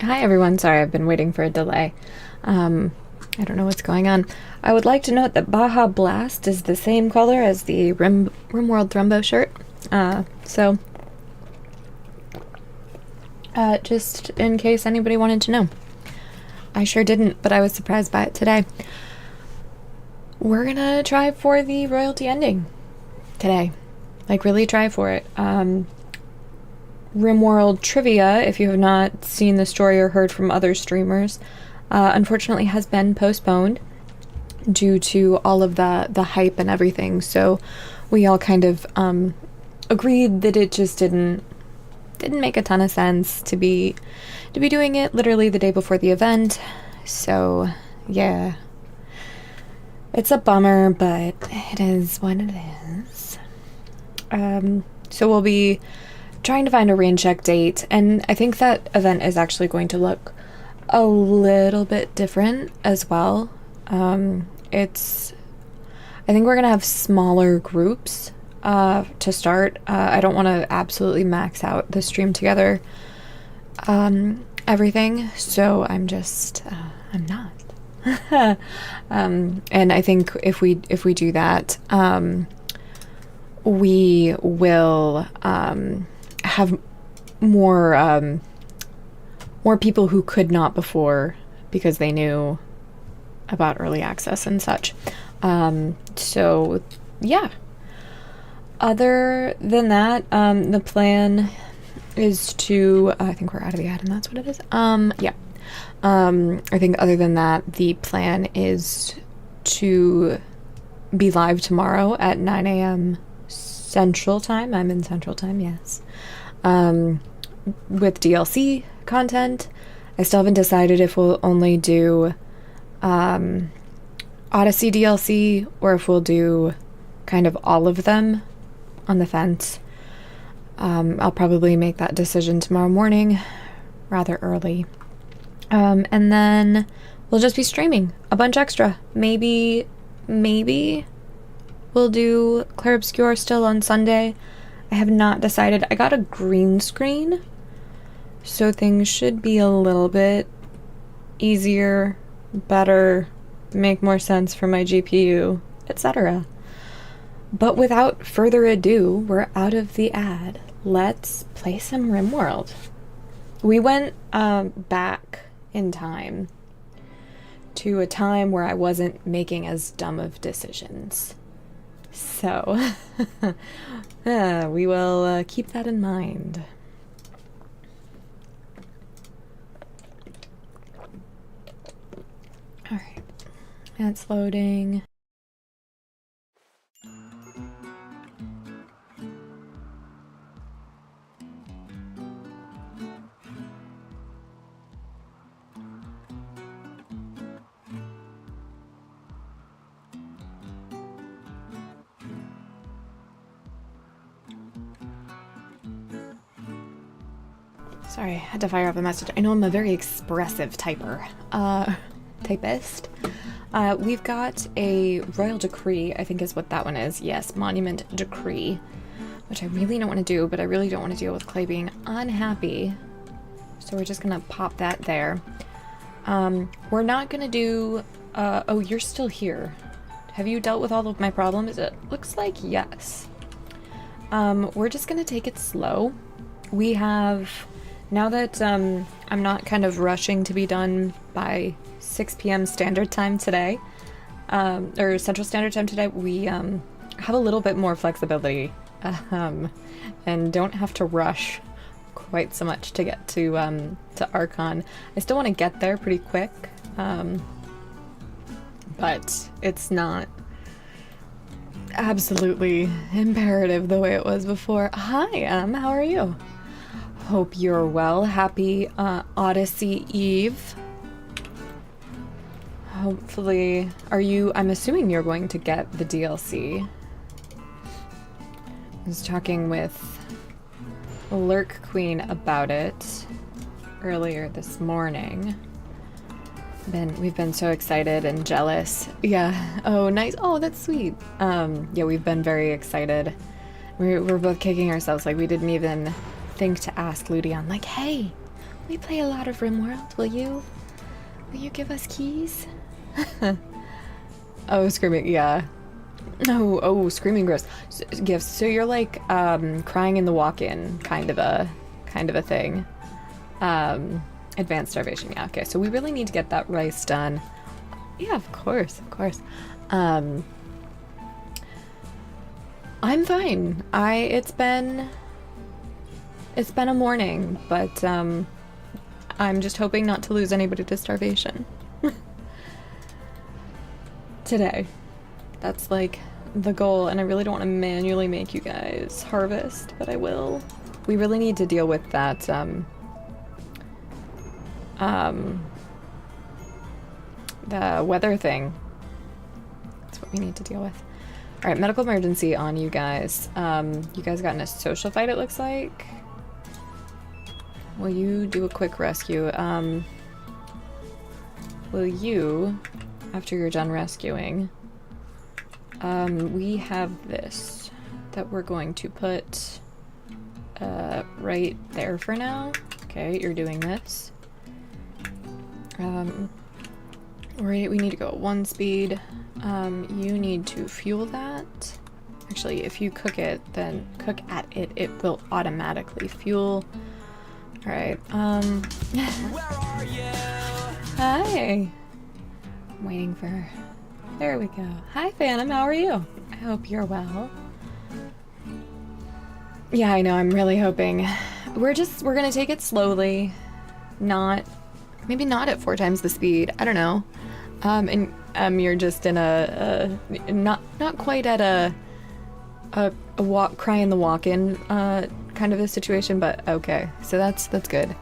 Hi everyone, sorry I've been waiting for a delay. I don't know what's going on. I would like to note that Baja Blast is the same color as the RimWorld Thrumbo shirt. So, just in case anybody wanted to know. I sure didn't, but I was surprised by it today. We're gonna try for the royalty ending today. Like, really try for it. RimWorld Trivia, if you have not seen the story or heard from other streamers, unfortunately has been postponed due to all of the hype and everything. So we all kind of agreed that it just didn't make a ton of sense to be doing it literally the day before the event. So yeah, it's a bummer, but it is what it is. So we'll be trying to find a rain check date, and I think that event is actually going to look a little bit different as well. I think we're gonna have smaller groups to start. I don't want to absolutely max out the stream together everything, so I'm not. And I think if we do that, we will have more people who could not before because they knew about early access and such. So yeah. Other than that, the plan is to I think we're out of the ad and that's what it is. Yeah. I think other than that, the plan is to be live tomorrow at 9 a.m. Central Time. I'm in Central Time, yes. With DLC content. I still haven't decided if we'll only do Odyssey DLC or if we'll do kind of all of them. On the fence. I'll probably make that decision tomorrow morning, rather early. And then we'll just be streaming a bunch extra. Maybe we'll do Clair Obscur still on Sunday. I have not decided. I got a green screen, so things should be a little bit easier, better, make more sense for my GPU, etc. But without further ado, we're out of the ad. Let's play some RimWorld. We went back in time to a time where I wasn't making as dumb of decisions. So, we will keep that in mind. Alright, it's loading. Sorry, I had to fire off a message. I know I'm a very expressive typist. We've got a royal decree, I think is what that one is. Yes, monument decree, which I really don't want to do, but I really don't want to deal with Clay being unhappy. So we're just gonna pop that there. We're not gonna do, oh, you're still here. Have you dealt with all of my problems? It looks like yes. We're just gonna take it slow. We have, now that I'm not kind of rushing to be done by 6 p.m. Standard Time today, or Central Standard Time today, we have a little bit more flexibility and don't have to rush quite so much to get to Archon. I still want to get there pretty quick, but it's not absolutely imperative the way it was before. Hi, how are you? Hope you're well. Happy Odyssey Eve. Hopefully, I'm assuming you're going to get the DLC. I was talking with Lurk Queen about it earlier this morning. We've been so excited and jealous. Yeah. Oh, nice. Oh, that's sweet. Yeah, we've been very excited. We're both kicking ourselves like we didn't even think to ask Ludion, like, hey, We play a lot of RimWorld. Will you? Will you give us keys? Oh, screaming, yeah. Oh, screaming gross. Gifts. So you're like crying in the walk-in kind of a thing. Advanced starvation. Yeah. Okay. So we really need to get that rice done. Yeah, of course, of course. I'm fine. It's been a morning, but I'm just hoping not to lose anybody to starvation. Today. That's like the goal, and I really don't want to manually make you guys harvest, but I will. We really need to deal with that, the weather thing. That's what we need to deal with. Alright, medical emergency on you guys. You guys got in a social fight, it looks like. Will you do a quick rescue? Will you, after you're done rescuing, we have this that we're going to put right there for now. Okay, you're doing this. We need to go at 1 speed. You need to fuel that. Actually, if you cook it, then cook at it, it will automatically fuel. Alright, Where are you? Hi! I'm waiting for... There we go. Hi, Phantom, how are you? I hope you're well. Yeah, I know, I'm really hoping. We're gonna take it slowly. Maybe not at 4 times the speed, I don't know. And you're just in not quite at a cry in the walk-in, kind of a situation, but okay. So that's good.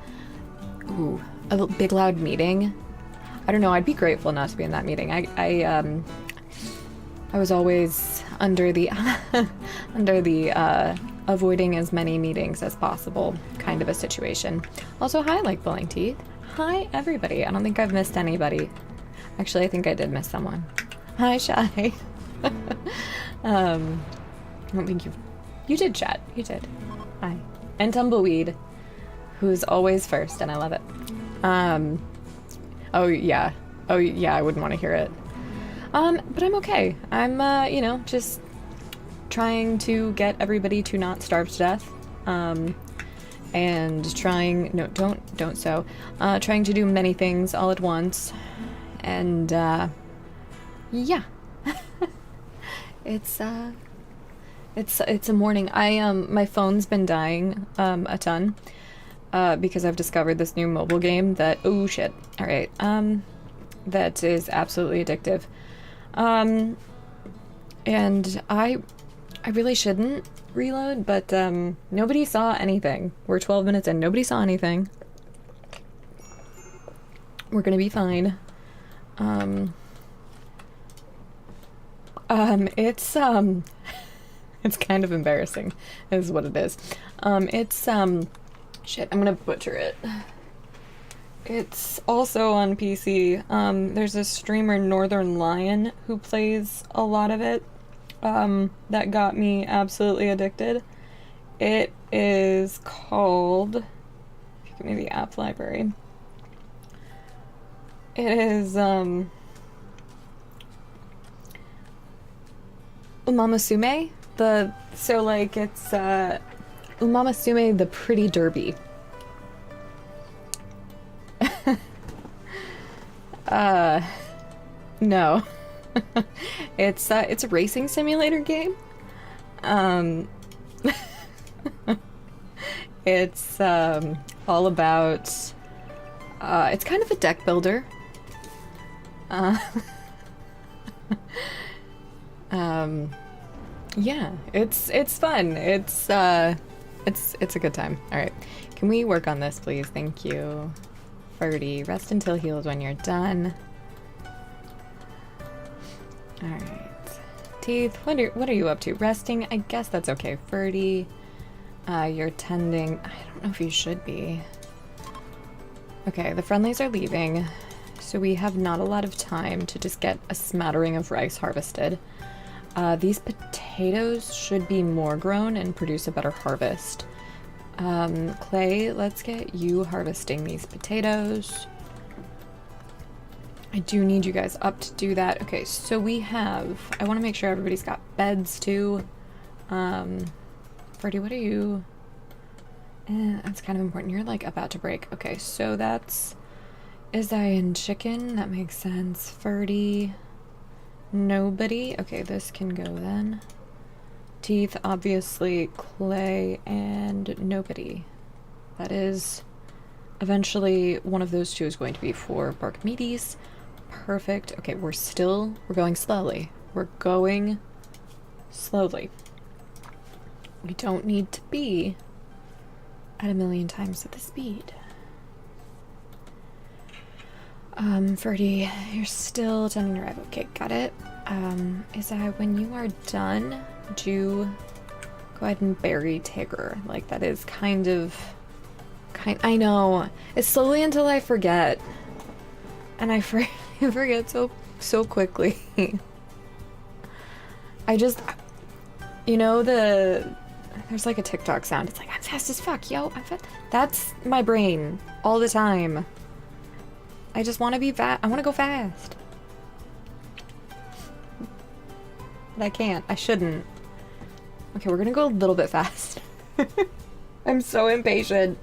Ooh, a big loud meeting. I don't know, I'd be grateful not to be in that meeting. I was always under the avoiding as many meetings as possible kind of a situation. Also, hi, like pulling teeth. Hi, everybody. I don't think I've missed anybody. Actually, I think I did miss someone. Hi, Shy. I don't think you did chat. You did. Hi. And Tumbleweed, who's always first, and I love it. Oh yeah, I wouldn't want to hear it. But I'm okay. I'm, you know, just trying to get everybody to not starve to death. And trying, no, don't sew. Trying to do many things all at once. And, yeah. It's a morning. My phone's been dying, a ton. Because I've discovered this new mobile game that, oh shit, alright, that is absolutely addictive. And I really shouldn't reload, but, nobody saw anything. We're 12 minutes in, nobody saw anything. We're gonna be fine. It's kind of embarrassing, is what it is. Shit, I'm gonna butcher it. It's also on PC. There's a streamer, Northern Lion, who plays a lot of it. That got me absolutely addicted. It is called... If you give me the app library. It is, Umamasume? So like, it's, Umamasume the Pretty Derby. No. It's a racing simulator game. It's, all about, it's kind of a deck builder. Yeah, it's fun. It's a good time. Alright. Can we work on this, please? Thank you. Ferdy, rest until healed when you're done. Alright. Teeth, what are you up to? Resting? I guess that's okay. Ferdy, you're tending. I don't know if you should be. Okay, the friendlies are leaving, so we have not a lot of time to just get a smattering of rice harvested. These potatoes should be more grown and produce a better harvest. Clay, let's get you harvesting these potatoes. I do need you guys up to do that. Okay, so we have... I want to make sure everybody's got beds, too. Freddie, what are you... that's kind of important. You're, like, about to break. Okay, so that's... Izai and chicken. That makes sense. Ferdy. Nobody. Okay, this can go, then. Teeth, obviously. Clay and nobody. That is... Eventually, one of those two is going to be for Bark Meaties. Perfect. Okay, we're going slowly. We're going slowly. We don't need to be at 1,000,000 times the speed. Ferdy, you're still tending to arrive. Okay, got it. Is that when you are done, do go ahead and bury Tigger. Like, that is I know. It's slowly until I forget. And I forget so quickly. I just... You know, there's like a TikTok sound. It's like, I'm fast as fuck, yo. I'm fast. That's my brain. All the time. I just want to be fast. I want to go fast. But I can't. I shouldn't. Okay, we're gonna go a little bit fast. I'm so impatient.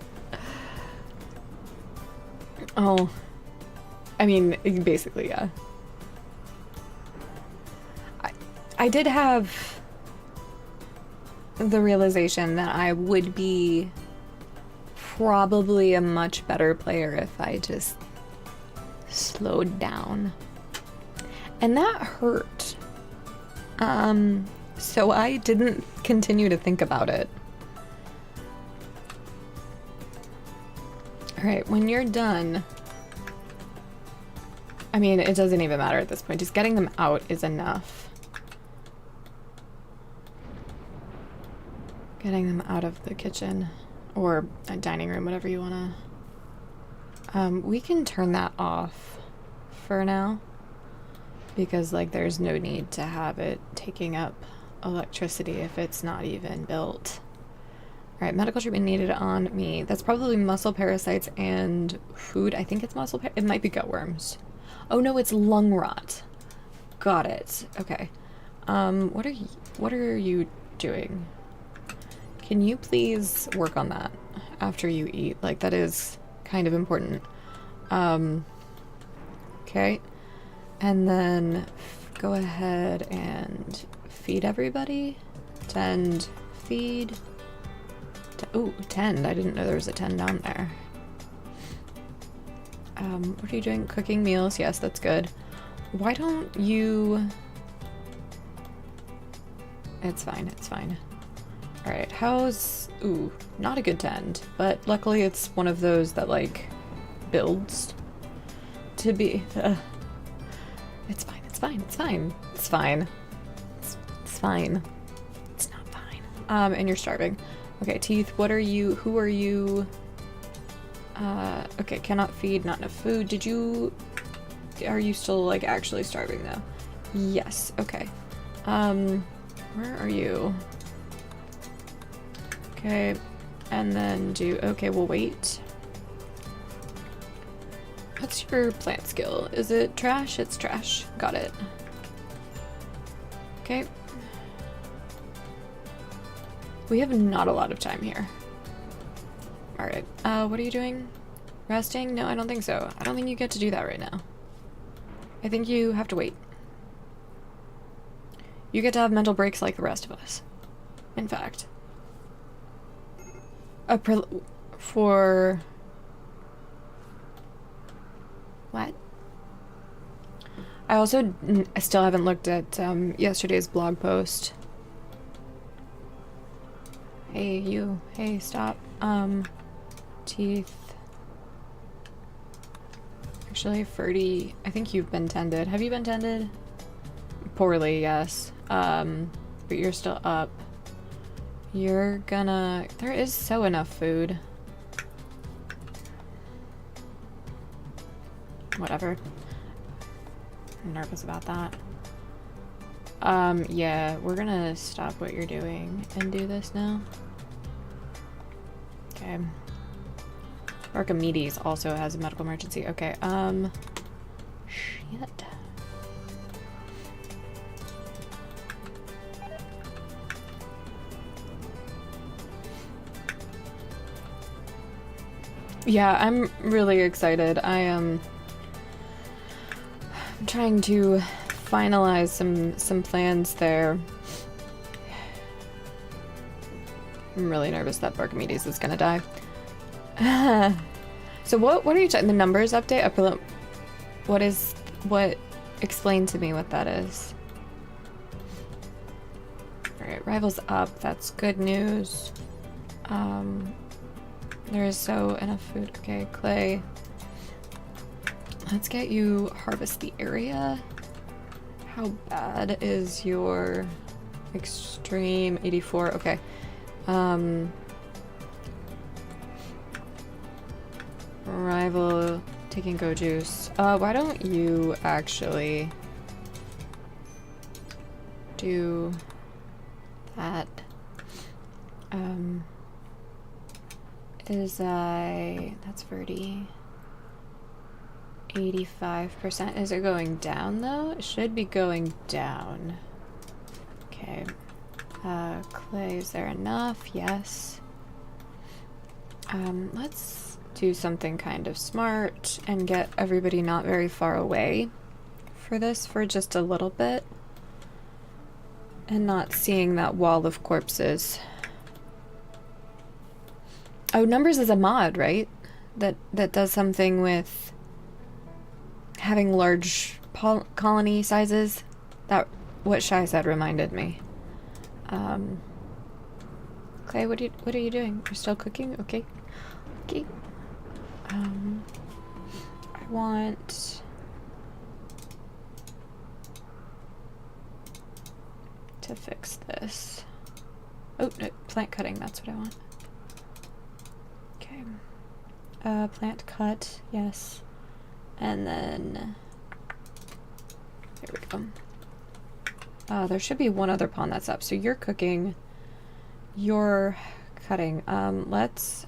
Oh. I mean, basically, yeah. I did have the realization that I would be probably a much better player if I just slowed down. And that hurt. So I didn't continue to think about it. Alright, when you're done... I mean, it doesn't even matter at this point. Just getting them out is enough. Getting them out of the kitchen. Or a dining room, whatever you want to... we can turn that off for now. Because, like, there's no need to have it taking up electricity if it's not even built. Alright, medical treatment needed on me. That's probably muscle parasites and food. I think it's it might be gutworms. Oh no, it's lung rot. Got it. Okay. What are you doing? Can you please work on that after you eat? Like, that is kind of important. Okay. And then go ahead and feed everybody. Tend, feed. Ooh, tend. I didn't know there was a tend down there. What are you doing? Cooking meals. Yes, that's good. Why don't you... It's fine, it's fine. Alright, how's... Ooh, not a good tend. But luckily it's one of those that, like, builds to be... It's fine, it's fine, it's fine. It's fine. It's fine. It's not fine. And you're starving. Okay, Teeth, what are you... Who are you... okay, cannot feed, not enough food. Did you... Are you still, like, actually starving, though? Yes, okay. Where are you? Okay, and then do... Okay, we'll wait. What's your plant skill? Is it trash? It's trash. Got it. Okay. We have not a lot of time here. Alright, what are you doing? Resting? No, I don't think so. I don't think you get to do that right now. I think you have to wait. You get to have mental breaks like the rest of us. In fact. For... What? I still haven't looked at yesterday's blog post. Hey, you. Hey, stop. Teeth. Actually, Ferdy, I think you've been tended. Have you been tended? Poorly, yes. But you're still up. You're gonna... There is so enough food. Whatever. I'm nervous about that. Yeah, we're gonna stop what you're doing and do this now. Okay. Archimedes also has a medical emergency. Okay, shit. Yeah, I'm really excited. I'm trying to finalize some plans there. I'm really nervous that Archimedes is gonna die. So what are you talking? The numbers update? What? Explain to me what that is. Alright, rivals up. That's good news. There is so enough food. Okay, clay. Let's get you harvest the area. How bad is your extreme 84? Okay. Rival taking go juice. Why don't you actually do that? That's Verdi. 85%. Is it going down though? It should be going down. Okay. Clay, is there enough? Yes. Let's do something kind of smart and get everybody not very far away for this for just a little bit. And not seeing that wall of corpses. Oh, numbers is a mod, right? That does something with having large colony sizes. That what Shai said reminded me. Clay, what are you doing? You're still cooking? Okay. Okay. I want to fix this. Oh, no, plant cutting, that's what I want. Okay. Plant cut, yes. And then there we go. There should be one other pawn that's up. So you're cooking, you're cutting. Let's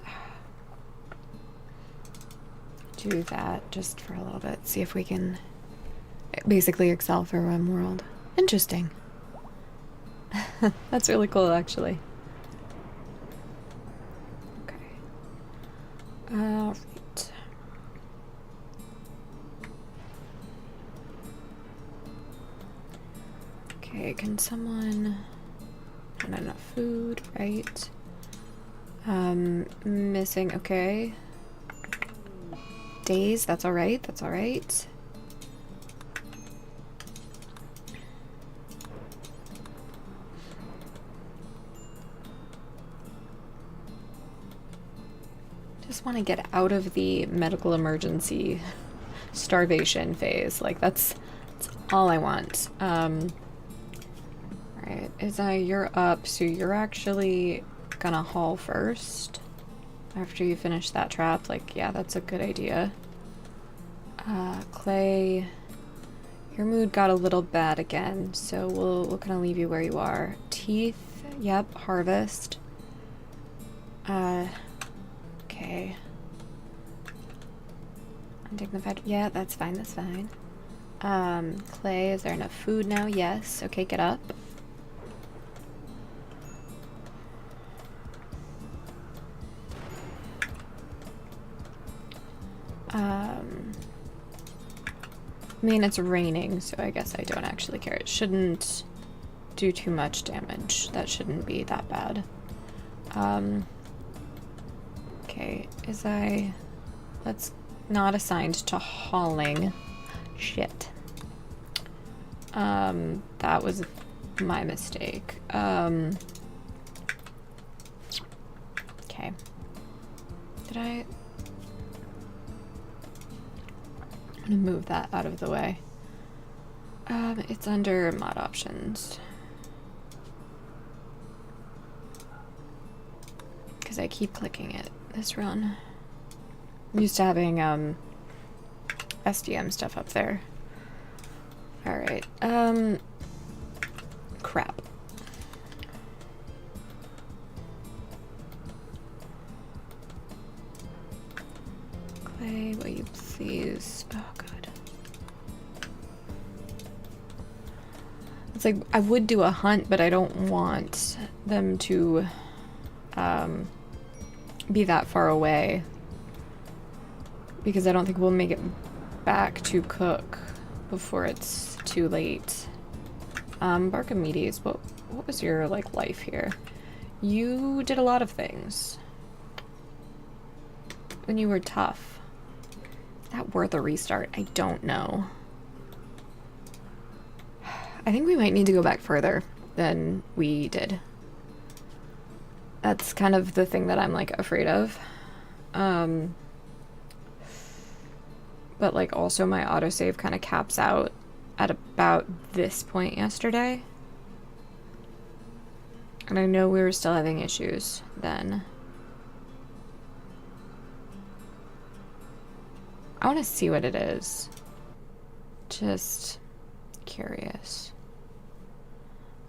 do that just for a little bit. See if we can basically excel for one world. Interesting. That's really cool, actually. Okay. Alright. Okay, can someone... Not enough food, right? Missing, okay. Days, that's alright, that's alright. Just want to get out of the medical emergency starvation phase. Like, that's all I want. Alright, you're up, so you're actually gonna haul first. After you finish that trap, like, yeah, that's a good idea. Clay, your mood got a little bad again, so we'll kind of leave you where you are. Teeth, yep, harvest. Okay. Undignified, yeah, that's fine, that's fine. Clay, is there enough food now? Yes, okay, get up. I mean, it's raining, so I guess I don't actually care. It shouldn't do too much damage. That shouldn't be that bad. Okay, that's not assigned to hauling. Shit. That was my mistake. Okay. Did I... I'm gonna move that out of the way. It's under mod options. Because I keep clicking it this run. I'm used to having SDM stuff up there. Alright, crap. way, will you please? Oh god. It's like, I would do a hunt, but I don't want them to be that far away. Because I don't think we'll make it back to cook before it's too late. Barkamedes, what was your, like, life here? You did a lot of things. When you were tough. Is that worth a restart? I don't know. I think we might need to go back further than we did. That's kind of the thing that I'm, like, afraid of. But, like, also my autosave kind of caps out at about this point yesterday. And I know we were still having issues then. I want to see what it is. Just curious.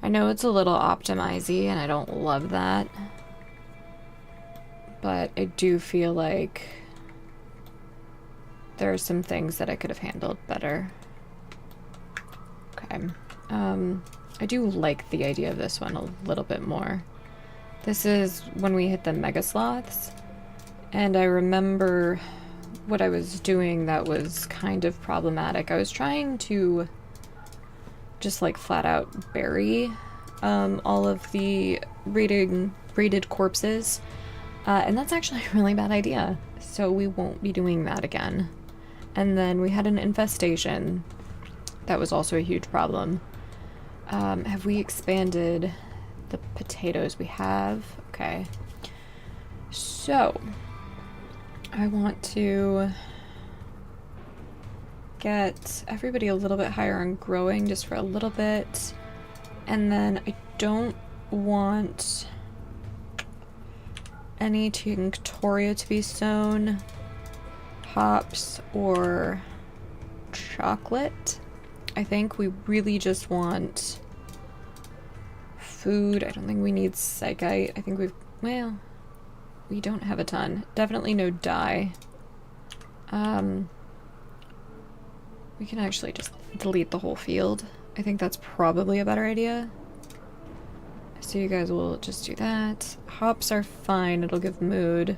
I know it's a little optimizy and I don't love that. But I do feel like there are some things that I could have handled better. Okay. I do like the idea of this one a little bit more. This is when we hit the mega sloths. And I remember what I was doing that was kind of problematic. I was trying to just like flat out bury all of the raided corpses. And that's actually a really bad idea. So we won't be doing that again. And then we had an infestation. That was also a huge problem. Have we expanded the potatoes? We have. Okay. So, I want to get everybody a little bit higher on growing just for a little bit. And then I don't want any tinctoria to be sown, hops, or chocolate. I think we really just want food. I don't think we need psychite. I think well, we don't have a ton. Definitely no dye. We can actually just delete the whole field. I think that's probably a better idea. So you guys will just do that. Hops are fine, it'll give mood.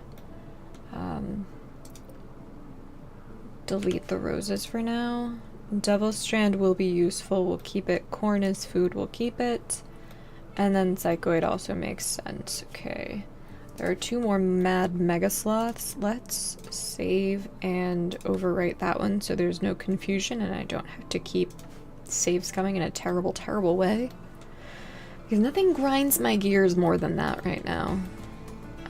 Delete the roses for now. Devil strand will be useful, we'll keep it. Corn is food, we'll keep it. And then psychoid also makes sense. Okay. There are 2 more mad mega sloths. Let's save and overwrite that one so there's no confusion and I don't have to keep saves coming in a terrible, terrible way. Because nothing grinds my gears more than that right now.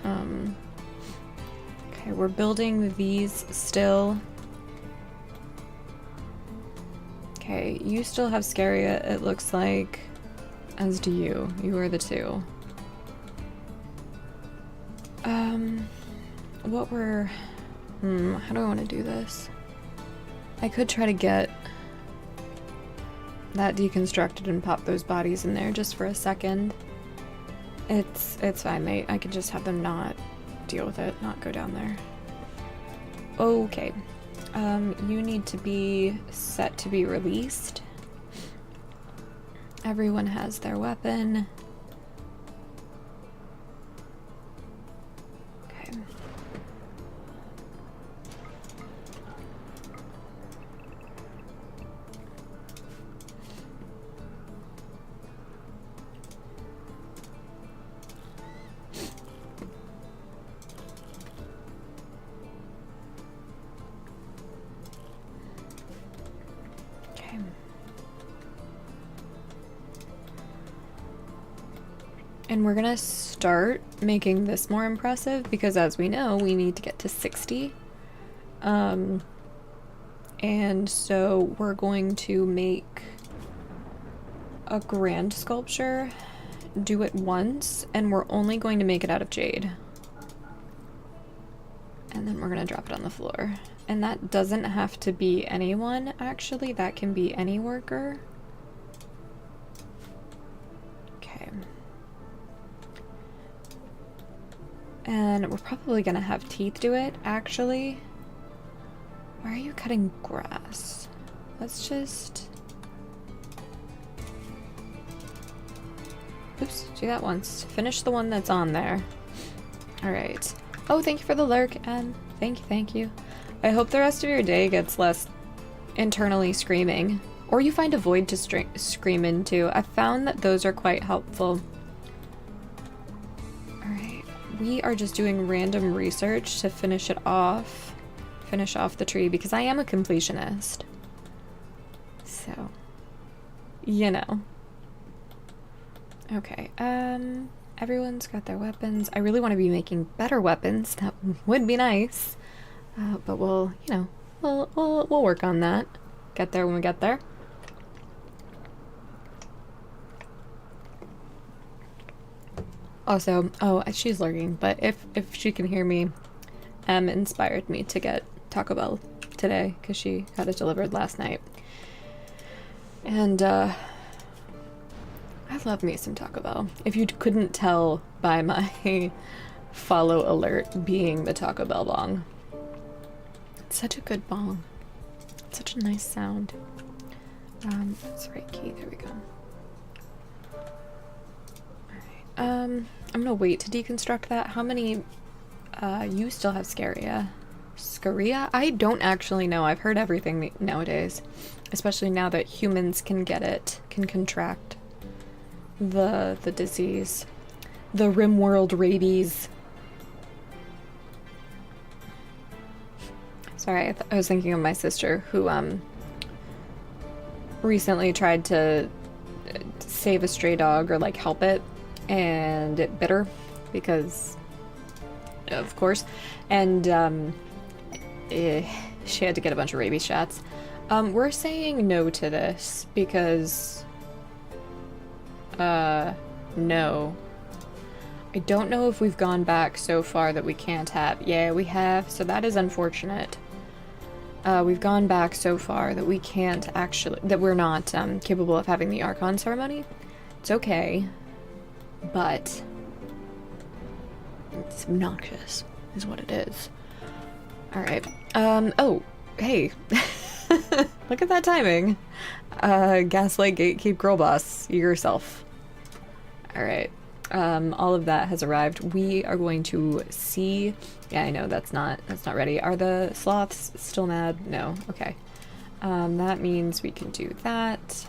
Okay, we're building these still. Okay, you still have Scaria, it looks like. As do you. You are the 2. How do I want to do this? I could try to get that deconstructed and pop those bodies in there just for a second. It's fine, mate. I could just have them not deal with it, not go down there. Okay. You need to be set to be released. Everyone has their weapon. Okay. Okay. And we're gonna start making this more impressive because as we know, we need to get to 60. And so we're going to make a grand sculpture, do it once, and we're only going to make it out of jade. And then we're gonna drop it on the floor. And that doesn't have to be anyone, actually. That can be any worker. Okay. And we're probably gonna have Teeth do it, actually. Why are you cutting grass? Let's just... Oops, do that once. Finish the one that's on there. Alright. Oh, thank you for the lurk, and thank you. I hope the rest of your day gets less internally screaming. Or you find a void to scream into. I've found that those are quite helpful. Alright. We are just doing random research to finish it off. Finish off the tree, because I am a completionist. So, you know. Okay, everyone's got their weapons. I really want to be making better weapons. That would be nice. But we'll, you know, we'll work on that. Get there when we get there. Also, oh, she's lurking, but if she can hear me, inspired me to get Taco Bell today, because she had it delivered last night. And, I love me some Taco Bell. If you couldn't tell by my follow alert being the Taco Bell bong. It's such a good bong. It's such a nice sound. That's the right key. There we go. Alright. I'm gonna wait to deconstruct that. How many, you still have Scaria? Scaria? I don't actually know. I've heard everything nowadays. Especially now that humans can get it, can contract the disease. The Rimworld rabies. Sorry, I was thinking of my sister who recently tried to save a stray dog or like help it, and it bit her because of course, and she had to get a bunch of rabies shots. We're saying no to this because no. I don't know if we've gone back so far that we can't have. Yeah, we have, so that is unfortunate. We've gone back so far that we can't actually, that we're not capable of having the Archon ceremony. It's okay, but it's obnoxious, is what it is. Alright. Oh, hey. Look at that timing. Gaslight Gatekeep Girl Boss, yourself. Alright. All of that has arrived. We are going to see... Yeah, I know that's not ready. Are the sloths still mad? No. Okay. That means we can do that.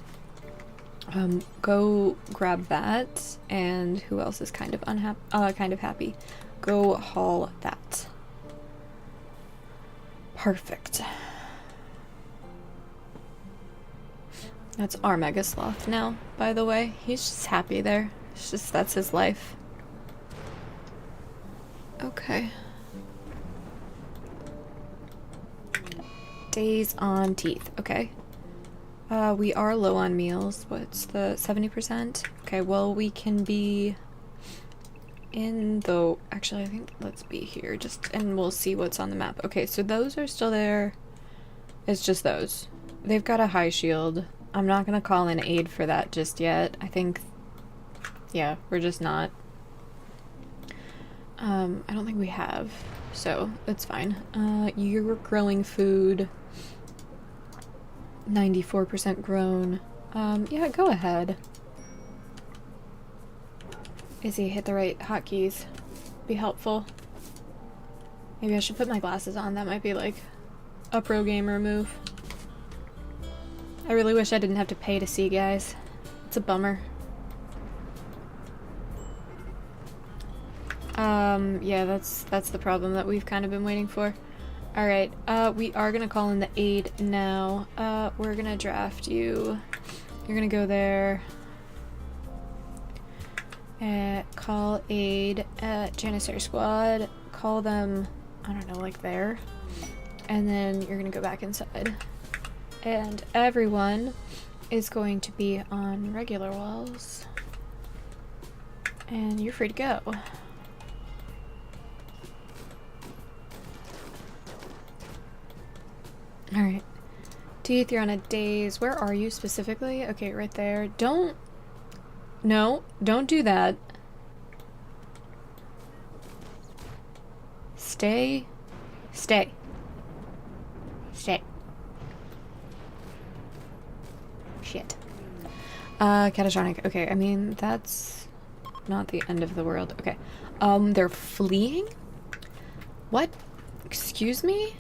Go grab that. And who else is kind of happy? Go haul that. Perfect. That's our Mega Sloth now, by the way. He's just happy there. It's just, that's his life. Okay. Days on teeth. Okay. We are low on meals. What's the 70%? Okay, well, we can be in the... Actually, I think let's be here just, and we'll see what's on the map. Okay, so those are still there. It's just those. They've got a high shield. I'm not gonna call in aid for that just yet. I think... Yeah, we're just not. I don't think we have, so it's fine. You're growing food. 94% grown. Yeah, go ahead. Izzy, hit the right hotkeys. Be helpful. Maybe I should put my glasses on. That might be like a pro gamer move. I really wish I didn't have to pay to see, guys. It's a bummer. Yeah, that's the problem that we've kind of been waiting for. Alright, we are gonna call in the aid now. We're gonna draft you. You're gonna go there. Call aid at Janissary Squad. Call them, I don't know, like there. And then you're gonna go back inside. And everyone is going to be on regular walls. And you're free to go. Alright. Teeth, you're on a daze. Where are you specifically? Okay, right there. Don't... No, don't do that. Stay. Stay. Shit. Shit. Catatonic. Okay, I mean, that's not the end of the world. Okay. They're fleeing? What? Excuse me?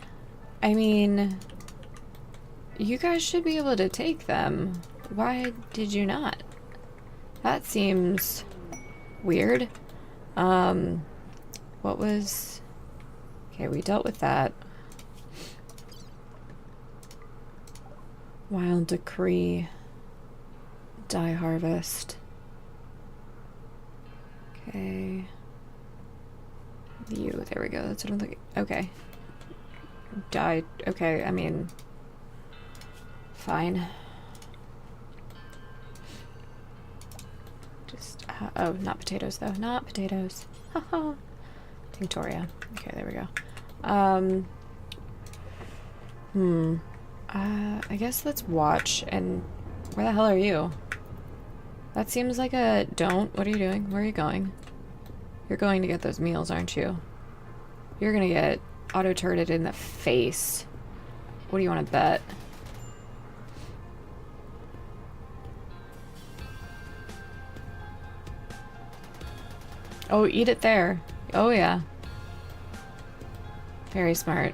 I mean, you guys should be able to take them. Why did you not? That seems weird. What was... Okay, we dealt with that. Wild Decree. Die Harvest. Okay. View, there we go. That's what I'm looking... Okay. Die... Okay, I mean... Fine. Just... oh, not potatoes, though. Not potatoes. Haha. Victoria. Okay, there we go. I guess let's watch, and... Where the hell are you? That seems like a... Don't. What are you doing? Where are you going? You're going to get those meals, aren't you? You're gonna get auto-turreted in the face. What do you want to bet? Oh, eat it there. Oh, yeah. Very smart.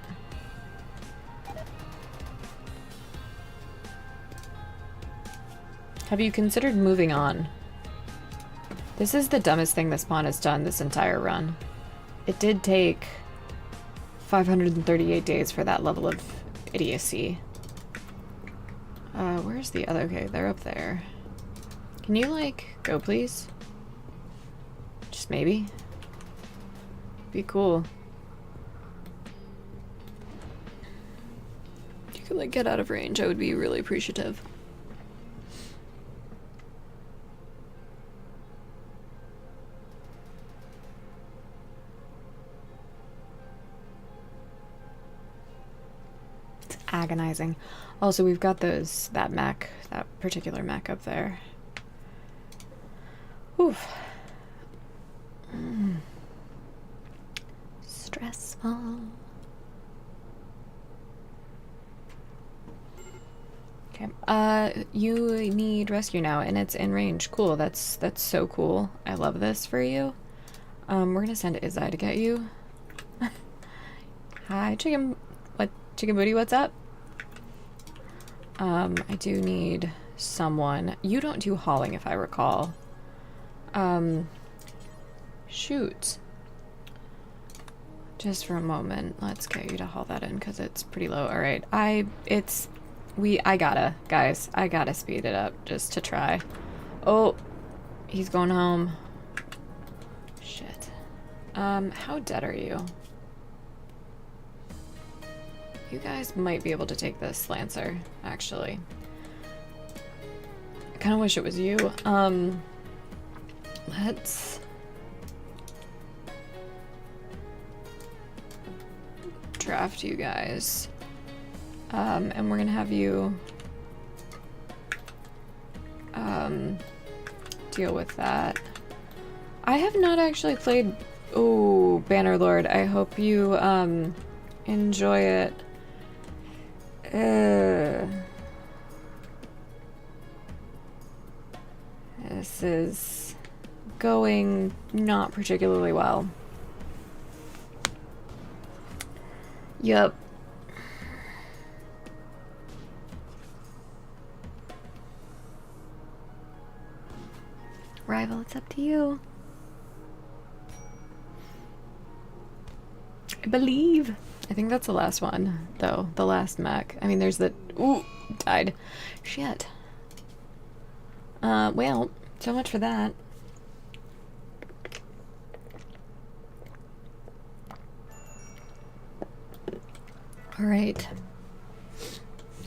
Have you considered moving on? This is the dumbest thing this pawn has done this entire run. It did take 538 days for that level of idiocy. Where's the other? Okay, they're up there. Can you, like, go, please? Just maybe? Be cool. If you could, like, get out of range, I would be really appreciative. Agonizing. Also, we've got that particular mech up there. Oof. Stressful. Okay. You need rescue now, and it's in range. Cool. That's so cool. I love this for you. We're gonna send Izai to get you. Hi, chicken. What? Chicken booty? What's up? I do need someone. You don't do hauling, if I recall. Shoot. Just for a moment. Let's get you to haul that in, because it's pretty low. Alright, I gotta speed it up, just to try. Oh, he's going home. Shit. How dead are you? You guys might be able to take this Lancer, actually. I kind of wish it was you. Let's... draft you guys. And we're gonna have you... deal with that. I have not actually played... Ooh, Bannerlord. I hope you, enjoy it. This is going not particularly well. Yup. Rival, it's up to you. I believe. I think that's the last one, though. The last mech. I mean, there's the... Ooh, died. Shit. Well, so much for that. Alright.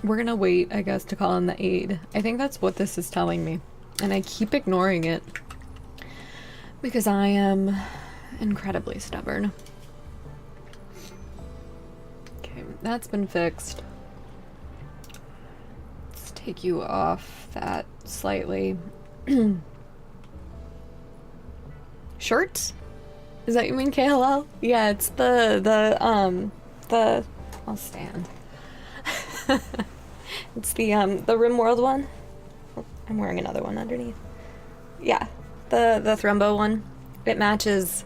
We're gonna wait, I guess, to call in the aid. I think that's what this is telling me. And I keep ignoring it. Because I am incredibly stubborn. Okay, that's been fixed. Let's take you off that slightly. Shorts? Is that you mean KLL? Yeah, it's the I'll stand. It's the RimWorld one. I'm wearing another one underneath. Yeah, the Thrumbo one. It matches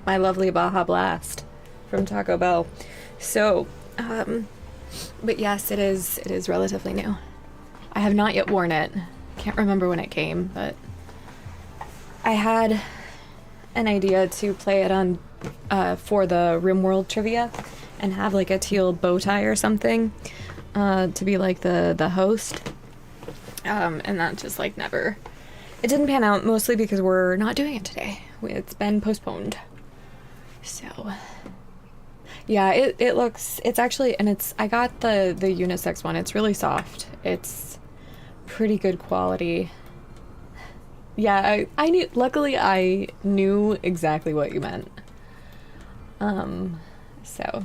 my lovely Baja Blast from Taco Bell. So, but yes, it is relatively new. I have not yet worn it. Can't remember when it came, but I had an idea to play it on for the RimWorld trivia and have like a teal bow tie or something to be like the host. And that just like never. It didn't pan out, mostly because we're not doing it today. It's been postponed. So yeah, it looks, it's actually, and it's, I got the unisex one. It's really soft. It's pretty good quality. Yeah, I knew, luckily I knew exactly what you meant. So.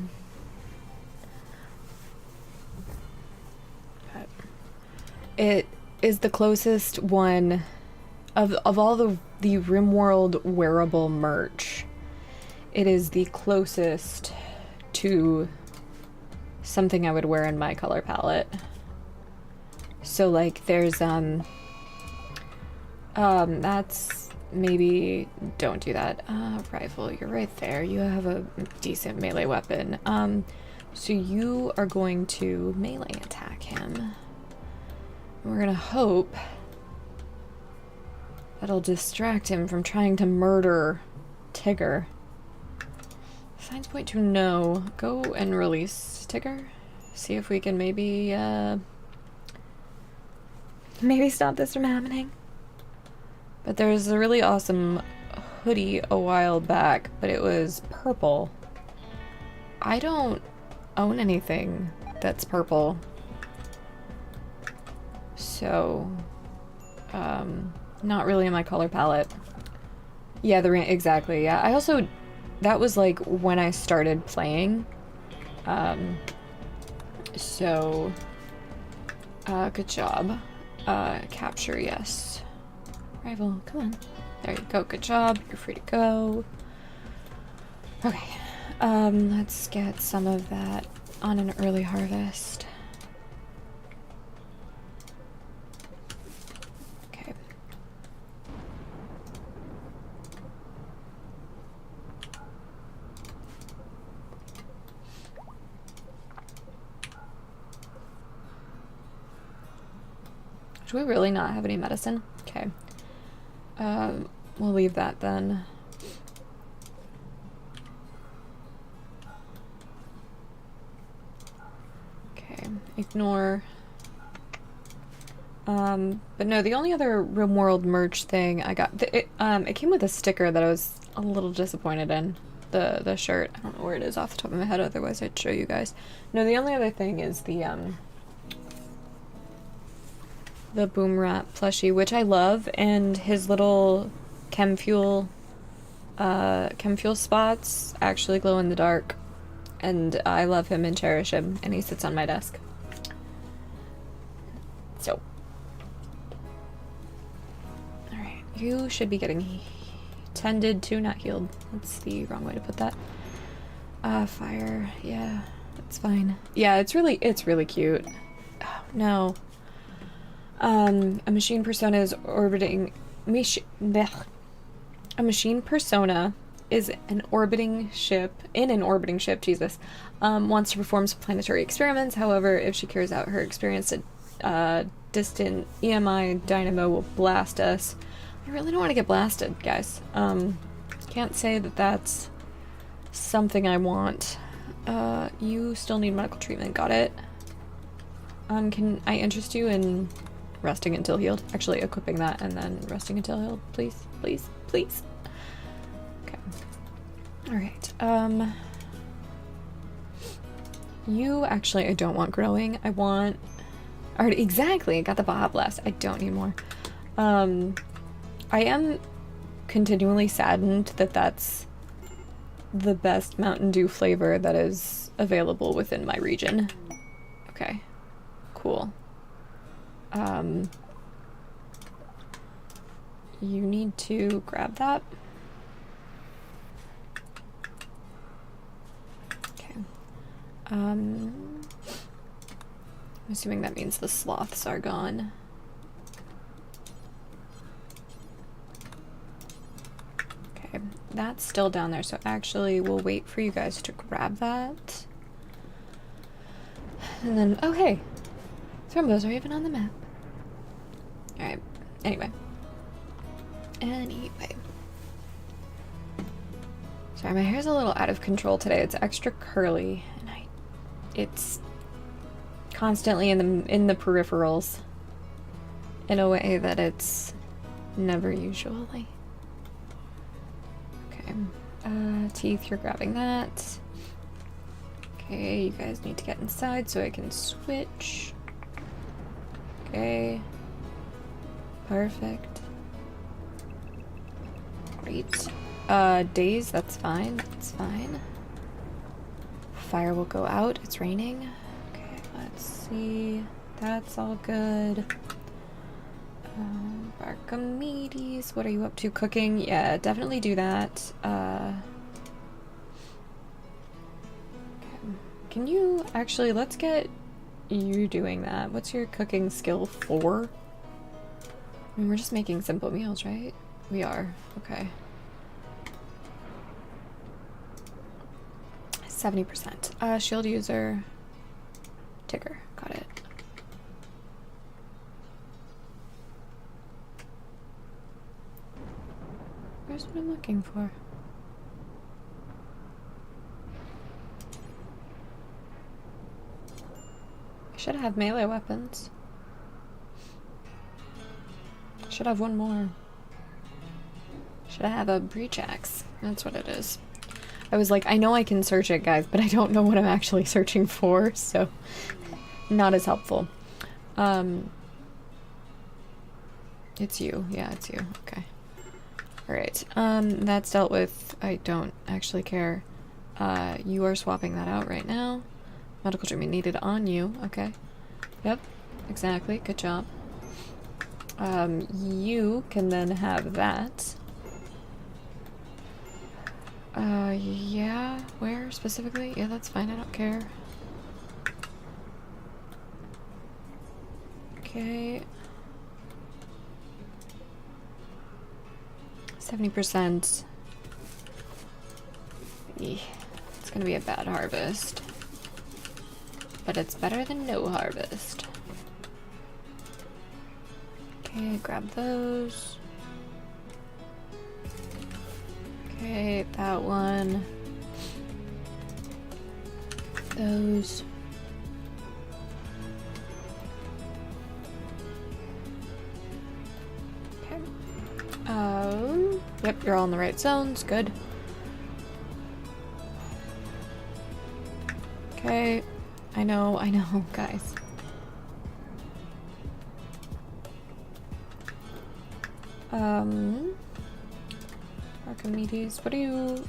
It is the closest one of all the RimWorld wearable merch. It is the closest to something I would wear in my color palette. So like there's that's maybe, don't do that. Rifle, you're right there. You have a decent melee weapon. So you are going to melee attack him. We're gonna hope that'll distract him from trying to murder Tigger. Signs point to no. Go and release Tigger. See if we can maybe stop this from happening. But there's a really awesome hoodie a while back, but it was purple. I don't own anything that's purple. So, not really in my color palette. Yeah, exactly, yeah. I also, that was like when I started playing. So, good job. Capture, yes. Rival, come on. There you go, good job. You're free to go. Okay, let's get some of that on an early harvest. Okay. Do we really not have any medicine? Okay. We'll leave that then. Okay, ignore. But no, the only other RimWorld merch thing I got, it came with a sticker that I was a little disappointed in. The shirt. I don't know where it is off the top of my head, otherwise I'd show you guys. No, the only other thing is the Boom Rat plushie, which I love, and his little chem fuel spots actually glow in the dark, and I love him and cherish him, and he sits on my desk. So, alright, you should be getting tended to, not healed. That's the wrong way to put that. Fire, yeah, that's fine. Yeah, it's really cute. Oh, no. A machine persona is orbiting. A machine persona is an orbiting ship. Jesus. Wants to perform some planetary experiments. However, if she carries out her experience, a distant EMI dynamo will blast us. I really don't want to get blasted, guys. Can't say that that's something I want. You still need medical treatment. Got it. Can I interest you in resting until healed? Actually, equipping that and then resting until healed, please, please, please. Okay. All right. You actually, I don't want growing. I want. Already, exactly. Got the Baja Blast. I don't need more. I am continually saddened that that's the best Mountain Dew flavor that is available within my region. Okay. Cool. You need to grab that. Okay. I'm assuming that means the sloths are gone. Okay, that's still down there, so actually we'll wait for you guys to grab that. And then, oh hey, Thrumbos are even on the map. Alright, anyway. Sorry, my hair's a little out of control today. It's extra curly, and it's constantly in the peripherals in a way that it's never usually. Okay, teeth, you're grabbing that. Okay, you guys need to get inside so I can switch. Okay, perfect. Great. Days, that's fine. That's fine. Fire will go out. It's raining. Okay, let's see. That's all good. Archimedes, what are you up to? Cooking? Yeah, definitely do that. Okay. Can you actually, let's get you doing that. What's your cooking skill for? I mean, we're just making simple meals, right? We are. Okay. 70%. Shield user. Ticker. Got it. Where's what I'm looking for? I should have melee weapons. Should have one more. Should I have a breach axe? That's what it is. I was like, I know I can search it, guys, but I don't know what I'm actually searching for, so not as helpful. It's you. Yeah, it's you. Okay. Alright. That's dealt with. I don't actually care. You are swapping that out right now. Medical treatment needed on you. Okay. Yep. Exactly. Good job. You can then have that. Yeah, where specifically? Yeah, that's fine, I don't care. Okay. 70%. It's gonna be a bad harvest. But it's better than no harvest. Okay, grab those. Okay, that one. Those. Okay. Yep, you're all in the right zones. Good. Okay. I know, guys. Archimedes, what do you...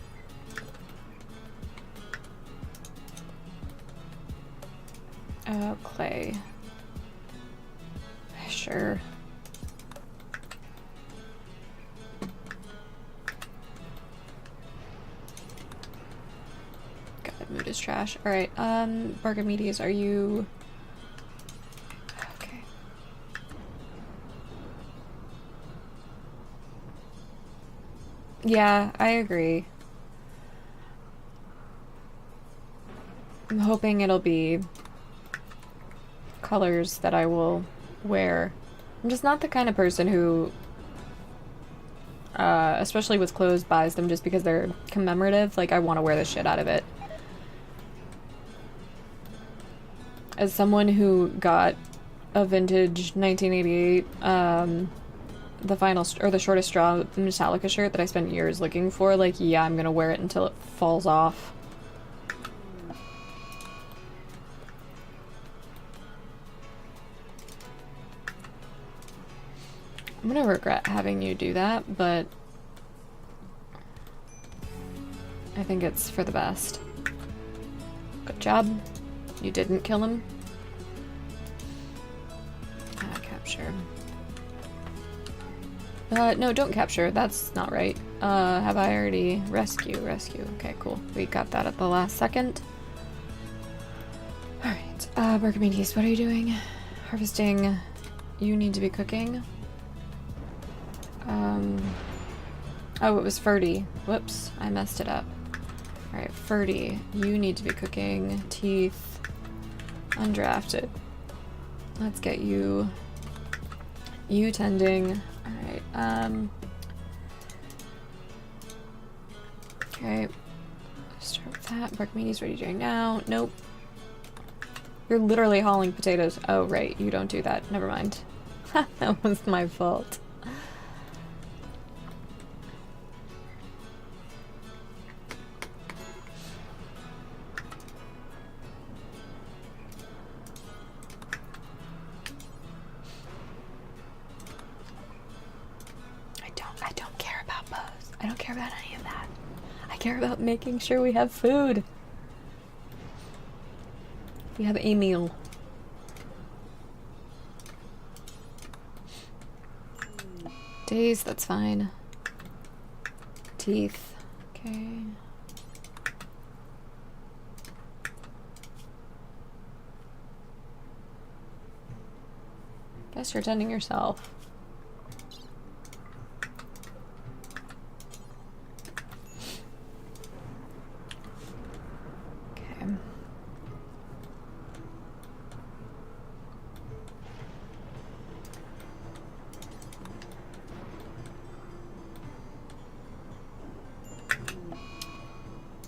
clay. Sure. God, mood is trash. Alright, Archimedes, are you... Okay. Yeah, I agree. I'm hoping it'll be colors that I will wear. I'm just not the kind of person who, especially with clothes, buys them just because they're commemorative. Like, I want to wear the shit out of it. As someone who got a vintage 1988, the final, or the shortest straw Metallica shirt that I spent years looking for, like, yeah, I'm gonna wear it until it falls off. I'm gonna regret having you do that, but I think it's for the best. Good job. You didn't kill him. Capture. No, don't capture. That's not right. Have I already... Rescue. Okay, cool. We got that at the last second. Alright. Archimedes, what are you doing? Harvesting. You need to be cooking. Oh, it was Ferdy. Whoops, I messed it up. Alright, Ferdy, you need to be cooking. Teeth. Undrafted. Let's get you. You tending. Alright, okay. Start with that. Archimedes, what are you doing now? Nope. You're literally hauling potatoes. Oh, right. You don't do that. Never mind. That was my fault. I don't care about bows. I don't care about any of that. I care about making sure we have food. We have a meal. Days, that's fine. Teeth. Okay. Guess you're tending yourself. Okay.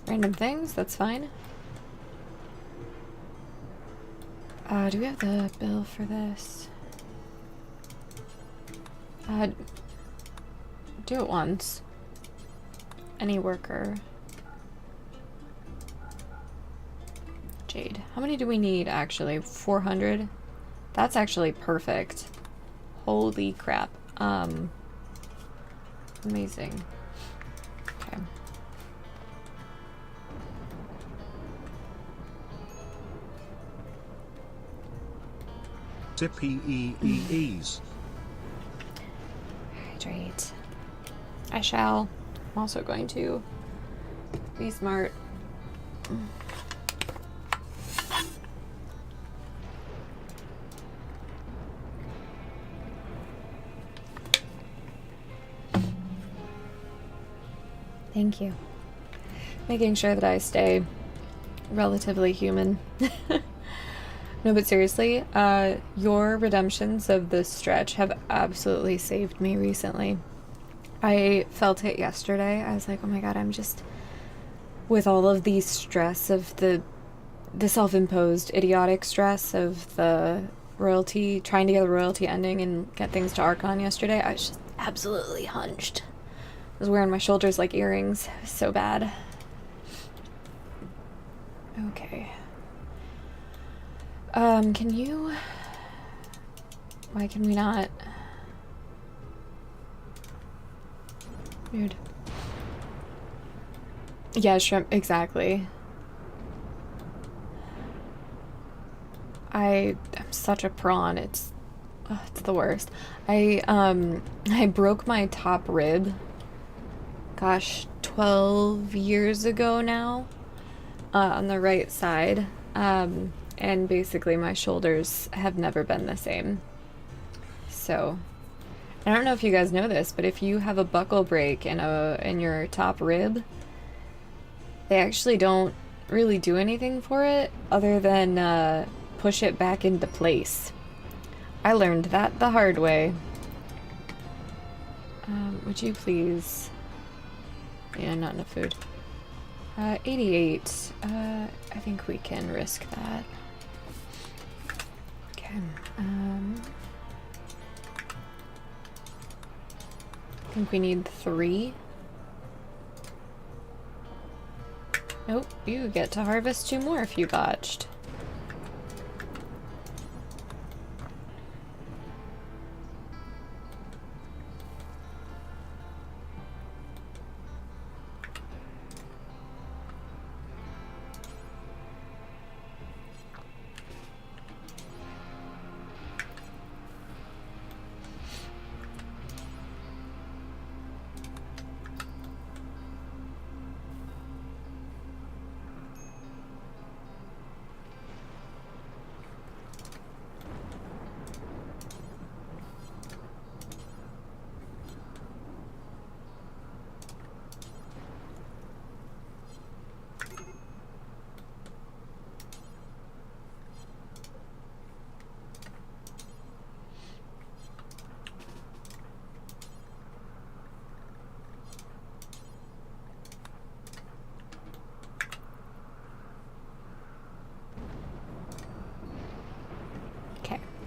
Random things, that's fine. Do we have the bill for this? Do it once. Any worker. Jade. How many do we need, actually? 400? That's actually perfect. Holy crap. Amazing. Okay. Ease. Hydrate. I shall. I'm also going to be smart. Thank you. Making sure that I stay relatively human. No, but seriously, your redemptions of this stretch have absolutely saved me recently. I felt it yesterday. I was like, oh my god, I'm just... With all of the stress of the self-imposed idiotic stress of the royalty, trying to get the royalty ending and get things to Archon yesterday, I was just absolutely hunched. I was wearing my shoulders like earrings. It was so bad. Okay. Can you... Why can we not... Weird. Yeah, shrimp, exactly. I'm such a prawn. It's the worst. I broke my top rib. Gosh, 12 years ago now. On the right side. And basically my shoulders have never been the same. So, I don't know if you guys know this, but if you have a buckle break in your top rib, they actually don't really do anything for it other than push it back into place. I learned that the hard way. Would you please... Yeah, not enough food. 88. I think we can risk that. Okay. I think we need 3. Nope, you get to harvest 2 more if you botched.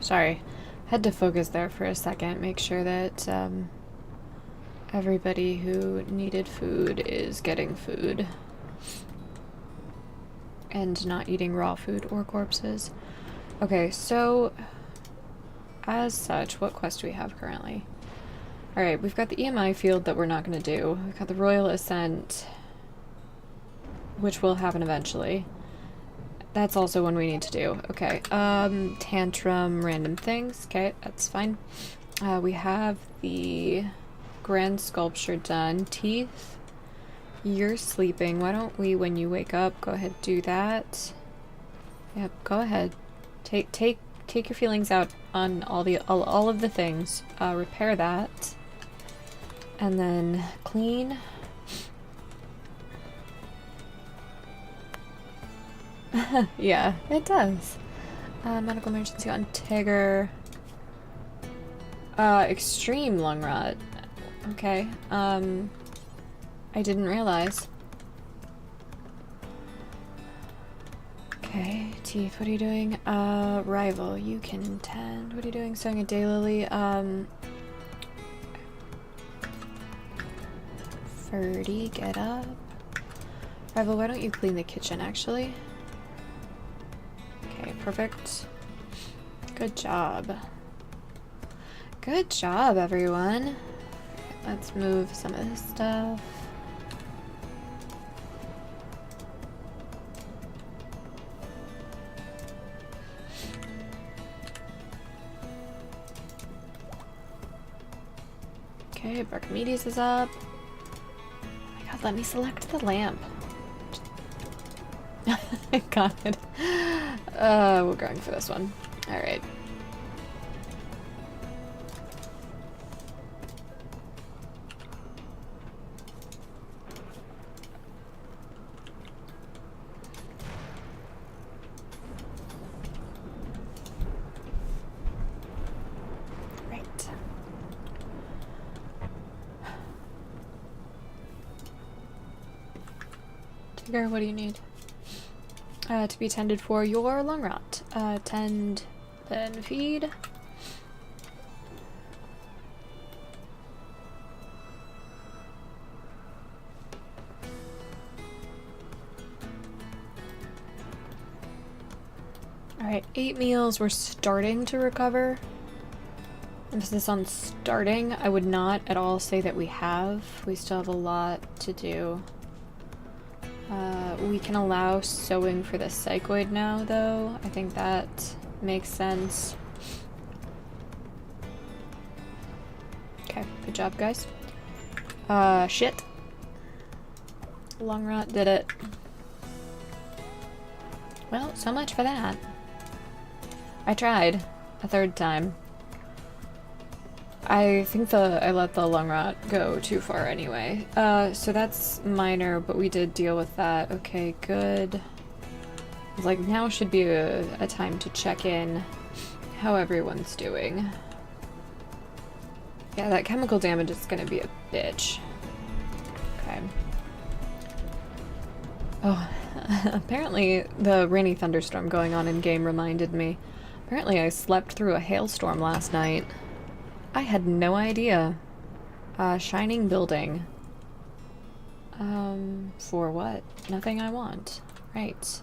Sorry. Had to focus there for a second, make sure that everybody who needed food is getting food. And not eating raw food or corpses. Okay, so as such, what quest do we have currently? Alright, we've got the EMI field that we're not going to do. We've got the Royal Ascent, which will happen eventually. That's also one we need to do. Okay, Tantrum, random things. Okay, that's fine. We have the Grand Sculpture done. Teeth, you're sleeping. Why don't we, when you wake up, go ahead do that. Yep, go ahead. Take your feelings out on all of the things. Repair that. And then clean. Yeah, it does. Medical emergency on Tigger. Extreme lung rot. Okay. I didn't realize. Okay, Teeth, what are you doing? Rival, you can tend. What are you doing? Sewing a daylily. Ferdy, get up. Rival, why don't you clean the kitchen, actually? Okay, perfect. Good job. Good job, everyone. Let's move some of this stuff. Okay, Archimedes is up. Oh my god, let me select the lamp. Got it. We're going for this one. Alright. Right. Tigger, what do you need? To be tended for your lung rot. Tend, then feed. Alright, 8 meals. We're starting to recover. Emphasis on starting. I would not at all say that we have. We still have a lot to do. We can allow sewing for the psychoid now, though. I think that makes sense. Okay, good job, guys. Shit. Lung rot did it. Well, so much for that. I tried a third time. I think I let the lung rot go too far anyway. So that's minor, but we did deal with that. Okay, good. Like, now should be a time to check in how everyone's doing. Yeah, that chemical damage is gonna be a bitch. Okay. Oh, apparently the rainy thunderstorm going on in game reminded me. Apparently I slept through a hailstorm last night. I had no idea. Shining building. For what? Nothing I want. Right.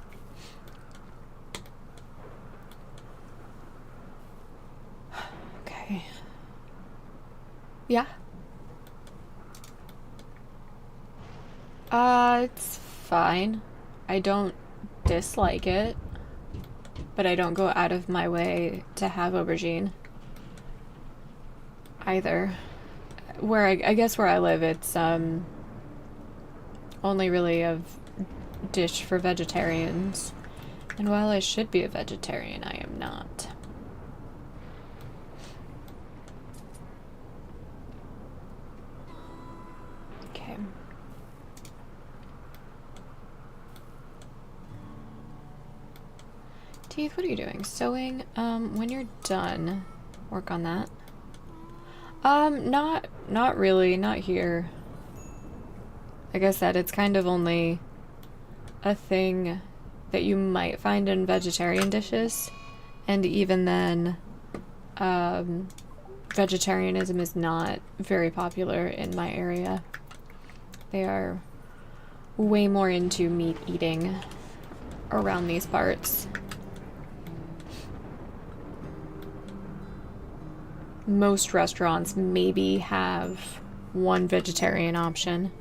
Okay. Yeah? It's fine. I don't dislike it. But I don't go out of my way to have aubergine. Either. I guess where I live, it's only really a dish for vegetarians. And while I should be a vegetarian, I am not. Okay. Teeth, what are you doing? Sewing? When you're done, work on that. Not really, not here. Like I said, it's kind of only a thing that you might find in vegetarian dishes, and even then, Vegetarianism is not very popular in my area. They are way more into meat eating around these parts. Most restaurants maybe have one vegetarian option.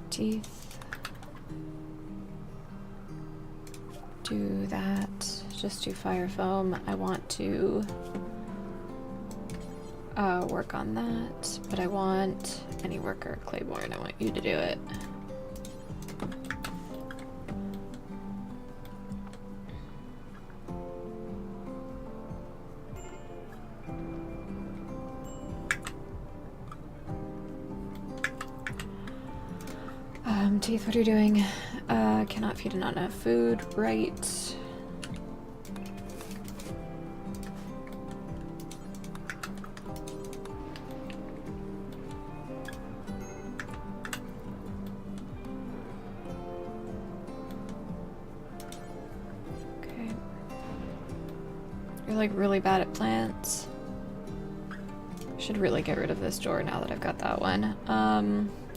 Teeth. Do that. Just do fire foam. I want to work on that, but I want any worker, Claiborne, I want you to do it. Teeth, what are you doing? Cannot feed not enough food, right. Okay. You're like really bad at plants. Should really get rid of this door now that I've got that one.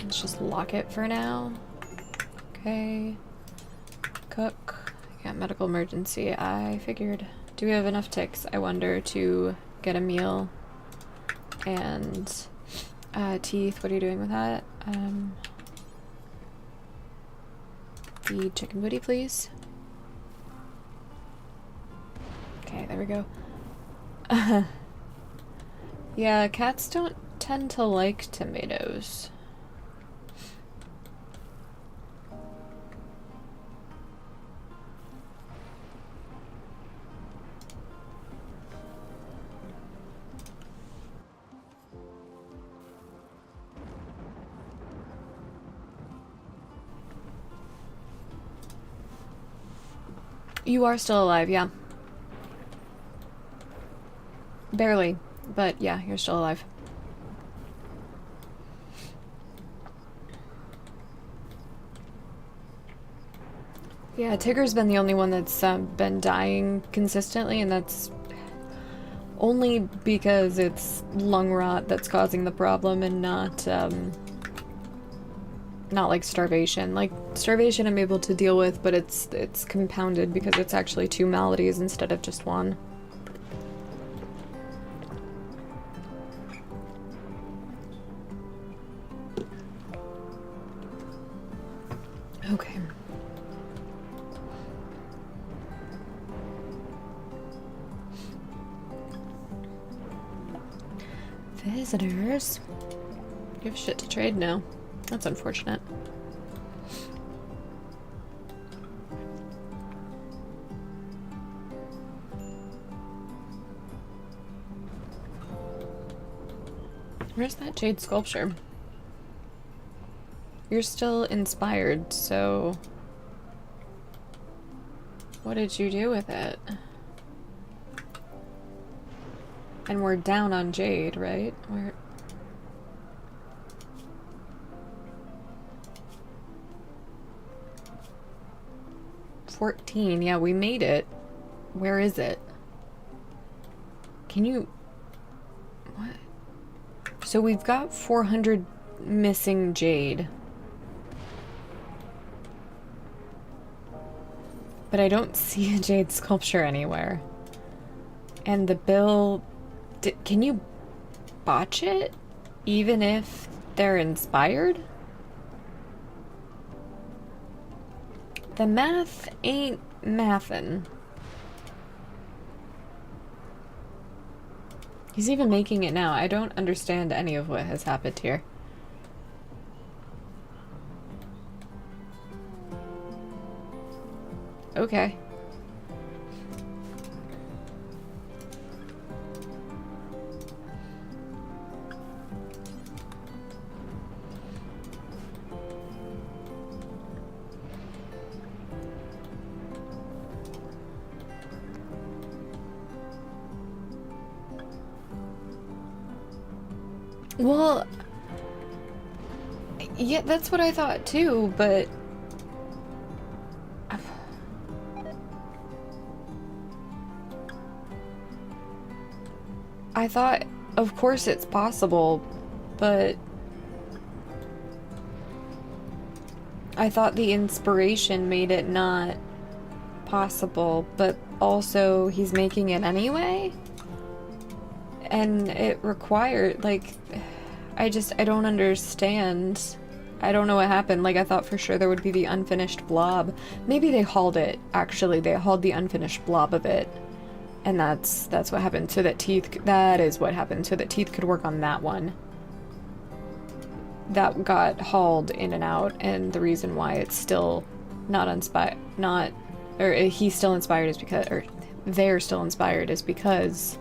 Let's just lock it for now. Okay. Cook. Yeah, medical emergency. I figured. Do we have enough ticks, I wonder, to get a meal? And teeth, what are you doing with that? Feed chicken booty, please. Okay, there we go. Yeah, cats don't tend to like tomatoes. You are still alive, yeah. Barely, but yeah, you're still alive. Yeah, Tigger's been the only one that's been dying consistently, and that's only because it's lung rot that's causing the problem and not like starvation. Like, starvation I'm able to deal with, but it's compounded because it's actually two maladies instead of just one. Okay. Visitors. You have shit to trade now. That's unfortunate. Where's that jade sculpture? You're still inspired, so what did you do with it? And we're down on jade, right? We're 14. Yeah, we made it. Where is it? Can you... What? So we've got 400 missing jade. But I don't see a jade sculpture anywhere. And the bill... Can you botch it? Even if they're inspired? The math ain't mathin'. He's even making it now. I don't understand any of what has happened here. Okay. Well, yeah, that's what I thought too, but I thought, of course it's possible, but I thought the inspiration made it not possible, but also he's making it anyway? And it required, like, I don't understand. I don't know what happened. Like, I thought for sure there would be the unfinished blob. Maybe they hauled it, actually. They hauled the unfinished blob of it. And that's what happened. So that that is what happened. So that Teeth could work on that one. That got hauled in and out. And the reason why it's still not inspired, he's still inspired is because, or they're still inspired is because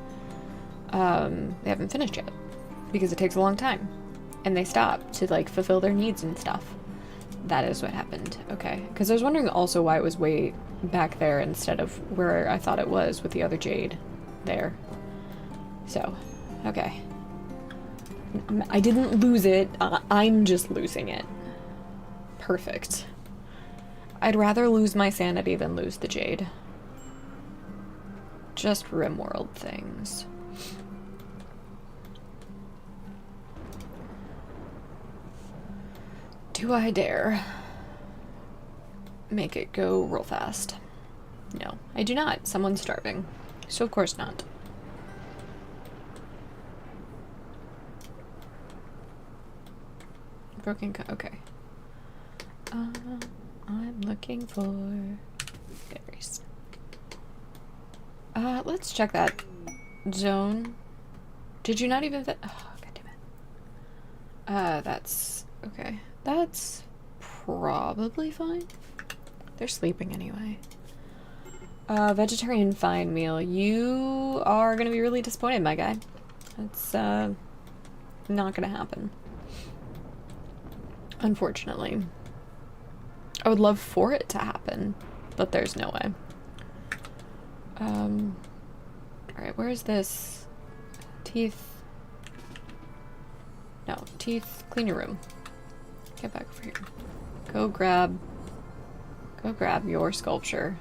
they haven't finished yet. Because it takes a long time. And they stop to, like, fulfill their needs and stuff. That is what happened. Okay. Because I was wondering also why it was way back there instead of where I thought it was with the other jade there. So, okay. I didn't lose it. I'm just losing it. Perfect. I'd rather lose my sanity than lose the jade. Just RimWorld things. Do I dare make it go real fast? No, I do not. Someone's starving. So of course not. Okay. I'm looking for berries. Let's check that zone. Did you not even oh, god damn it. That's okay. That's probably fine. They're sleeping anyway. Vegetarian fine meal. You are gonna be really disappointed, my guy. That's, not gonna happen. Unfortunately. I would love for it to happen, but there's no way. Alright, where's this? Teeth. No, Teeth, clean your room. Get back over here. Go grab your sculpture.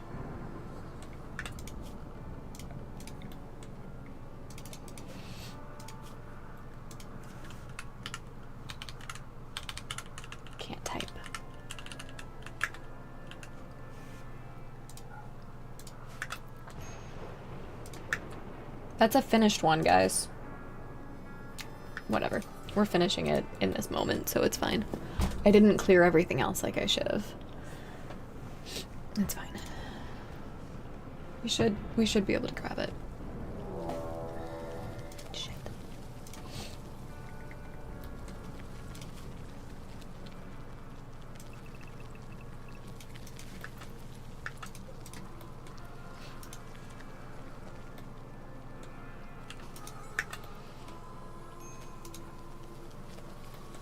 Can't type. That's a finished one, guys. Whatever. We're finishing it in this moment, so it's fine. I didn't clear everything else like I should have. It's fine. We should be able to grab it. Shit.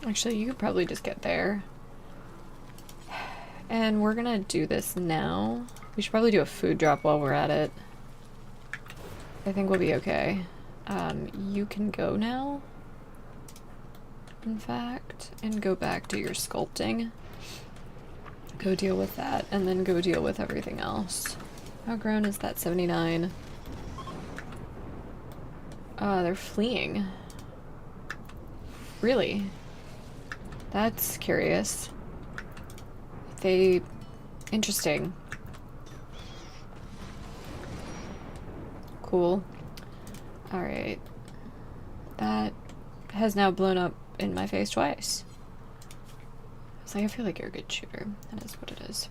Actually, you could probably just get there. And we're gonna do this now. We should probably do a food drop while we're at it. I think we'll be okay. You can go now, in fact, and go back to your sculpting. Go deal with that, and then go deal with everything else. How grown is that? 79. They're fleeing. Really? That's curious. Interesting. Cool. Alright. That has now blown up in my face twice. It's like, I feel like you're a good shooter. That is what it is.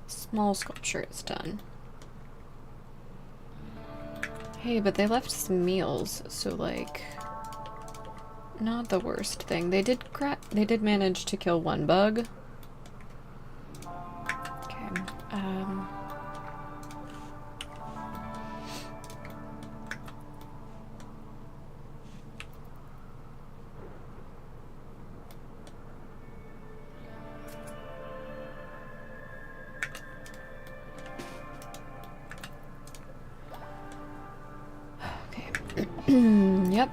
Small sculpture is done. Hey, but they left some meals, so like, not the worst thing. They did manage to kill one bug. Okay. Yep.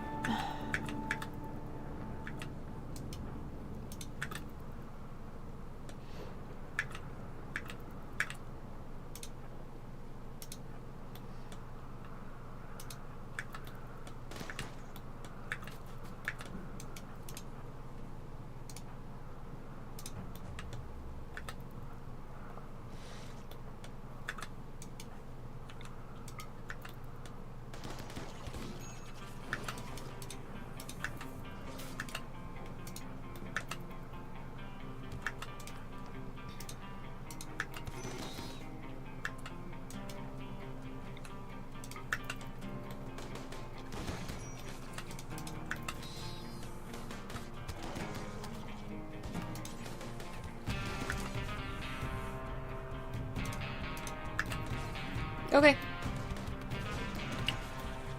Okay.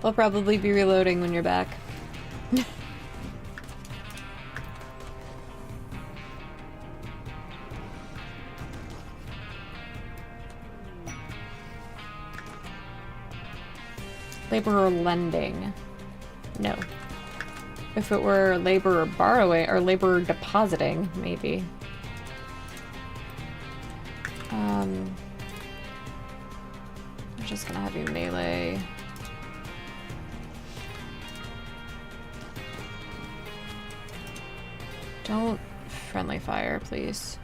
They'll probably be reloading when you're back. Laborer lending. No. If it were laborer borrowing or laborer depositing, maybe. I'm just gonna have you melee. Don't friendly fire, please.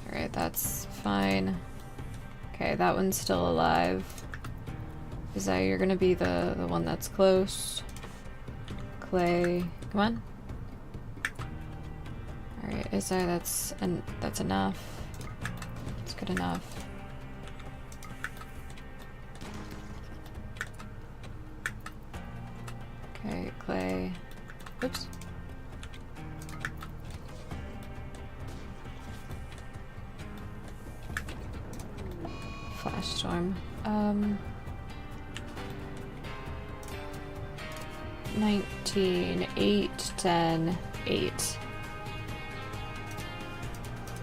Alright, that's fine. Okay, that one's still alive. Isaiah, you're gonna be the one that's close. Clay, come on. Alright, Isaiah, that's enough. It's good enough. Okay, Clay. Oops. Flash storm. 19, 8, 10, 8.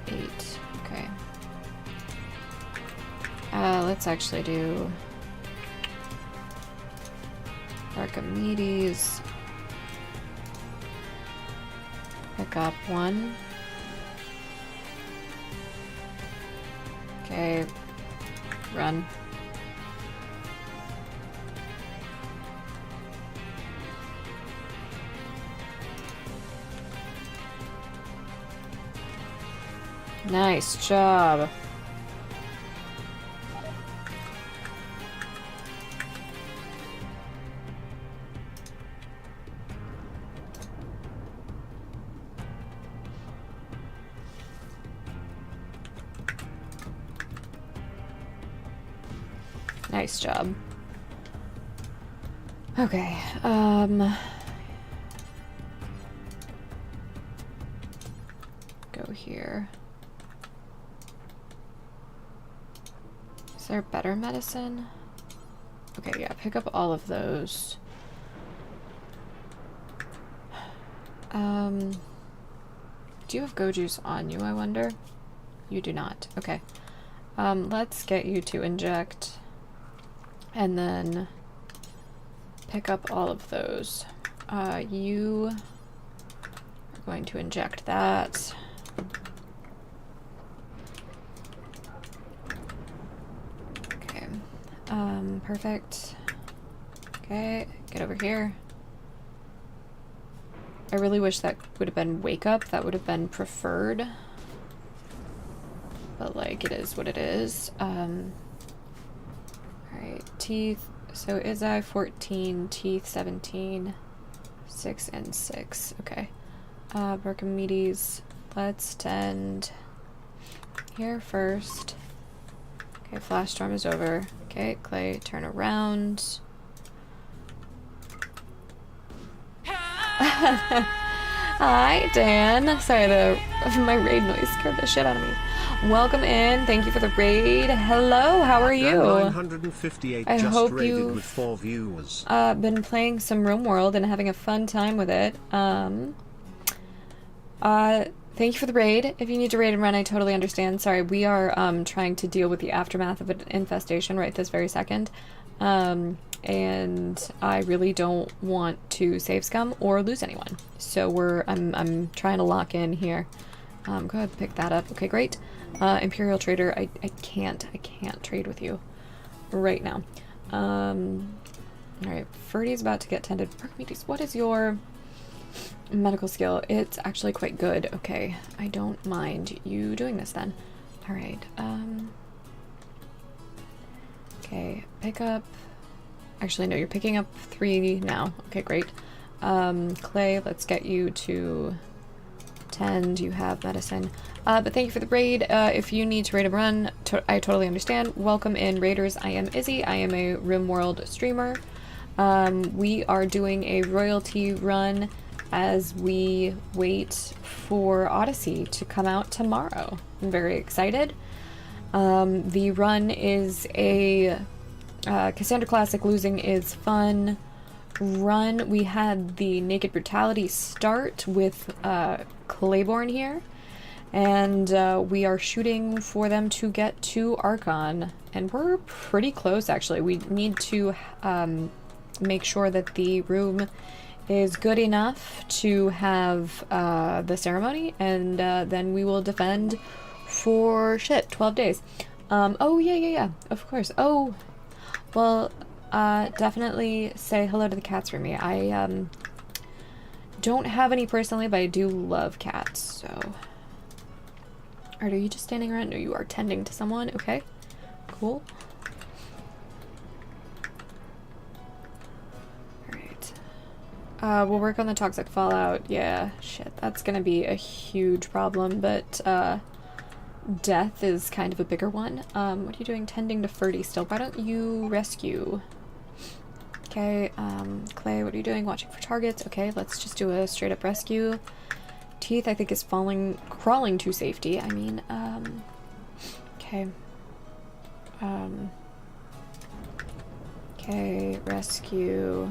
8. Okay. Let's actually do Archimedes. Pick up 1. Okay. Run. Nice job. Nice job. Okay, go here. Is there better medicine? Okay, yeah, pick up all of those. Do you have go juice on you, I wonder? You do not. Okay. Let's get you to inject. And then pick up all of those. You are going to inject that. Okay. Perfect. Okay, get over here. I really wish that would have been wake up. That would have been preferred. But like, it is what it is. Alright, teeth. So is I 14, teeth 17, 6 and 6. Okay. Archimedes, let's tend here first. Okay, flash storm is over. Okay, Clay, turn around. Hi, Dan. Sorry, my raid noise scared the shit out of me. Welcome in. Thank you for the raid. Hello, how are you? 958 I just hope raided you've with 4 viewers. Been playing some Room World and having a fun time with it. Thank you for the raid. If you need to raid and run, I totally understand. Sorry, we are trying to deal with the aftermath of an infestation right this very second. And I really don't want to save scum or lose anyone. So I'm trying to lock in here. Go ahead, pick that up. Okay, great. Imperial Trader, I can't trade with you right now. Alright, Ferdy's about to get tended. Archimedes, what is your medical skill? It's actually quite good. Okay, I don't mind you doing this then. Alright, okay, pick up. Actually, no, you're picking up 3 now. Okay, great. Clay, let's get you to tend. You have medicine. But thank you for the raid. If you need to raid and run, I totally understand. Welcome in, raiders. I am Izzy. I am a RimWorld streamer. We are doing a royalty run as we wait for Odyssey to come out tomorrow. I'm very excited. The run is a Cassandra Classic. Losing is fun. Run, we had the Naked Brutality start with Claiborne here. And we are shooting for them to get to Archon. And we're pretty close, actually. We need to make sure that the room is good enough to have the ceremony. And then we will defend for, 12 days. Oh, yeah, of course. Oh, well, definitely say hello to the cats for me. I don't have any personally, but I do love cats, so... Are you just standing around? No, you are tending to someone. Okay, cool. Alright. We'll work on the toxic fallout. Yeah, shit, that's gonna be a huge problem, but death is kind of a bigger one. What are you doing tending to Ferdy still? Why don't you rescue? Okay, Clay, what are you doing? Watching for targets. Okay, let's just do a straight up rescue. Teeth, I think, is crawling to safety. I mean, okay. Okay, rescue.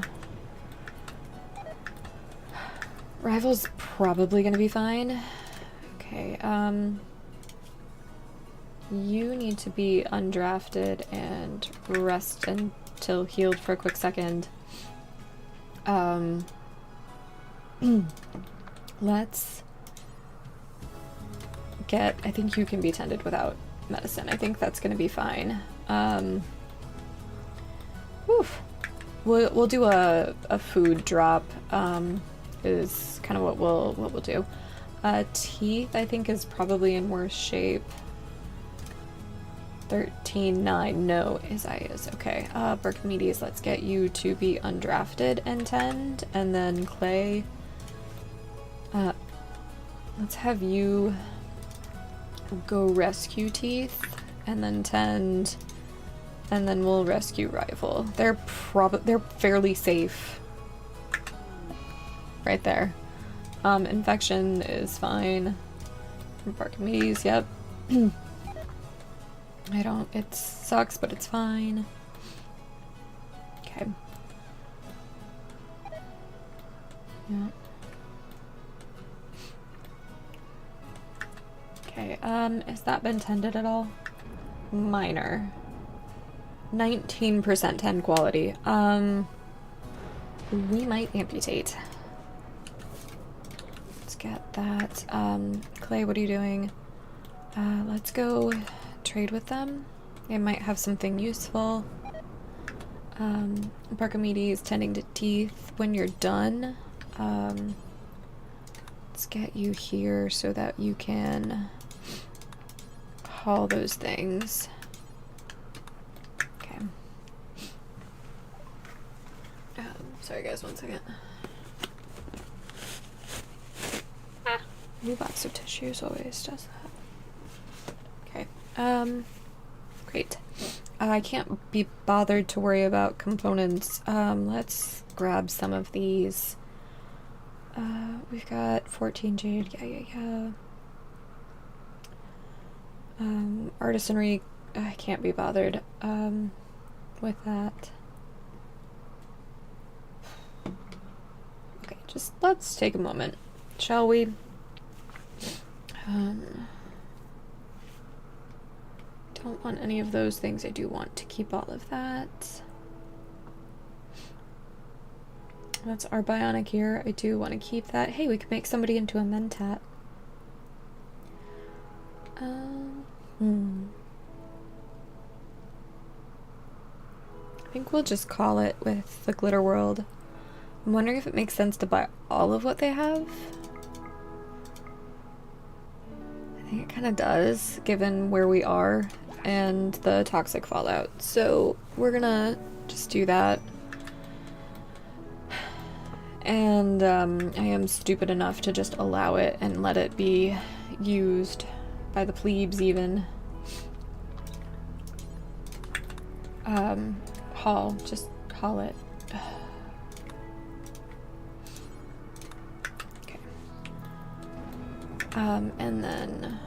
Rival's probably gonna be fine. Okay, you need to be undrafted and rest until healed for a quick second. Let's get... I think you can be tended without medicine. I think that's gonna be fine. Oof. We'll do a food drop, is kind of what we'll do. Teeth, I think, is probably in worse shape. 13-9, no, Isaiah is okay. Berkmedes, let's get you to be undrafted and tend, and then Clay... let's have you go rescue Teeth, and then tend, and then we'll rescue Rival. They're fairly safe. Right there. Infection is fine. Archimedes, yep. It sucks, but it's fine. Okay. Yeah. Okay, has that been tended at all? Minor. 19% tend quality. We might amputate. Let's get that. Clay, what are you doing? Let's go trade with them. They might have something useful. Barkamedes tending to Teeth when you're done. Let's get you here so that you can haul those things. Okay. Sorry guys, 1 second. New box of tissues always does that. Okay. Great. I can't be bothered to worry about components. Let's grab some of these. We've got 14 jade. Yeah. Artisanry, I can't be bothered with that. Okay, just let's take a moment, shall we? Don't want any of those things. I do want to keep all of that. That's our bionic here. I do want to keep that. Hey, we could make somebody into a mentat. I think we'll just call it with the Glitter World. I'm wondering if it makes sense to buy all of what they have. I think it kind of does, given where we are and the toxic fallout. So we're gonna just do that. And I am stupid enough to just allow it and let it be used by the plebes even. Just haul it. Okay. And then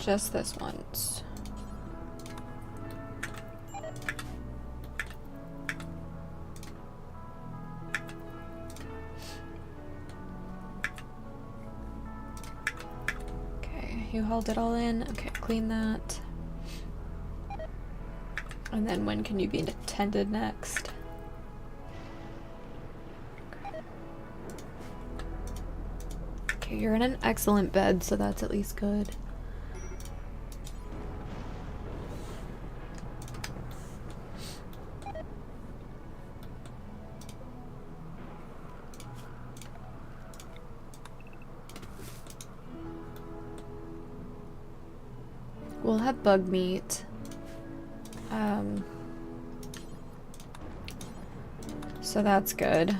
Just this once. Okay, you hauled it all in. Okay, clean that. And then when can you be attended next? Okay, you're in an excellent bed, so that's at least good. We'll have bug meat. So that's good.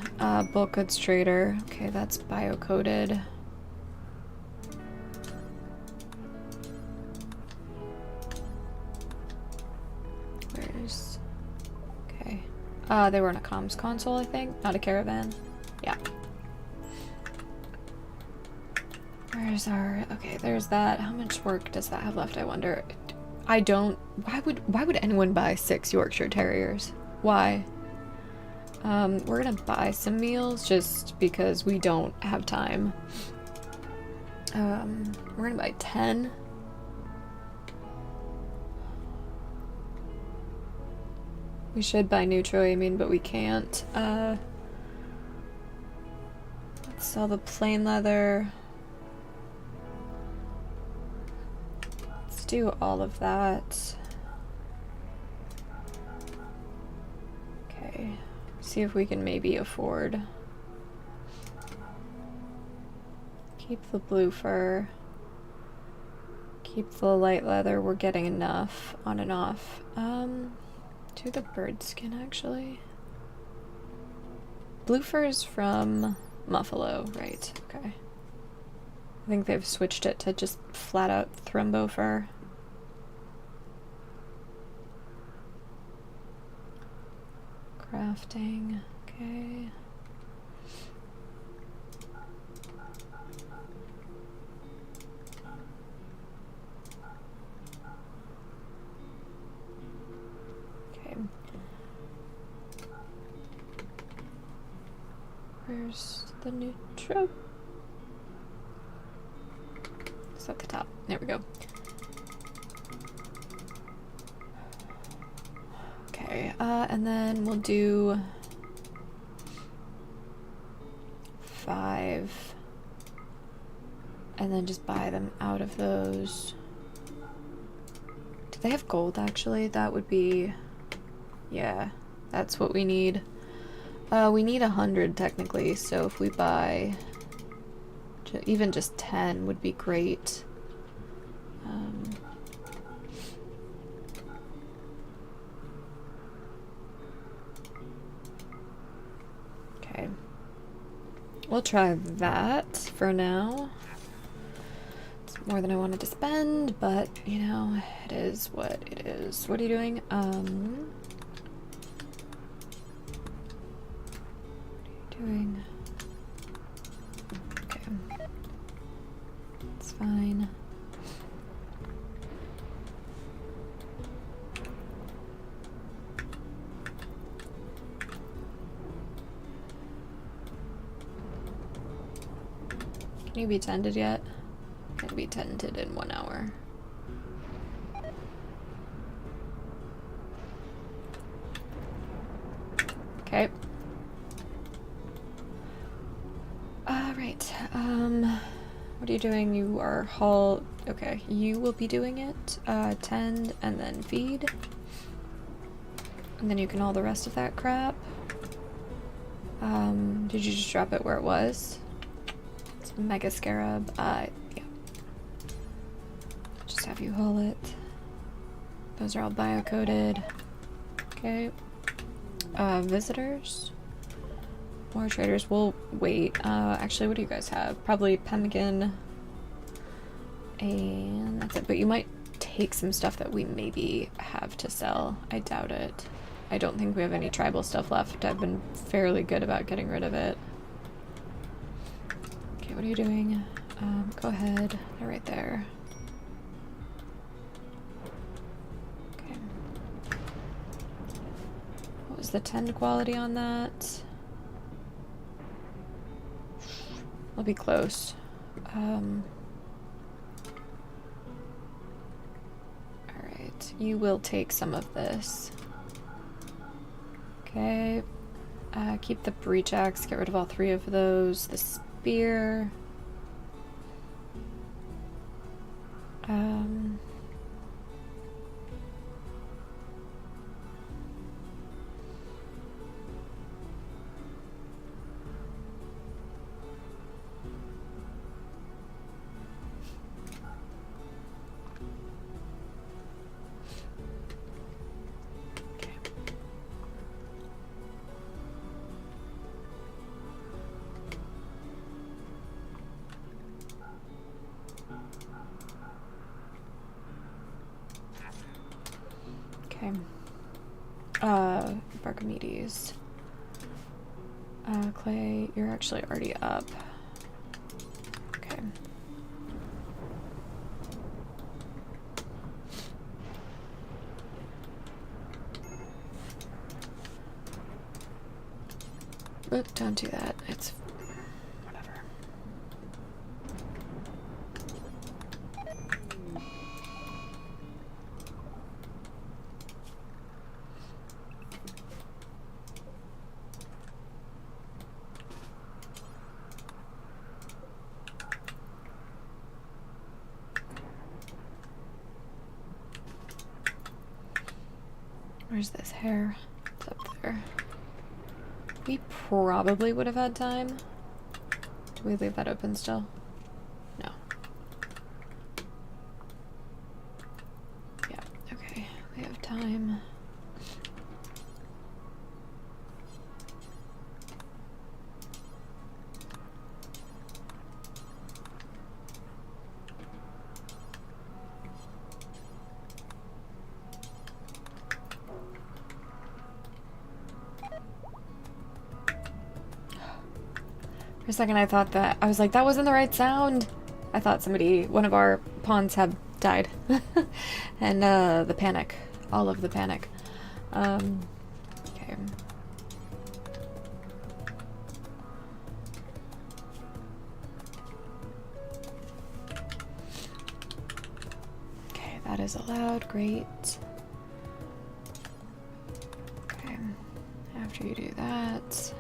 Bulk goods trader. Okay, that's bio-coded. Where's... Okay. They were in a comms console, I think. Not a caravan. Yeah. Where's our... Okay, there's that. How much work does that have left, I wonder? I don't... Why would anyone buy 6 Yorkshire Terriers? Why? We're gonna buy some meals just because we don't have time. We're gonna buy 10. We should buy Nutro, I mean, but we can't. Let's sell the plain leather. Let's do all of that. Okay. See if we can maybe afford. Keep the blue fur. Keep the light leather. We're getting enough on and off. Do the bird skin actually. Blue fur is from Muffalo, right? Okay. I think they've switched it to just flat out Thrumbo fur. Crafting, okay. Okay. Where's the Nutro? It's at the top. There we go. Okay, and then we'll do 5 and then just buy them out of those. Do they have gold actually? That would be, yeah, that's what we need. We need 100 technically, so if we buy even just 10 would be great. Okay. We'll try that for now. It's more than I wanted to spend, but you know, it is what it is. What are you doing? What are you doing? Okay. It's fine. Can you be tended yet? Can be tended in 1 hour. Okay. Right. What are you doing? You are haul. Okay, you will be doing it. Tend and then feed. And then you can haul the rest of that crap. Did you just drop it where it was? It's Mega Scarab. Yeah. Just have you haul it. Those are all bio-coded. Okay. Visitors. More traders. We'll wait. Actually, what do you guys have? Probably pemmican. And that's it. But you might take some stuff that we maybe have to sell. I doubt it. I don't think we have any tribal stuff left. I've been fairly good about getting rid of it. Okay, what are you doing? Go ahead. They're right there. was the tend quality on that? I'll be close. Alright, you will take some of this. Okay. Keep the breach axe, get rid of all 3 of those. The spear. Okay. Barkamedes. Clay, you're actually already up. Okay. Oop, don't do that. It's whatever. Where's this hair? It's up there. We probably would have had time. Do we leave that open still? No. Yeah, okay. We have time. For a second I thought that, I was like, that wasn't the right sound. I thought somebody, one of our pawns had died. And the panic, all of the panic. Okay. Okay, that is allowed, great. Okay, after you do that,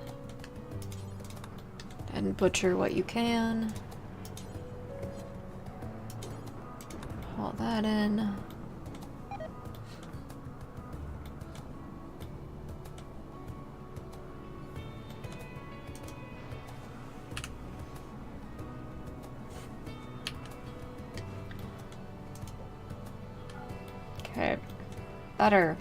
and butcher what you can. Haul that in. Okay, better.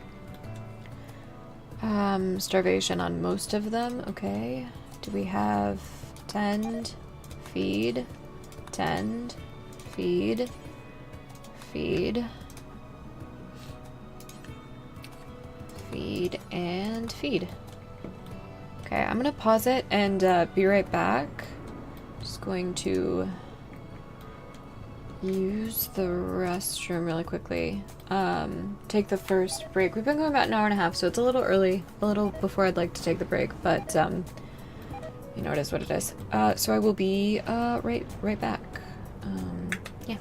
Starvation on most of them, okay. Do we have tend, feed, tend, feed, feed, feed, and feed. Okay, I'm gonna pause it and be right back. Just going to use the restroom really quickly. Take the first break. We've been going about an hour and a half, so it's a little early, a little before I'd like to take the break, but you know, it is what it is. So I will be right back. Yeah.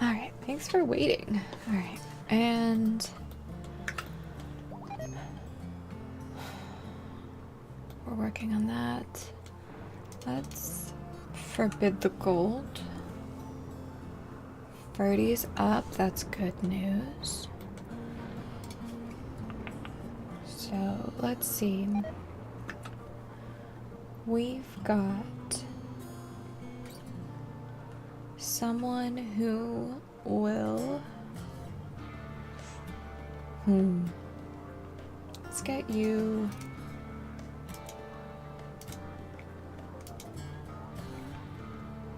Alright, thanks for waiting. Alright, and we're working on that. Let's forbid the gold. 30's up, that's good news. So let's see. We've got someone who will. Let's get you.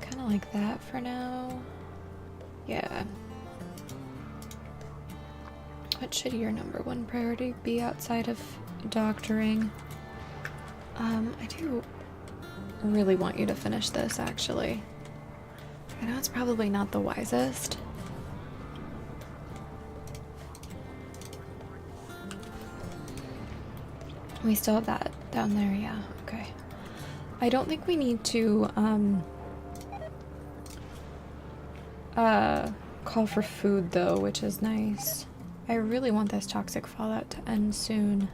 Kind of like that for now. Yeah. What should your number one priority be outside of doctoring? I do really want you to finish this, actually. I know it's probably not the wisest. We still have that down there, yeah, okay. I don't think we need to, call for food, though, which is nice. I really want this toxic fallout to end soon.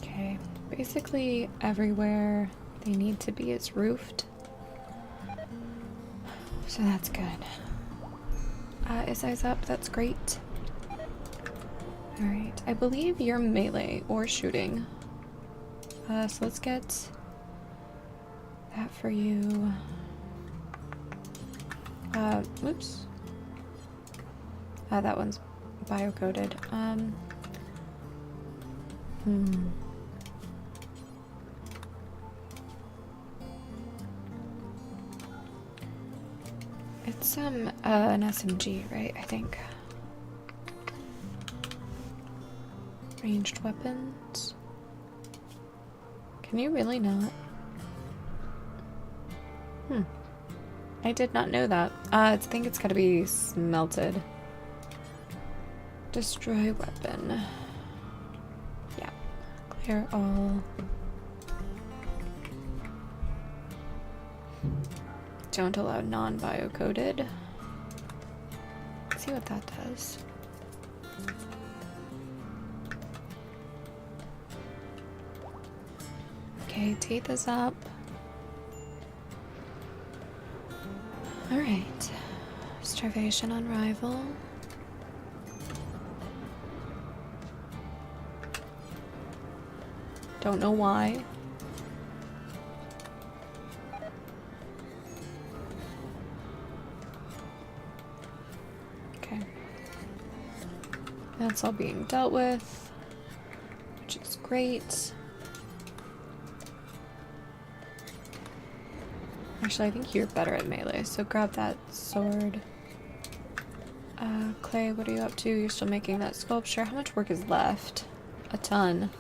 Okay, basically everywhere they need to be is roofed. So that's good. Is eyes up? That's great. Alright, I believe you're melee or shooting. So let's get that for you. Oops. That one's bio-coded. It's an SMG, right? I think. Ranged weapons. Can you really not? I did not know that. I think it's gotta be smelted. Destroy weapon. Yeah. Clear all. Don't allow non-bio-coded. Let's see what that does. Okay, teeth is up. Alright. Starvation on rival. Don't know why. Okay. That's all being dealt with, which is great. Actually, I think you're better at melee, so grab that sword. Clay, what are you up to? You're still making that sculpture. How much work is left? A ton.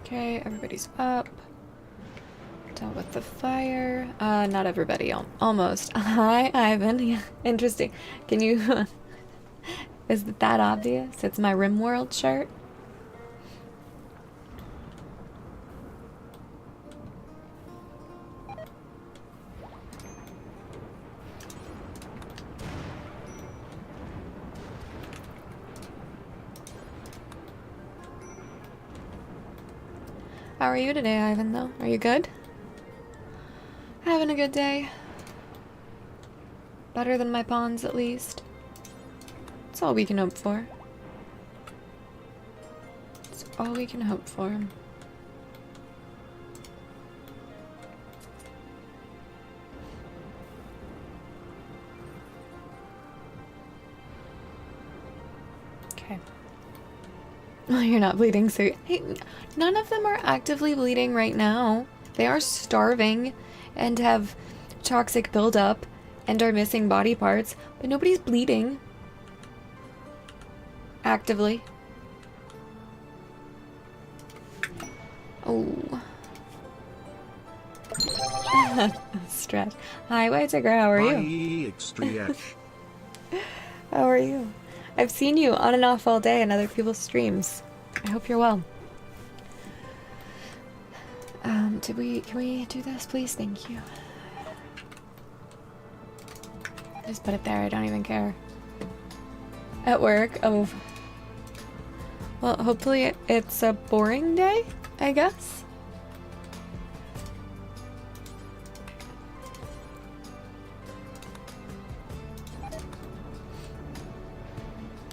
Okay, everybody's up. Dealt with the fire. Not everybody, almost. Hi, Ivan. Yeah, interesting. Can you... Is it that obvious? It's my RimWorld shirt. How are you today, Ivan, though? Are you good? Having a good day? Better than my pawns, at least. That's all we can hope for. That's all we can hope for. Okay. Well, you're not bleeding, so... Hey, none of them are actively bleeding right now. They are starving and have toxic buildup and are missing body parts, but nobody's bleeding. Actively. Oh. Stretch. Hi, White Tiger, how are you? How are you? I've seen you on and off all day in other people's streams. I hope you're well. Can we do this, please? Thank you. Just put it there, I don't even care. At work? Oh. Well, hopefully it's a boring day, I guess.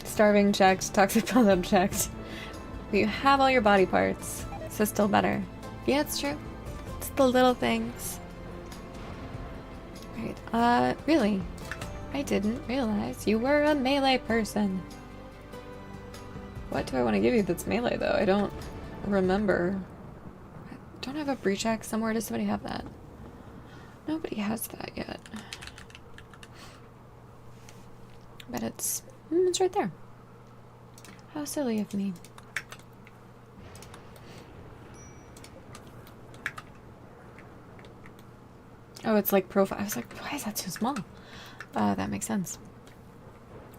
Starving checked, toxic buildup checked. But you have all your body parts, so still better. Yeah, it's true. It's the little things. Right, really? I didn't realize you were a melee person. What do I want to give you that's melee, though? I don't remember. I don't have a breach axe somewhere. Does somebody have that? Nobody has that yet. But it's right there. How silly of me. Oh, it's like profile. I was like, why is that so small? That makes sense.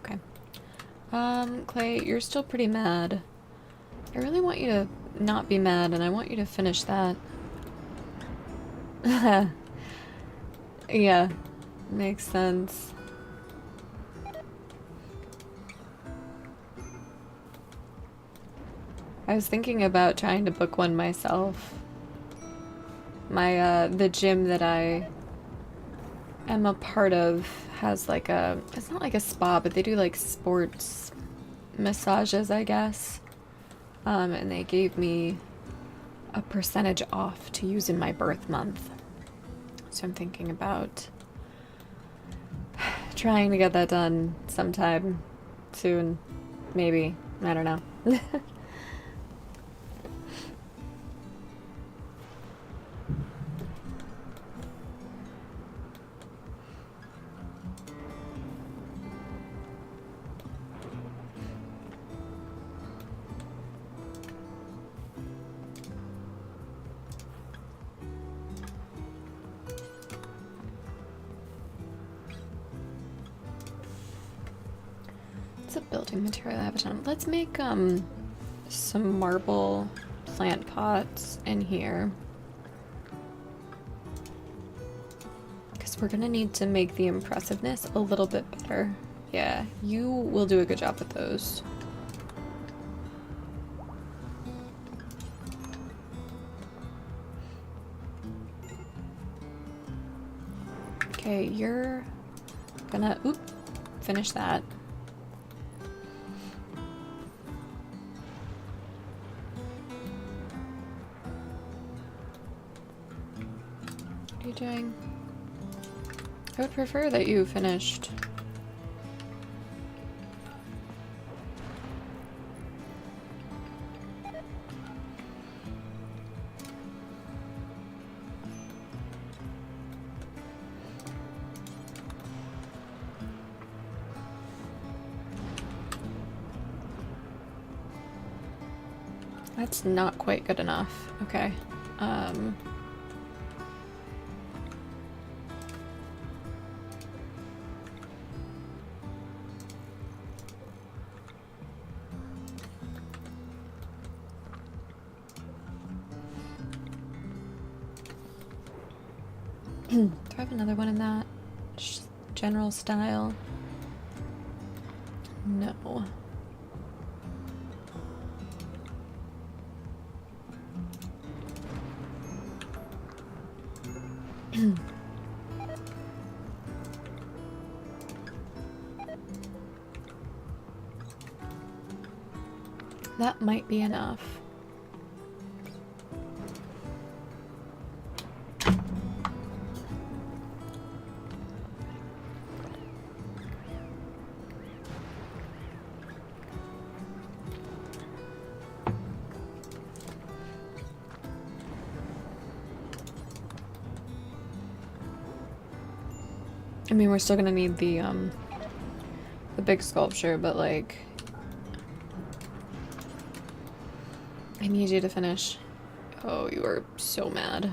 Okay. Clay, you're still pretty mad. I really want you to not be mad, and I want you to finish that. Yeah, makes sense. I was thinking about trying to book one myself. My, the gym that I am a part of has like a, it's not like a spa, but they do like sports massages, I guess. And they gave me a percentage off to use in my birth month. So I'm thinking about trying to get that done sometime soon. Maybe. I don't know. It's a building material I have a ton. Let's make some marble plant pots in here. Because we're gonna need to make the impressiveness a little bit better. Yeah, you will do a good job with those. Okay, you're gonna, finish that. What are you doing? I would prefer that you finished. That's not quite good enough. Okay. Do I have another one in that general style? No. That might be enough. I mean, we're still gonna need the big sculpture, but like, I need you to finish. Oh, you are so mad.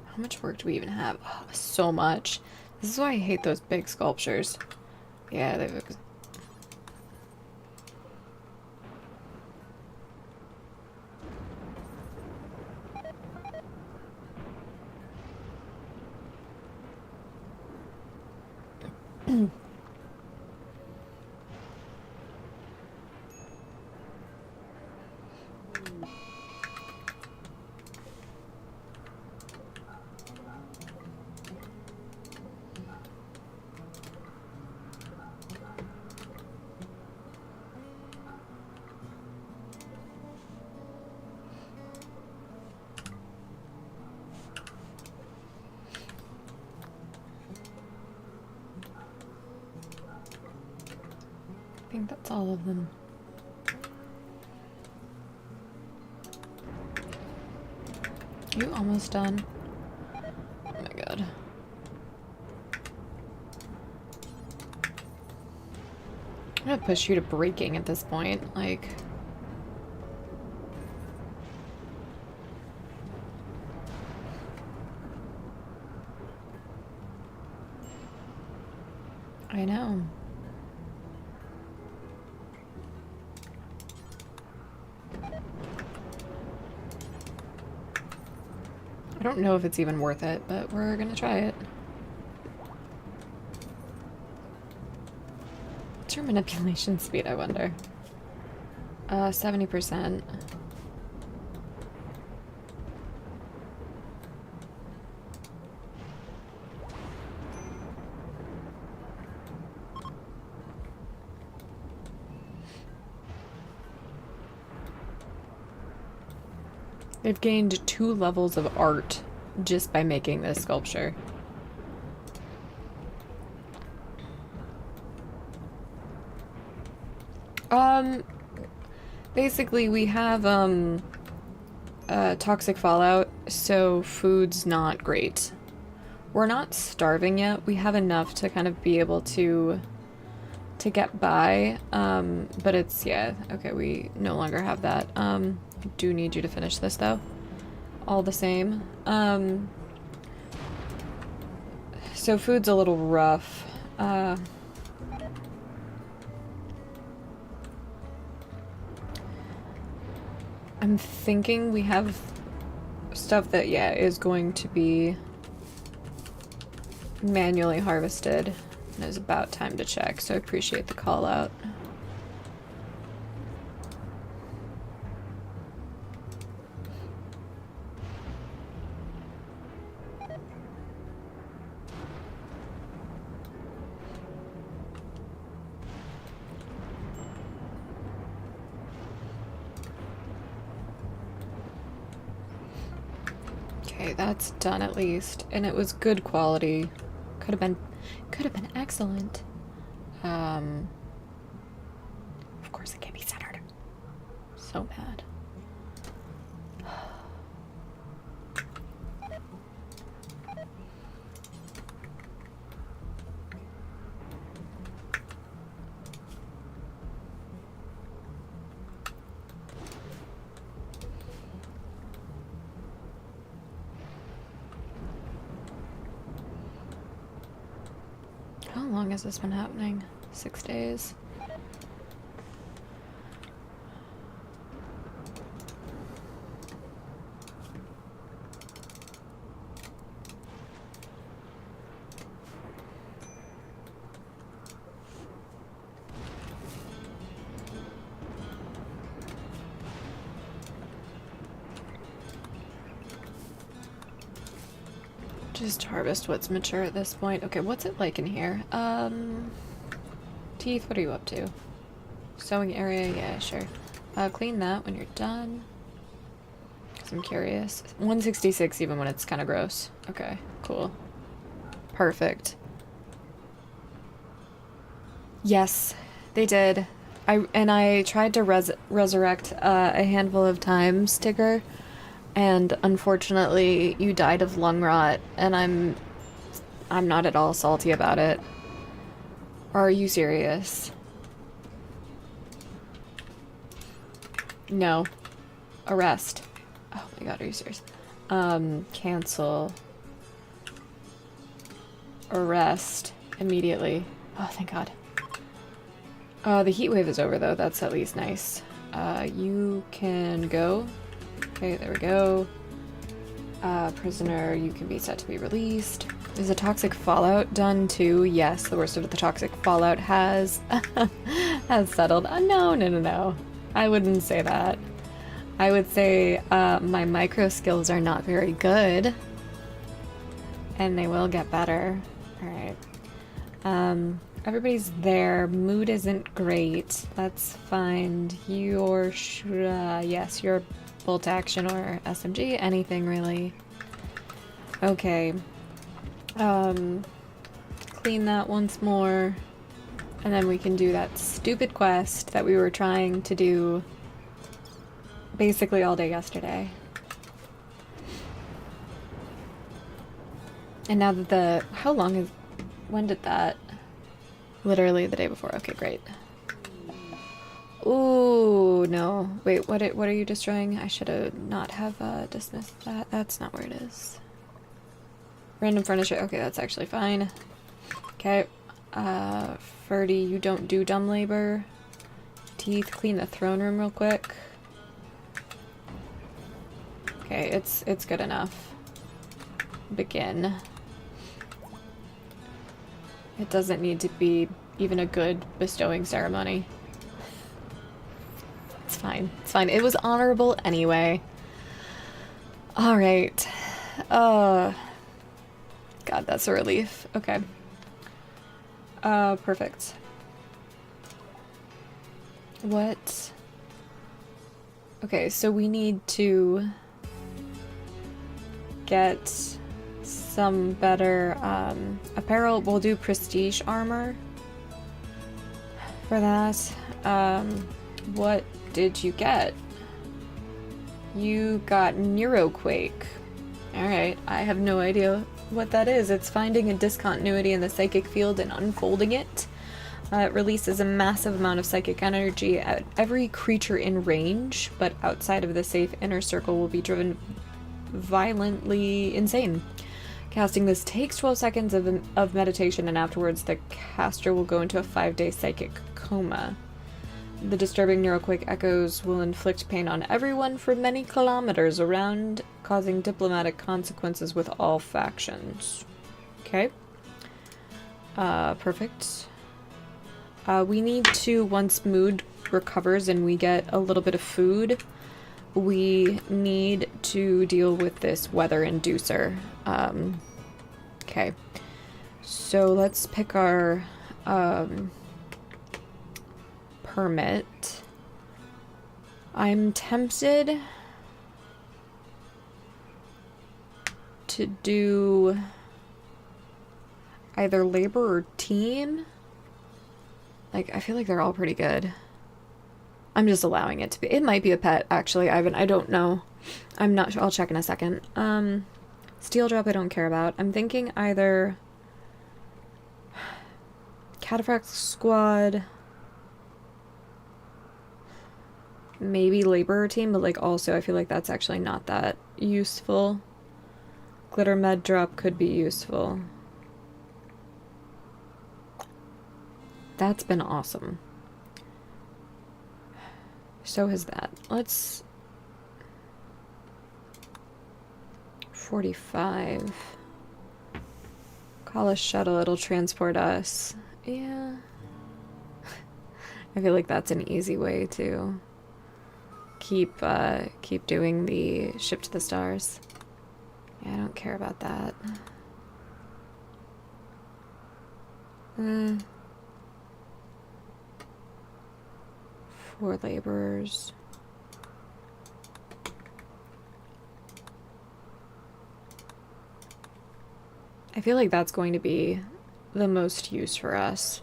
How much work do we even have? Oh, so much. This is why I hate those big sculptures. Yeah, they've... I think that's all of them. You almost done? Oh my god. I'm gonna push you to breaking at this point, like... I know. I don't know if it's even worth it, but we're gonna try it. What's your manipulation speed, I wonder? 70%. They've gained 2 levels of art just by making this sculpture. Basically we have, toxic fallout, so food's not great. We're not starving yet. We have enough to kind of be able to get by, but it's, yeah, okay, we no longer have that. I do need you to finish this, though. All the same. So food's a little rough. I'm thinking we have stuff that, yeah, is going to be manually harvested. And it's about time to check, so I appreciate the call out. Okay, that's done at least, and it was good quality. Could have been excellent. Of course it can't be centered. So bad. How long has this been happening? 6 days. Just harvest what's mature at this point. Okay, what's it like in here? Teeth, what are you up to? Sewing area, yeah, sure. Clean that when you're done. Because I'm curious. 166 even when it's kind of gross. Okay, cool. Perfect. Yes, they did. I tried to resurrect a handful of times, Tigger, and unfortunately you died of lung rot, and I'm not at all salty about it. Are you serious? No. Arrest. Oh my god, are you serious? Cancel. Arrest. Immediately. Oh, thank god. The heat wave is over, though. That's at least nice. You can go. Okay, there we go. Prisoner, you can be set to be released. Is the toxic fallout done, too? Yes, the worst of the toxic fallout has... has settled. No. I wouldn't say that. I would say, my micro skills are not very good. And they will get better. Alright. Everybody's there. Mood isn't great. Let's find your... yes, your bolt action or SMG. Anything, really. Okay. Clean that once more. And then we can do that stupid quest that we were trying to do basically all day yesterday. And now that the... How long is... When did that... Literally the day before. Okay, great. Ooh, no. Wait, what are you destroying? I should have not have dismissed that. That's not where it is. Random furniture. Okay, that's actually fine. Okay. Ferdy, you don't do dumb labor. Teeth, clean the throne room real quick. Okay, it's good enough. Begin. It doesn't need to be even a good bestowing ceremony. It's fine. It's fine. It was honorable anyway. Alright. God, that's a relief. Okay. Perfect. What? Okay, so we need to get some better apparel. We'll do prestige armor for that. What did you get? You got Neuroquake. Alright, I have no idea what that is. It's finding a discontinuity in the psychic field and unfolding it. It releases a massive amount of psychic energy at every creature in range, but outside of the safe inner circle will be driven violently insane. Casting this takes 12 seconds of meditation, and afterwards the caster will go into a 5-day psychic coma. The disturbing neuroquake echoes will inflict pain on everyone for many kilometers around, causing diplomatic consequences with all factions. Okay. Perfect. We need to, once mood recovers and we get a little bit of food, we need to deal with this weather inducer. Okay. So let's pick our permit. I'm tempted to do either labor or team. Like, I feel like they're all pretty good. I'm just allowing it to be. It might be a pet, actually, Ivan. I don't know. I'm not sure. I'll check in a second. Steel drop I don't care about. I'm thinking either Cataphract Squad, maybe Laborer Team, but like also I feel like that's actually not that useful. Glitter Med Drop could be useful. That's been awesome. So has that. Let's... 45. Call a shuttle, it'll transport us. Yeah. I feel like that's an easy way to keep doing the ship to the stars. Yeah, I don't care about that. Uh, 4 laborers. I feel like that's going to be the most use for us.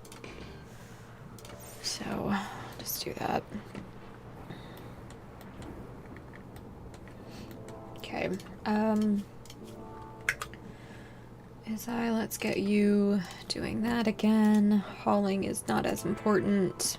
So, just do that. Okay. Let's get you doing that again. Hauling is not as important.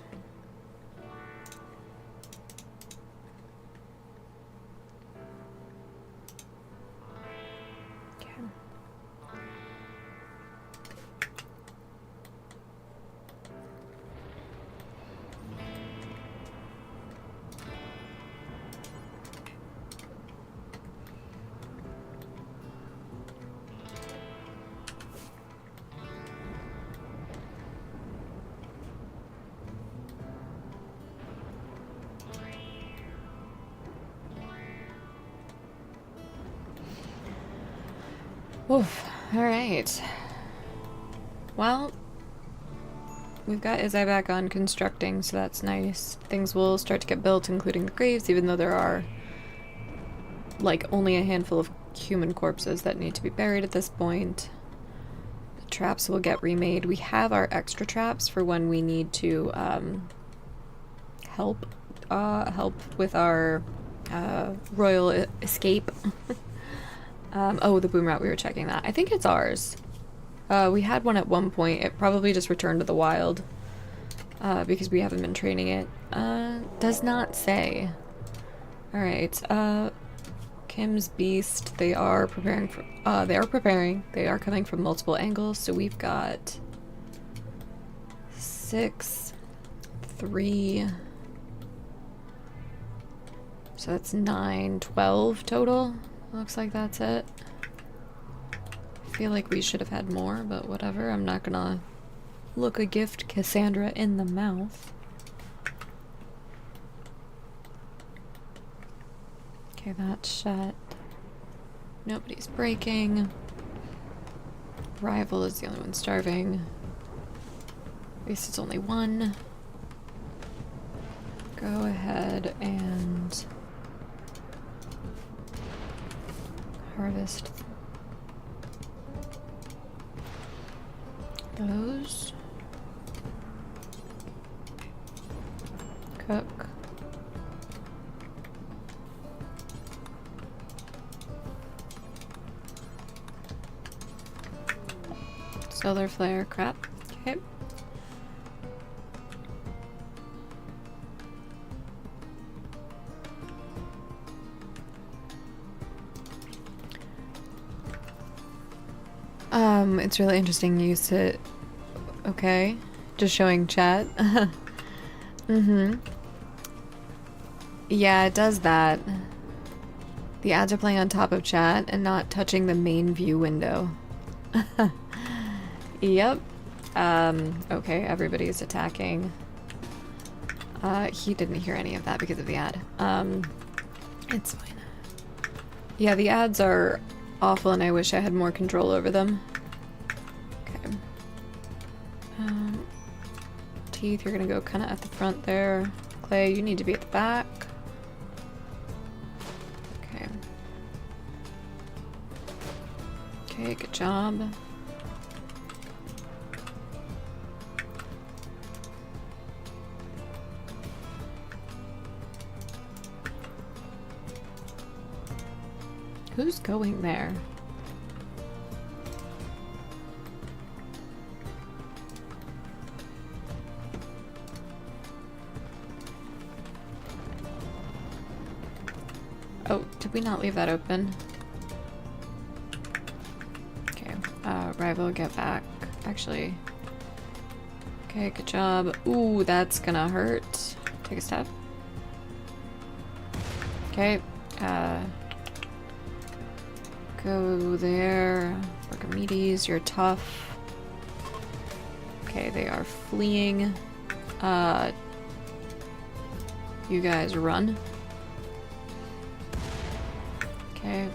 Oof. Alright. Well, we've got Izai back on constructing, so that's nice. Things will start to get built, including the graves, even though there are, like, only a handful of human corpses that need to be buried at this point. The traps will get remade. We have our extra traps for when we need to, help with our, royal escape. Oh, the boom route, we were checking that. I think it's ours. We had one at one point. It probably just returned to the wild. Because we haven't been training it. Does not say. Alright, Kim's Beast, they are preparing for, they are preparing. They are coming from multiple angles, so we've got 6, 3, so that's 9, 12 total. Looks like that's it. I feel like we should have had more, but whatever. I'm not gonna look a gift Cassandra in the mouth. Okay, that's shut. Nobody's breaking. Rival is the only one starving. At least it's only one. Go ahead and harvest those. Cook. Solar flare, crap. Okay. It's really interesting you used to... Okay. Just showing chat. Mm-hmm. Yeah, it does that. The ads are playing on top of chat and not touching the main view window. Yep. Okay, everybody's attacking. He didn't hear any of that because of the ad. It's fine. Yeah, the ads are awful and I wish I had more control over them. Okay. Teeth, you're gonna go kind of at the front there. Clay, you need to be at the back. Okay. Okay, good job. Who's going there? Oh, did we not leave that open? Okay, rival, get back. Actually. Okay, good job. Ooh, that's gonna hurt. Take a step. Okay, go there. Archimedes, you're tough. Okay, they are fleeing. You guys run. Okay.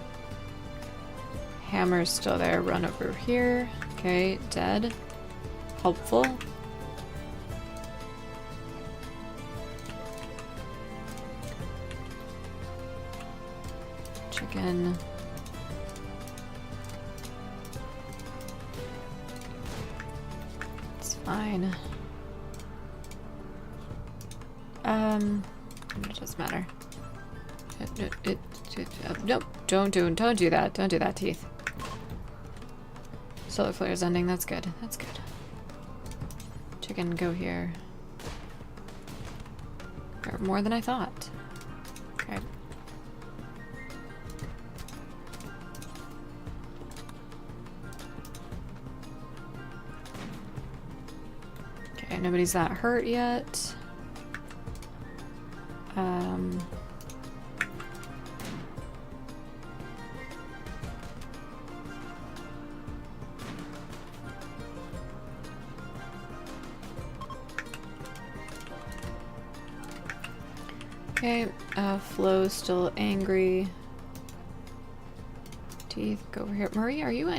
Hammer's still there. Run over here. Okay, dead. helpful. Chicken. It's fine. It doesn't matter. Nope, don't do that. Don't do that, teeth. Solar flare's ending. That's good. That's good. Chicken, go here. Or more than I thought. Okay. Okay, nobody's that hurt yet. Okay, Flo's still angry. Teeth, go over here. Marie, are you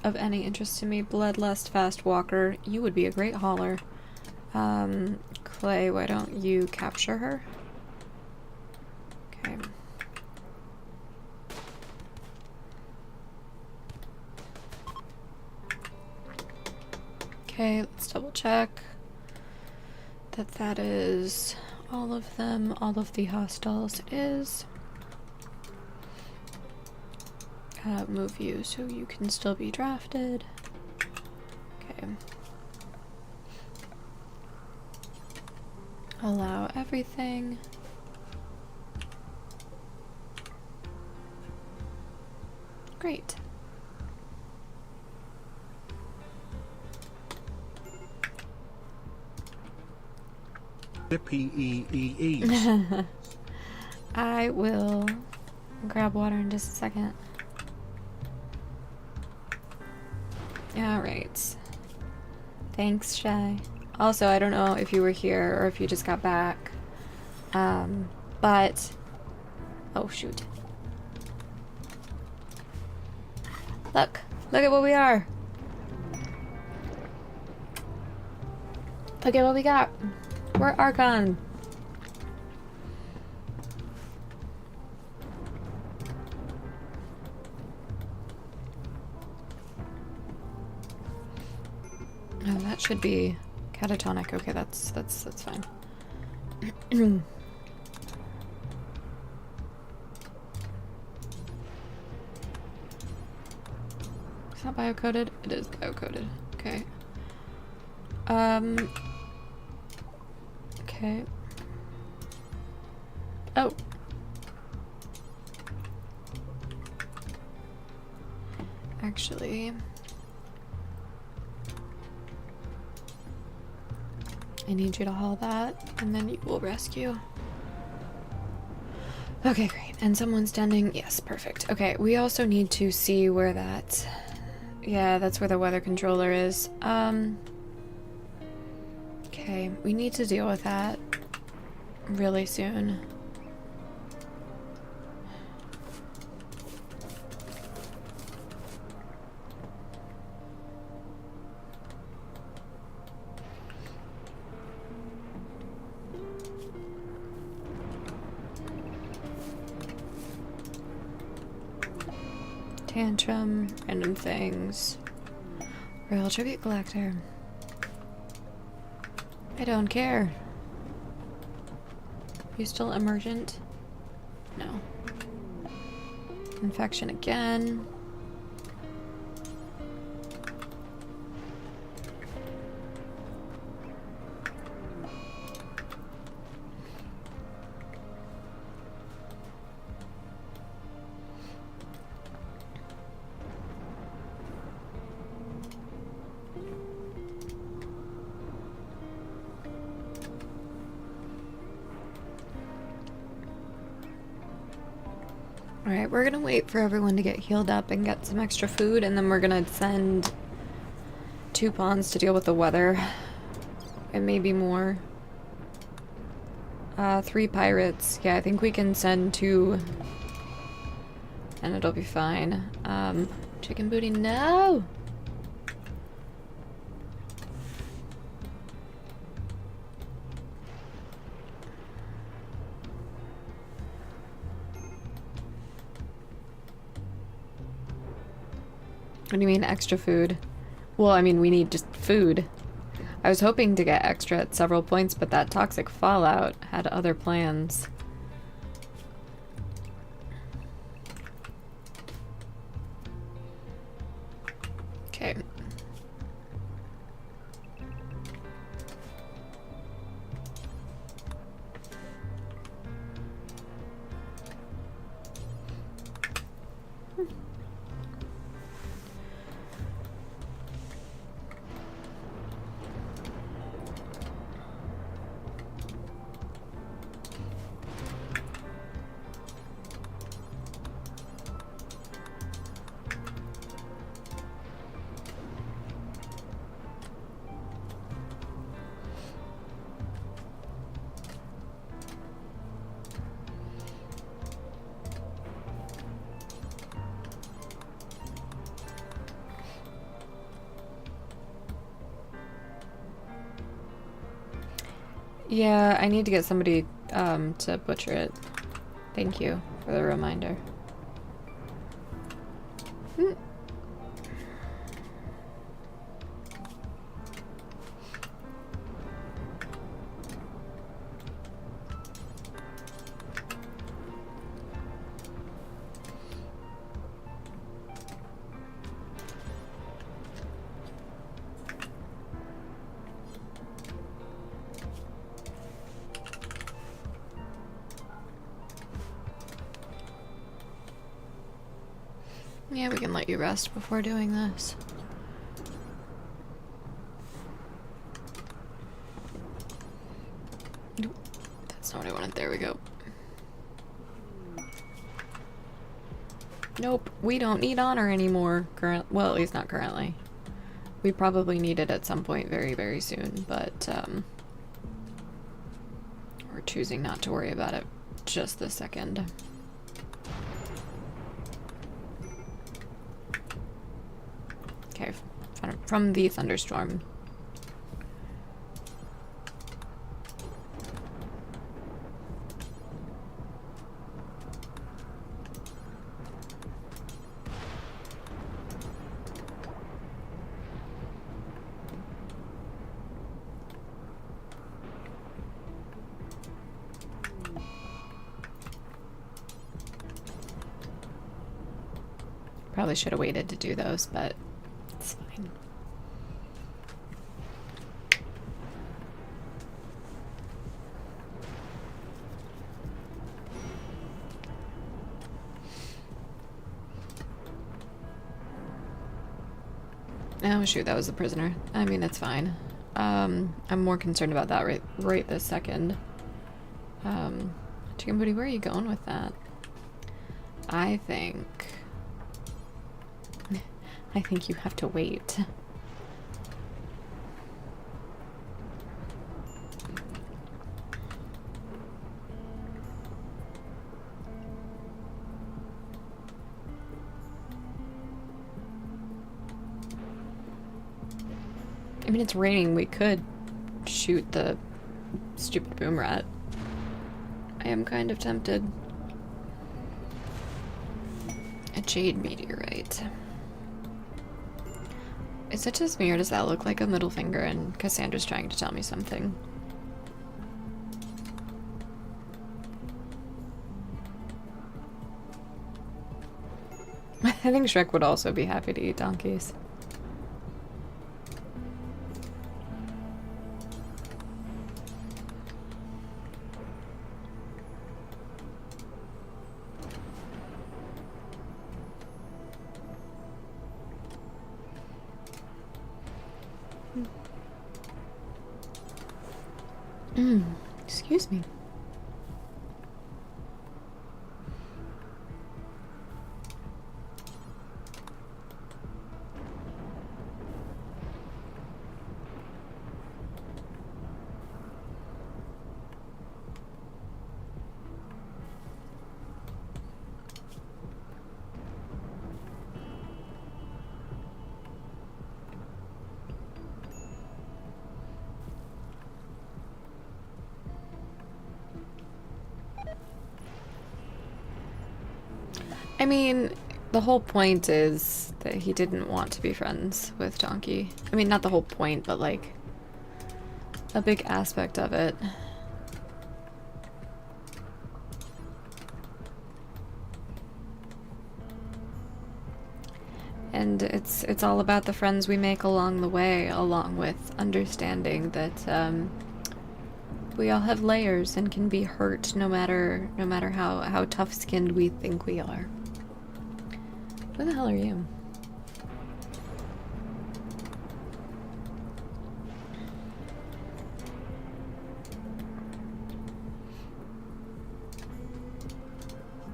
of any interest to me? Bloodlust, fast walker. You would be a great hauler. Clay, why don't you capture her? Okay. Okay, let's double check that that is all of them, all of the hostiles. It is. Move you so you can still be drafted. Okay. Allow everything. Great. P-E-E-E. I will grab water in just a second. Alright. Thanks, Shy. Also, I don't know if you were here or if you just got back. But... Oh, shoot. Look. Look at what we are. Look at what we got. We're Archon. Oh, that should be catatonic. Okay, that's fine. Is that biocoded? It is biocoded. Okay. Okay. Oh. Actually, I need you to haul that, and then you will rescue. Okay, great. And someone's standing. Yes, perfect. Okay, we also need to see where that... Yeah, that's where the weather controller is. Okay, we need to deal with that really soon. Tantrum, random things. Royal Tribute Collector. I don't care. You still emergent? No. Infection again. Alright, we're gonna wait for everyone to get healed up and get some extra food, and then we're gonna send 2 pawns to deal with the weather. And maybe more. 3 pirates. Yeah, I think we can send 2. And it'll be fine. Chicken booty, no! What do you mean extra food? Well, I mean, we need just food. I was hoping to get extra at several points, but that toxic fallout had other plans. Okay. Yeah, I need to get somebody to butcher it. Thank you for the reminder. Hmm. Yeah, we can let you rest before doing this. Nope, that's not what I wanted. There we go. Nope, we don't need honor anymore. Well, at least not currently. We probably need it at some point very, very soon, but we're choosing not to worry about it just this second. Okay, from the thunderstorm. Probably should have waited to do those, but it's fine. Oh shoot, that was the prisoner. I mean, it's fine. I'm more concerned about that right this second. Chicken Booty, where are you going with that? I think you have to wait. I mean, it's raining. We could shoot the stupid boom rat. I am kind of tempted. A jade meteorite. Is it just me, or does that look like a middle finger and Cassandra's trying to tell me something? I think Shrek would also be happy to eat donkeys. Excuse me. I mean, the whole point is that he didn't want to be friends with Donkey. I mean, not the whole point, but like a big aspect of it. And it's all about the friends we make along the way, along with understanding that we all have layers and can be hurt no matter how tough-skinned we think we are. Who the hell are you?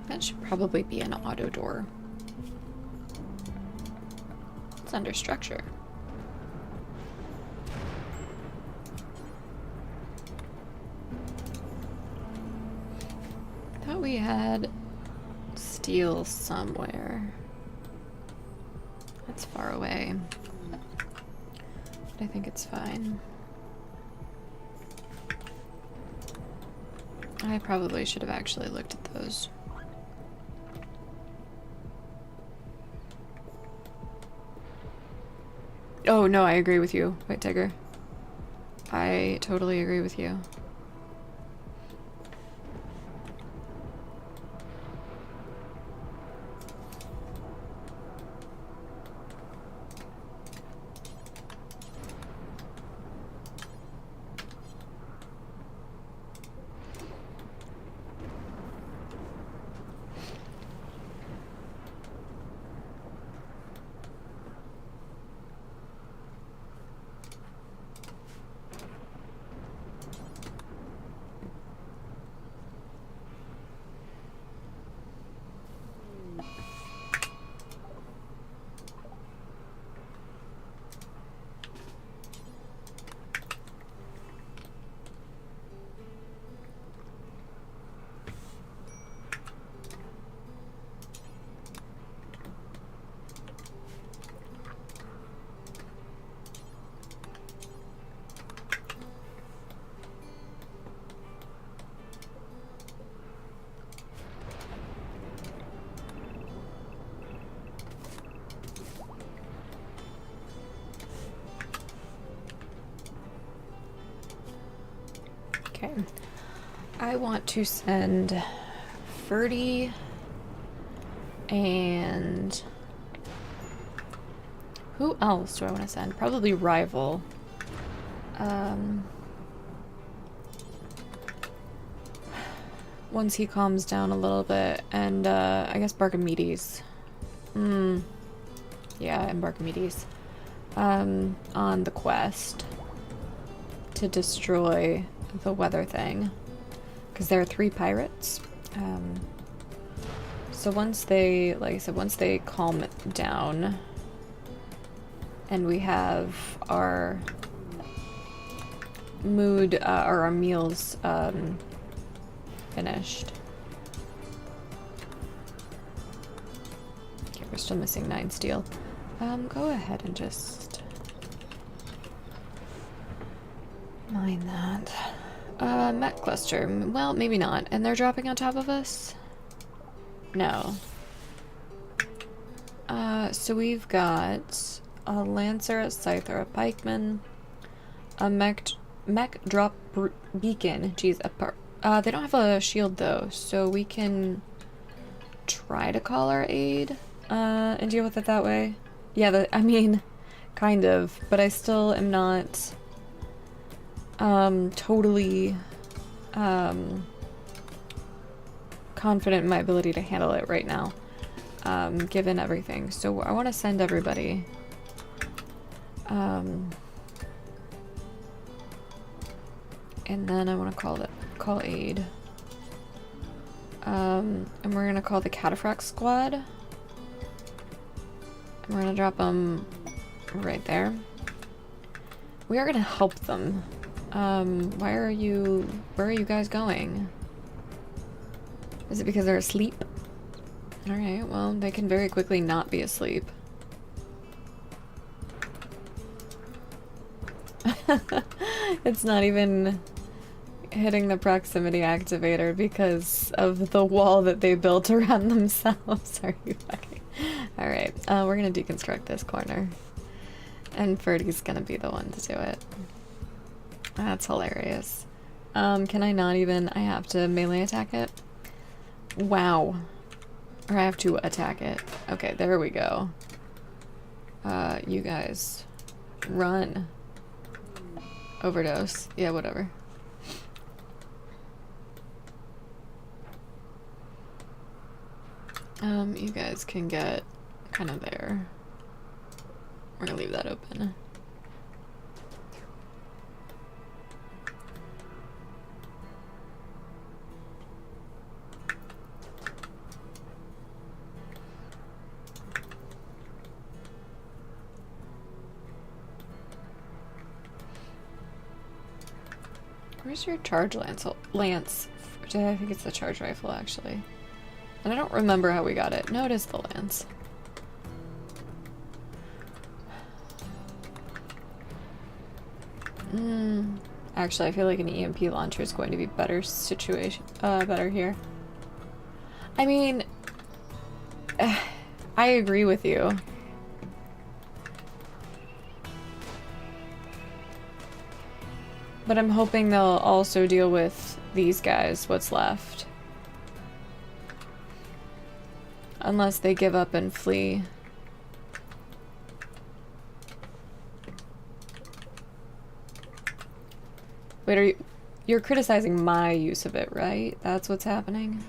That should probably be an auto door. It's under structure. Thought we had steel somewhere. That's far away. But I think it's fine. I probably should have actually looked at those. Oh, no, I agree with you, White Tiger. I totally agree with you. Okay. I want to send Ferdy and who else do I want to send? Probably Rival. Once he calms down a little bit, and I guess Barkamedes. Yeah, and Barkamedes. On the quest to destroy the weather thing, because there are 3 pirates. So once they, like I said, once they calm down and we have our mood or our meals finished. Okay, we're still missing 9 steel. Go ahead and just mine that. Mech cluster. Well, maybe not. And they're dropping on top of us? No. So we've got a Lancer, a Scyther, a Pikeman, a mech drop beacon. Jeez, they don't have a shield though, so we can try to call our aid and deal with it that way. Yeah, I mean, kind of, but I still am not totally confident in my ability to handle it right now, given everything. So I want to send everybody. And then I want to call aid. And we're gonna call the Cataphract Squad. And we're gonna drop them right there. We are gonna help them. Where are you guys going? Is it because they're asleep? Alright, well, they can very quickly not be asleep. It's not even hitting the proximity activator because of the wall that they built around themselves. Are you fucking... Alright, we're gonna deconstruct this corner. And Ferdy's gonna be the one to do it. That's hilarious. Can I not even... I have to melee attack it? Wow. Or I have to attack it. Okay, there we go. You guys. Run. Overdose. Yeah, whatever. You guys can get kind of there. We're gonna leave that open. Where's your charge lance? I think it's the charge rifle, actually. And I don't remember how we got it. No, it is the lance. Actually, I feel like an EMP launcher is going to be better better here. I mean, I agree with you. But I'm hoping they'll also deal with these guys, what's left. Unless they give up and flee. Wait, you're criticizing my use of it, right? That's what's happening?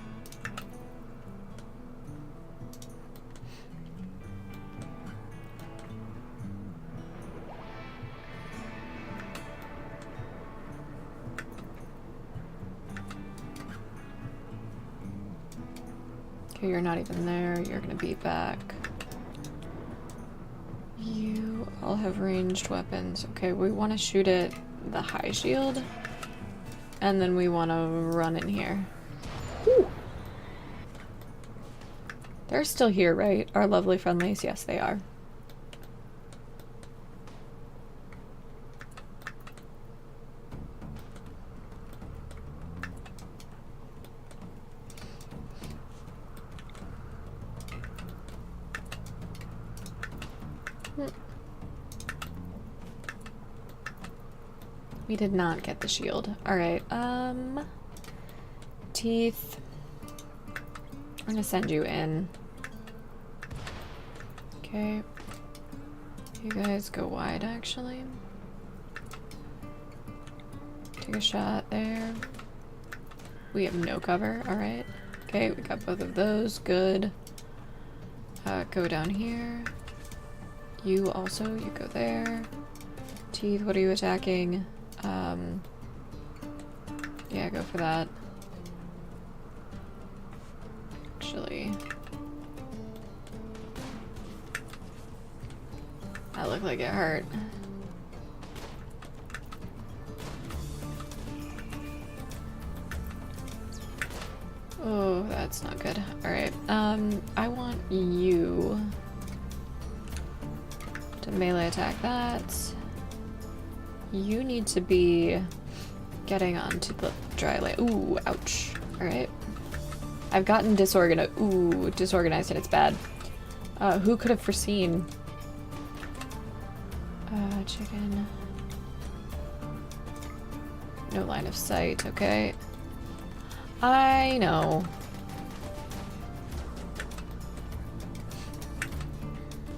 Okay, you're not even there. You're gonna be back. You all have ranged weapons. Okay, we want to shoot at the high shield. And then we want to run in here. Ooh. They're still here, right? Our lovely friendlies? Yes, they are. We did not get the shield. Alright, Teeth. I'm gonna send you in. Okay. You guys go wide, actually. Take a shot there. We have no cover, alright. Okay, we got both of those, good. Go down here. You also, you go there. Teeth, what are you attacking? Yeah, go for that. Actually, that looked like it hurt. Oh, that's not good. Alright, I want you to melee attack that. You need to be getting onto the dry land. Ooh, ouch. Alright. I've gotten disorganized. Ooh, disorganized and it's bad. Who could have foreseen? Chicken. No line of sight, okay. I know.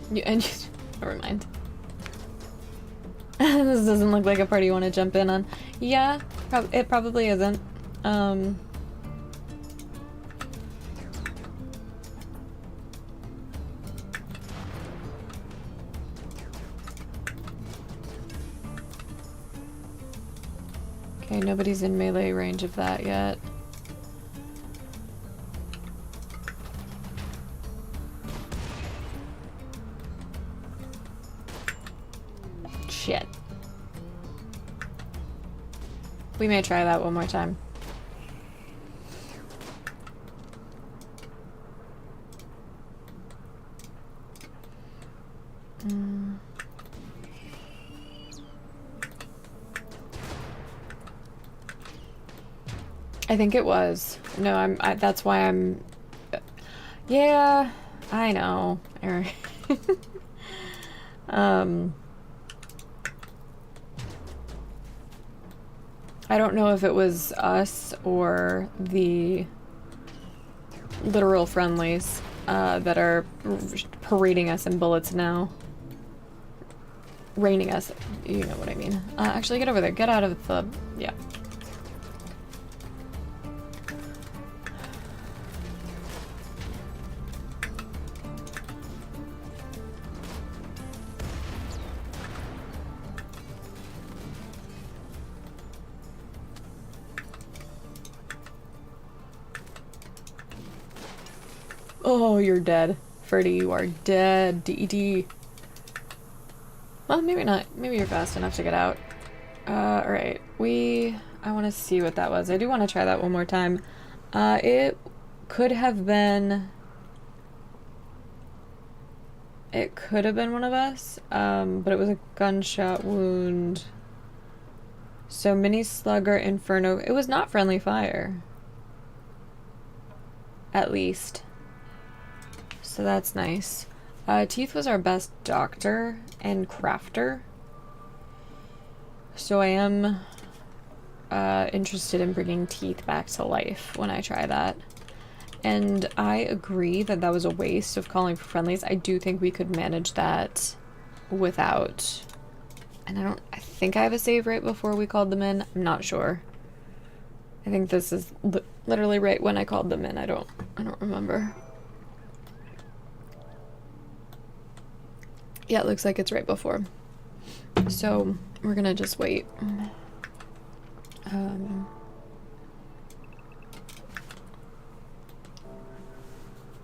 Never mind. This doesn't look like a party you want to jump in on. Yeah, it probably isn't. Okay, nobody's in melee range of that yet. Shit. We may try that one more time. I think it was. No, that's why I'm... Yeah, I know. Alright. um, I don't know if it was us or the literal friendlies that are parading us in bullets now. Raining us. You know what I mean. Actually, get over there. Get out of the... Yeah. Oh, you're dead. Freddy, you are dead. DED. Well, maybe not. Maybe you're fast enough to get out. Alright. I want to see what that was. I do want to try that one more time. It could have been... It could have been one of us, but it was a gunshot wound. So, mini slugger, inferno. It was not friendly fire. At least. So that's nice. Teeth was our best doctor and crafter. So I am interested in bringing Teeth back to life when I try that. And I agree that that was a waste of calling for friendlies. I do think we could manage that without... And I think I have a save right before we called them in. I'm not sure. I think this is literally right when I called them in. I don't remember. Yeah, it looks like it's right before. So, we're gonna just wait.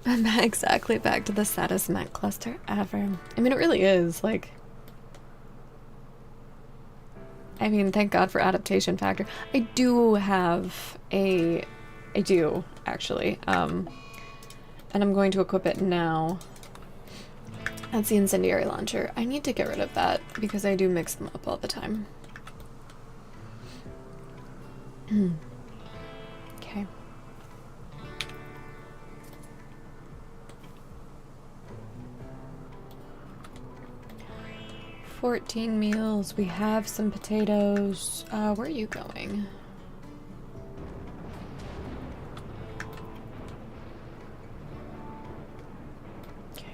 I'm exactly back to the saddest mech cluster ever. I mean, it really is, like... I mean, thank God for adaptation factor. I do have a... I do, actually. And I'm going to equip it now. That's the incendiary launcher. I need to get rid of that because I do mix them up all the time. Okay. $14 meals. We have some potatoes. Where are you going?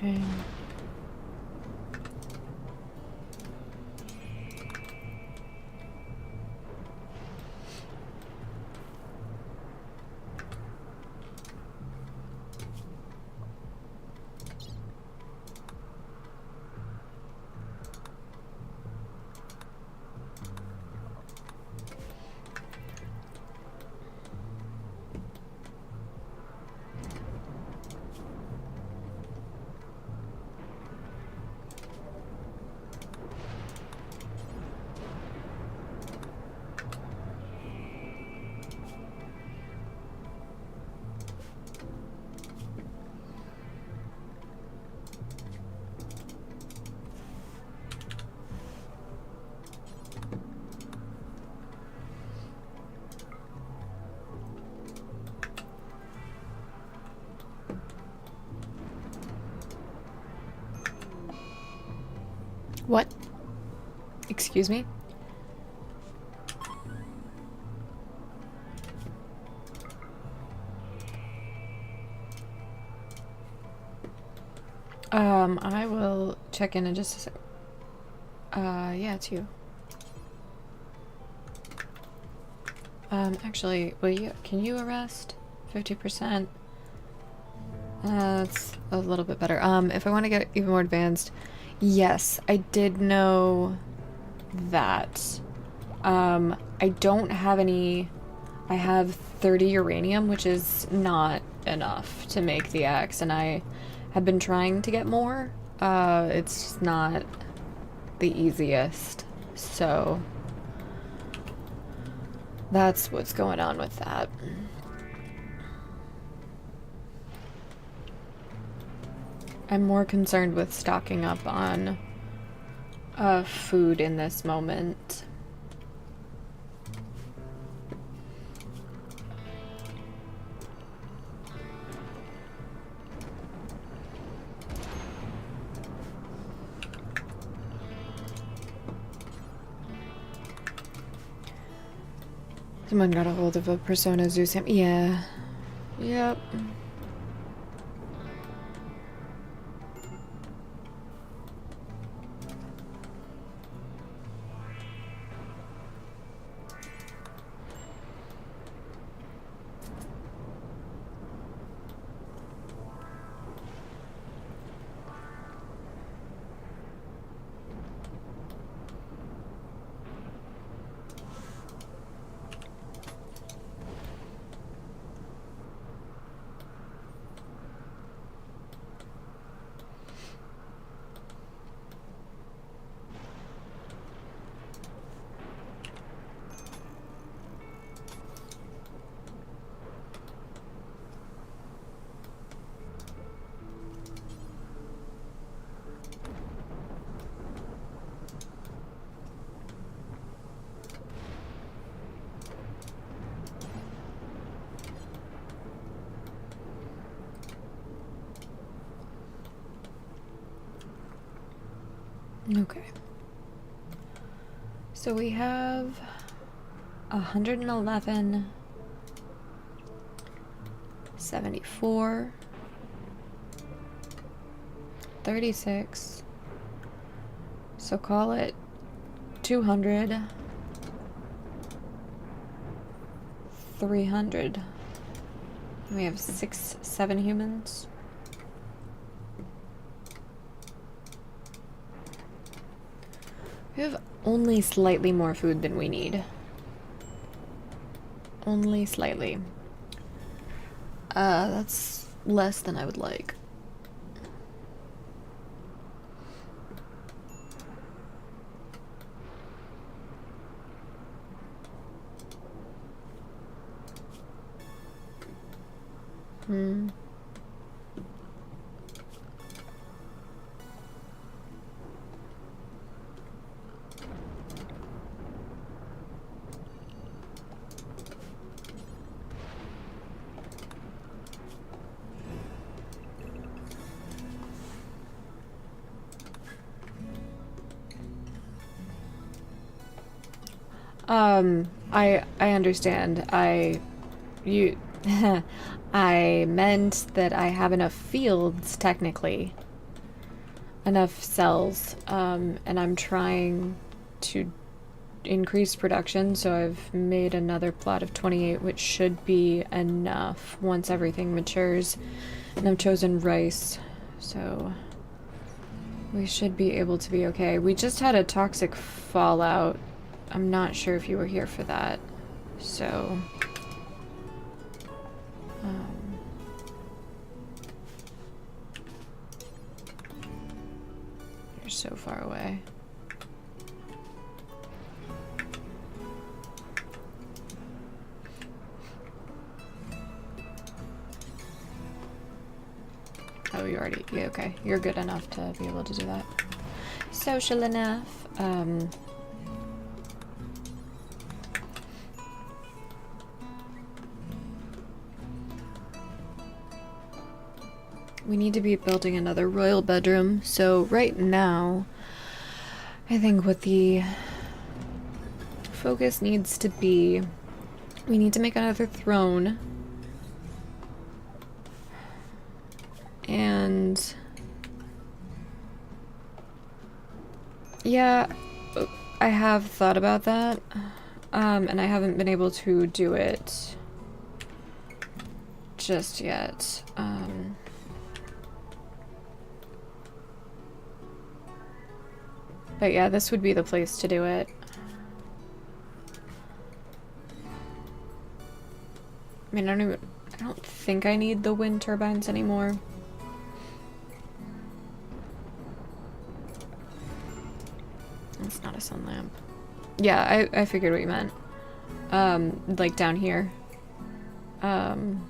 Okay. What? Excuse me? I will check in just a sec. Yeah, it's you. Actually, can you arrest? 50%? That's a little bit better. If I want to get even more advanced, yes, I did know that. I don't have any... I have 30 uranium, which is not enough to make the axe, and I have been trying to get more. It's just not the easiest, so that's what's going on with that. I'm more concerned with stocking up on food in this moment. Someone got a hold of a Persona Zeus. Yeah. Yep. Okay. So we have 111, 74, 36. So call it 200, 300. We have 7 humans. We have only slightly more food than we need. Only slightly. That's less than I would like. I understand. I meant that I have enough fields, technically. Enough cells, and I'm trying to increase production, so I've made another plot of 28, which should be enough once everything matures. And I've chosen rice, so we should be able to be okay. We just had a toxic fallout. I'm not sure if you were here for that, so... You're so far away. Oh, you already... Yeah, okay. You're good enough to be able to do that. Social enough. We need to be building another royal bedroom, so right now, I think what the focus needs to be, we need to make another throne. And yeah, I have thought about that, and I haven't been able to do it just yet. But yeah, this would be the place to do it. I mean, I don't think I need the wind turbines anymore. It's not a sun lamp. Yeah, I figured what you meant. Like down here. Problem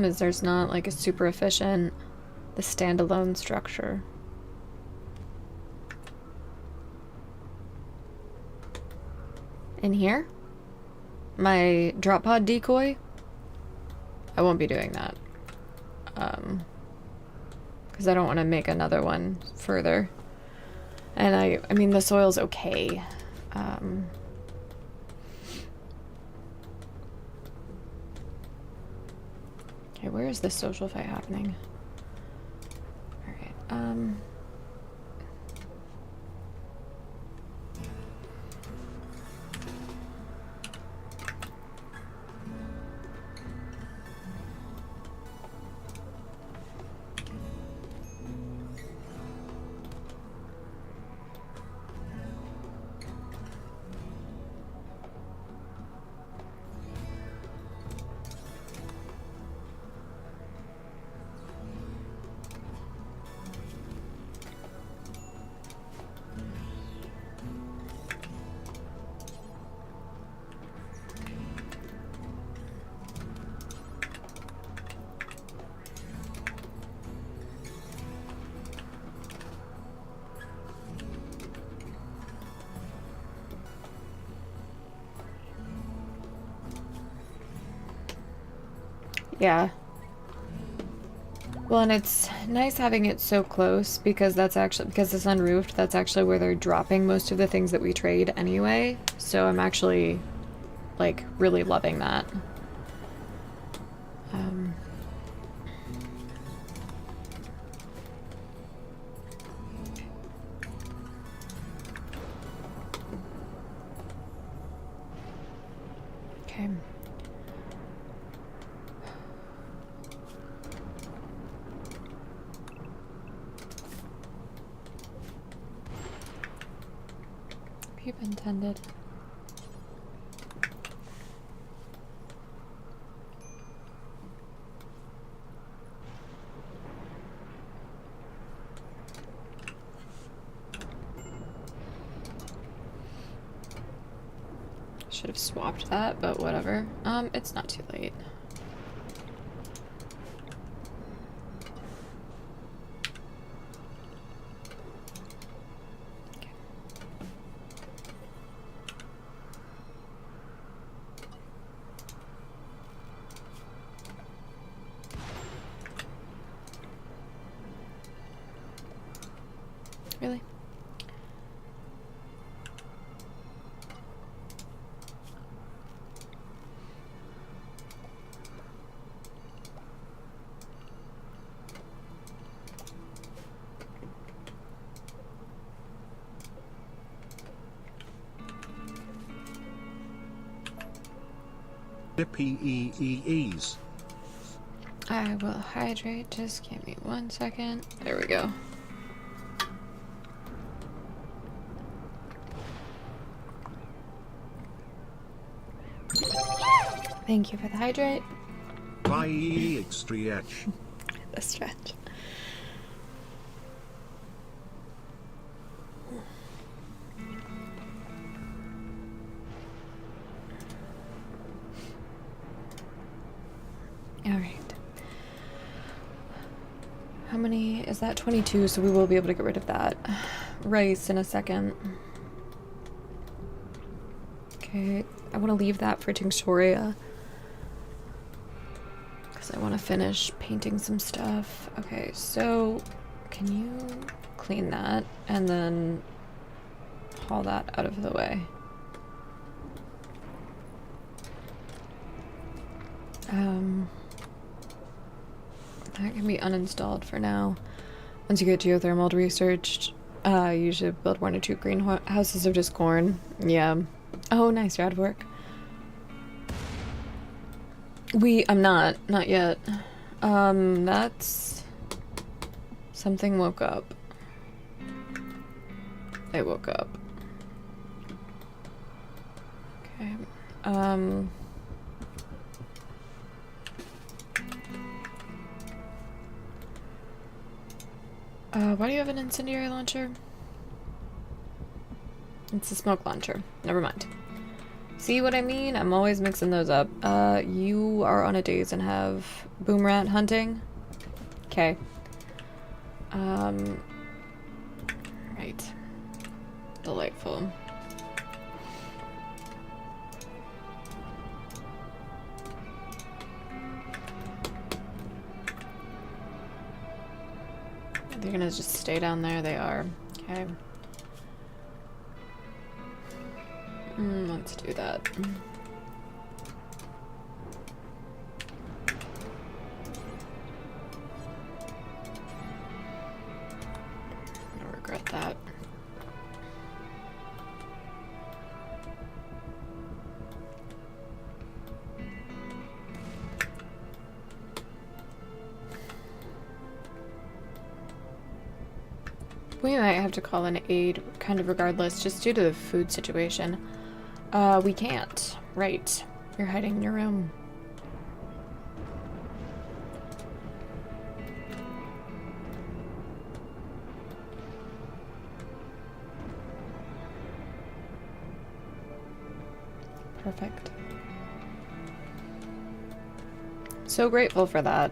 is there's not like a super efficient, the standalone structure. In here? My drop pod decoy? I won't be doing that. Because I don't want to make another one further. And I mean, the soil's okay. Okay, where is this social fight happening? Alright, yeah. Well, and it's nice having it so close because that's actually, because it's unroofed, that's actually where they're dropping most of the things that we trade anyway. So I'm actually, like, really loving that. Okay. Peep intended. Should have swapped that, but whatever. It's not too late. Okay. Really? The PEEEs. I will hydrate. Just give me 1 second. There we go. Thank you for the hydrate. Bye extra H. The stretch. All right. How many is that? 22, so we will be able to get rid of that rice in a second. Okay, I want to leave that for Tinctoria because I want to finish painting some stuff. Okay, so can you clean that and then haul that out of the way? That can be uninstalled for now. Once you get geothermal researched, you should build 1 or 2 greenhouses of just corn. Yeah. Oh, nice. You're out of work. I'm not yet. That's... Something woke up. It woke up. Okay. Why do you have an incendiary launcher? It's a smoke launcher. Never mind. See what I mean? I'm always mixing those up. You are on a days and have boom rat hunting. Okay. Right. Delightful. They're gonna just stay down there. They are. Okay. Let's do that. We might have to call an aid, kind of regardless, just due to the food situation. We can't. Right. You're hiding in your room. Perfect. So grateful for that.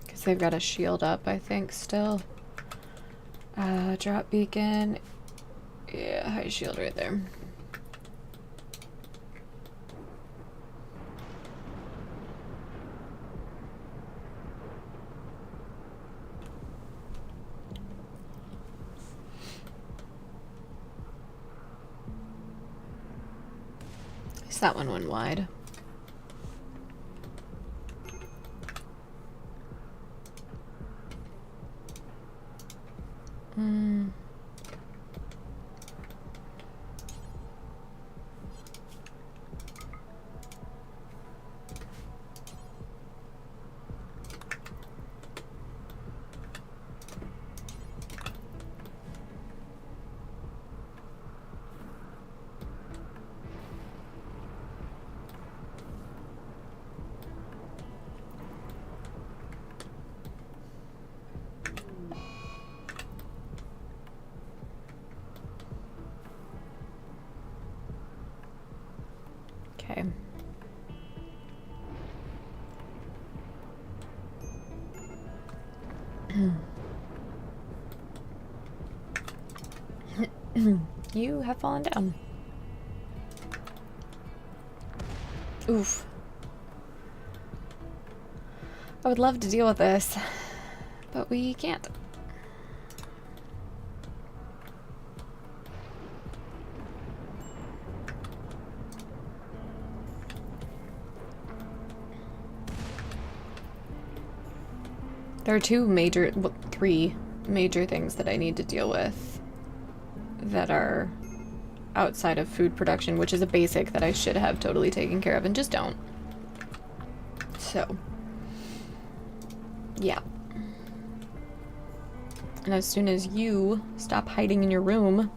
Because they've got a shield up, I think, still. Drop beacon. Yeah, high shield right there. That one went wide. Okay. You have fallen down. Oof. I would love to deal with this, but we can't. There are three major things that I need to deal with that are outside of food production, which is a basic that I should have totally taken care of and just don't. So, yeah. And as soon as you stop hiding in your room,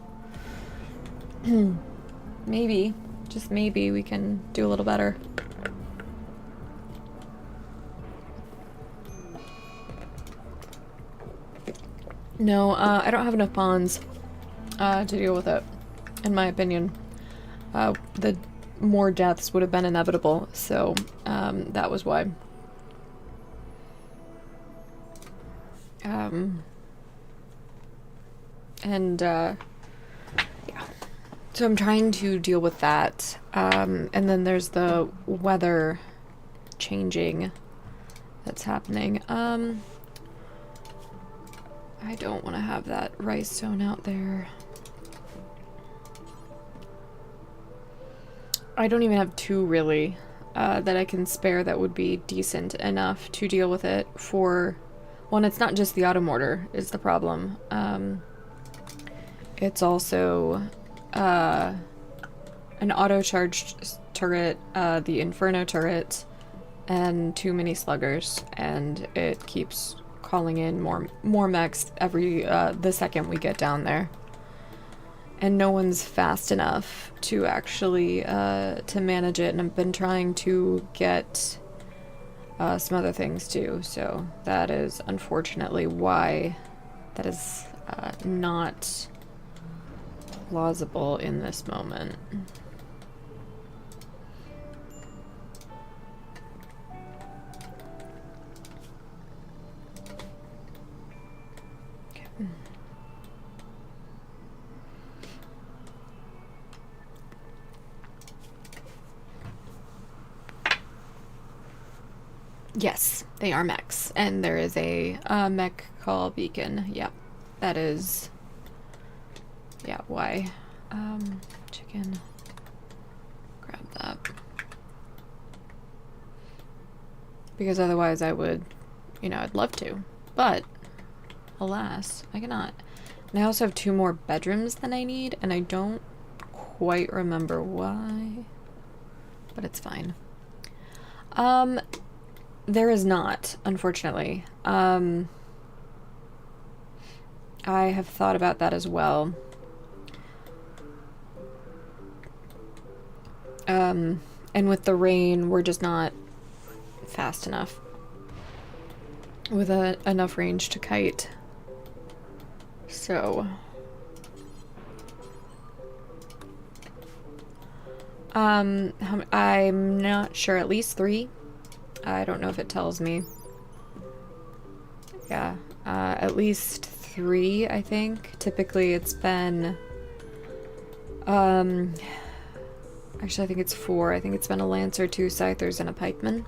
maybe, just maybe, we can do a little better. No, I don't have enough pawns to deal with it, in my opinion. The more deaths would have been inevitable, so that was why. Yeah. So I'm trying to deal with that. And then there's the weather changing that's happening. I don't want to have that rice zone out there. I don't even have two, really, that I can spare that would be decent enough to deal with it for... One, it's not just the auto mortar is the problem. It's also an auto-charged turret, the Inferno turret, and too many sluggers, and it keeps calling in more mechs every the second we get down there. And no one's fast enough to actually to manage it, and I've been trying to get some other things too, so that is unfortunately why that is not plausible in this moment. Okay. Yes, they are mechs, and there is a mech call beacon. Yep, that is. Yeah, why? Chicken. Grab that. Because otherwise I would, I'd love to. But, alas, I cannot. And I also have 2 more bedrooms than I need, and I don't quite remember why, but it's fine. There is not, unfortunately. I have thought about that as well. And with the rain, we're just not fast enough with enough range to kite. So, I'm not sure. At least 3. I don't know if it tells me. Yeah, at least 3, I think. Typically, it's been, actually, I think it's 4. I think it's been a Lancer, 2 Scythers, and a Pikeman.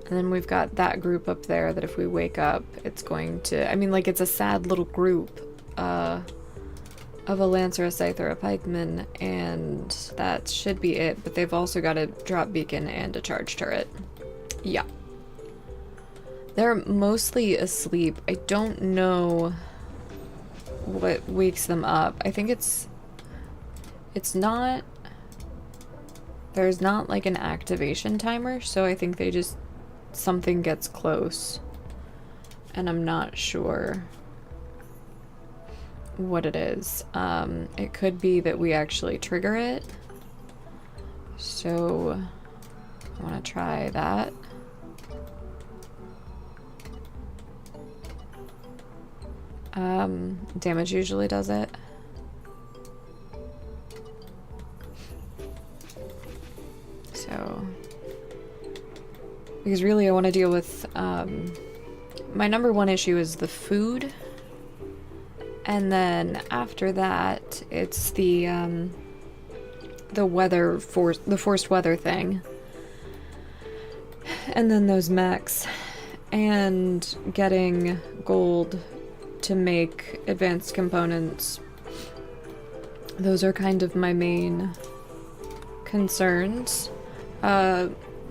And then we've got that group up there that if we wake up, it's going to... I mean, like, it's a sad little group of a Lancer, a Scyther, a Pikeman, and that should be it. But they've also got a drop beacon and a charge turret. Yeah. They're mostly asleep. I don't know what wakes them up. I think it's not... There's not, like, an activation timer, so I think they just... Something gets close. And I'm not sure what it is. It could be that we actually trigger it. So... I want to try that. Damage usually does it. So, because really I want to deal with, my number 1 issue is the food, and then after that, it's the weather, the forced weather thing, and then those mechs, and getting gold to make advanced components. Those are kind of my main concerns.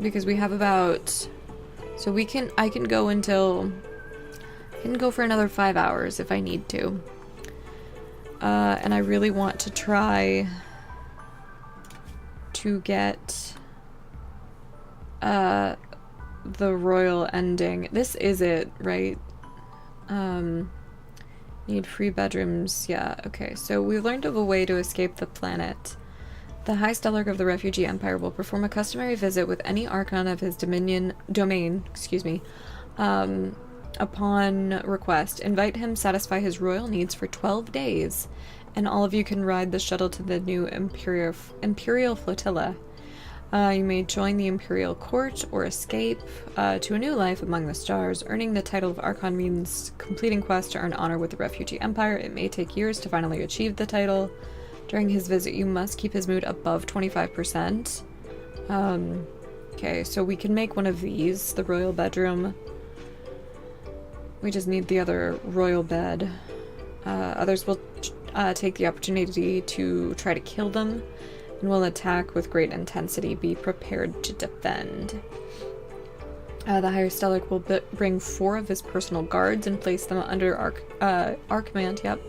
Because we have about... So I can go until... I can go for another 5 hours if I need to. And I really want to try to get the royal ending. This is it, right? Need free bedrooms. Yeah, okay. So we learned of a way to escape the planet. The High Stellarch of the Refugee Empire will perform a customary visit with any Archon of his domain, upon request. Invite him, satisfy his royal needs for 12 days, and all of you can ride the shuttle to the new Imperial Flotilla. You may join the Imperial Court or escape to a new life among the stars. Earning the title of Archon means completing quests to earn honor with the Refugee Empire. It may take years to finally achieve the title. During his visit, you must keep his mood above 25%. Okay, so we can make one of these, the royal bedroom. We just need the other royal bed. Others will take the opportunity to try to kill them and will attack with great intensity. Be prepared to defend. The Higher Stellarch will bring 4 of his personal guards and place them under our command, yep.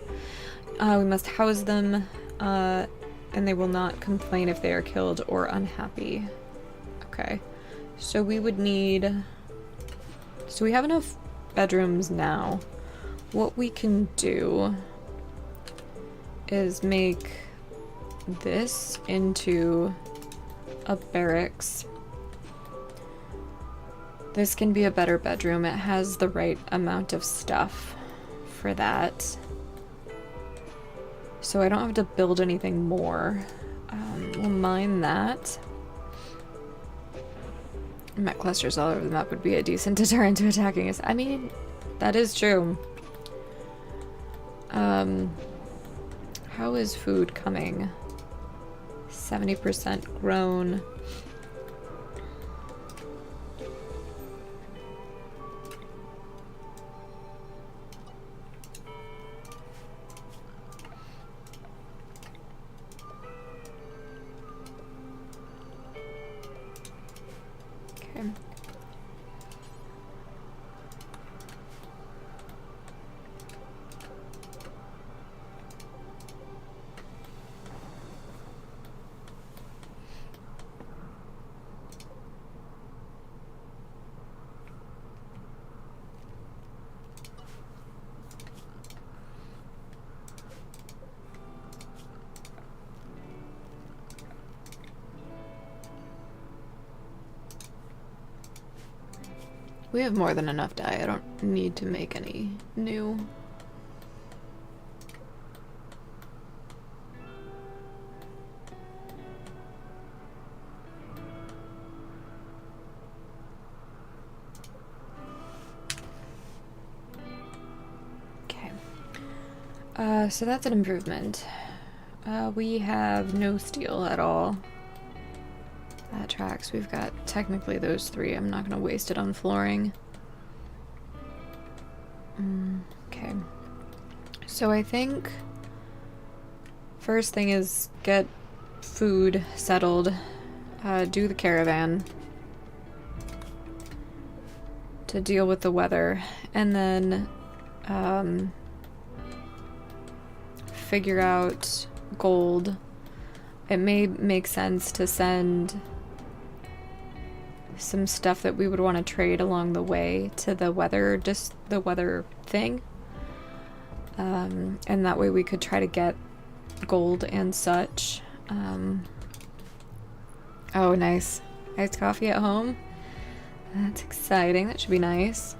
We must house them, and they will not complain if they are killed or unhappy. Okay, so we would need... So we have enough bedrooms now. What we can do is make this into a barracks. This can be a better bedroom. It has the right amount of stuff for that. So I don't have to build anything more. We'll mine that. Mech clusters all over the map would be a decent deterrent to attacking us. I mean, that is true. How is food coming? 70% grown. Okay. We have more than enough dye. I don't need to make any new. Okay. So that's an improvement. We have no steel at all. That tracks. We've got technically those 3. I'm not going to waste it on flooring. Okay. So I think first thing is get food settled. Do the caravan to deal with the weather. And then figure out gold. It may make sense to send some stuff that we would want to trade along the way to the weather, just the weather thing. And that way we could try to get gold and such. Oh, nice. Iced coffee at home. That's exciting. That should be nice.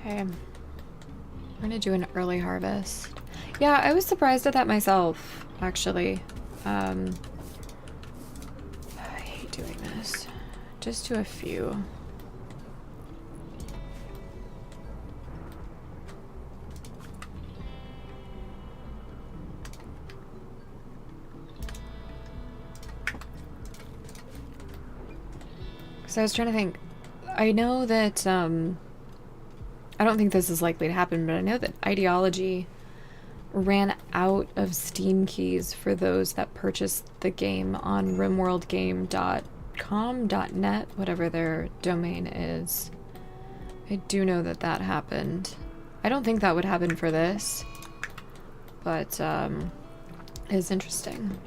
Okay. I'm gonna do an early harvest. Yeah, I was surprised at that myself, actually. I hate doing this. Just do a few. So I was trying to think. I know that, I don't think this is likely to happen, but I know that Ideology ran out of Steam keys for those that purchased the game on rimworldgame.com.net, whatever their domain is. I do know that that happened. I don't think that would happen for this, but it's interesting.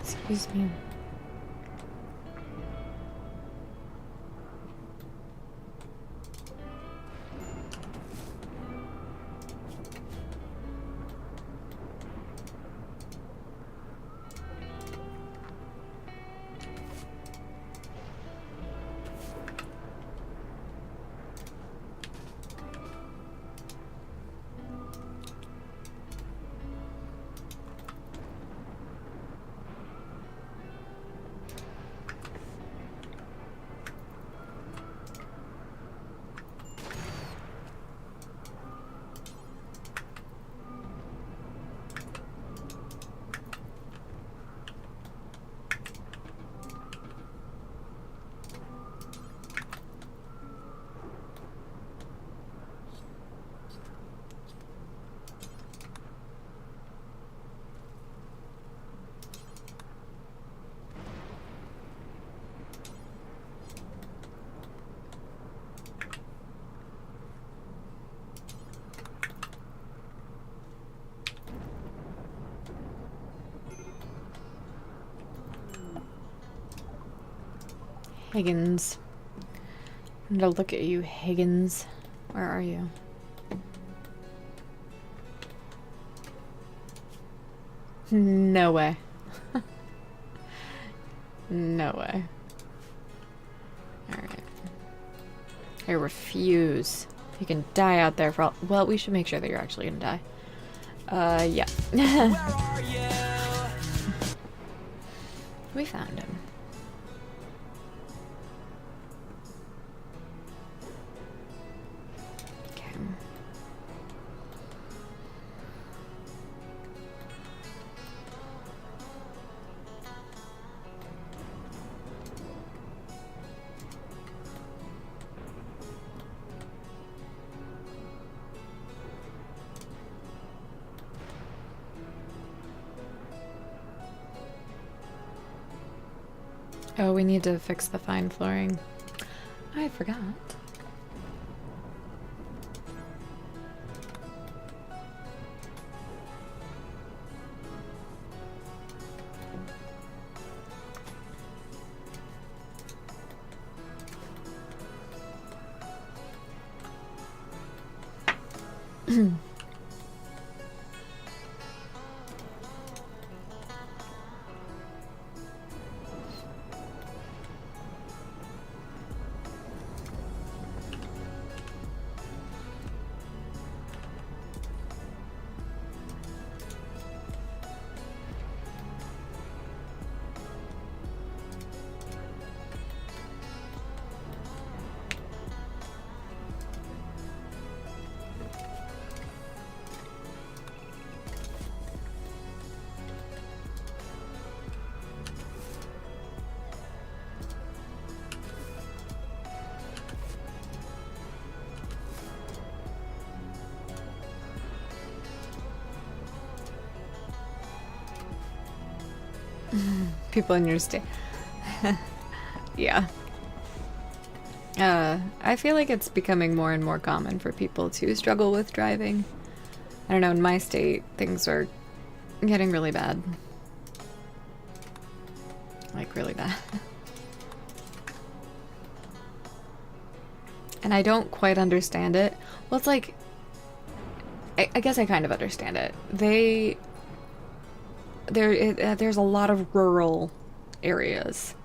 Excuse me. Higgins. I'm gonna look at you, Higgins. Where are you? No way. No way. Alright. I refuse. You can die out there for all— well, we should make sure that you're actually gonna die. Yeah. Where are you? We found him. Okay. Oh, we need to fix the fine flooring. I forgot. People in your state. Yeah. I feel like it's becoming more and more common for people to struggle with driving. I don't know, in my state, things are getting really bad. Like, really bad. And I don't quite understand it. Well, it's like, I guess I kind of understand it. There's a lot of rural areas.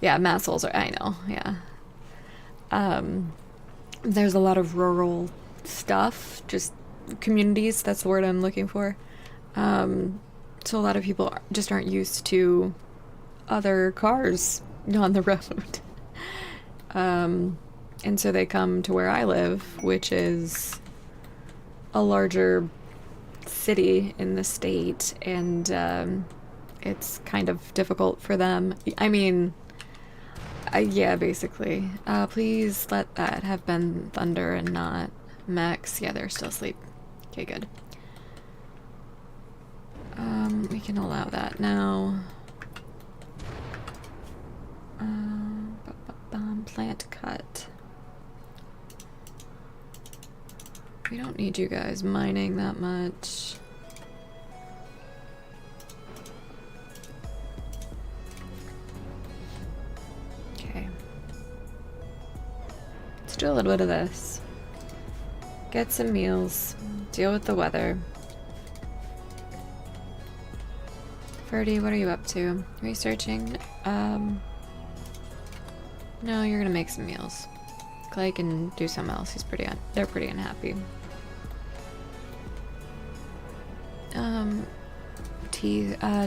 Yeah, Massholes are, I know, yeah. There's a lot of rural stuff, just communities, that's the word I'm looking for. So a lot of people just aren't used to other cars on the road. And so they come to where I live, which is a larger city in the state, and it's kind of difficult for them. I mean, yeah, basically. Please let that have been thunder and not mechs. Yeah, they're still asleep. Okay, good. We can allow that now. Plant cut. We don't need you guys mining that much. Okay. Let's do a little bit of this. Get some meals. Deal with the weather. Ferdy, what are you up to? Researching? No, you're gonna make some meals. Clay can do something else. They're pretty unhappy.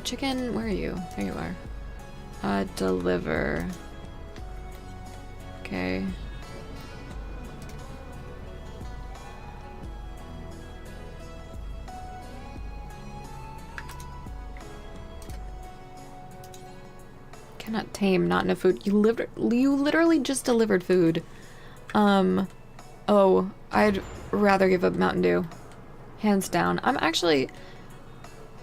Chicken, where are you? There you are. Deliver. Okay. Cannot tame, not enough food. You literally just delivered food. Oh, I'd rather give up Mountain Dew. Hands down.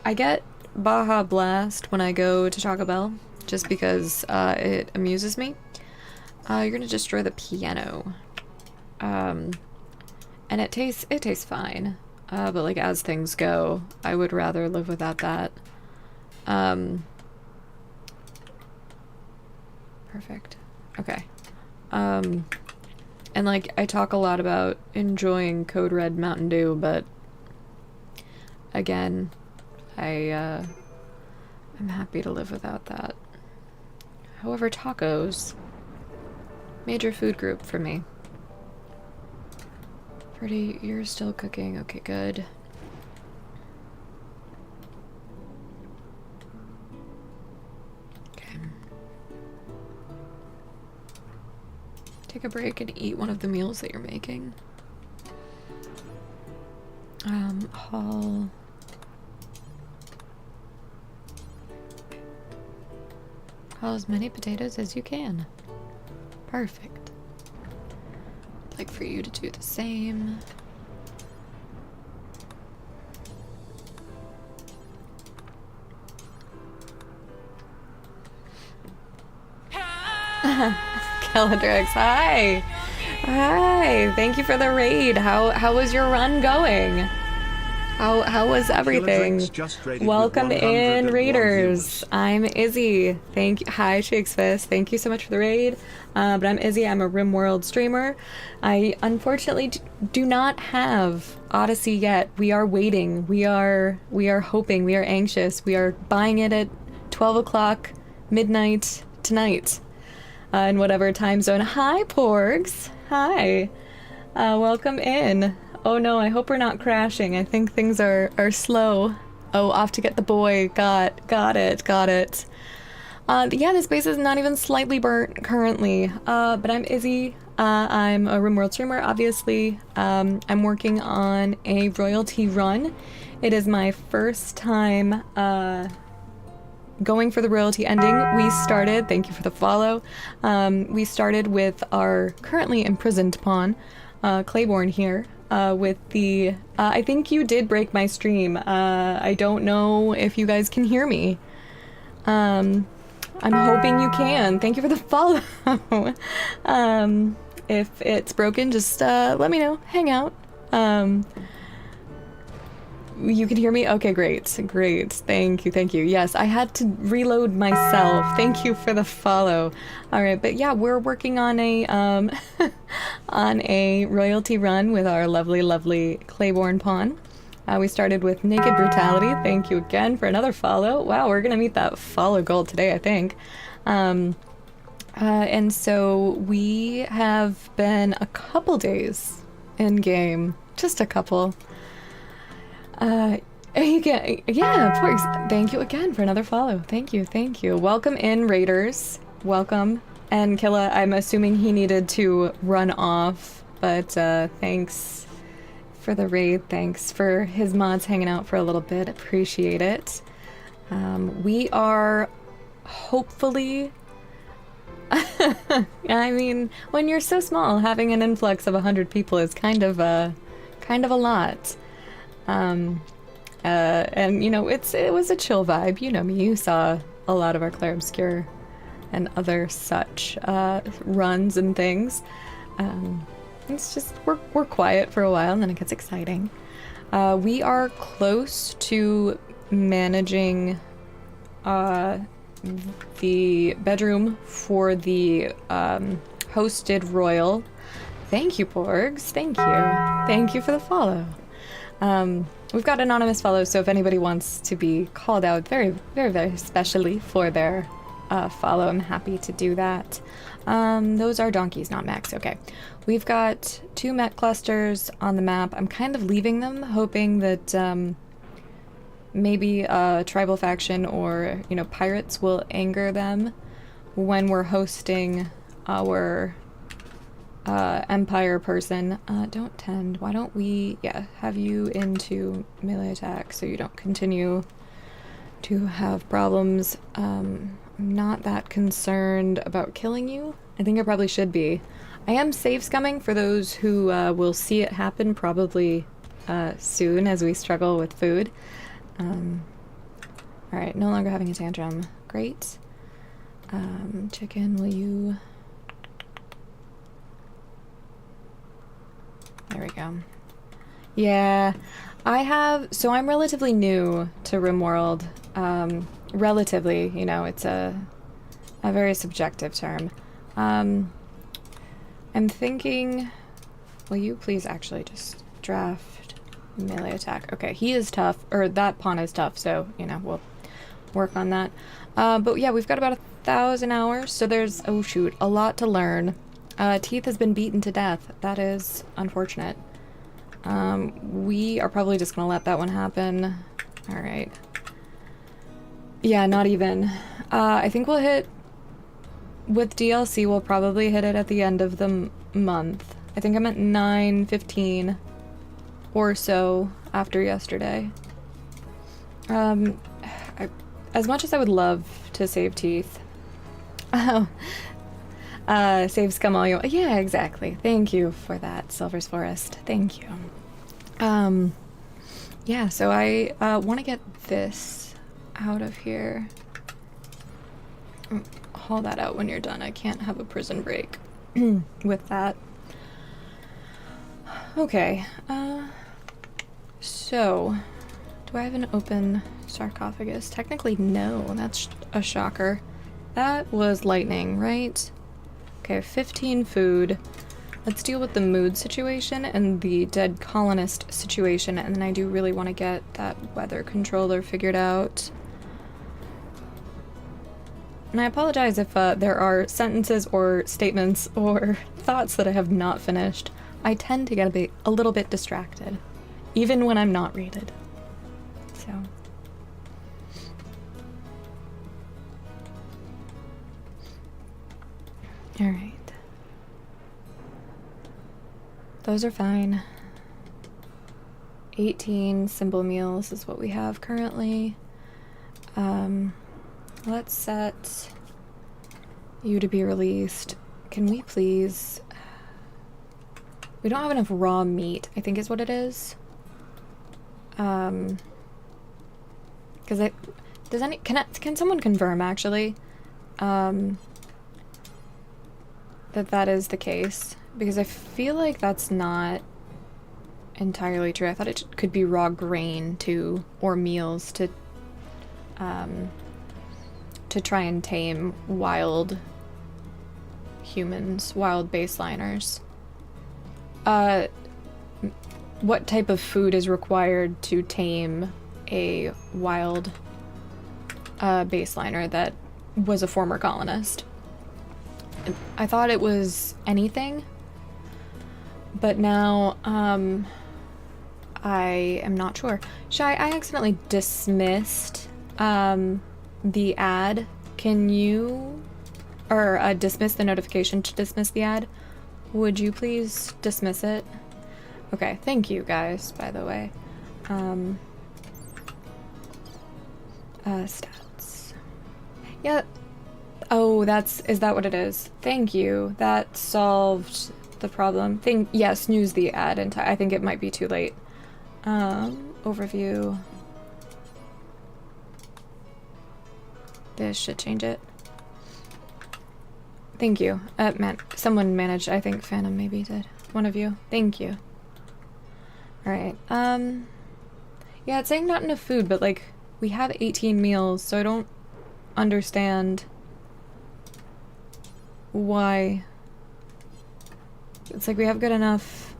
I get Baja Blast when I go to Taco Bell, just because it amuses me. You're gonna destroy the piano. And it tastes fine. But like, as things go, I would rather live without that. Perfect. Okay. And like, I talk a lot about enjoying Code Red Mountain Dew, but again, I'm happy to live without that. However, tacos, major food group for me. Pretty, you're still cooking. Okay, good. Okay. Take a break and eat one of the meals that you're making. Haul. Haul as many potatoes as you can. Perfect. I'd like for you to do the same. Caladrex, hi! Hi! Thank you for the raid. How was your run going? How was everything? Welcome in, raiders. I'm Izzy. Thank you. Hi, Shakesfist. Thank you so much for the raid. But I'm Izzy. I'm a RimWorld streamer. I unfortunately do not have Odyssey yet. We are waiting. We are hoping. We are anxious. We are buying it at 12 o'clock midnight tonight. In whatever time zone. Hi, Porgs. Hi. Welcome in. Oh no, I hope we're not crashing. I think things are slow. Oh, off to get the boy. Got it. Yeah, this base is not even slightly burnt currently. But I'm Izzy. I'm a RimWorld streamer, obviously. I'm working on a royalty run. It is my first time going for the royalty ending. We started, thank you for the follow. We started with our currently imprisoned pawn, Claiborne here. With the, I think you did break my stream. I don't know if you guys can hear me. I'm hoping you can. Thank you for the follow. If it's broken, just let me know. Hang out. You can hear me? Okay, great. Thank you. Yes, I had to reload myself. Thank you for the follow. All right, but yeah, we're working on a on a royalty run with our lovely Claiborne pawn. We started with Naked Brutality. Thank you again for another follow. Wow, we're gonna meet that follow goal today, I think. And so we have been a couple days in game, just a couple. Yeah, of course. Thank you again for another follow. Thank you. Welcome in, raiders. Welcome. And Killa, I'm assuming he needed to run off, but thanks for the raid. Thanks for his mods hanging out for a little bit. Appreciate it. We are hopefully... I mean, when you're so small, having an influx of 100 people is kind of a lot. And you know, it was a chill vibe. You know me, you saw a lot of our Clair Obscure and other such runs and things. It's just we're quiet for a while and then it gets exciting. We are close to managing the bedroom for the hosted royal. Thank you, Porgs. Thank you for the follow. We've got anonymous follows, so if anybody wants to be called out very specially for their follow, I'm happy to do that. Those are donkeys, not mechs. Okay. We've got 2 mech clusters on the map. I'm kind of leaving them, hoping that maybe a tribal faction or, you know, pirates will anger them when we're hosting our Empire person. Don't tend. Why don't we, have you into melee attack so you don't continue to have problems. I'm not that concerned about killing you. I think I probably should be. I am save scumming for those who will see it happen probably soon as we struggle with food. Alright, no longer having a tantrum. Great. Chicken, will you... There we go. Yeah, so I'm relatively new to RimWorld. Relatively, you know, it's a very subjective term. I'm thinking, will you please actually just draft melee attack. Okay, he is tough, or that pawn is tough, so, you know, we'll work on that. But yeah, we've got about 1,000 hours, so there's, oh shoot, a lot to learn. Teeth has been beaten to death. That is unfortunate. We are probably just gonna let that one happen. Alright. Yeah, not even. I think we'll hit... With DLC, we'll probably hit it at the end of the month. I think I'm at 9:15 or so after yesterday. As much as I would love to save teeth. Oh. Save scum all you... Yeah, exactly. Thank you for that, Silver's Forest. Thank you. Yeah, so I want to get this out of here. Haul that out when you're done. I can't have a prison break with that. Okay, so, do I have an open sarcophagus? Technically, no. That's a shocker. That was lightning, right? Okay, 15 food. Let's deal with the mood situation and the dead colonist situation, and then I do really want to get that weather controller figured out. And I apologize if there are sentences or statements or thoughts that I have not finished. I tend to get a little bit distracted, even when I'm not rated. So. Alright. Those are fine. 18 simple meals is what we have currently. Let's set you to be released. Can we please... We don't have enough raw meat, I think is what it is. Because can someone confirm actually that that is the case? Because I feel like that's not entirely true. I thought it could be raw grain too, or meals to try and tame wild humans, wild baseliners. What type of food is required to tame a wild baseliner that was a former colonist? I thought it was anything, but now I am not sure. Shy, I accidentally dismissed the ad. Can you, or dismiss the notification to dismiss the ad? Would you please dismiss it? Okay, thank you guys, by the way. Stats. Yeah. Oh, is that what it is? Thank you. That solved the problem. Yeah, snooze the ad I think it might be too late. Overview. This should change it. Thank you. Someone managed, I think Phantom maybe did. One of you. Thank you. Alright, yeah, it's saying not enough food, but like, we have 18 meals, so I don't understand why. It's like we have good enough.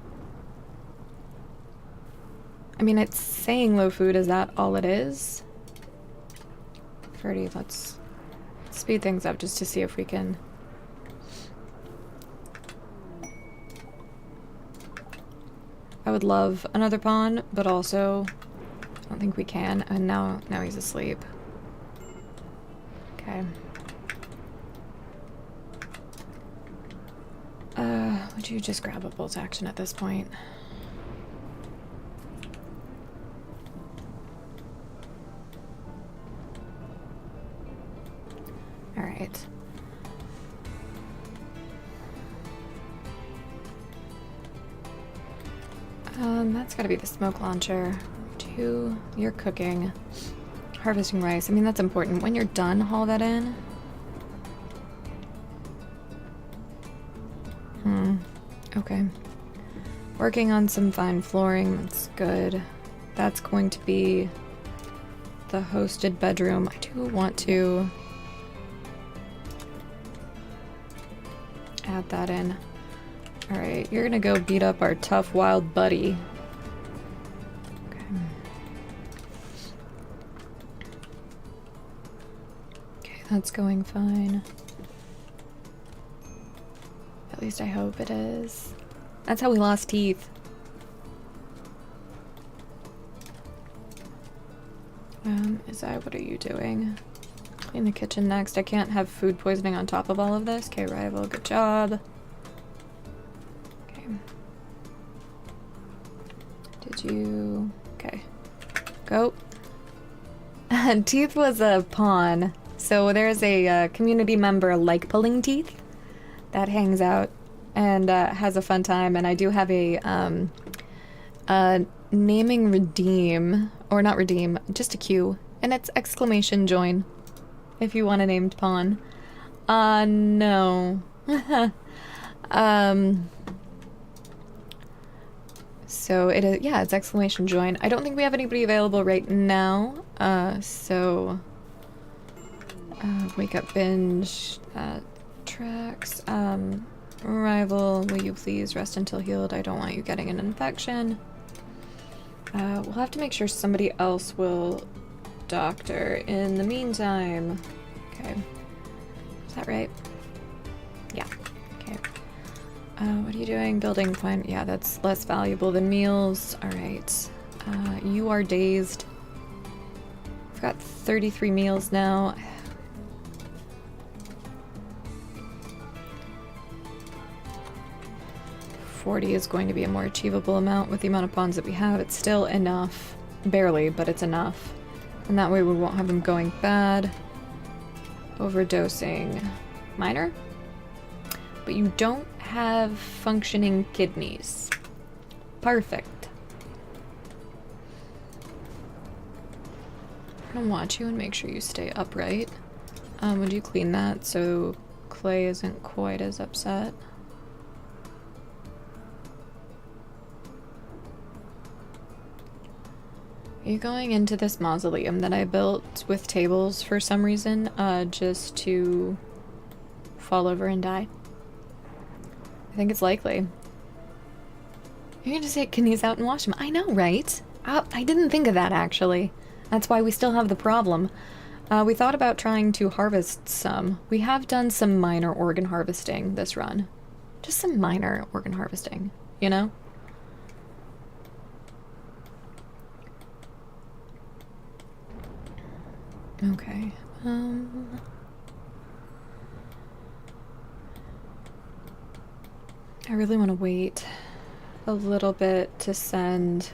I mean, it's saying low food, is that all it is? 30, let's speed things up just to see if we can. I would love another pawn, but also I don't think we can. And now he's asleep. Okay. Would you just grab a bolt action at this point? All right. That's gotta be the smoke launcher. 2, you're cooking. Harvesting rice. I mean, that's important. When you're done, haul that in. Okay. Working on some fine flooring. That's good. That's going to be the hosted bedroom. I do want to add that in. Alright, you're gonna go beat up our tough wild buddy. That's going fine. At least I hope it is. That's how we lost teeth. What are you doing? Clean the kitchen next. I can't have food poisoning on top of all of this. Okay, rival, good job. Okay. Did you... Okay. Go. Teeth was a pawn. So there's a community member like pulling teeth that hangs out and has a fun time. And I do have a naming redeem, or not redeem, just a queue. And it's exclamation join if you want a named pawn. No. So it is, yeah, it's exclamation join. I don't think we have anybody available right now. Wake up binge, tracks, rival, will you please rest until healed? I don't want you getting an infection. We'll have to make sure somebody else will doctor in the meantime. Okay. Is that right? Yeah. Okay. What are you doing? Building fine. Yeah, that's less valuable than meals. Alright. You are dazed. I've got 33 meals now. $40 is going to be a more achievable amount with the amount of pawns that we have. It's still enough. Barely, but it's enough. And that way we won't have them going bad. Overdosing. Minor? But you don't have functioning kidneys. Perfect. I'm gonna watch you and make sure you stay upright. Would you clean that so Clay isn't quite as upset? Are you going into this mausoleum that I built with tables for some reason, just to fall over and die? I think it's likely. You're gonna take kidneys out and wash them. I know, right? I didn't think of that, actually. That's why we still have the problem. We thought about trying to harvest some. We have done some minor organ harvesting this run. Just some minor organ harvesting, you know? Okay. I really want to wait a little bit to send...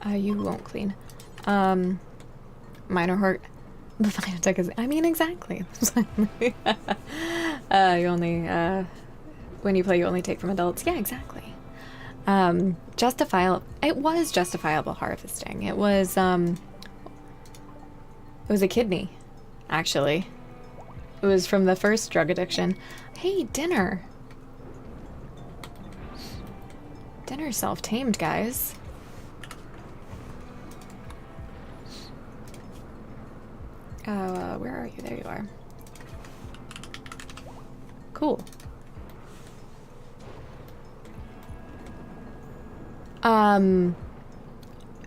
you won't clean. Minor heart... The final tech is... I mean, exactly. You only, when you play, you only take from adults. Yeah, exactly. Justifiable... It was justifiable harvesting. It was a kidney, actually. It was from the first drug addiction. Hey, dinner! Dinner self-tamed, guys. Where are you? There you are. Cool. No,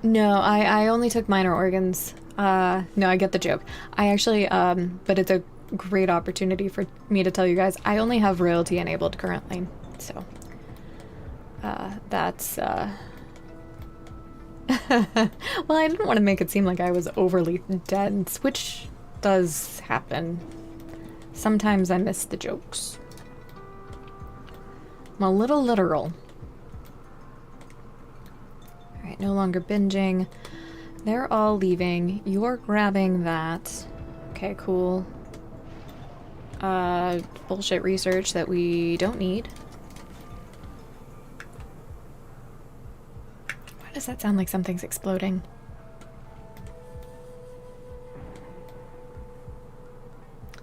I only took minor organs. No, I get the joke. I actually, but it's a great opportunity for me to tell you guys, I only have royalty enabled currently, so, that's, well, I didn't want to make it seem like I was overly dense, which does happen. Sometimes I miss the jokes. I'm a little literal. Alright, no longer binging. They're all leaving. You're grabbing that. Okay, cool. Bullshit research that we don't need. Why does that sound like something's exploding?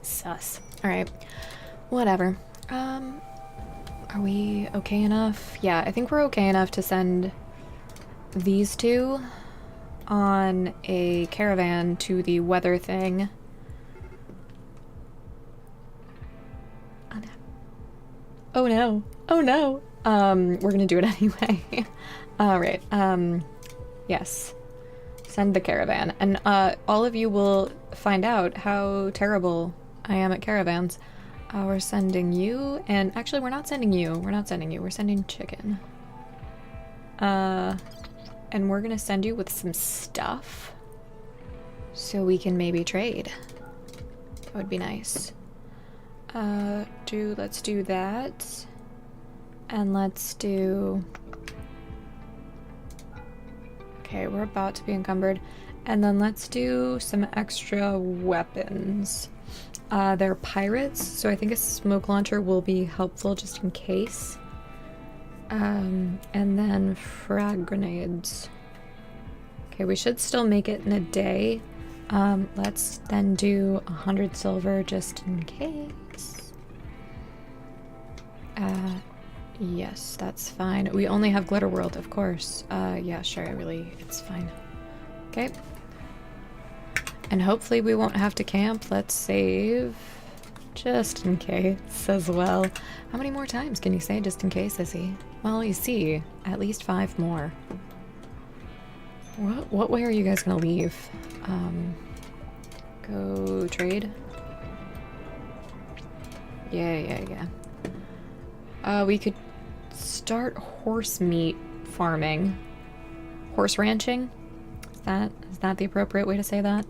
Sus. Alright. Whatever. Are we okay enough? Yeah, I think we're okay enough to send these two on a caravan to the weather thing. Oh no. Oh no. We're gonna do it anyway. Alright, yes. Send the caravan. And all of you will find out how terrible I am at caravans. We're sending you, and actually we're not sending you. We're not sending you. We're sending chicken. And we're gonna send you with some stuff so we can maybe trade. That would be nice. Let's do that. And let's do... Okay, we're about to be encumbered. And then let's do some extra weapons. They're pirates, so I think a smoke launcher will be helpful just in case. And then frag grenades. Okay, we should still make it in a day. Let's then do 100 silver just in case. Yes, that's fine. We only have Glitter World, of course. Yeah, sure, it's fine. Okay. And hopefully we won't have to camp. Let's save just in case as well. How many more times can you say just in case, Izzy? Well, you see, at least 5 more. What way are you guys gonna leave? Go trade? Yeah. We could start horse meat farming. Horse ranching? Is that the appropriate way to say that?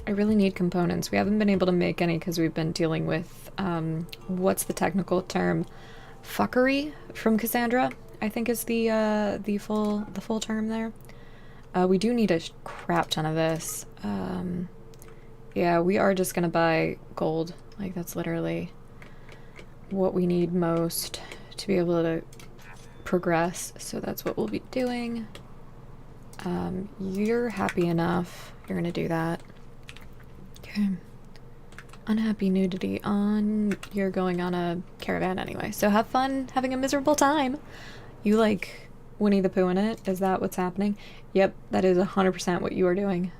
I really need components. We haven't been able to make any because we've been dealing with, what's the technical term? Fuckery from Cassandra, I think is the full term there. We do need a crap ton of this. Yeah, we are just gonna buy gold. Like, that's literally what we need most to be able to progress. So that's what we'll be doing. You're happy enough. You're gonna do that. Okay. Unhappy nudity on. You're going on a caravan anyway. So have fun having a miserable time. You like Winnie the Pooh in it? Is that what's happening? Yep, that is 100% what you are doing.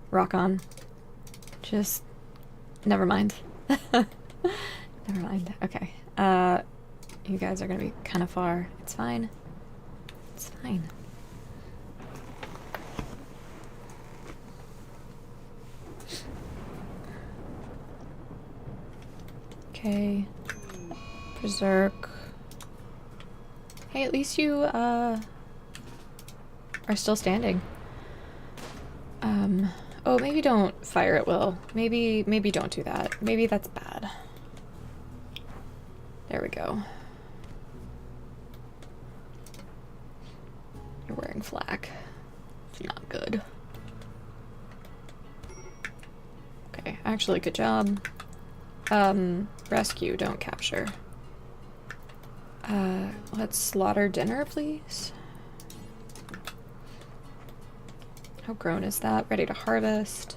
Rock on. Just never mind. Never mind. Okay. You guys are gonna be kind of far. It's fine. It's fine. Okay. Berserk. Hey, at least you, are still standing. Oh, maybe don't fire at will. Maybe don't do that. Maybe that's bad. There we go. You're wearing flak. It's not good. Okay, actually, good job. Rescue, don't capture. Let's slaughter dinner, please. How grown is that? Ready to harvest.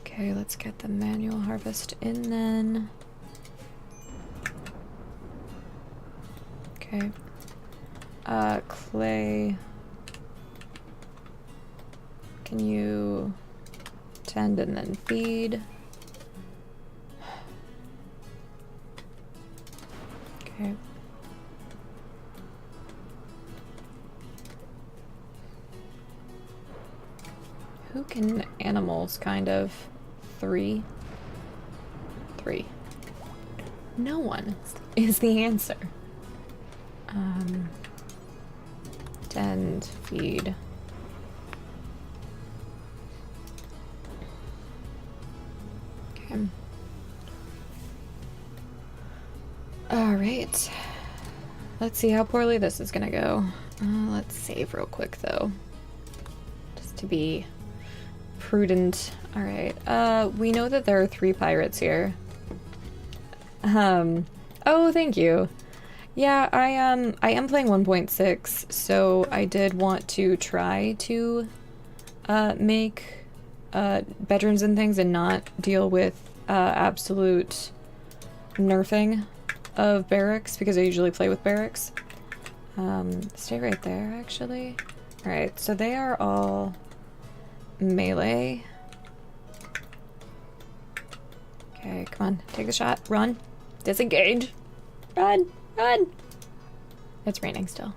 Okay, let's get the manual harvest in then. Okay. Clay. Can you tend and then feed? Okay. Who can animals kind of? 3? 3. No one is the answer. Tend, feed. Okay. Alright. Let's see how poorly this is gonna go. Let's save real quick though. Just to be prudent. Alright. We know that there are 3 pirates here. Oh, thank you. Yeah, I am playing 1.6, so I did want to try to make bedrooms and things and not deal with absolute nerfing of barracks, because I usually play with barracks. Stay right there, actually. Alright, so they are all melee. Okay, come on, take the shot. Run. Disengage. Run. Run. It's raining still.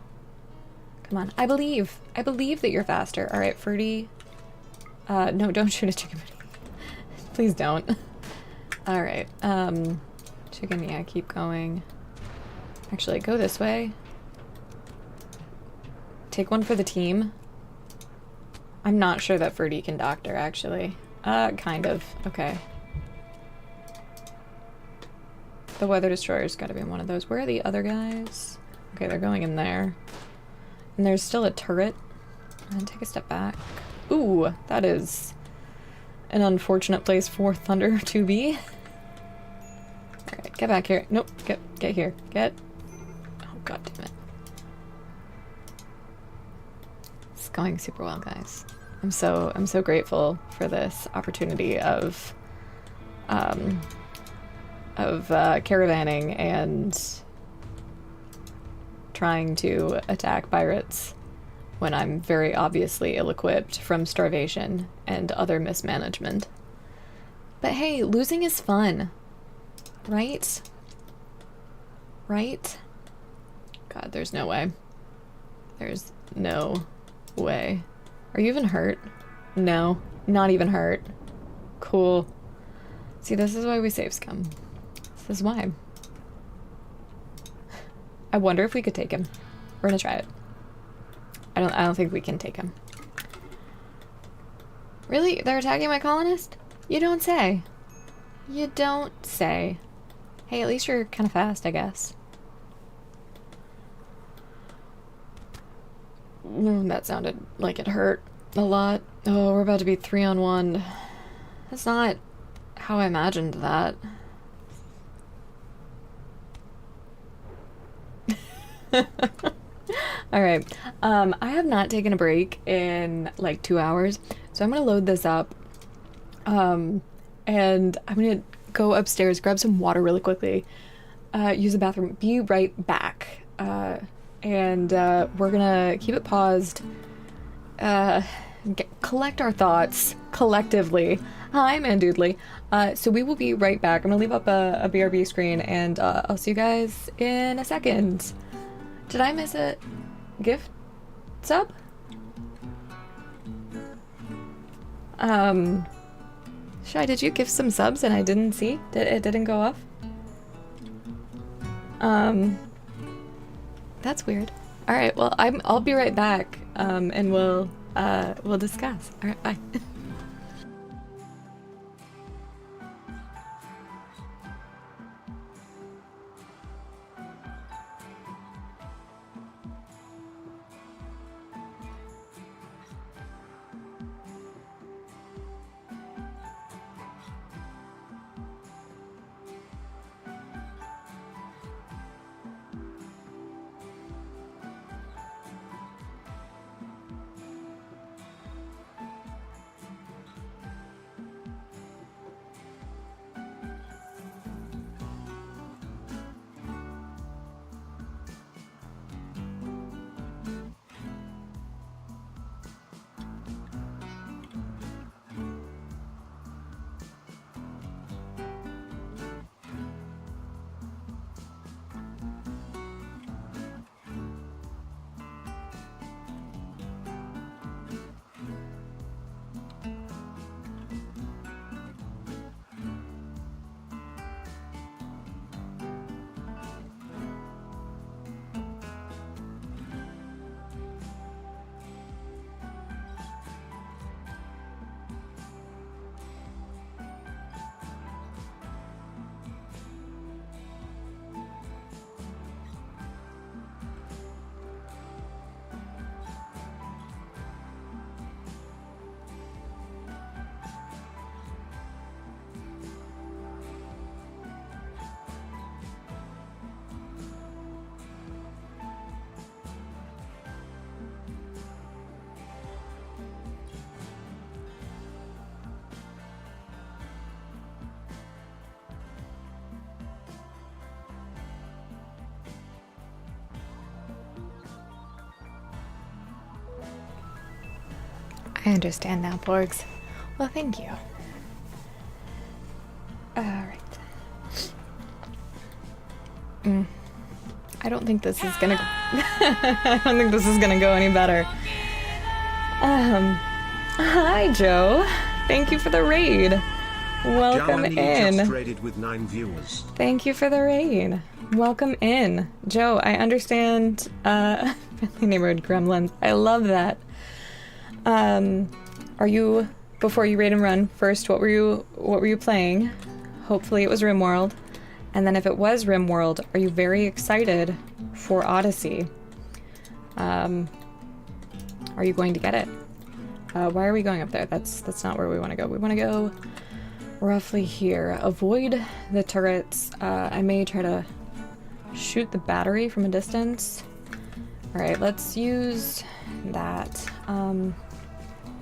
Come on. I believe. I believe that you're faster. All right, Ferdy. No, don't shoot a chicken. Please don't. All right. Chicken, yeah, keep going. Actually, go this way. Take one for the team. I'm not sure that Ferdy can doctor, actually. Kind of. Okay. The Weather Destroyer's gotta be one of those. Where are the other guys? Okay, they're going in there. And there's still a turret. And take a step back. Ooh, that is an unfortunate place for Thunder to be. Alright, get back here. Nope, get here. Get. Oh, god damn it. It's going super well, guys. I'm so grateful for this opportunity of caravanning and trying to attack pirates when I'm very obviously ill-equipped from starvation and other mismanagement. But hey, losing is fun. Right? Right? God, there's no way. There's no way. Are you even hurt? No, not even hurt. Cool. See, this is why we save scum. This is why. I wonder if we could take him. We're gonna try it. I don't think we can take him. Really? They're attacking my colonist? You don't say. You don't say. Hey, at least you're kind of fast, I guess. That sounded like it hurt a lot. Oh, we're about to be 3-on-1. That's not how I imagined that. Alright, I have not taken a break in like 2 hours, so I'm gonna load this up, and I'm gonna go upstairs, grab some water really quickly, use the bathroom, be right back, and we're gonna keep it paused, collect our thoughts collectively. Hi, Mandoodly. So we will be right back. I'm gonna leave up a BRB screen, and I'll see you guys in a second. Did I miss a gift sub? Shy, did you gift some subs and I didn't see? It didn't go off? That's weird. Alright, well, I'll be right back, and we'll discuss. Alright, bye. I understand now, Borgs. Well, thank you. Alright. I don't think this is gonna I don't think this is gonna go any better. Hi Joe. Thank you for the raid. Welcome Jalani just in. raided with 9 viewers. Thank you for the raid. Welcome in. Joe, I understand friendly neighborhood gremlins. I love that. Are you, before you raid and run, first what were you playing? Hopefully it was RimWorld. And then if it was RimWorld, are you very excited for Odyssey? Are you going to get it? Why are we going up there? That's not where we want to go. We want to go roughly here. Avoid the turrets. I may try to shoot the battery from a distance. Alright, let's use that.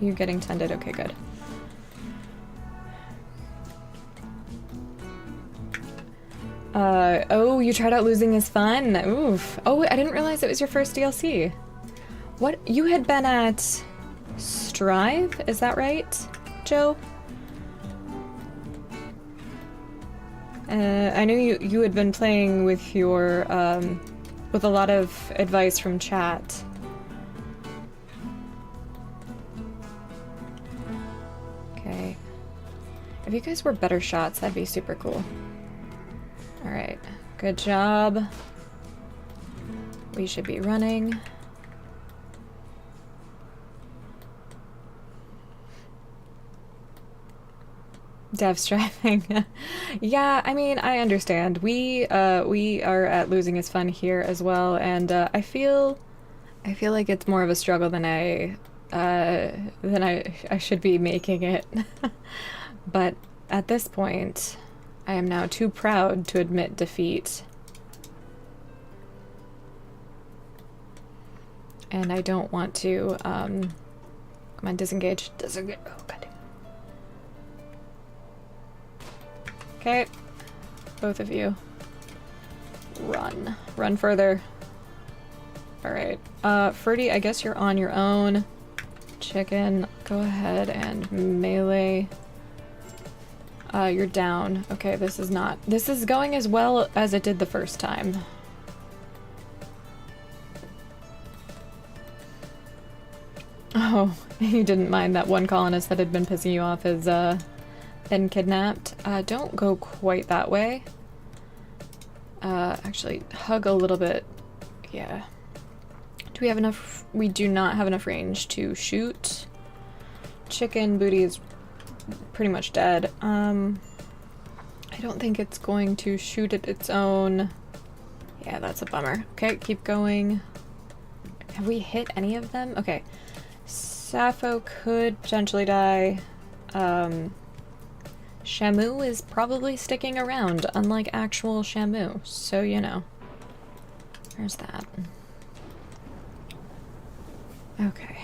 You getting tended? Okay, good. Oh, you tried out Losing is Fun. Oof. Oh, I didn't realize it was your first DLC. What? You had been at Strive? Is that right, Joe? I knew you had been playing with your, with a lot of advice from chat. Okay. If you guys were better shots, that'd be super cool. Alright, good job. We should be running. Dev striving. Yeah, I mean, I understand. We are at Losing is Fun here as well, and I feel like it's more of a struggle than I should be making it. But at this point, I am now too proud to admit defeat. And I don't want to, come on, disengage. Disengage. Oh, God. Okay. Both of you. Run. Run further. Alright. Ferdy, I guess you're on your own. Chicken, go ahead and melee. You're down. Okay, this is going as well as it did the first time. Oh, you didn't mind that one colonist that had been pissing you off has, been kidnapped. Don't go quite that way. Actually, hug a little bit. Yeah. Do we have enough? We do not have enough range to shoot. Chicken booty is pretty much dead. I don't think it's going to shoot at its own. Yeah, that's a bummer. Okay, keep going. Have we hit any of them? Okay. Sappho could potentially die. Shamu is probably sticking around, unlike actual Shamu, so you know. There's that. Okay,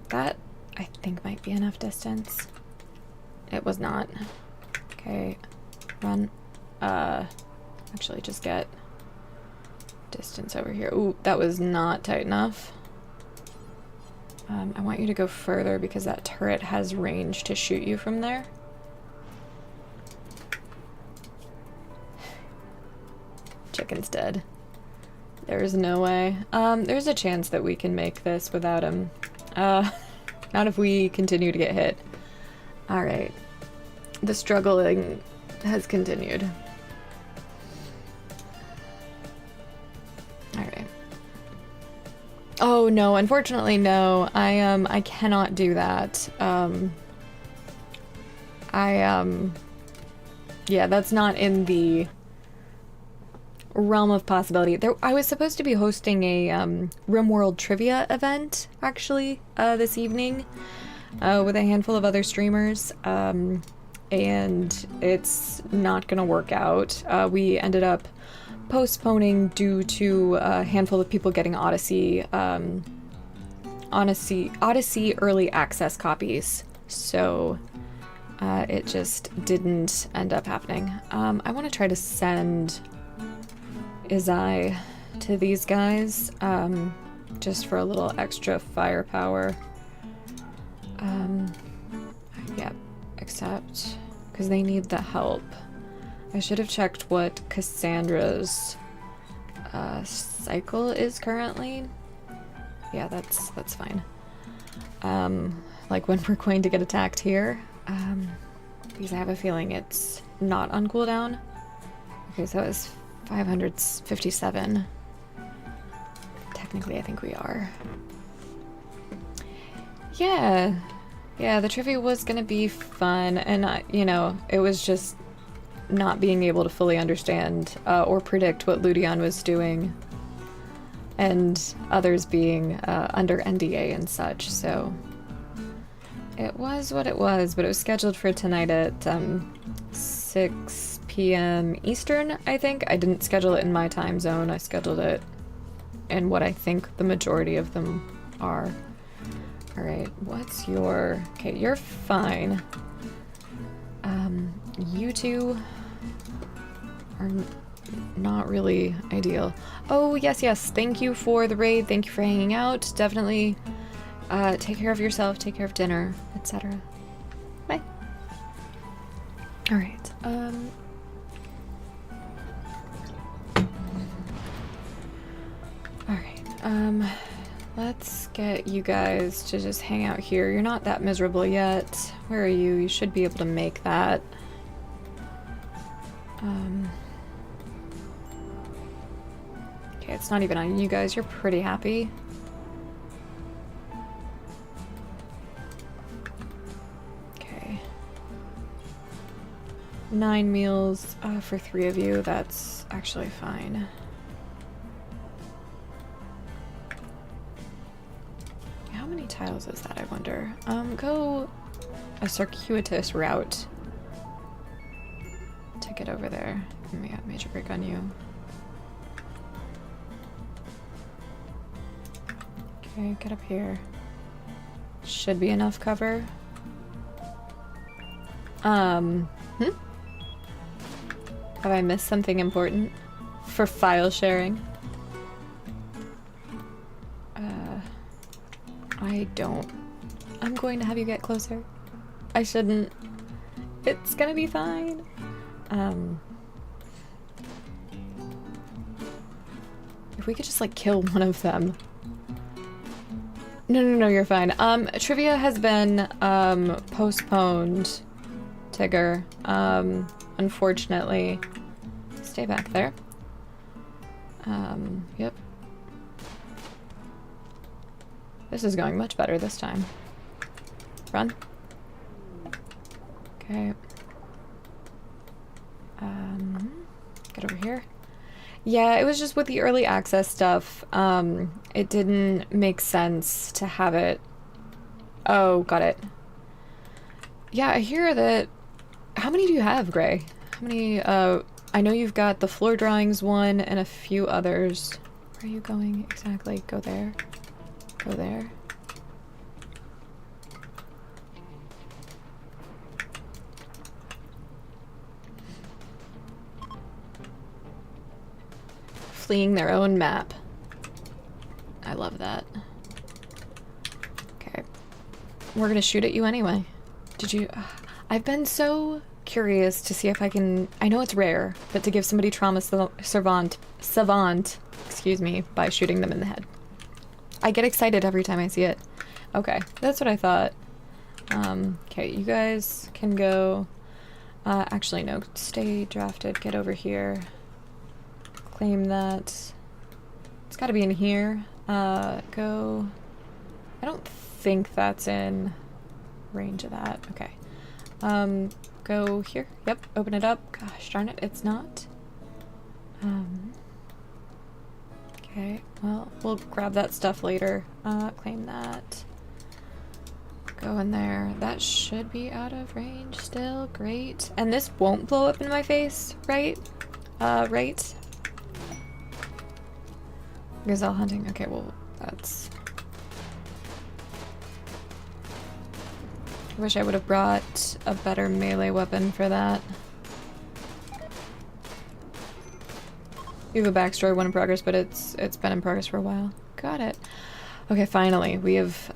that, I think, might be enough distance. It was not. Okay, run. Actually, just get distance over here. Ooh, that was not tight enough. I want you to go further because that turret has range to shoot you from there. Chicken's dead. There's no way. There's a chance that we can make this without him. Not if we continue to get hit. Alright. The struggling has continued. Alright. Oh no, unfortunately no. I cannot do that. Yeah, that's not in the realm of possibility. I was supposed to be hosting a RimWorld trivia event, actually, this evening, with a handful of other streamers, and it's not gonna work out. We ended up postponing due to a handful of people getting Odyssey early access copies, so it just didn't end up happening. I want to try to send Izai to these guys, just for a little extra firepower. Yeah, except because they need the help. I should have checked what Cassandra's cycle is currently. Yeah, that's fine. Like when we're going to get attacked here, because I have a feeling it's not on cooldown. Okay, so it's 557. Technically, I think we are. Yeah, the trivia was gonna be fun, and you know, it was just not being able to fully understand or predict what Ludion was doing, and others being under NDA and such, so it was what it was, but it was scheduled for tonight at 6 p.m. Eastern, I think. I didn't schedule it in my time zone, I scheduled it in what I think the majority of them are. Alright, what's your... Okay, you're fine. You two are not really ideal. Oh, yes, thank you for the raid, thank you for hanging out. Definitely take care of yourself, take care of dinner, etc. Bye. Alright, alright, let's get you guys to just hang out here. You're not that miserable yet. Where are you? You should be able to make that. Okay, it's not even on you guys. You're pretty happy. Okay. 9 meals for 3 of you. That's actually fine. How many tiles is that, I wonder? Go a circuitous route to get over there. We got major break on you. Okay, get up here. Should be enough cover. Have I missed something important for file sharing? I don't. I'm going to have you get closer. I shouldn't. It's gonna be fine. If we could just like kill one of them. No, you're fine. Trivia has been postponed, Tigger. Unfortunately. Stay back there. Yep. This is going much better this time. Run. Okay. Get over here. Yeah, it was just with the early access stuff. It didn't make sense to have it. Oh, got it. Yeah, I hear that. How many do you have, Gray? How many? I know you've got the floor drawings one and a few others. Where are you going exactly? Go there. Go there. Fleeing their own map. I love that. Okay. We're gonna shoot at you anyway. Did you... I've been so curious to see if I can... I know it's rare, but to give somebody trauma savant, excuse me, by shooting them in the head. I get excited every time I see it. Okay, that's what I thought. Okay, you guys can go... actually, no. Stay drafted. Get over here. Claim that. It's gotta be in here. Go... I don't think that's in range of that. Okay. Go here. Yep, open it up. Gosh darn it, it's not. Okay, well, we'll grab that stuff later. Claim that. Go in there. That should be out of range still. Great. And this won't blow up in my face, right? Right? Gazelle hunting. Okay, well, that's... I wish I would have brought a better melee weapon for that. You have a backstory, one in progress, but it's been in progress for a while. Got it. Okay, finally, we have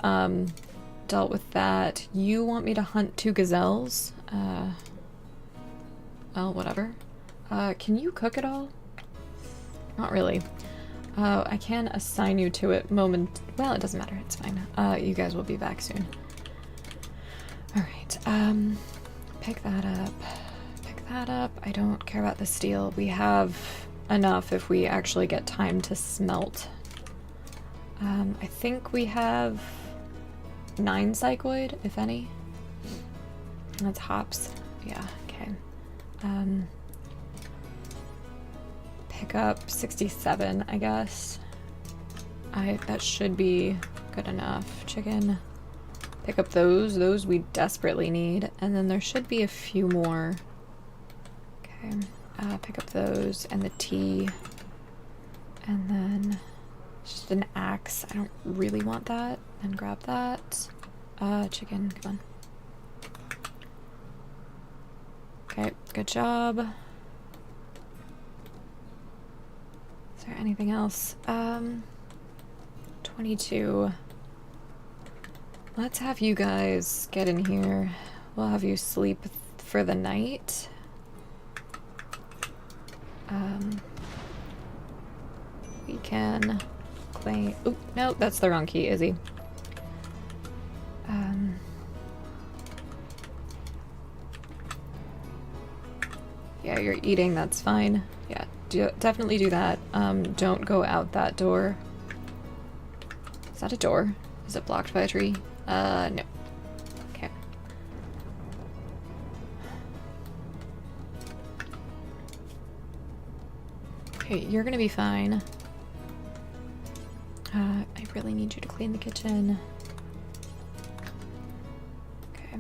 dealt with that. You want me to hunt 2 gazelles? Well, whatever. Can you cook at all? Not really. I can assign you to it well, it doesn't matter, it's fine. You guys will be back soon. Alright, pick that up. Pick that up. I don't care about the steel. We have enough if we actually get time to smelt. I think we have 9 psychoid, if any. That's hops. Yeah, okay. Pick up 67, I guess. That should be good enough. Chicken. Pick up those. Those we desperately need. And then there should be a few more. Okay. Pick up those and the tea. And then just an axe. I don't really want that. And grab that. Chicken, come on. Okay, good job. Is there anything else? 22. Let's have you guys get in here. We'll have you sleep for the night. We can claim. Oop, no, that's the wrong key, Izzy. Yeah, you're eating, that's fine. Yeah, definitely do that. Don't go out that door. Is that a door? Is it blocked by a tree? No. Okay. Okay, you're gonna be fine. I really need you to clean the kitchen. Okay.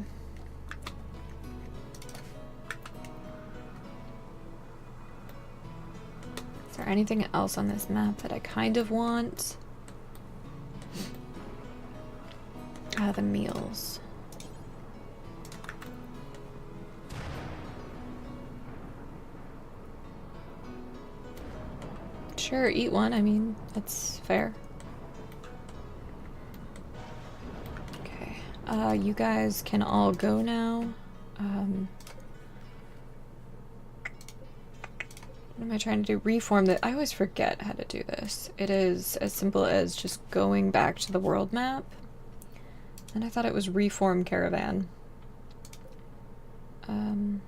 Is there anything else on this map that I kind of want? The meals. Sure, eat one. I mean, that's fair. Okay. You guys can all go now. What am I trying to do? Reform that. I always forget how to do this. It is as simple as just going back to the world map. And I thought it was reform caravan. And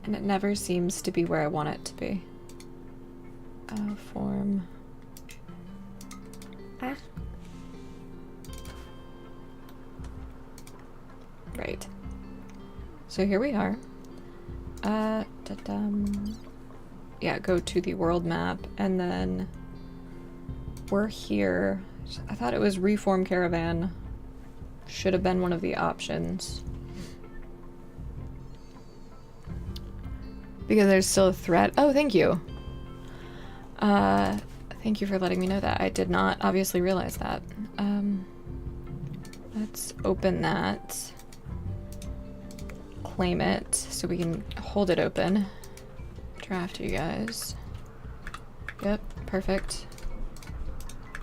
it never seems to be where I want it to be. Form. Ah. Right. So here we are. Yeah, go to the world map, and then we're here. I thought it was reform caravan. Should have been one of the options. Because there's still a threat. Oh, thank you. Thank you for letting me know that. I did not obviously realize that. Let's open that. Claim it so we can hold it open. Draft you guys. Yep, perfect.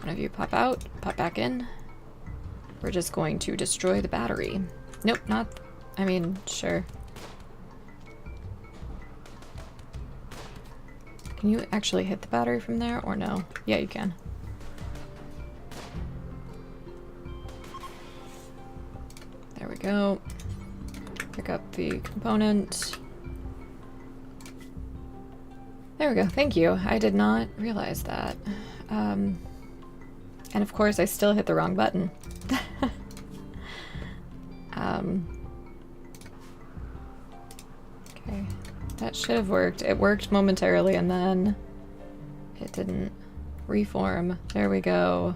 One of you pop out, pop back in. We're just going to destroy the battery. Nope, not. I mean, sure. Can you actually hit the battery from there or no? Yeah, you can. There we go. Pick up the component. There we go. Thank you. I did not realize that. And of course, I still hit the wrong button. Okay. That should have worked. It worked momentarily and then it didn't. Reform. There we go.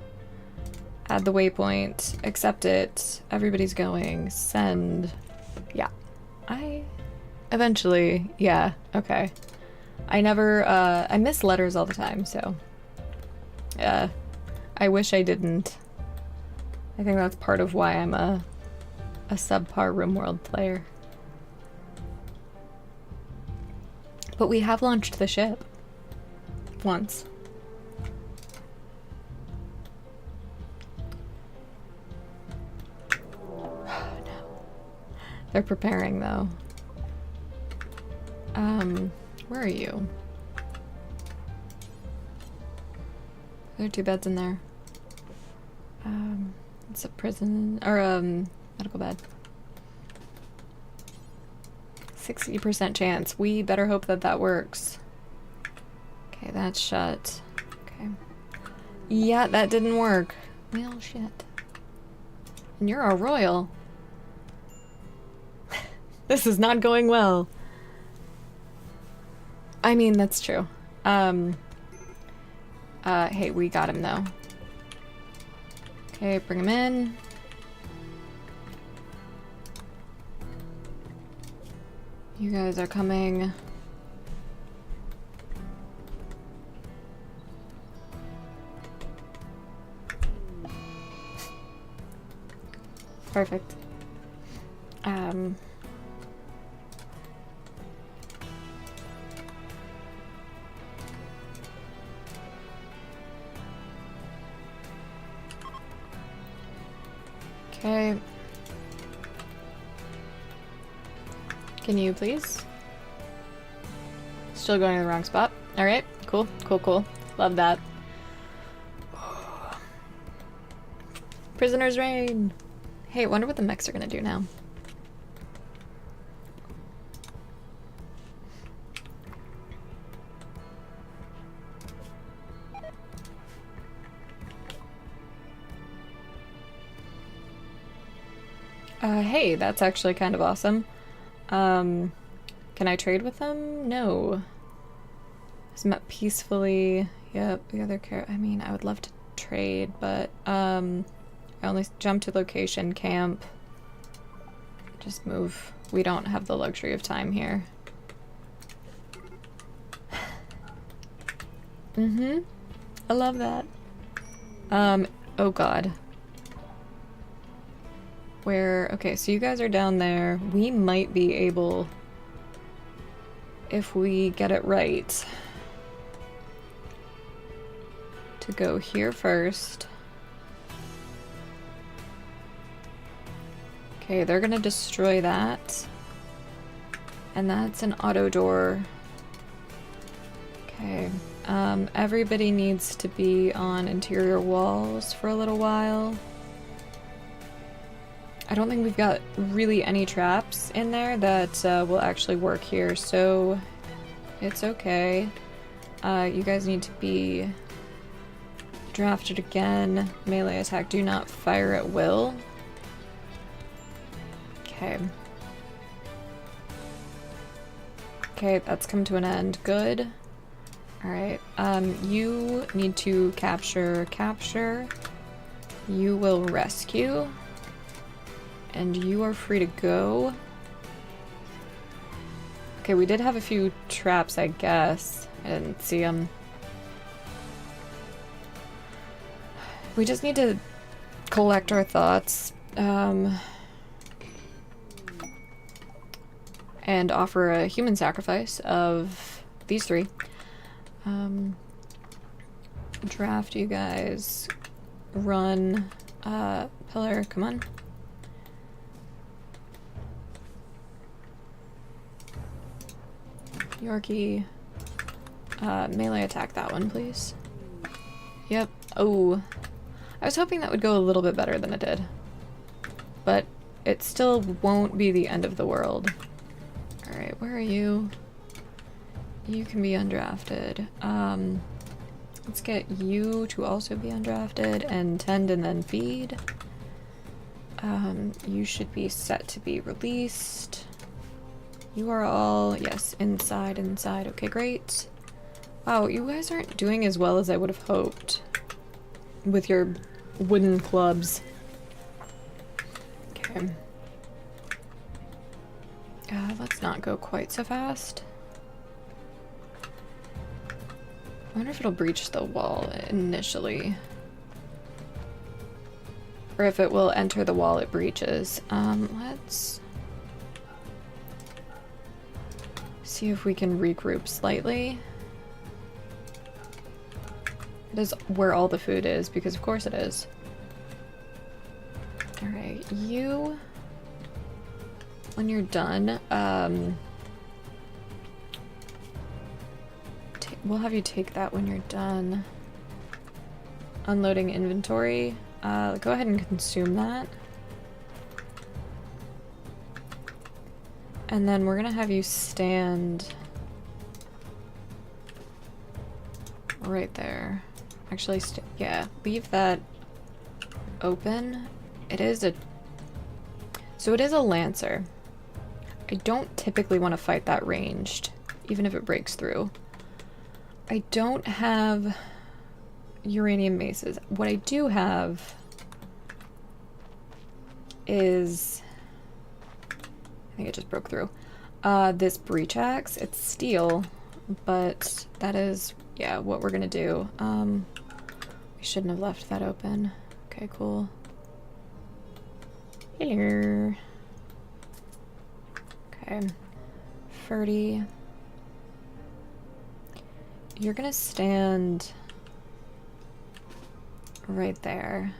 Add the waypoint. Accept it. Everybody's going. Send. Yeah. Eventually, yeah, okay. I miss letters all the time, so. I wish I didn't. I think that's part of why I'm a subpar RimWorld player. But we have launched the ship. Once. They're preparing though. Where are you? There are 2 beds in there. It's a prison or medical bed. 60% chance. We better hope that that works. Okay, that's shut. Okay. Yeah, that didn't work. Well, shit. And you're a royal. This is not going well. I mean, that's true. Hey, we got him though. Okay, bring him in. You guys are coming. Perfect. Okay. Can you please? Still going to the wrong spot. Alright, cool, cool, cool. Love that. Prisoner's reign! Hey, I wonder what the mechs are gonna do now. Hey, that's actually kind of awesome. Can I trade with them? No. Is met peacefully. Yep, the other I mean, I would love to trade, but, I only jump to location, camp. Just move. We don't have the luxury of time here. Mm-hmm. I love that. Oh god. Where, okay, so you guys are down there. We might be able, if we get it right, to go here first. Okay, they're gonna destroy that. And that's an auto door. Okay, everybody needs to be on interior walls for a little while. I don't think we've got really any traps in there that will actually work here, so it's okay. You guys need to be drafted again. Melee attack, do not fire at will. Okay. Okay, that's come to an end. Good. Alright, you need to capture. You will rescue. And you are free to go. Okay, we did have a few traps, I guess. I didn't see them. We just need to collect our thoughts. And offer a human sacrifice of these 3. Draft you guys. Run. Pillar, come on. Yorkie. Melee attack that one, please. Yep. Oh. I was hoping that would go a little bit better than it did. But it still won't be the end of the world. Alright, where are you? You can be undrafted. Let's get you to also be undrafted and tend and then feed. You should be set to be released. You are all, yes, inside. Okay, great. Wow, you guys aren't doing as well as I would have hoped with your wooden clubs. Okay. Let's not go quite so fast. I wonder if it'll breach the wall initially. Or if it will enter the wall it breaches. Let's see if we can regroup slightly. It is where all the food is, because of course it is. Alright, you when you're done, we'll have you take that when you're done unloading inventory. Go ahead and consume that. And then we're gonna have you stand right there. Actually, yeah, leave that open. It is a... So it is a Lancer. I don't typically want to fight that ranged, even if it breaks through. I don't have uranium maces. What I do have is... I think it just broke through. This breach axe. It's steel, but that is, yeah, what we're gonna do. We shouldn't have left that open. Okay, cool. Hello. Okay. Ferdy. You're gonna stand right there.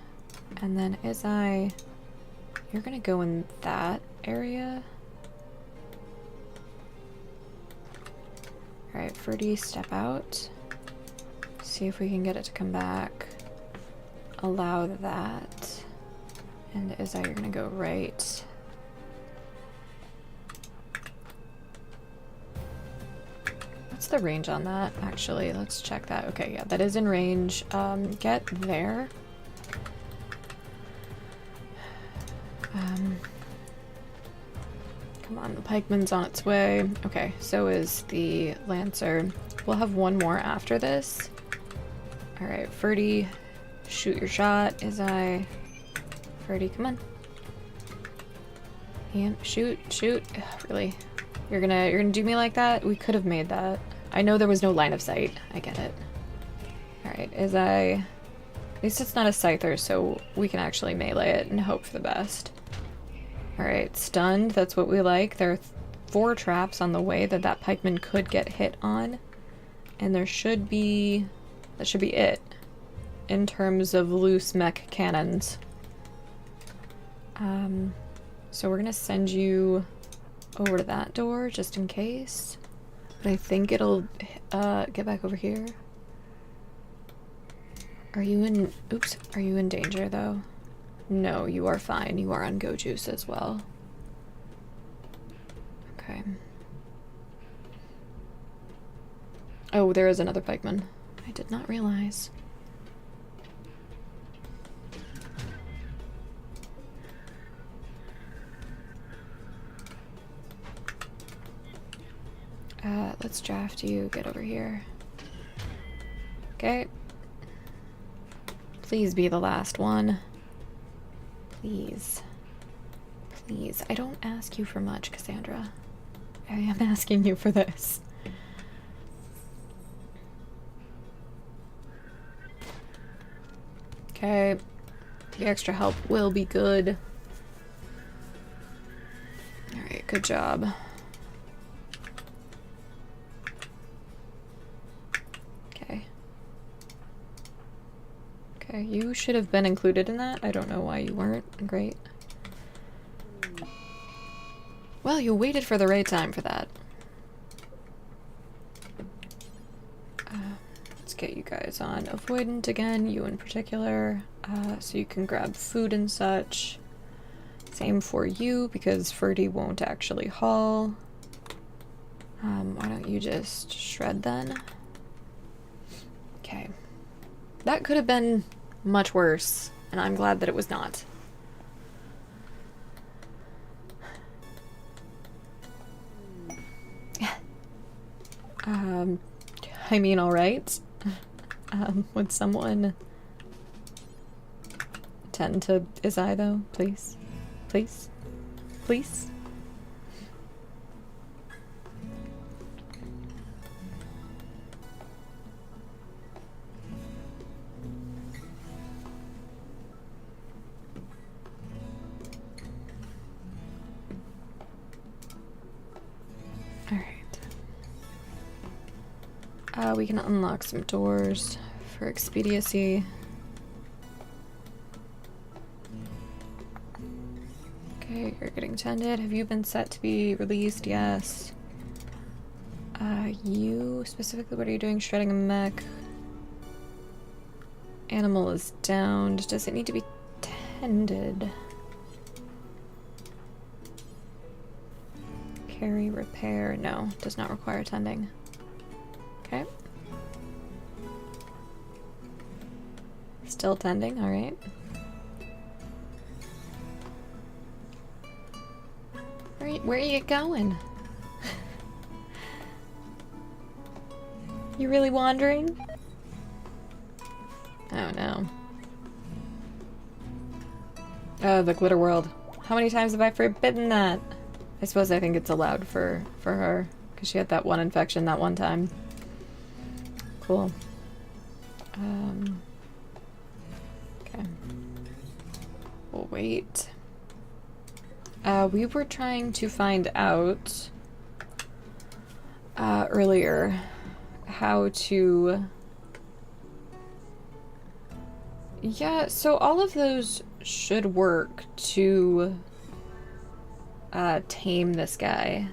And then you're gonna go in that area. Alright, Ferdy, step out. See if we can get it to come back. Allow that. And Izai, you're gonna go right. What's the range on that? Actually, let's check that. Okay, yeah, that is in range. Get there. Come on, the pikeman's on its way. Okay, so is the Lancer. We'll have one more after this. Alright, Ferdy, shoot your shot. Izai. Ferdy, come on. Yeah, shoot. Ugh, really? You're gonna do me like that? We could have made that. I know there was no line of sight. I get it. Alright, Izai. At least it's not a scyther, so we can actually melee it and hope for the best. Alright, stunned. That's what we like. There are 4 traps on the way that pikeman could get hit on. And there should be... That should be it. In terms of loose mech cannons. So we're gonna send you over to that door, just in case. But I think it'll get back over here. Are you in... Oops. Are you in danger, though? No, you are fine. You are on go juice as well. Okay. Oh, there is another pikeman. I did not realize. Let's draft you. Get over here. Okay. Please be the last one. Please. Please. I don't ask you for much, Cassandra. I am asking you for this. Okay. The extra help will be good. Alright, good job. Okay, you should have been included in that. I don't know why you weren't. Great. Well, you waited for the right time for that. Let's get you guys on avoidant again, you in particular, so you can grab food and such. Same for you, because Ferdy won't actually haul. Why don't you just shred then? Okay. That could have been much worse, and I'm glad that it was not. I mean, alright. Would someone tend to Izai, though? Please? Please? Please? We can unlock some doors for expediency. Okay, you're getting tended. Have you been set to be released? Yes. You specifically, what are you doing? Shredding a mech. Animal is downed. Does it need to be tended? Carry, repair. No, does not require tending. Okay. Still tending, alright. Where are you going? You really wandering? Oh no. Oh, the glitter world. How many times have I forbidden that? I suppose I think it's allowed for her, because she had that one infection that one time. Cool. Okay. We'll wait. We were trying to find out earlier how to... Yeah, so all of those should work to tame this guy.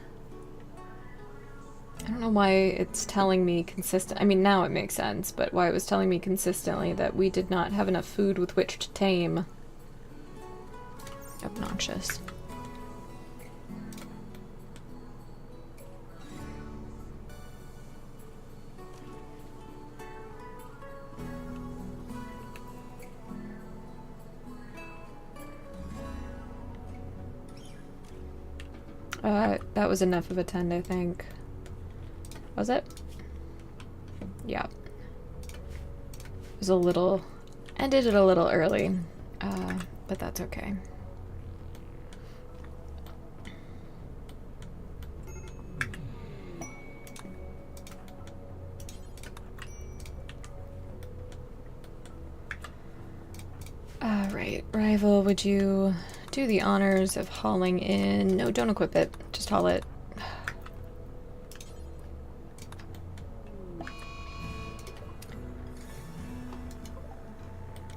I don't know why it's telling me consistent. I mean, now it makes sense, but why it was telling me consistently that we did not have enough food with which to tame. Obnoxious. That was enough of a tend, I think. Was it? Yeah. It was a little... ended it a little early. But that's okay. Alright, rival, would you do the honors of hauling in... No, don't equip it. Just haul it.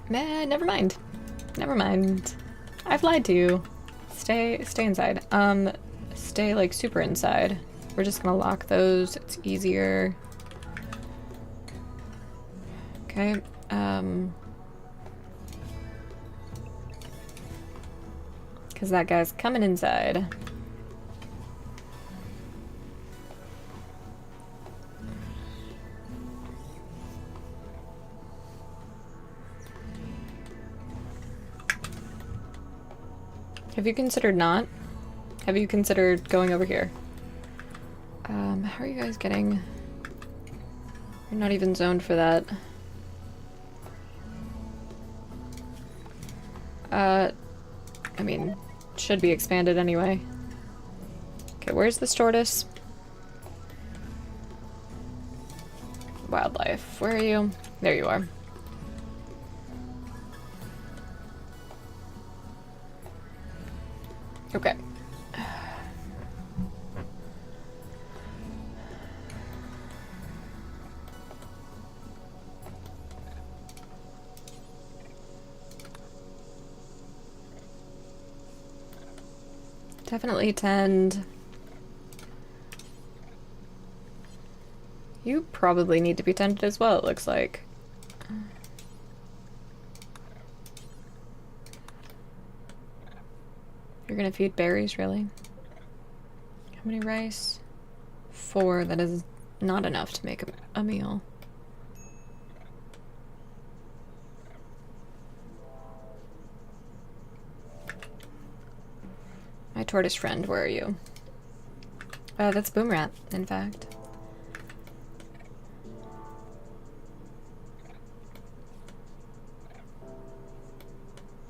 Man, never mind. Never mind. I've lied to you. Stay inside. Stay like super inside. We're just gonna lock those. It's easier. Okay. Because that guy's coming inside. Have you considered not? Have you considered going over here? How are you guys getting... You're not even zoned for that. I mean, should be expanded anyway. Okay, where's this tortoise? Wildlife, where are you? There you are. Okay. Definitely tend. You probably need to be tended as well, it looks like. You're gonna feed berries, really? How many rice? 4. That is not enough to make a meal. My tortoise friend, where are you? That's Boomrat, in fact.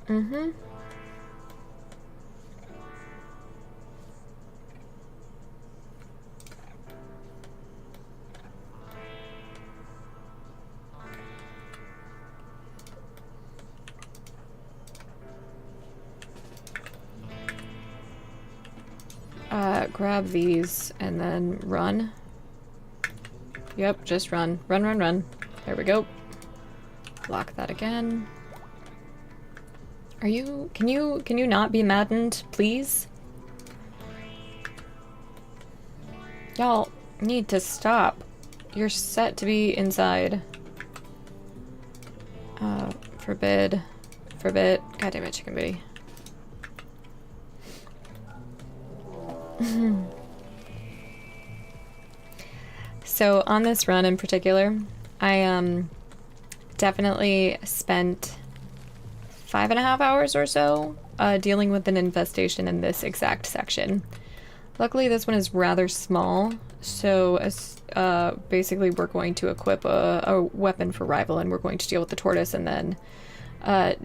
Mm-hmm. Grab these and then run. Yep, just run. Run, run, run. There we go. Lock that again. Are you, can you not be maddened, please? Y'all need to stop. You're set to be inside. Forbid. Forbid. God damn it, chicken booty. So on this run in particular, I definitely spent 5.5 hours or so dealing with an infestation in this exact section. Luckily this one is rather small, so basically we're going to equip a weapon for rival and we're going to deal with the tortoise and then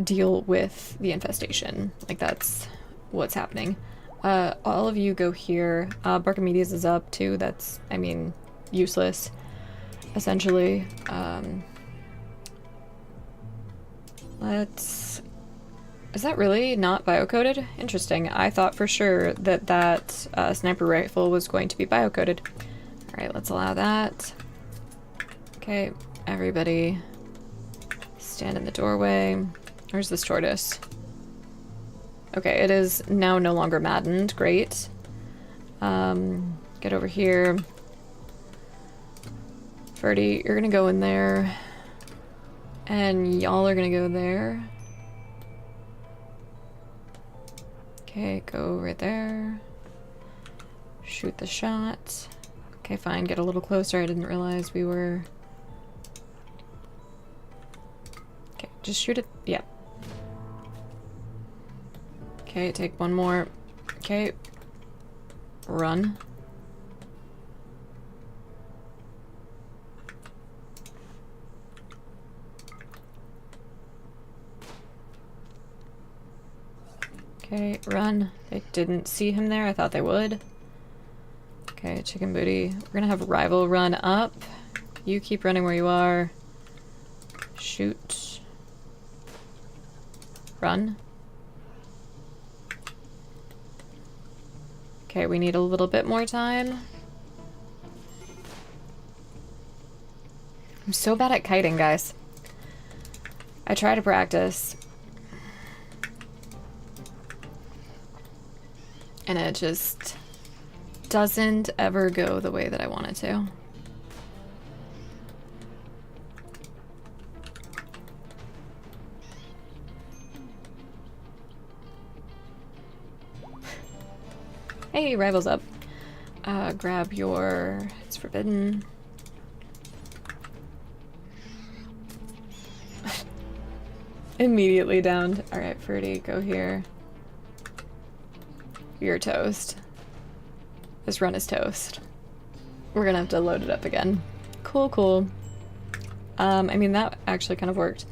deal with the infestation. Like, that's what's happening. All of you go here. Barkamedes is up too. That's, I mean, useless, essentially. Is that really not biocoded? Interesting. I thought for sure that that sniper rifle was going to be biocoded. Alright, let's allow that. Okay, everybody stand in the doorway. Where's this tortoise? Okay, it is now no longer maddened. Great. Get over here. Ferdy, you're gonna go in there. And y'all are gonna go there. Okay, go right there. Shoot the shot. Okay, fine, get a little closer. I didn't realize we were... Okay, just shoot it. Yeah. Okay, take one more. Okay. Run. Okay, run. They didn't see him there. I thought they would. Okay, chicken booty. We're gonna have rival run up. You keep running where you are. Shoot. Run. Okay, we need a little bit more time. I'm so bad at kiting, guys. I try to practice. And it just doesn't ever go the way that I want it to. Hey, rival's up. Grab your... It's forbidden. Immediately downed. Alright, Ferdy, go here. You're toast. This run is toast. We're gonna have to load it up again. Cool, cool. I mean, that actually kind of worked.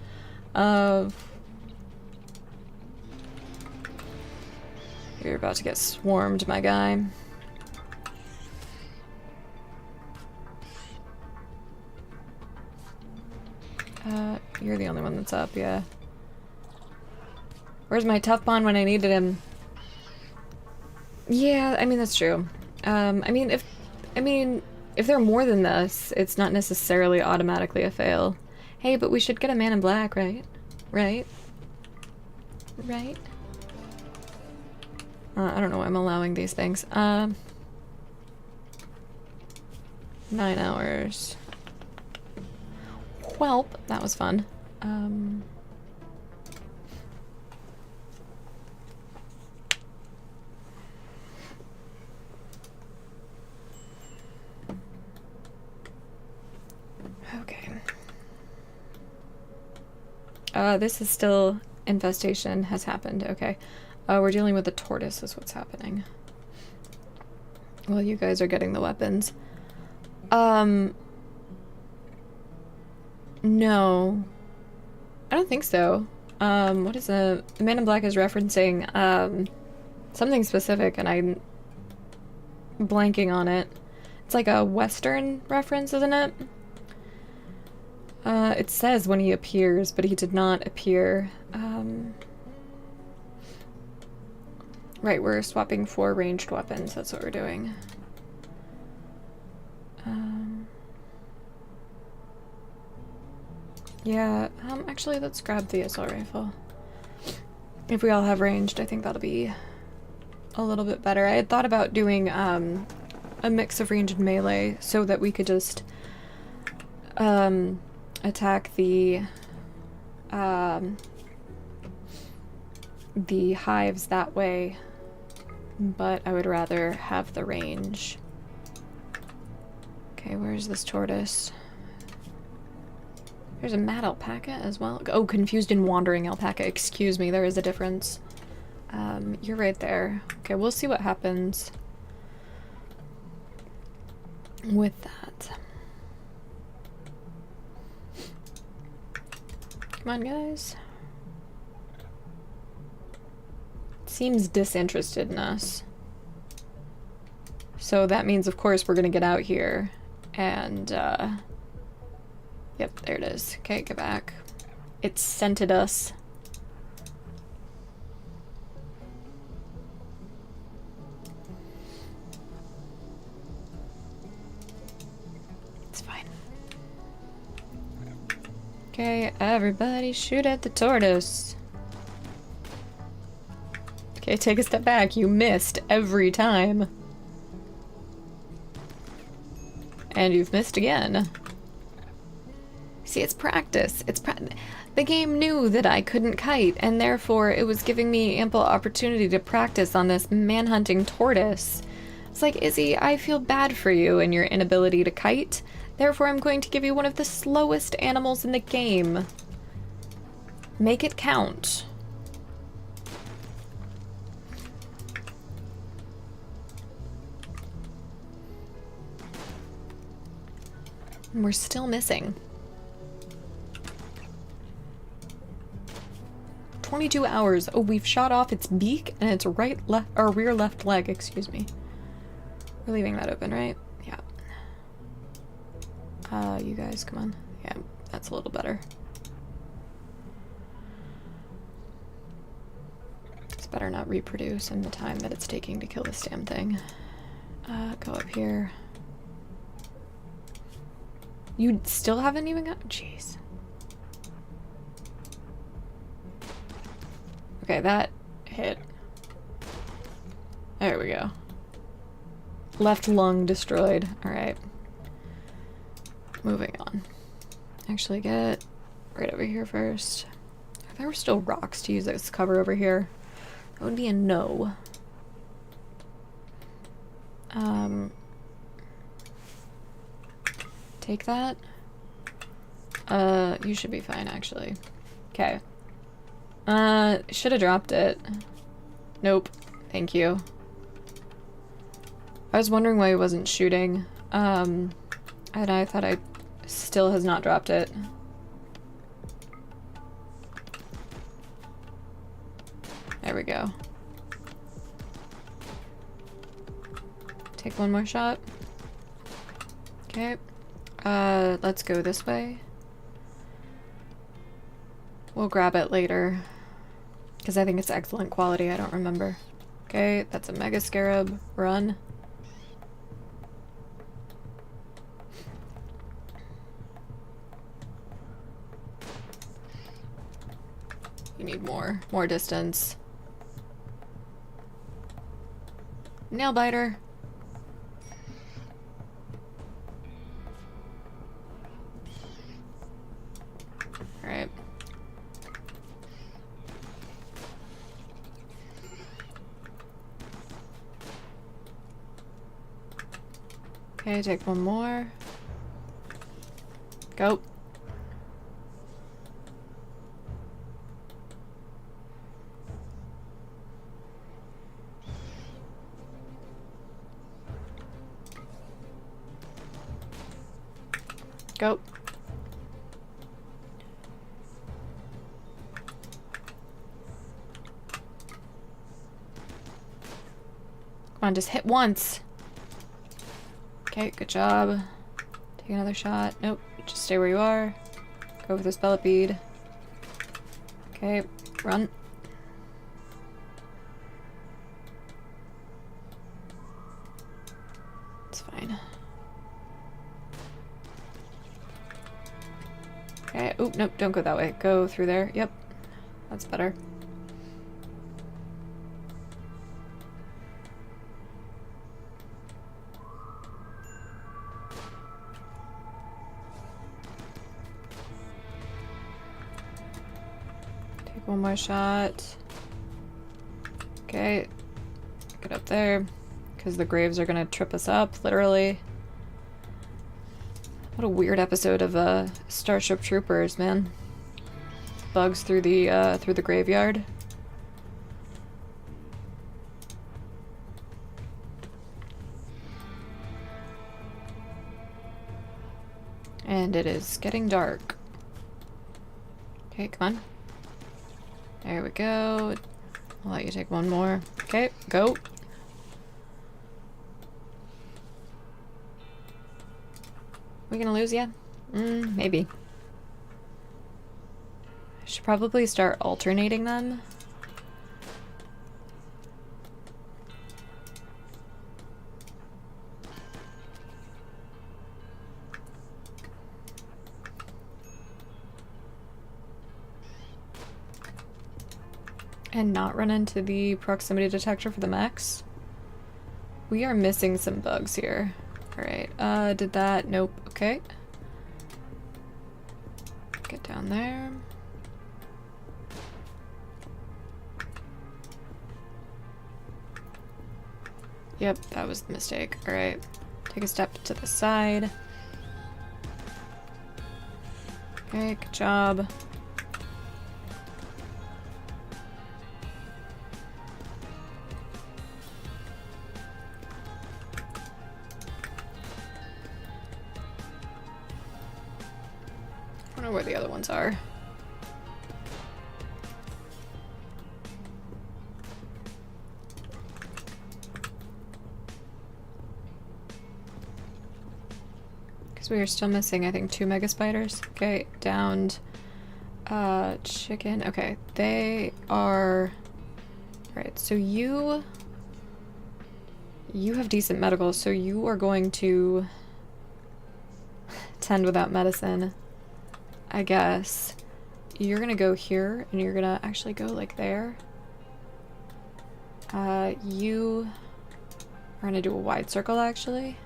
You're about to get swarmed, my guy. You're the only one that's up, yeah. Where's my tough pawn when I needed him? Yeah, I mean, that's true. I mean, if they're more than this, it's not necessarily automatically a fail. Hey, but we should get a man in black, right? Right? Right? I don't know why I'm allowing these things. 9 hours. Welp, that was fun. Okay. This is still... Infestation has happened. Okay. We're dealing with the tortoise is what's happening. Well, you guys are getting the weapons. No. I don't think so. What is the Man in Black is referencing, something specific, and I'm blanking on it. It's like a Western reference, isn't it? It says when he appears, but he did not appear. Right, we're swapping 4 ranged weapons, that's what we're doing. Yeah, actually, let's grab the assault rifle. If we all have ranged, I think that'll be a little bit better. I had thought about doing a mix of ranged and melee so that we could just attack the hives that way, but I would rather have the range. Okay, where's this tortoise? There's a mad alpaca as well. Oh, confused and wandering alpaca. Excuse me, there is a difference. You're right there. Okay, we'll see what happens with that. Come on, guys. Seems disinterested in us. So that means, of course, we're gonna get out here and, yep, there it is. Okay, get back. It scented us. It's fine. Okay, everybody shoot at the tortoise. Okay, take a step back. You missed every time. And you've missed again. See, it's practice. The game knew that I couldn't kite, and therefore it was giving me ample opportunity to practice on this manhunting tortoise. It's like, Izzy, I feel bad for you and your inability to kite. Therefore, I'm going to give you one of the slowest animals in the game. Make it count. And we're still missing. 22 hours. Oh, we've shot off its beak and its rear left leg, excuse me. We're leaving that open, right? Yeah. You guys, come on. Yeah, that's a little better. It's better not reproduce in the time that it's taking to kill this damn thing. Go up here. You still haven't even got... Jeez. Okay, that hit. There we go. Left lung destroyed. Alright. Moving on. Actually get right over here first. If there were still rocks to use as cover over here, that would be a no. Take that. You should be fine, actually. Okay. Should have dropped it. Nope. Thank you. I was wondering why he wasn't shooting. And I thought I still has not dropped it. There we go. Take one more shot. Okay. Let's go this way. We'll grab it later. Because I think it's excellent quality, I don't remember. Okay, that's a mega scarab. Run. You need more distance. Nail biter. Alright. Okay, take one more. Go. Go. Come on, just hit once. Okay, good job. Take another shot. Nope, just stay where you are. Go for this pellet bead. Okay, run. It's fine. Okay, oop, nope, don't go that way. Go through there. Yep, that's better. one more shot. Okay. Get up there. Because the graves are gonna trip us up, literally. What a weird episode of Starship Troopers, man. Bugs through the graveyard. And it is getting dark. Okay, come on. There we go. I'll let you take one more. Okay, go. We gonna lose yet? Maybe. I should probably start alternating them. And not run into the proximity detector for the mechs. We are missing some bugs here. Alright, did that? Nope. Okay. Get down there. Yep, that was the mistake. Alright. Take a step to the side. Okay, good job. I wonder where the other ones are. Because we are still missing, I think, 2 mega spiders. Okay, downed. Chicken. Okay, they are... Alright, so you have decent medical, so you are going to tend without medicine. I guess. You're gonna go here, and you're gonna actually go like there. You are gonna do a wide circle, actually.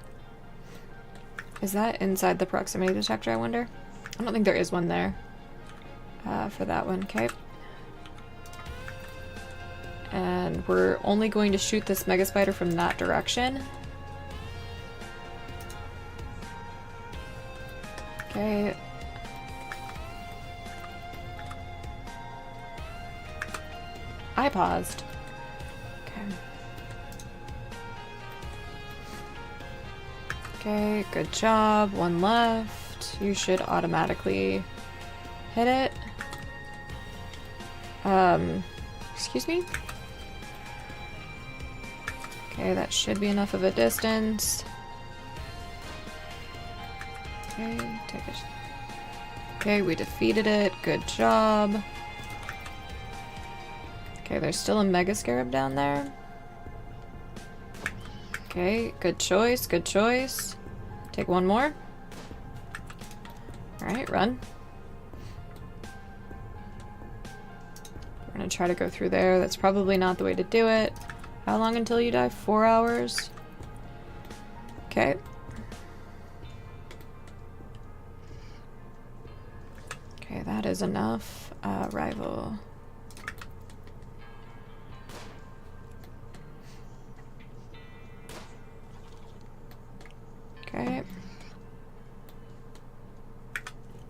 Is that inside the proximity detector, I wonder? I don't think there is one there. For that one, okay. And we're only going to shoot this mega spider from that direction. Okay. I paused. Okay. Okay, good job. One left. You should automatically hit it. Excuse me? Okay, that should be enough of a distance. Okay, take it. Okay, we defeated it. Good job. Okay, there's still a mega scarab down there. Okay, good choice, good choice. Take one more. Alright, run. We're gonna try to go through there. That's probably not the way to do it. How long until you die? 4 hours? Okay. Okay, that is enough. Rival. Okay.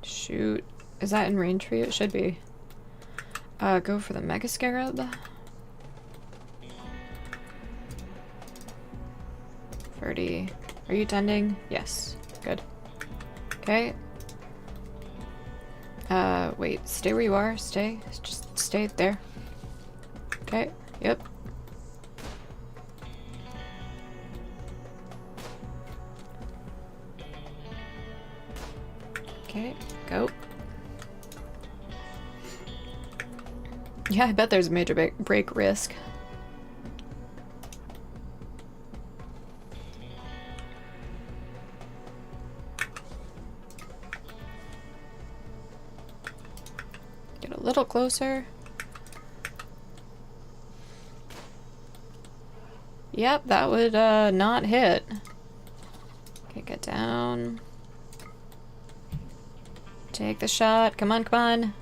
Shoot. Is that in range for you? It should be. Go for the Mega Scarab. 30. Are you tending? Yes. Good. Okay. Wait. Stay where you are. Stay. Just stay there. Okay. Yep. Okay. Go. Yeah, I bet there's a major break risk. Get a little closer. Yep, that would not hit. Okay, get down. Take the shot. Come on, come on.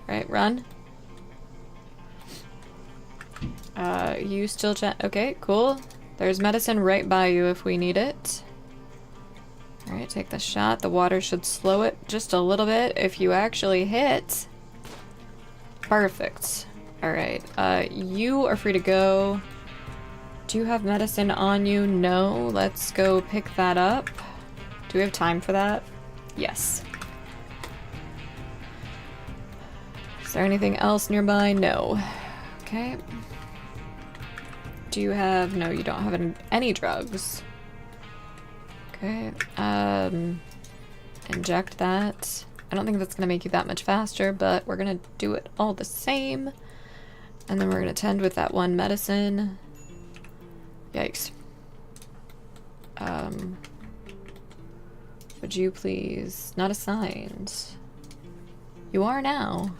Alright, run. You still okay, cool. There's medicine right by you if we need it. Alright, take the shot. The water should slow it just a little bit if you actually hit. Perfect. Alright, you are free to go. Do you have medicine on you? No. Let's go pick that up. Do we have time for that? Yes. Is there anything else nearby? No. Okay. Do you have... No, you don't have any drugs. Okay. Inject that. I don't think that's gonna make you that much faster, but we're gonna do it all the same. And then we're gonna tend with that one medicine. Yikes. Would you please... Not assigned. You are now.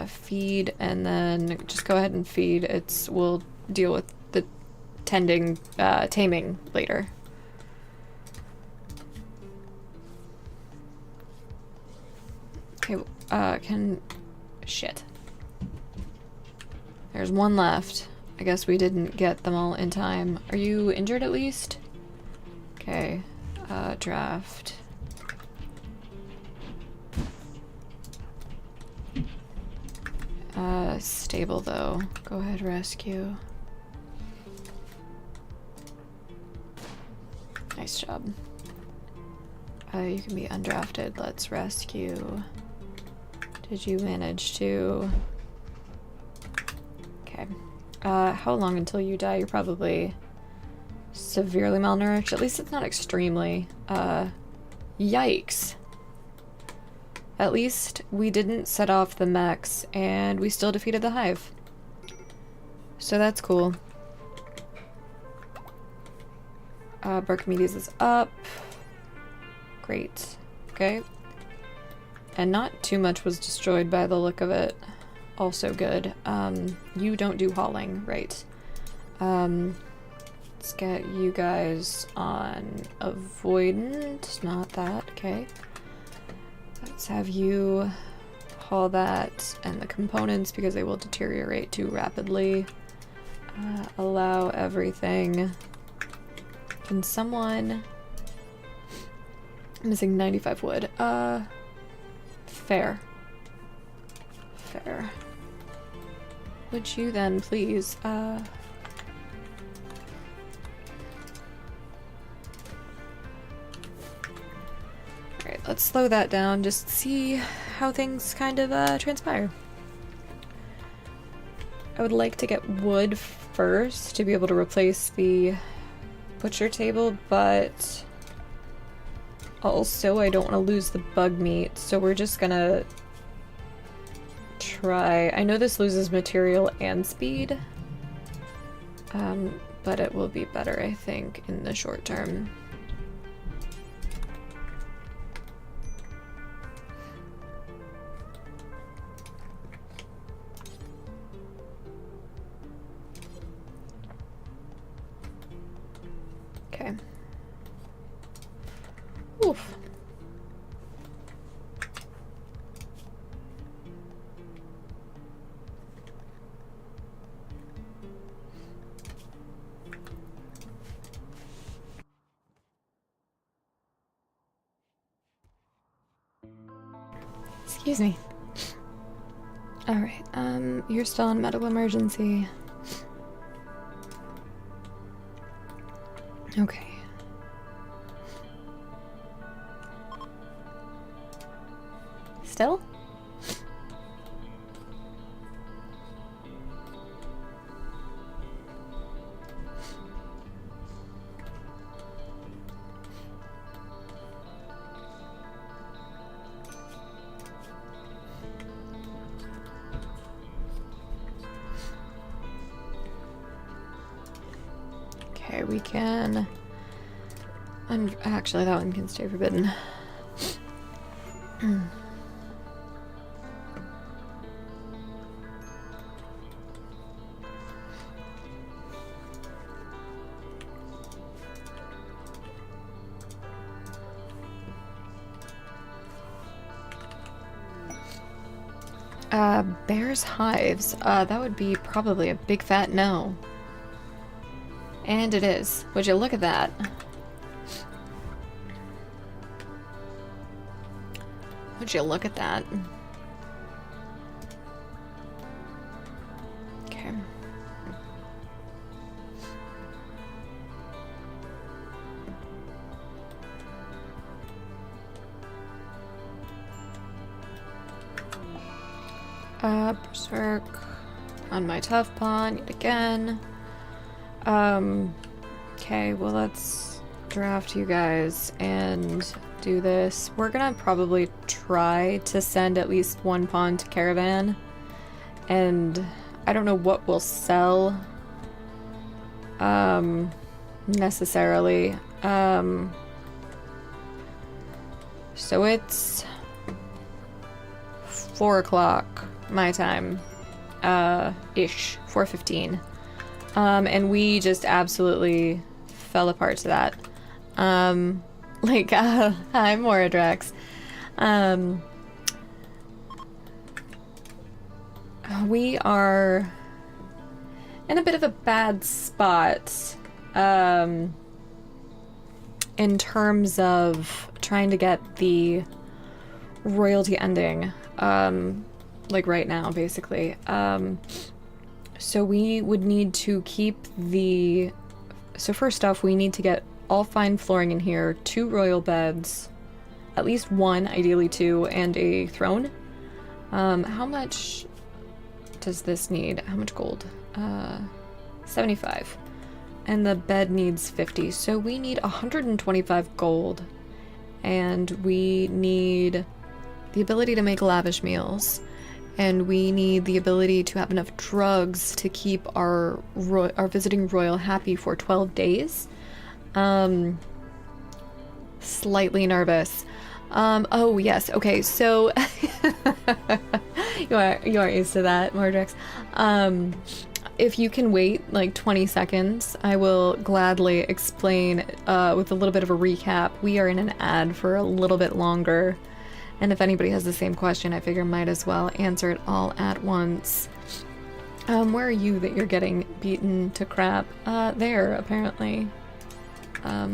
Feed, and then just go ahead and feed. We'll deal with the taming later. Okay, shit. There's one left. I guess we didn't get them all in time. Are you injured at least? Okay, draft. Stable though. Go ahead, rescue. Nice job. You can be undrafted. Let's rescue. Did you manage to... Okay. How long until you die? You're probably severely malnourished. At least it's not extremely. Yikes. At least we didn't set off the mechs, and we still defeated the hive. So that's cool. Barkimedes is up. Great. Okay. And not too much was destroyed by the look of it. Also good. You don't do hauling, right? Let's get you guys on avoidant. Not that, okay. Let's have you haul that and the components because they will deteriorate too rapidly. Allow everything. Can someone... I'm missing 95 wood. Fair. Fair. Would you then please, Alright, let's slow that down, just see how things kind of, transpire. I would like to get wood first to be able to replace the butcher table, but also I don't want to lose the bug meat, so we're just gonna try. I know this loses material and speed, but it will be better, I think, in the short term. Okay. Oof. Excuse me. Alright, you're still in medical emergency. Okay. Still? Okay, we can... And actually, that one can stay forbidden. Bear's hives. That would be probably a big fat no. And it is. Would you look at that? Would you look at that? Okay. Berserk on my tough pawn yet again. Okay, well let's draft you guys and do this. We're gonna probably try to send at least one pawn to Caravan, and I don't know what we'll sell necessarily. So it's 4 o'clock my time, ish, 4:15. And we just absolutely fell apart to that. Like, hi, Moradrax. We are in a bit of a bad spot, in terms of trying to get the royalty ending, like right now, basically. So we would need to keep the... So first off, we need to get all fine flooring in here, 2 royal beds, at least 1, ideally 2, and a throne. How much does this need? How much gold? 75. And the bed needs 50. So we need 125 gold. And we need the ability to make lavish meals. And we need the ability to have enough drugs to keep our visiting royal happy for 12 days. Slightly nervous. Oh yes, okay, so you aren't used to that, Mordrex. If you can wait like 20 seconds, I will gladly explain with a little bit of a recap. We are in an ad for a little bit longer. And if anybody has the same question, I figure might as well answer it all at once. Where are you that you're getting beaten to crap? There, apparently.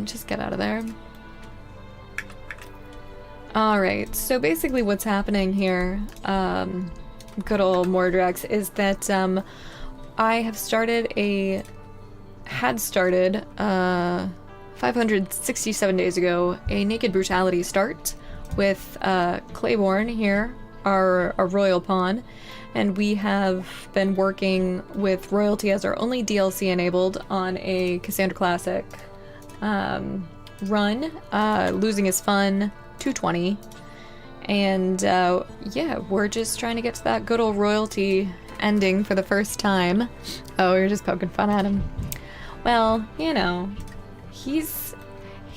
Just get out of there. Alright, so basically what's happening here, good old Mordrex, is that I have had started 567 days ago, a Naked Brutality start with Claiborne here, our royal pawn, and we have been working with royalty as our only DLC enabled on a Cassandra Classic run. Losing is fun, 220, and yeah, we're just trying to get to that good old royalty ending for the first time. Oh, you're just poking fun at him. Well, you know, he's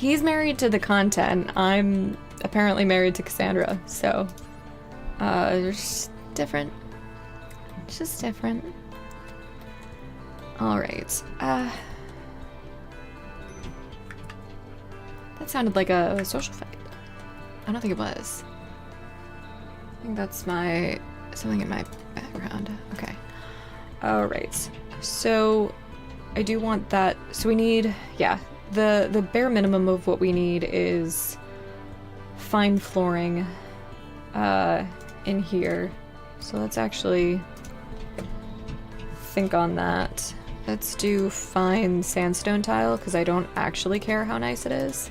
married to the content. I'm apparently married to Cassandra, so it's different. It's just different. Alright. That sounded like a social fight. I don't think it was. I think that's something in my background. Okay. Alright. So I do want that. So we need, yeah, the bare minimum of what we need is fine flooring in here. So let's actually think on that. Let's do fine sandstone tile, because I don't actually care how nice it is.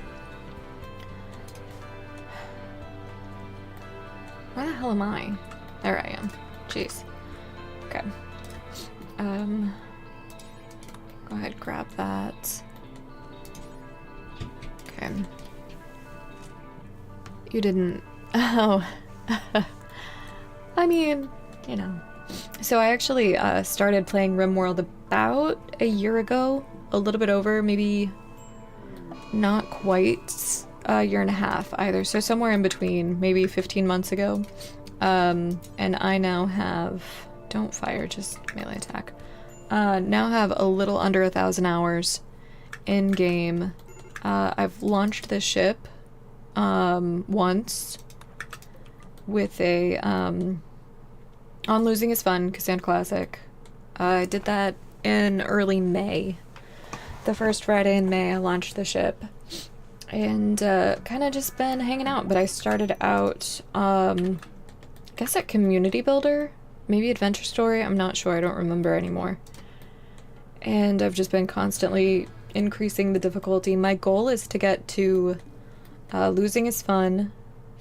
Where the hell am I? There I am. Jeez. Okay. Go ahead, grab that. Okay. You didn't... Oh. I mean, you know. So I actually started playing RimWorld about a year ago. A little bit over, maybe not quite a year and a half either. So somewhere in between, maybe 15 months ago. And I now have... Don't fire, just melee attack. Now have a little under 1,000 hours in game. I've launched this ship once with a on Losing is Fun, Cassandra Classic. I did that in early May. The first Friday in May, I launched the ship. And kind of just been hanging out. But I started out, I guess at Community Builder? Maybe Adventure Story? I'm not sure. I don't remember anymore. And I've just been constantly increasing the difficulty. My goal is to get to Losing is Fun,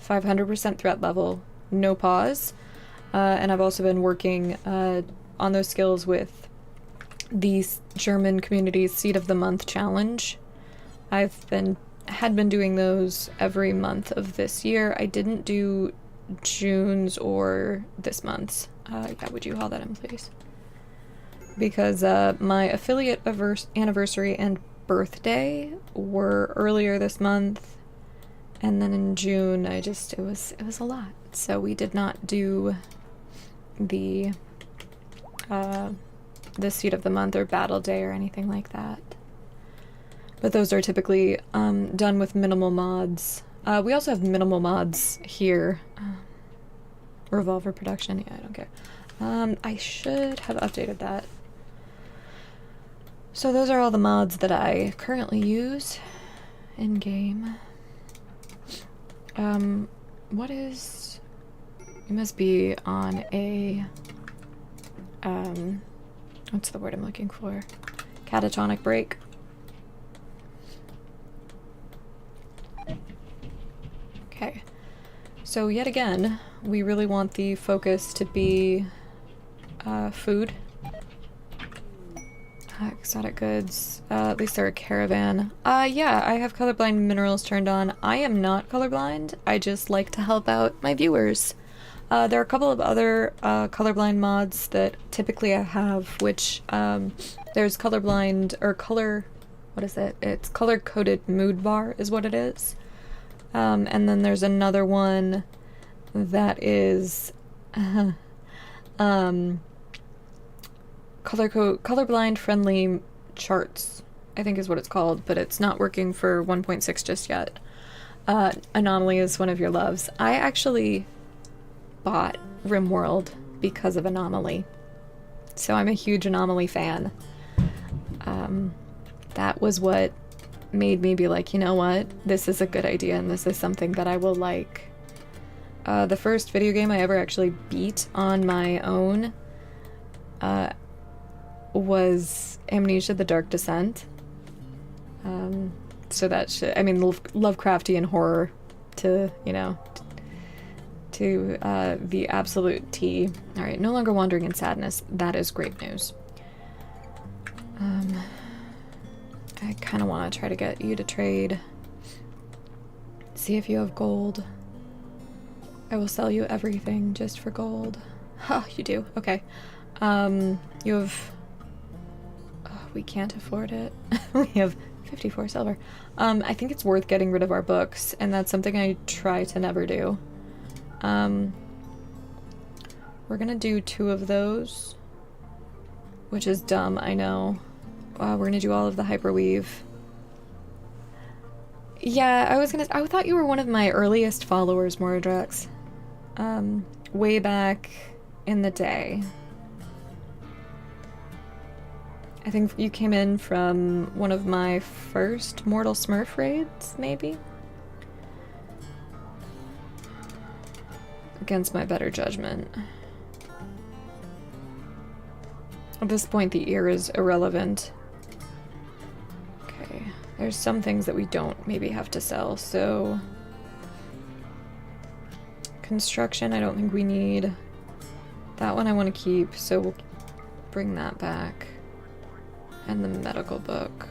500% threat level, no pause. And I've also been working on those skills with the German community's Seed of the Month challenge. Had been doing those every month of this year. I didn't do June's or this month's. Yeah, would you haul that in, please? Because my affiliate anniversary and birthday were earlier this month, and then in June it was a lot. So we did not do the Seed of the Month or Battle Day or anything like that. But those are typically done with minimal mods. We also have minimal mods here. Revolver production, yeah, I don't care. I should have updated that. So those are all the mods that I currently use in game. What is... You must be on a... what's the word I'm looking for? Catatonic break. Okay. So yet again, we really want the focus to be food. Exotic goods. At least they're a caravan. Yeah, I have colorblind minerals turned on. I am not colorblind. I just like to help out my viewers. There are a couple of other colorblind mods that typically I have, which there's colorblind or color. What is it? It's color-coded mood bar is what it is. And then there's another one that is colorblind friendly charts, I think is what it's called, but it's not working for 1.6 just yet. Anomaly is one of your loves. I actually bought RimWorld because of Anomaly, so I'm a huge Anomaly fan. That was what made me be like, you know what, this is a good idea and this is something that I will like. The first video game I ever actually beat on my own was Amnesia: The Dark Descent. So that shit, I mean, Lovecraftian horror to, you know, to the absolute T. Alright, no longer wandering in sadness. That is great news. I kind of want to try to get you to trade. See if you have gold. I will sell you everything just for gold. Ha, you do. Okay. You have... Oh, we can't afford it. We have 54 silver. I think it's worth getting rid of our books, and that's something I try to never do. We're gonna do 2 of those, which is dumb, I know. We're gonna do all of the hyperweave. Yeah, I thought you were one of my earliest followers, Moradrex. Way back in the day. I think you came in from one of my first Mortal Smurf raids, maybe? Against my better judgment. At this point, the ear is irrelevant. Okay, there's some things that we don't maybe have to sell, so... Construction, I don't think we need. That one I want to keep, so we'll bring that back. And the medical book.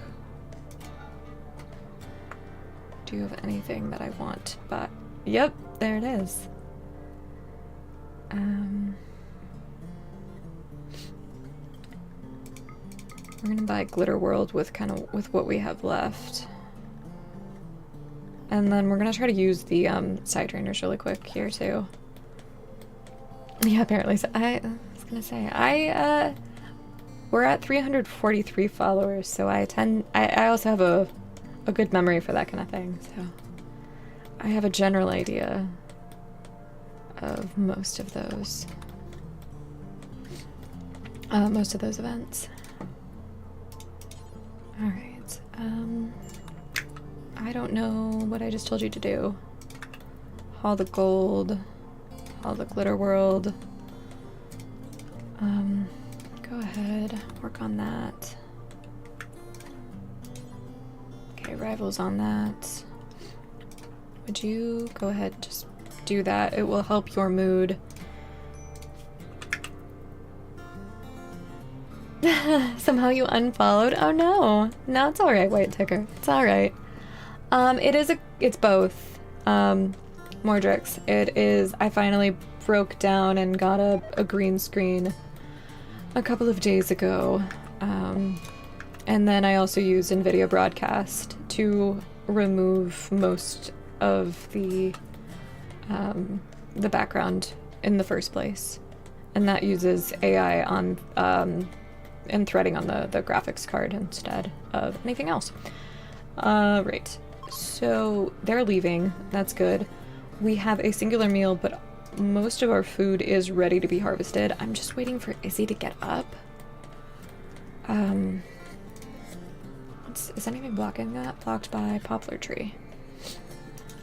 Do you have anything that I want? But yep, there it is. We're gonna buy Glitter World with with what we have left. And then we're gonna try to use the side trainers really quick here too. Yeah, apparently. So I was gonna say we're at 343 followers, so I also have a good memory for that kind of thing. So I have a general idea of most of those. most of those events. Alright, I don't know what I just told you to do. Haul the gold, haul the glitter world. Go ahead, work on that. Okay, rivals on that. Would you go ahead and just do that? It will help your mood. Somehow you unfollowed? Oh no. No, it's alright, White Ticker. It's alright. It's both. Mordrix. It is, I finally broke down and got a green screen a couple of days ago. And then I also used NVIDIA Broadcast to remove most of the background in the first place. And that uses AI on, and threading on the graphics card instead of anything else. Right. So they're leaving. That's good. We have a singular meal, but most of our food is ready to be harvested. I'm just waiting for Izzy to get up. Is anything blocking that? Blocked by poplar tree.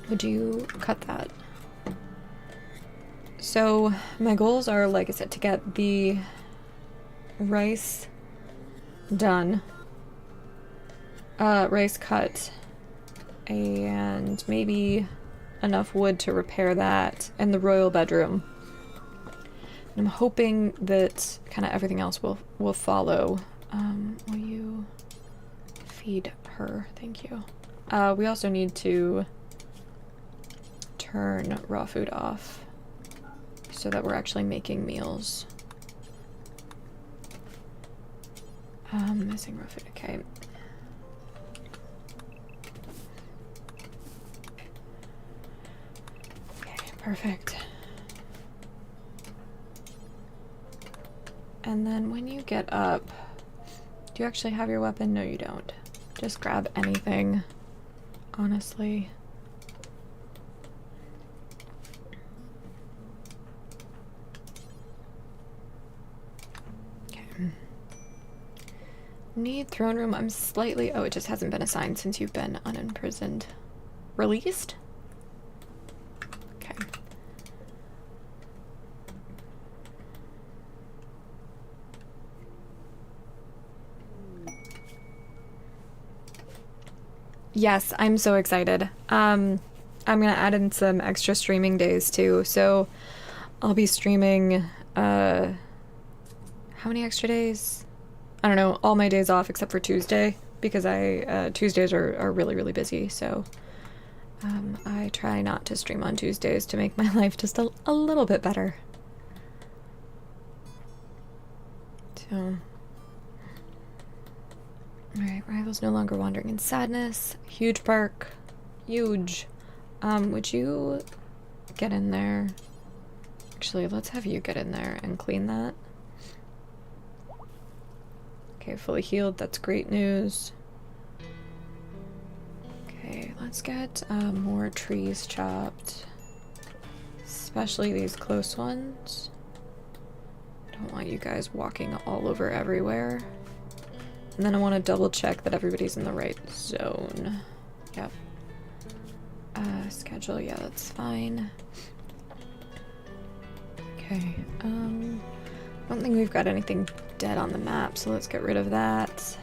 Would you cut that? So my goals are, like I said, to get the rice done. Rice cut. And maybe enough wood to repair that. And the royal bedroom. And I'm hoping that kind of everything else will follow. Will you feed her? Thank you. We also need to turn raw food off so that we're actually making meals. Missing raw food, okay. Okay, perfect. And then when you get up, do you actually have your weapon? No, you don't. Just grab anything, honestly. Okay. Need throne room. I'm slightly... Oh, it just hasn't been assigned since you've been unimprisoned. Released? Okay. Yes, I'm so excited. I'm gonna add in some extra streaming days too, so I'll be streaming, how many extra days? I don't know, all my days off except for Tuesday, because Tuesdays are really, really busy, so I try not to stream on Tuesdays to make my life just a little bit better. So... Alright, rivals no longer wandering in sadness. Huge bark. Huge. Would you get in there? Actually, let's have you get in there and clean that. Okay, fully healed. That's great news. Okay, let's get more trees chopped. Especially these close ones. I don't want you guys walking all over everywhere. And then I want to double check that everybody's in the right zone. Yep. Schedule, yeah, that's fine. Okay, I don't think we've got anything dead on the map, so let's get rid of that.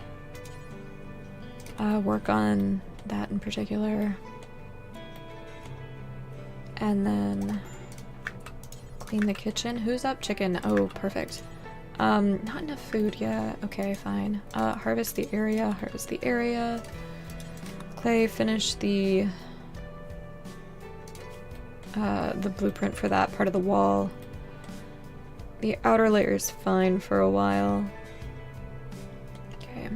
Work on that in particular. And then clean the kitchen. Who's up, chicken? Oh, perfect. Not enough food yet. Okay, fine. Harvest the area. Harvest the area. Clay, finish the blueprint for that part of the wall. The outer layer is fine for a while. Okay.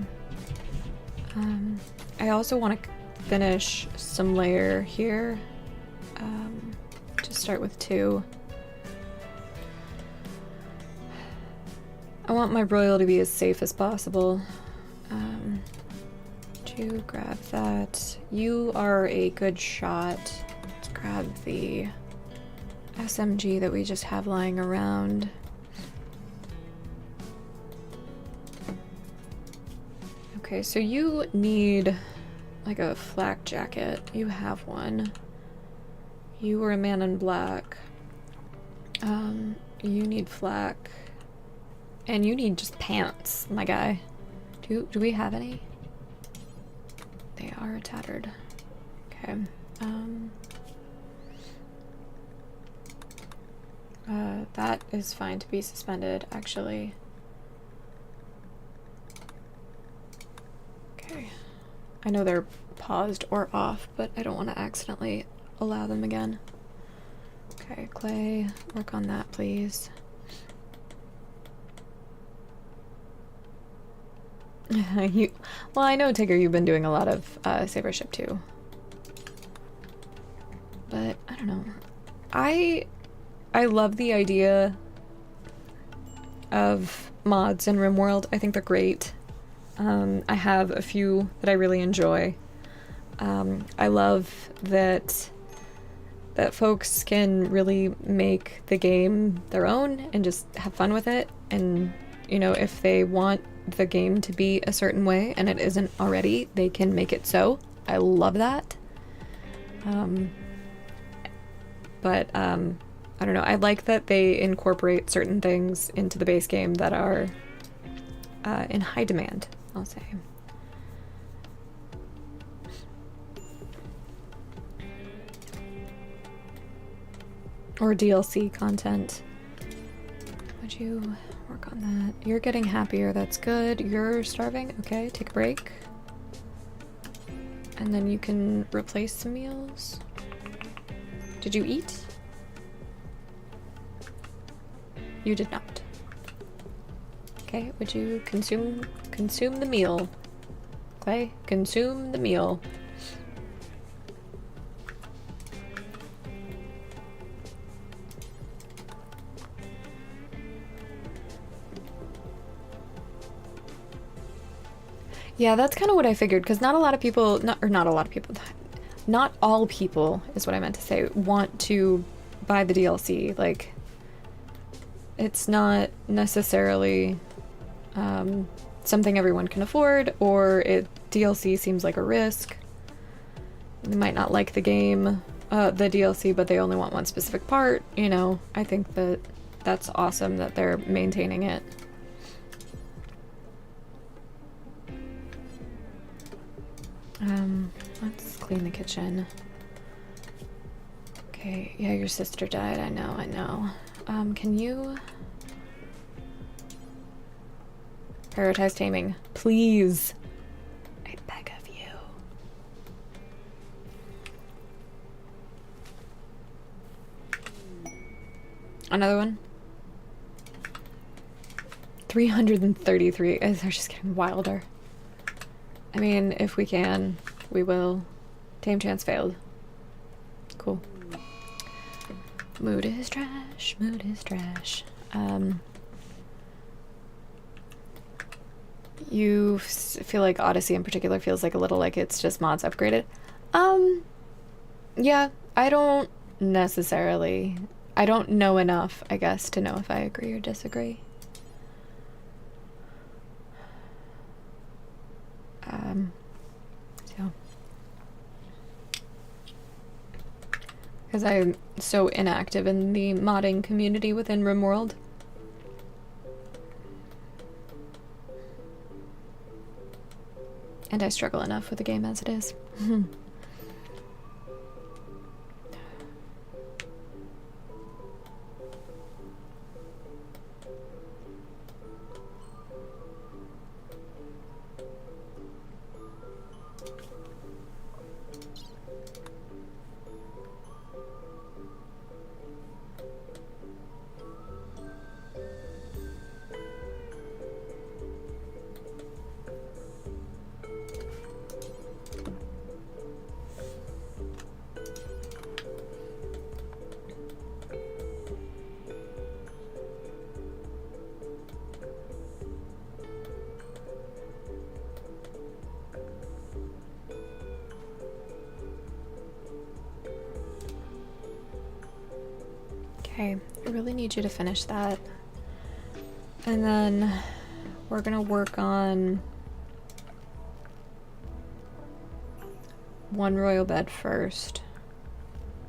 I also want to finish some layer here. Just start with 2. I want my royal to be as safe as possible. To grab that. You are a good shot. Let's grab the SMG that we just have lying around. Okay, so you need like a flak jacket. You have one. You were a man in black. You need flak. And you need just pants, my guy. Do we have any? They are tattered. Okay. That is fine to be suspended, actually. Okay. I know they're paused or off, but I don't want to accidentally allow them again. Okay, Clay, work on that, please. Well, I know, Tigger, you've been doing a lot of Save Our Ship too. But, I don't know. I love the idea of mods in RimWorld. I think they're great. I have a few that I really enjoy. I love that folks can really make the game their own and just have fun with it. And, you know, if they want the game to be a certain way and it isn't already, they can make it so. I love that. I don't know. I like that they incorporate certain things into the base game that are in high demand, I'll say. Or DLC content. Would you work on that? You're getting happier, that's good. You're starving? Okay, take a break. And then you can replace some meals. Did you eat? You did not. Okay, would you consume the meal? Clay, consume the meal. Yeah, that's kind of what I figured, because not all people is what I meant to say, want to buy the DLC. Like, it's not necessarily something everyone can afford, or DLC seems like a risk. They might not like the game, the DLC, but they only want one specific part, you know. I think that's awesome that they're maintaining it. Let's clean the kitchen. Okay, yeah, your sister died, I know. Can you prioritize taming? Please! I beg of you. Another one? 333. They're just getting wilder. I mean, if we can, we will. Tame chance failed. Cool. Mood is trash, mood is trash. You feel like Odyssey in particular feels like a little like it's just mods upgraded? Yeah, I don't know enough, I guess, to know if I agree or disagree. So, because I'm so inactive in the modding community within RimWorld. And I struggle enough with the game as it is. Okay, I really need you to finish that. And then we're gonna work on one royal bed first.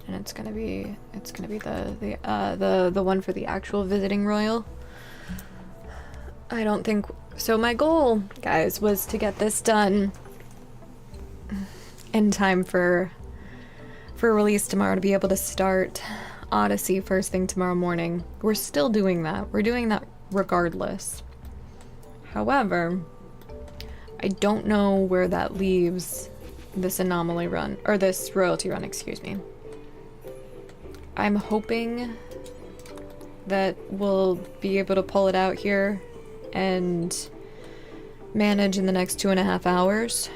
And it's gonna be the one for the actual visiting royal. I don't think so. My goal, guys, was to get this done in time for release tomorrow, to be able to start Odyssey first thing tomorrow morning. We're still doing that. We're doing that regardless. However, I don't know where that leaves this anomaly run, or this royalty run, excuse me. I'm hoping that we'll be able to pull it out here and manage in the next 2.5 hours.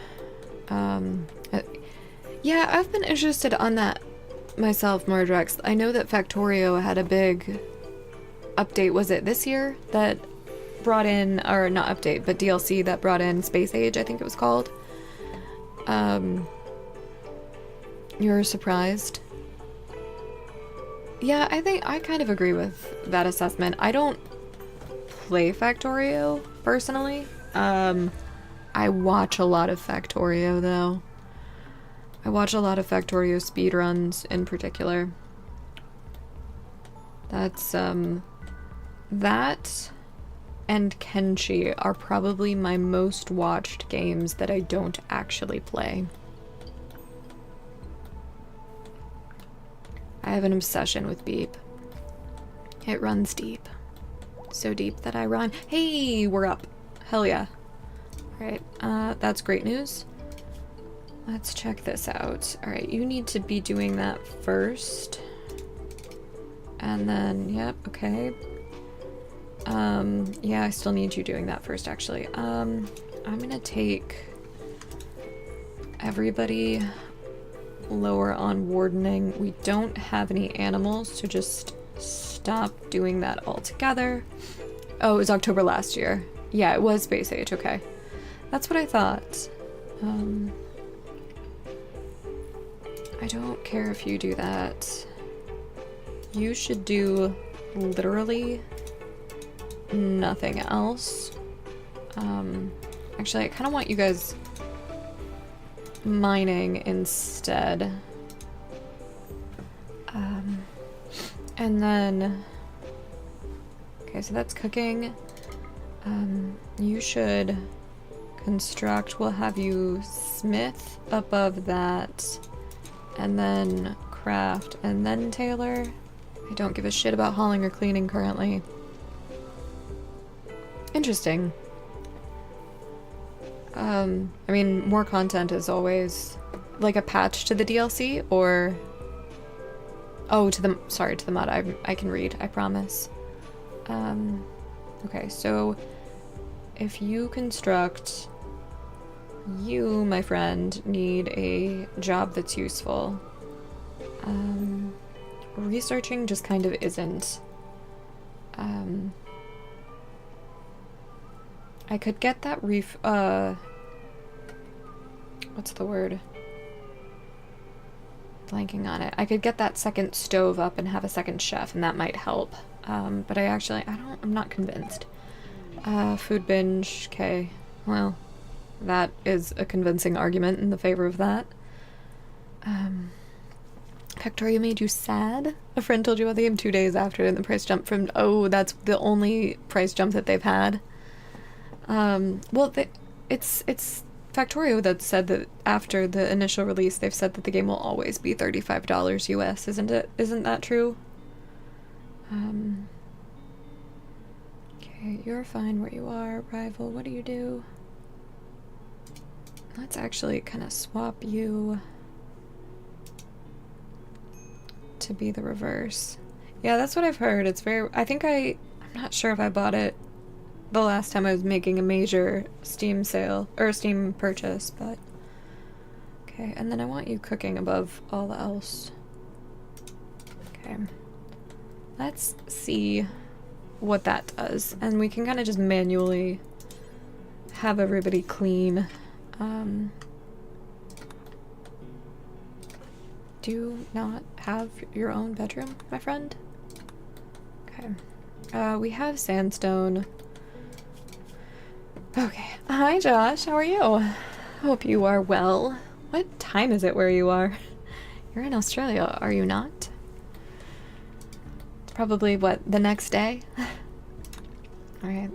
Yeah, I've been interested on that myself, Mordrex. I know that Factorio had a big update, was it this year, that brought in, or not update, but DLC that brought in Space Age, I think it was called. You're surprised? Yeah, I think I kind of agree with that assessment. I don't play Factorio, personally. I watch a lot of Factorio, though. I watch a lot of Factorio speedruns, in particular. That's, that and Kenshi are probably my most watched games that I don't actually play. I have an obsession with Beep. It runs deep. So deep that I run. Hey, we're up. Hell yeah. Alright, that's great news. Let's check this out. Alright, you need to be doing that first. And then, yep, okay. Yeah, I still need you doing that first, actually. I'm gonna take everybody lower on wardening. We don't have any animals, so just stop doing that altogether. Oh, it was October last year. Yeah, it was Space Age, okay. That's what I thought. I don't care if you do that. You should do literally nothing else. Actually, I kind of want you guys mining instead. And then... Okay, so that's cooking. You should construct. We'll have you smith above that. And then craft. And then tailor. I don't give a shit about hauling or cleaning currently. Interesting. I mean, more content is always like a patch to the DLC, or oh, to the mod. I can read, I promise. Okay, so if you construct, you, my friend, need a job that's useful. Researching just kind of isn't. I could get that what's the word? Blanking on it. I could get that second stove up and have a second chef, and that might help. But I'm not convinced. Food binge, okay. Well, that is a convincing argument in the favor of that. Factorio made you sad? A friend told you about the game 2 days after, and the price jumped from... Oh, that's the only price jump that they've had. Well, it's Factorio that said that after the initial release, they've said that the game will always be $35 US, isn't it? Isn't that true? Okay, you're fine where you are. Rival, what do you do? Let's actually kind of swap you to be the reverse. Yeah, that's what I've heard. It's very... I'm not sure if I bought it the last time I was making a major Steam sale, or Steam purchase, but... Okay, and then I want you cooking above all else. Okay. Let's see what that does. And we can kind of just manually have everybody clean. Do you not have your own bedroom, my friend? Okay. We have sandstone. Okay. Hi, Josh. How are you? Hope you are well. What time is it where you are? You're in Australia, are you not? It's probably, what, the next day? Alright.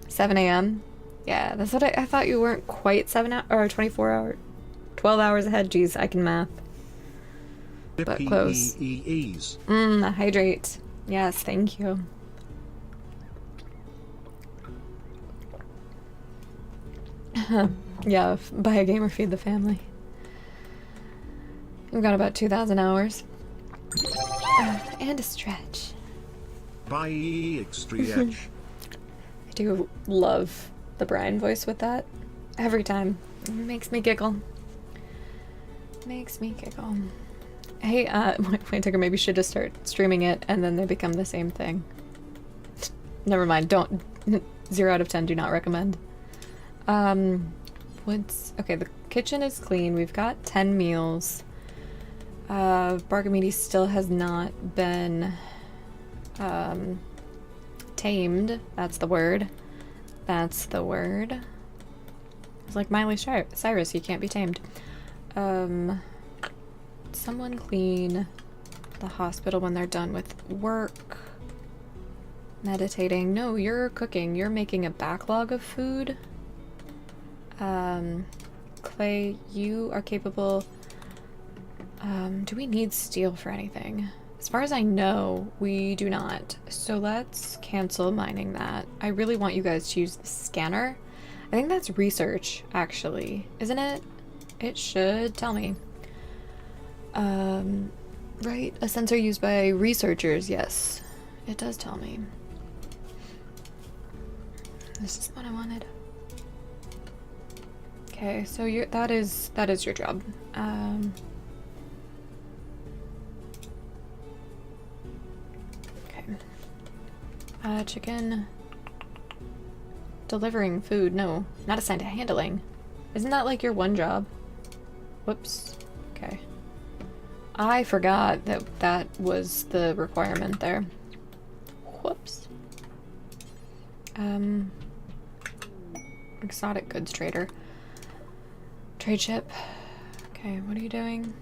7 a.m. Yeah, that's what I thought you weren't quite 7 hours, or 24 hours, 12 hours ahead. Jeez, I can math. But close. PEEs. Hydrate. Yes, thank you. Yeah, buy a game or feed the family. We've got about 2,000 hours. And a stretch. By extra edge. I do love the Brian voice with that. Every time. It makes me giggle. Makes me giggle. Hey, Wayne Tucker maybe should just start streaming it and then they become the same thing. Never mind, don't. 0 out of 10, do not recommend. Okay, the kitchen is clean. We've got 10 meals. Bargamidi still has not been tamed. That's the word. That's the word. It's like Miley Cyrus, you can't be tamed. Someone clean the hospital when they're done with work. Meditating. No, you're cooking. You're making a backlog of food. Clay, you are capable. Do we need steel for anything? As far as I know, we do not. So let's cancel mining that. I really want you guys to use the scanner. I think that's research, actually. Isn't it? It should tell me. Right? A sensor used by researchers. Yes. It does tell me. This is what I wanted. Okay, so that is your job. Okay. Chicken. Delivering food. No, not assigned to handling. Isn't that like your one job? Whoops. Okay. I forgot that that was the requirement there. Whoops. Exotic goods trader. Trade ship. Okay, what are you doing?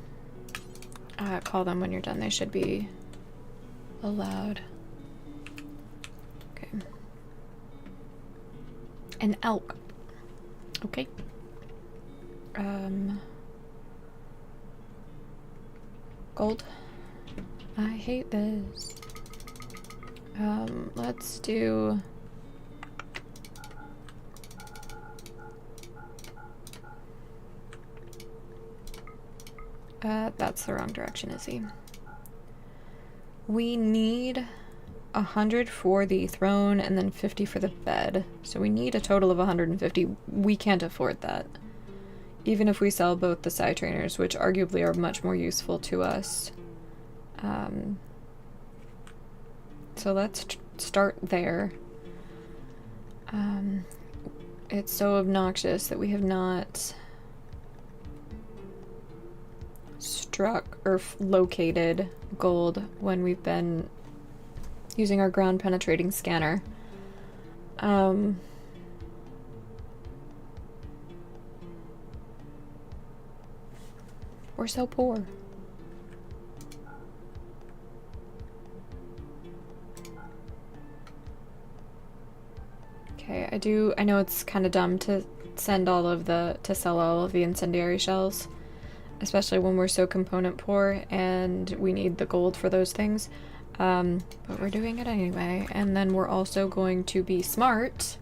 Call them when you're done. They should be allowed. Okay. An elk. Okay. Gold. I hate this. Let's do... that's the wrong direction, Izzy. We need 100 for the throne and then 50 for the bed. So we need a total of 150. We can't afford that. Even if we sell both the side trainers, which arguably are much more useful to us. So let's start there. It's so obnoxious that we have not struck or located gold when we've been using our ground penetrating scanner. We're so poor. Okay, I know it's kind of dumb to sell all of the incendiary shells, especially when we're so component poor and we need the gold for those things. But we're doing it anyway. And then we're also going to be smart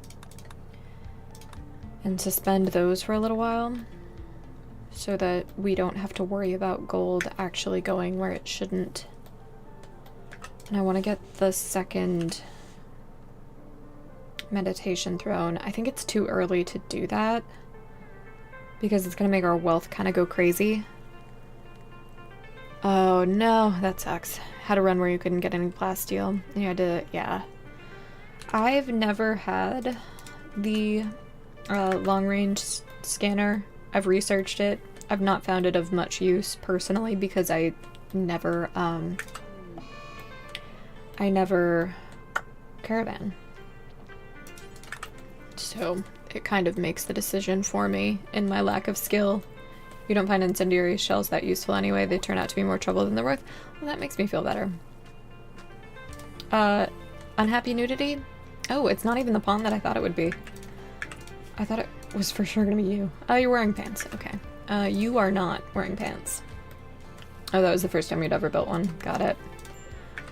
and suspend those for a little while so that we don't have to worry about gold actually going where it shouldn't. And I want to get the second meditation throne. I think it's too early to do that because it's going to make our wealth kind of go crazy. Oh no, that sucks. Had a run where you couldn't get any plasteel. You had to, yeah. I've never had the long-range scanner. I've researched it. I've not found it of much use personally because I never caravan. So it kind of makes the decision for me in my lack of skill You don't find incendiary shells that useful anyway. They turn out to be more trouble than they're worth. Well, that makes me feel better. Unhappy nudity? Oh, it's not even the pawn that I thought it would be. I thought it was for sure gonna be you. Oh, you're wearing pants. Okay. You are not wearing pants. Oh, that was the first time you'd ever built one. Got it.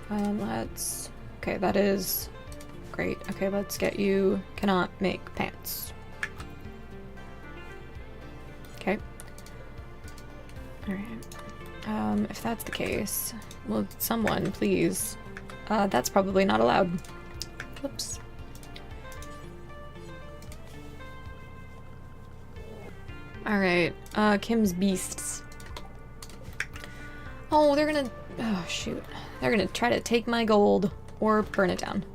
Let's... Okay, that is... Great. Okay, let's get you... Cannot make pants. Okay. Alright. If that's the case... Will someone please... that's probably not allowed. Whoops. Alright, Kim's Beasts. Oh, they're gonna... Oh, shoot. They're gonna try to take my gold, or burn it down.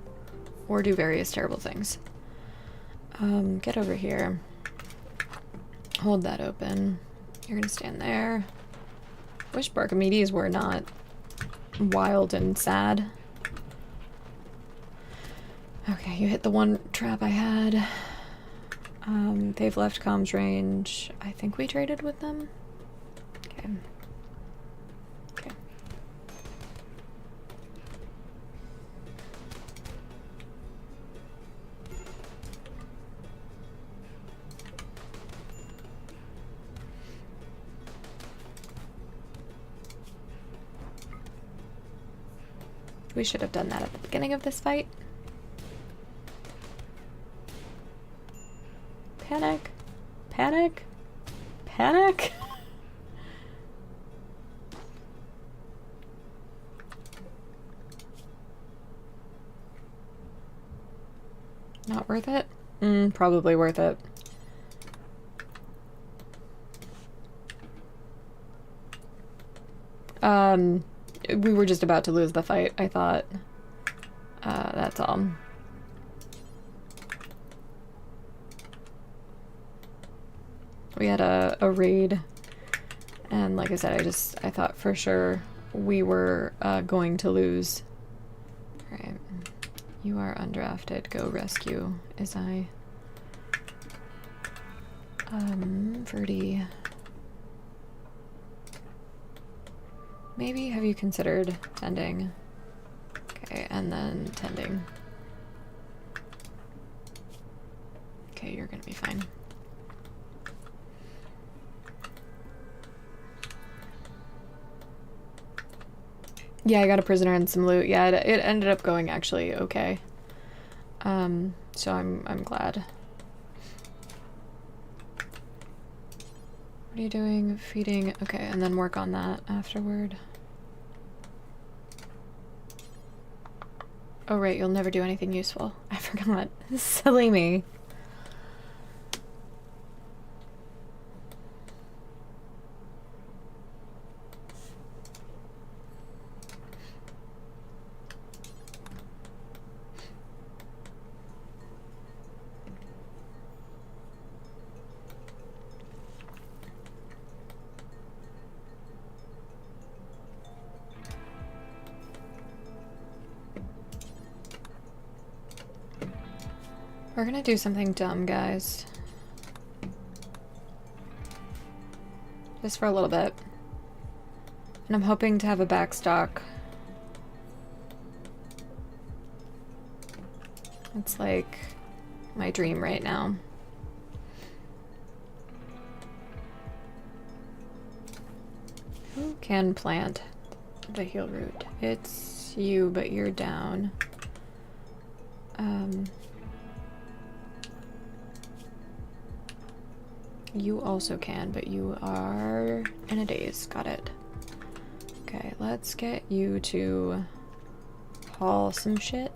Or do various terrible things. Get over here. Hold that open. You're gonna stand there. Wish Barkamedes were not wild and sad. Okay, you hit the one trap I had. They've left comms range. I think we traded with them. Okay. Okay. We should have done that at the beginning of this fight. Panic. Panic. Panic. Not worth it? Probably worth it. We were just about to lose the fight, I thought. That's all. We had a raid, and like I said, I thought for sure we were going to lose. Alright. You are undrafted. Go rescue. Is I... Verdi... Maybe have you considered tending? Okay, and then tending. Okay, you're gonna be fine. Yeah, I got a prisoner and some loot. Yeah, it ended up going actually okay. So I'm glad. What are you doing? Feeding. Okay, and then work on that afterward. Oh right, you'll never do anything useful. I forgot. Silly me. We're gonna do something dumb, guys. Just for a little bit. And I'm hoping to have a backstock. It's like my dream right now. Who can plant the heal root? It's you, but you're down. You also can, but you are in a daze. Got it. Okay, let's get you to haul some shit.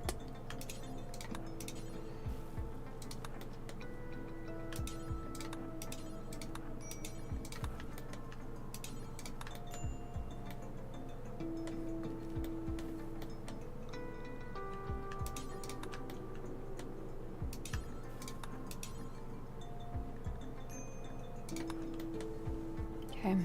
Okay.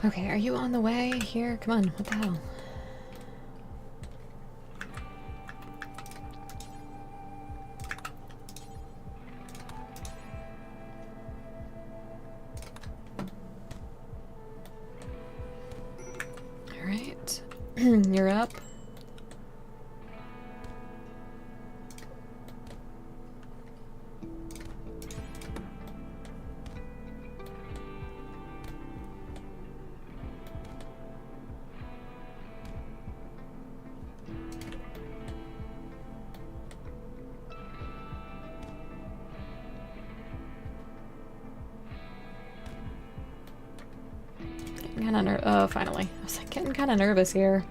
Okay, are you on the way here? Come on, what the hell? Alright, you're up. Oh, finally. I was like getting kind of nervous here.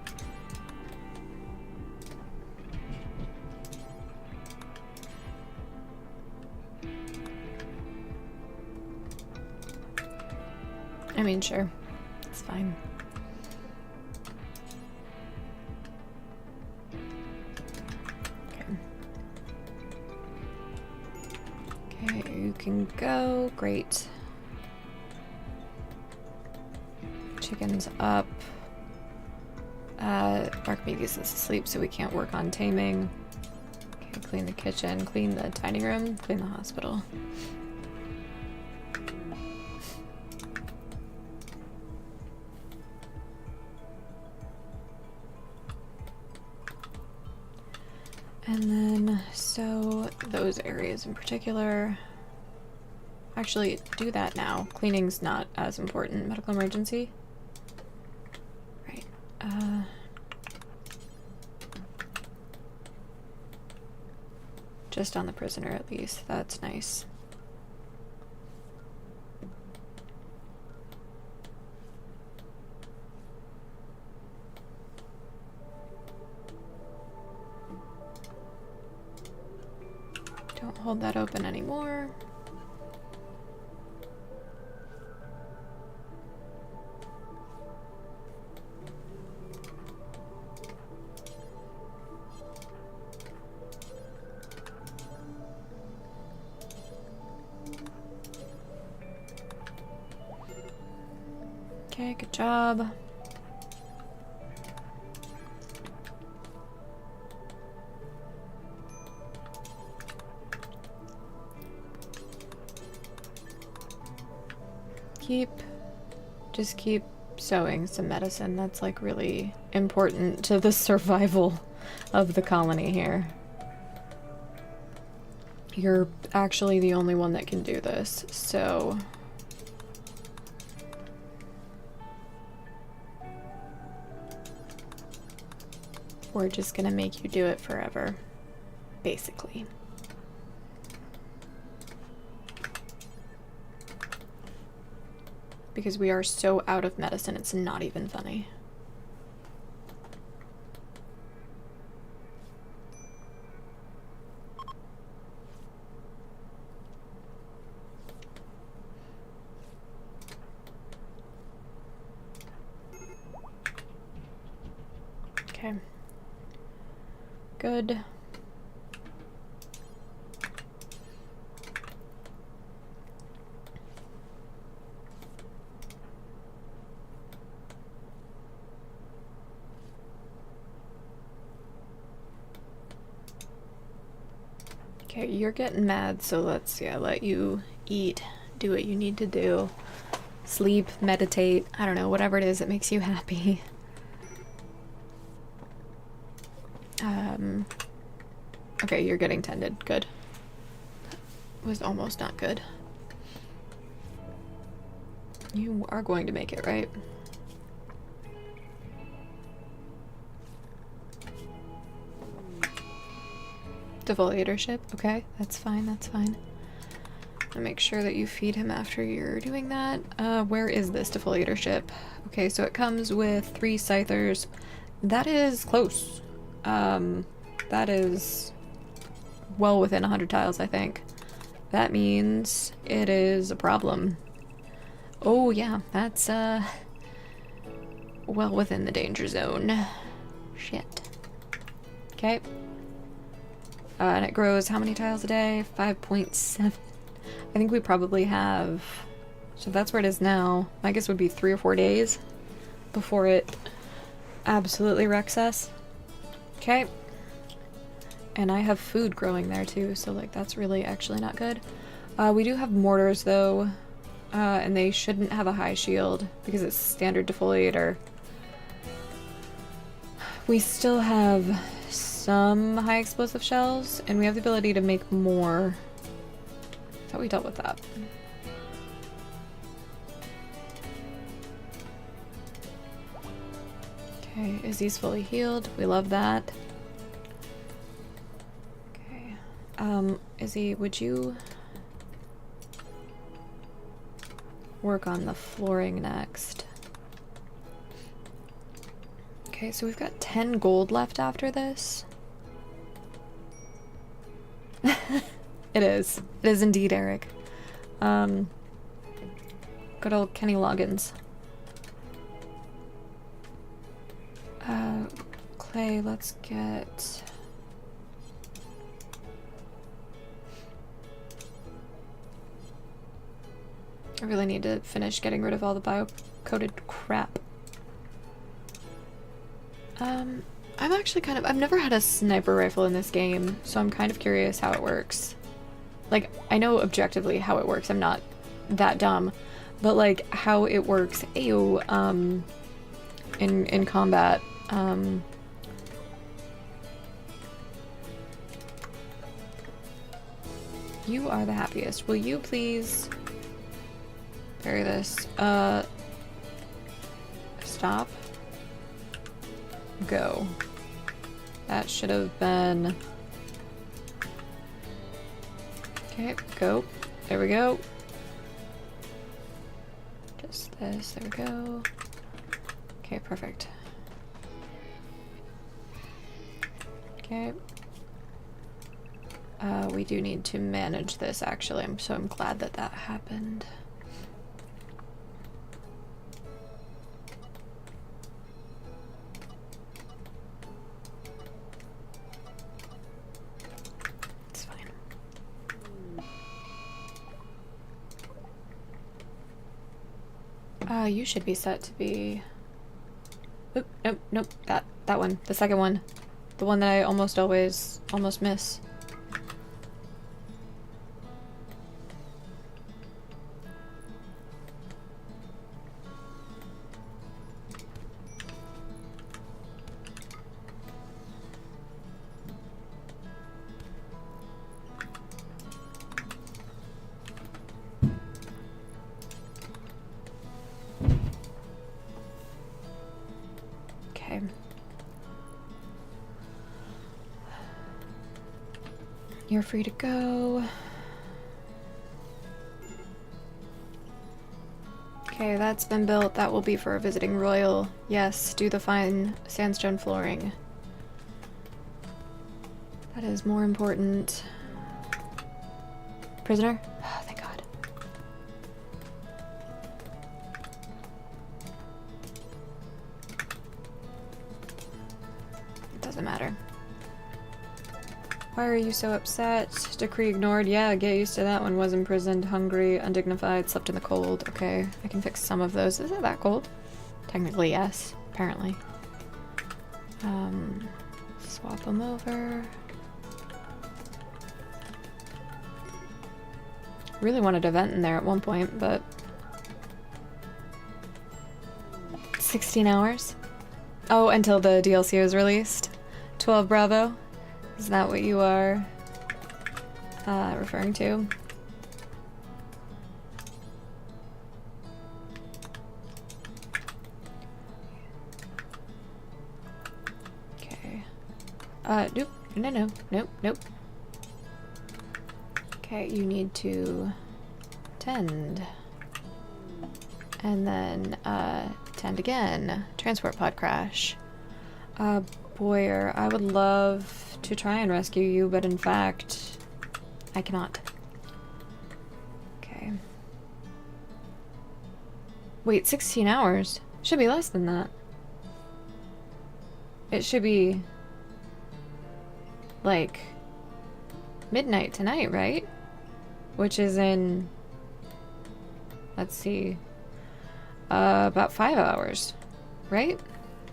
I mean, sure. It's fine. Okay. Okay, you can go. Great. Chicken's up. Archimedes is asleep, so we can't work on taming. Okay, clean the kitchen, clean the dining room, clean the hospital. And then, so those areas in particular. Actually, do that now. Cleaning's not as important. Medical emergency. Right. Just on the prisoner, at least. That's nice. Don't hold that open anymore. Okay, good job. Just keep sewing some medicine. That's like really important to the survival of the colony here. You're actually the only one that can do this, so... we're just gonna make you do it forever, basically. Because we are so out of medicine, it's not even funny. Okay. Good. Okay, you're getting mad, so let's, let you eat, do what you need to do. Sleep, meditate, I don't know, whatever it is that makes you happy. Okay, you're getting tended. Good. Was almost not good. You are going to make it, right? Defoliatorship? Okay, that's fine, that's fine. I'll make sure that you feed him after you're doing that. Where is this defoliatorship? Okay, so it comes with 3 scythers. That is close. That is well within 100 tiles, I think. That means it is a problem. Oh yeah, that's well within the danger zone. Shit. Okay. And it grows how many tiles a day? 5.7. I think we probably have So that's where it is now. My guess would be 3 or 4 days before it absolutely wrecks us. Okay. And I have food growing there too, so like that's really actually not good. We do have mortars though, and they shouldn't have a high shield because it's standard defoliator. We still have some high explosive shells, and we have the ability to make more. I thought we dealt with that. Okay, Izzy's fully healed. We love that. Okay. Izzy, would you work on the flooring next? Okay, so we've got 10 gold left after this. It is. It is indeed, Eric. Good old Kenny Loggins. Clay, let's get... I really need to finish getting rid of all the bio-coated crap. I'm actually kind of... I've never had a sniper rifle in this game, so I'm kind of curious how it works. Like, I know objectively how it works. I'm not that dumb. But, like, how it works, in combat. You are the happiest. Will you please bury this? Stop. Go. That should have been... Okay, go. There we go. Just this. There we go. Okay, perfect. Okay. We do need to manage this, actually. So I'm glad that that happened. It's fine. You should be set to be... Oop, nope, nope, that one. The second one. The one that I almost miss. Okay. You're free to go. Okay, that's been built. That will be for a visiting royal. Yes, do the fine sandstone flooring. That is more important. Prisoner? Oh, thank God. It doesn't matter. Why are you so upset? Decree ignored. Yeah, get used to that one. Was imprisoned, hungry, undignified, slept in the cold. Okay, I can fix some of those. Is it that cold? Technically, yes. Apparently. Swap them over. Really wanted a vent in there at one point, but... 16 hours? Oh, until the DLC is released. 12 Bravo? Is that what you are referring to? Okay. Nope. Nope. Okay, you need to tend. And then, tend again. Transport pod crash. Boyer, I would love to try and rescue you, but in fact, I cannot. Okay. Wait, 16 hours? Should be less than that. It should be like midnight tonight, right? Which is in Let's see. About 5 hours, right?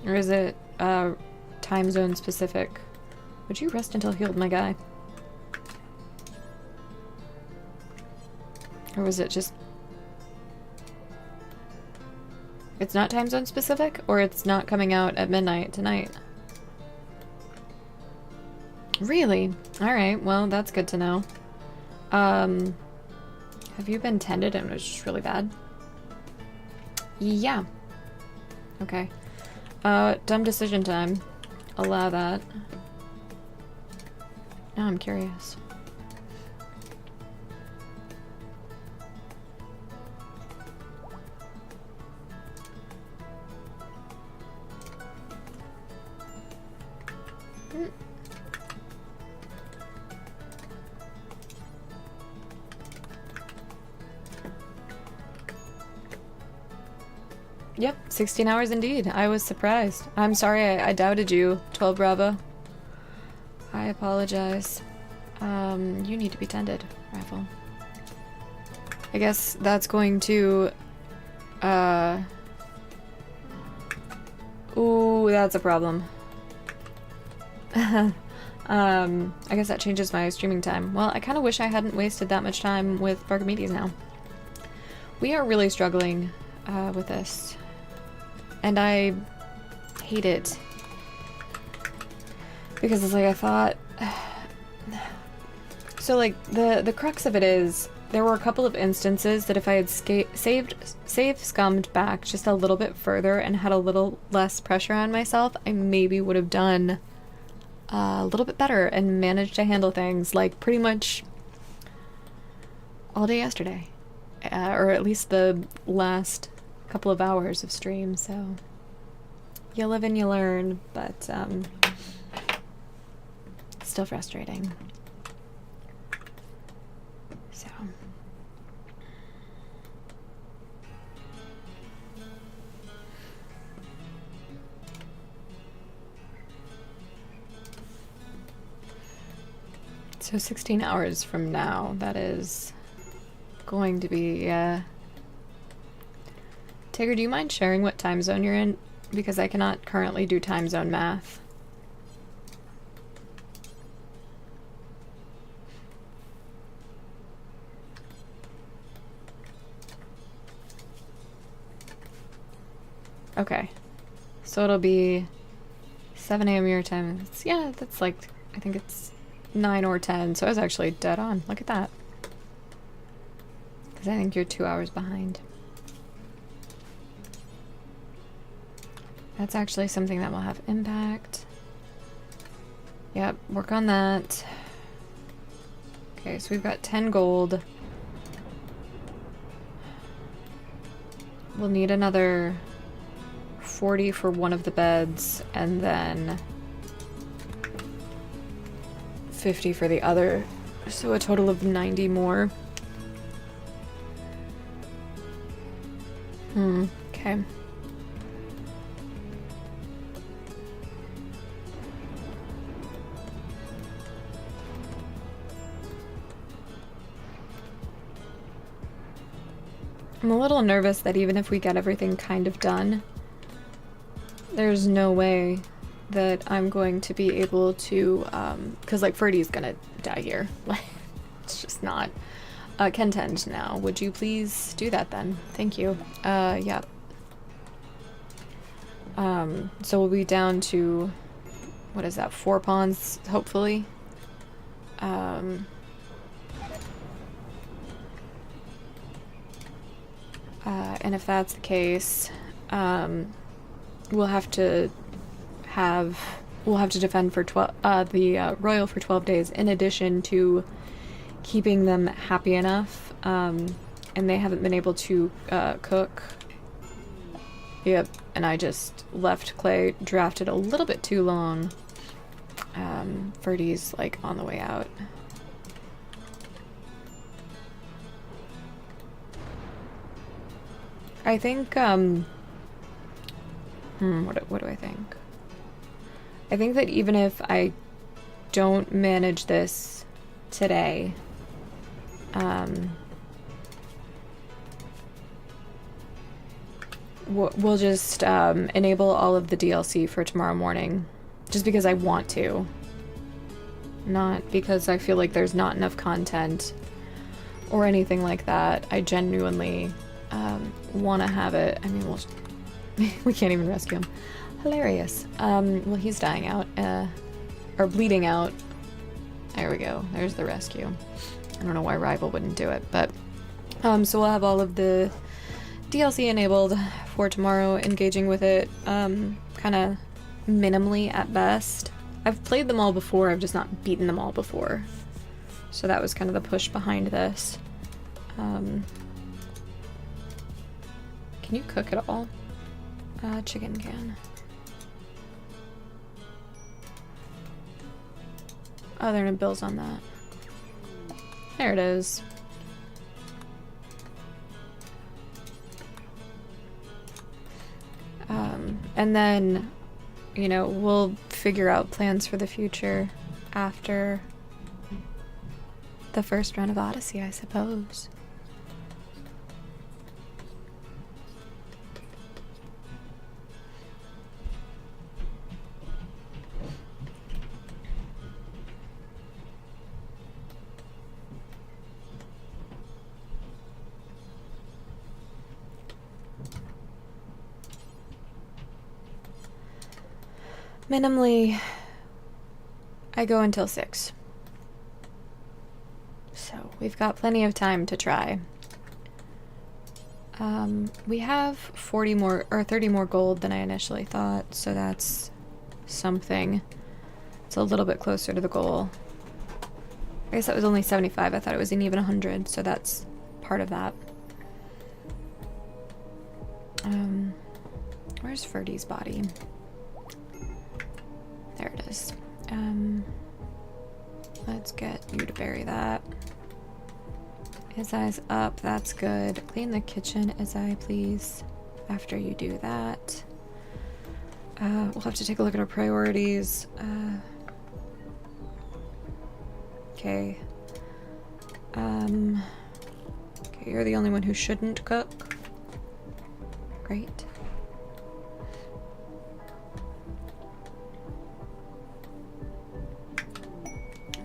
Or is it time zone specific? Would you rest until healed, my guy? Or was it just... It's not time zone specific? Or it's not coming out at midnight tonight? Really? Alright, well, that's good to know. Have you been tended and it was just really bad? Yeah. Okay. Dumb decision time. Allow that. Now I'm curious. Yep, 16 hours indeed. I was surprised. I'm sorry I doubted you, 12 Bravo. I apologize. You need to be tended, Raffle. I guess that's going to... Ooh, that's a problem. I guess that changes my streaming time. Well, I kind of wish I hadn't wasted that much time with Barkamedes now. We are really struggling with this. And I hate it. Because it's like I thought... So like, the crux of it is, there were a couple of instances that if I had save scummed back just a little bit further and had a little less pressure on myself, I maybe would have done a little bit better and managed to handle things like pretty much all day yesterday. Or at least the last couple of hours of stream, so you live and you learn, but still frustrating. So 16 hours from now, that is going to be, Tigger, do you mind sharing what time zone you're in? Because I cannot currently do time zone math. Okay. So it'll be 7 a.m. your time. Yeah, that's like, I think it's 9 or 10, so I was actually dead on. Look at that. Because I think you're 2 hours behind. That's actually something that will have impact. Yep, work on that. Okay, so we've got 10 gold. We'll need another 40 for one of the beds, and then 50 for the other, so a total of 90 more. Okay. I'm a little nervous that even if we get everything kind of done, there's no way that I'm going to be able to, because like Ferdy's gonna die here. It's just not. Contend now. Would you please do that then? Thank you. Yeah. So we'll be down to, what is that, 4 pawns, hopefully. And if that's the case, we'll have to defend for the royal for 12 days, in addition to keeping them happy enough, and they haven't been able to cook. Yep, and I just left Clay drafted a little bit too long. Ferdy's like on the way out. I think, what do I think? I think that even if I don't manage this today, we'll just enable all of the DLC for tomorrow morning, just because I want to. Not because I feel like there's not enough content or anything like that. I genuinely want to have it. I mean, we can't even rescue him. Hilarious. Well, he's dying out, or bleeding out. There we go. There's the rescue. I don't know why Rival wouldn't do it, but so we'll have all of the DLC enabled for tomorrow, engaging with it kind of minimally at best. I've played them all before, I've just not beaten them all before. So that was kind of the push behind this. Can you cook at all? Chicken can. Oh, there are no bills on that. There it is. And then, you know, we'll figure out plans for the future after the first run of Odyssey, I suppose. Minimally, I go until 6. So we've got plenty of time to try. We have 40 more or 30 more gold than I initially thought, so that's something. It's a little bit closer to the goal. I guess that was only 75. I thought it was an even 100, so that's part of that. Where's Ferdy's body? There it is. Let's get you to bury that. His eyes up, that's good. Clean the kitchen, Izai, please, after you do that. We'll have to take a look at our priorities. Okay. Okay, you're the only one who shouldn't cook. Great.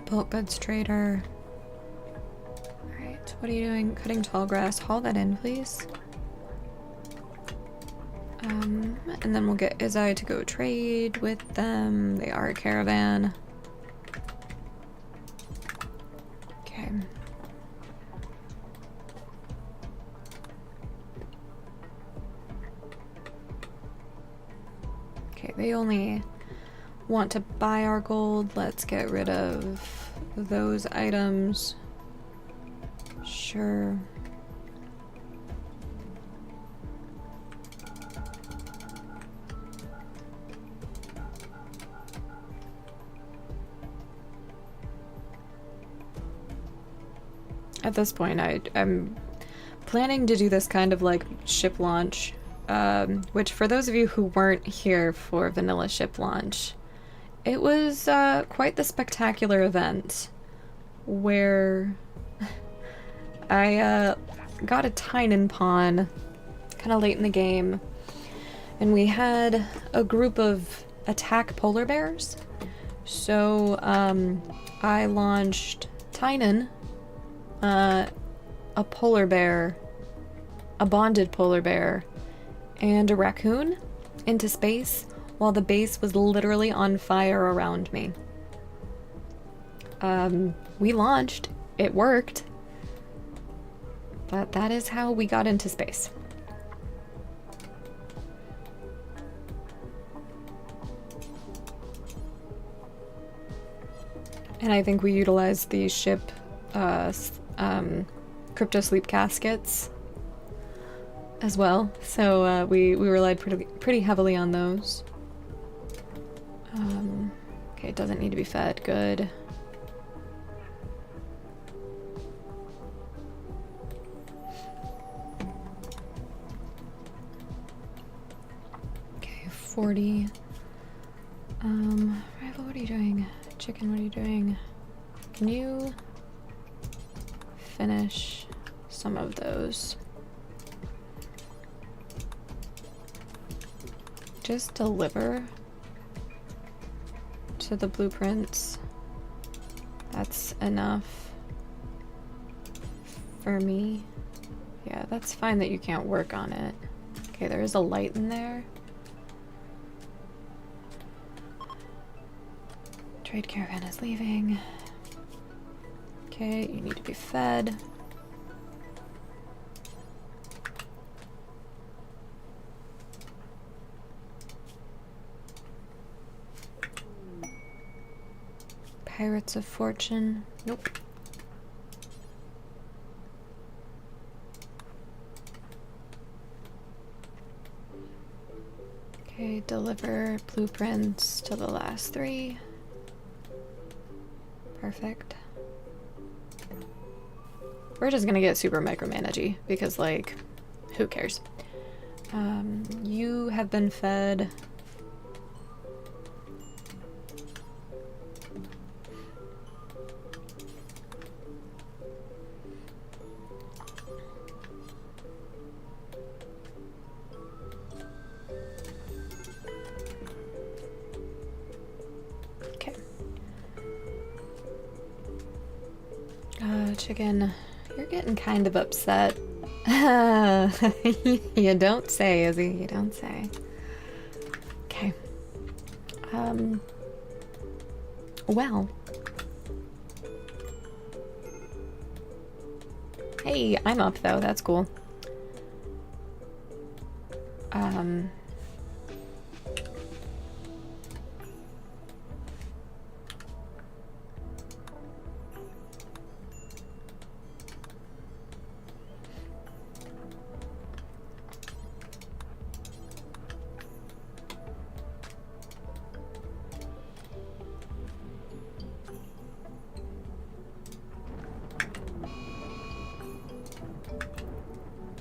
Bulk goods trader. Alright, what are you doing? Cutting tall grass. Haul that in, please. And then we'll get Izai to go trade with them. They are a caravan. Okay. Okay, they only want to buy our gold. Let's get rid of those items. Sure. At this point, I'm planning to do this kind of like ship launch, which for those of you who weren't here for vanilla ship launch, it was quite the spectacular event where I got a Tynan pawn kind of late in the game, and we had a group of attack polar bears. So I launched Tynan, a polar bear, a bonded polar bear, and a raccoon into space while the base was literally on fire around me. We launched. It worked. But that is how we got into space. And I think we utilized the ship crypto sleep caskets as well. So we relied pretty heavily on those. Okay, it doesn't need to be fed. Good. Okay, 40. Rival, what are you doing? Chicken, what are you doing? Can you finish some of those? just deliver to the blueprints. That's enough for me. Yeah, that's fine that you can't work on it. Okay, there is a light in there. Trade caravan is leaving. Okay, you need to be fed. Pirates of Fortune. Nope. Okay, deliver blueprints to the last 3. Perfect. We're just gonna get super micromanagey because, like, who cares? You have been fed. Okay. Chicken, you're getting kind of upset. You don't say, Izzy. You don't say. Okay. Well. Hey, I'm up though. That's cool.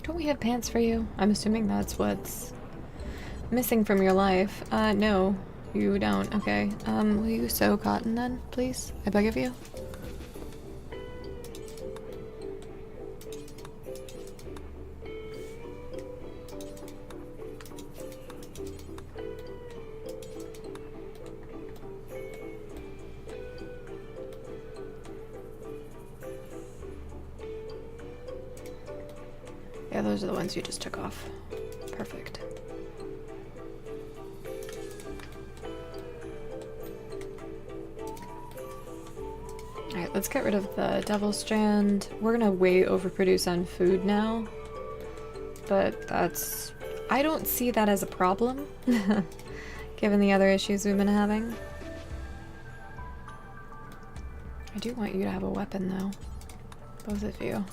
Don't we have pants for you? I'm assuming that's what's missing from your life. No, you don't. Okay. Will you sew cotton then, please? I beg of you. Yeah, those are the ones you just took off. Perfect. Alright, let's get rid of the Devil Strand. We're gonna way overproduce on food now. But that's... I don't see that as a problem, given the other issues we've been having. I do want you to have a weapon, though. Both of you.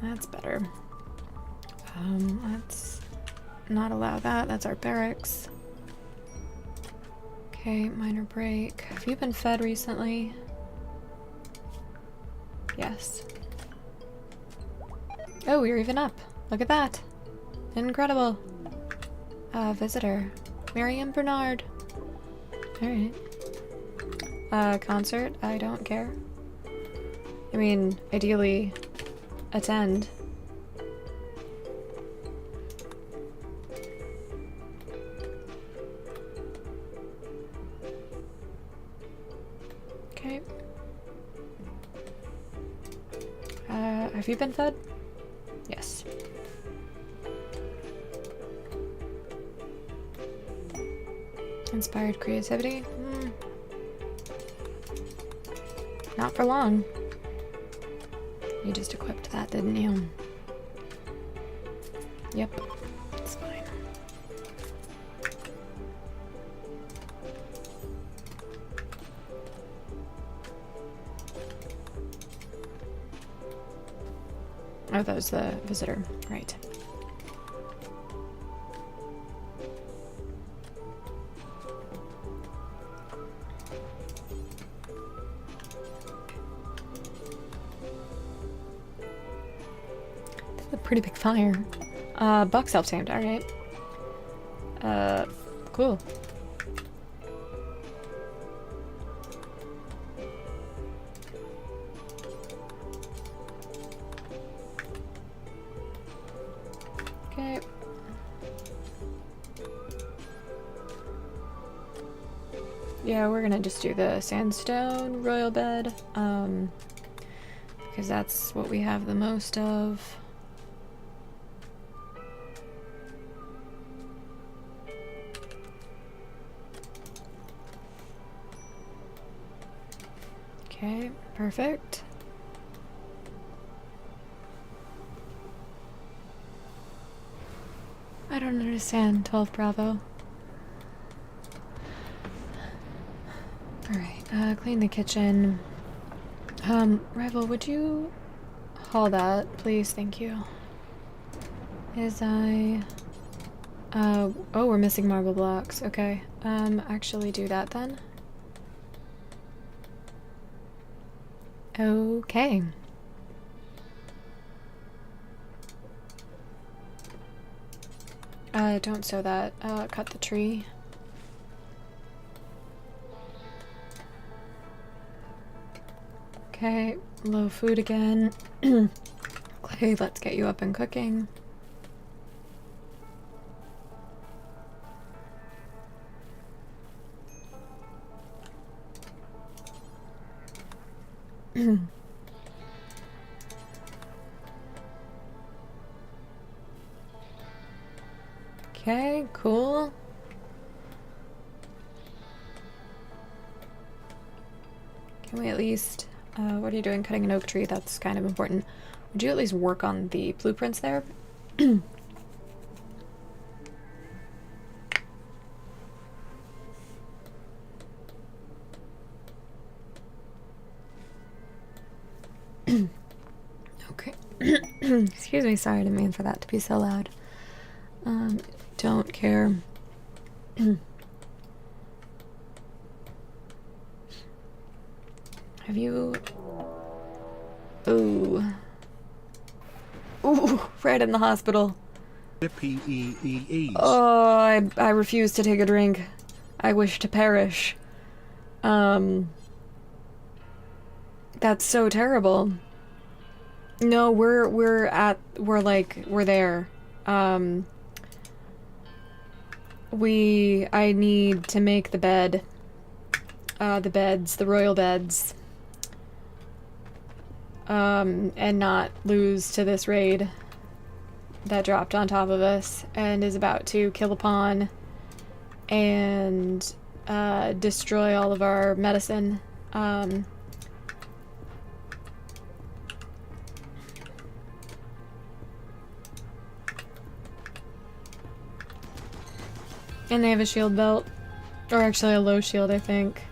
That's better. Let's not allow that. That's our barracks. Okay, minor break. Have you been fed recently? Yes. Oh, you're even up. Look at that. Incredible. Visitor. Miriam Bernard. Alright. Concert. I don't care. I mean, ideally... attend. Okay. Have you been fed? Yes. Inspired creativity? Not for long. You just equipped that, didn't you? Yep, it's fine. Oh, that was the visitor, right. Pretty big fire. Buck self-tamed, alright. Cool. Yeah, we're gonna just do the sandstone royal bed, because that's what we have the most of. Okay, perfect. I don't understand, 12 Bravo. Alright, clean the kitchen. Rival, would you haul that, please? Thank you. Oh, we're missing marble blocks. Okay. Actually do that then. Okay. Don't sew that. Cut the tree. Okay, low food again. Clay, let's get you up and cooking. Okay, cool. Can we at least, what are you doing cutting an oak tree? That's kind of important. Would you at least work on the blueprints there? Okay. Excuse me, sorry, I didn't mean for that to be so loud. Don't care. Have you... Ooh. Ooh, right in the hospital. Oh, I refuse to take a drink. I wish to perish. That's so terrible. No, we're there. I need to make the bed. The royal beds. And not lose to this raid that dropped on top of us and is about to kill upon and destroy all of our medicine. And they have a shield belt. Or actually a low shield, I think.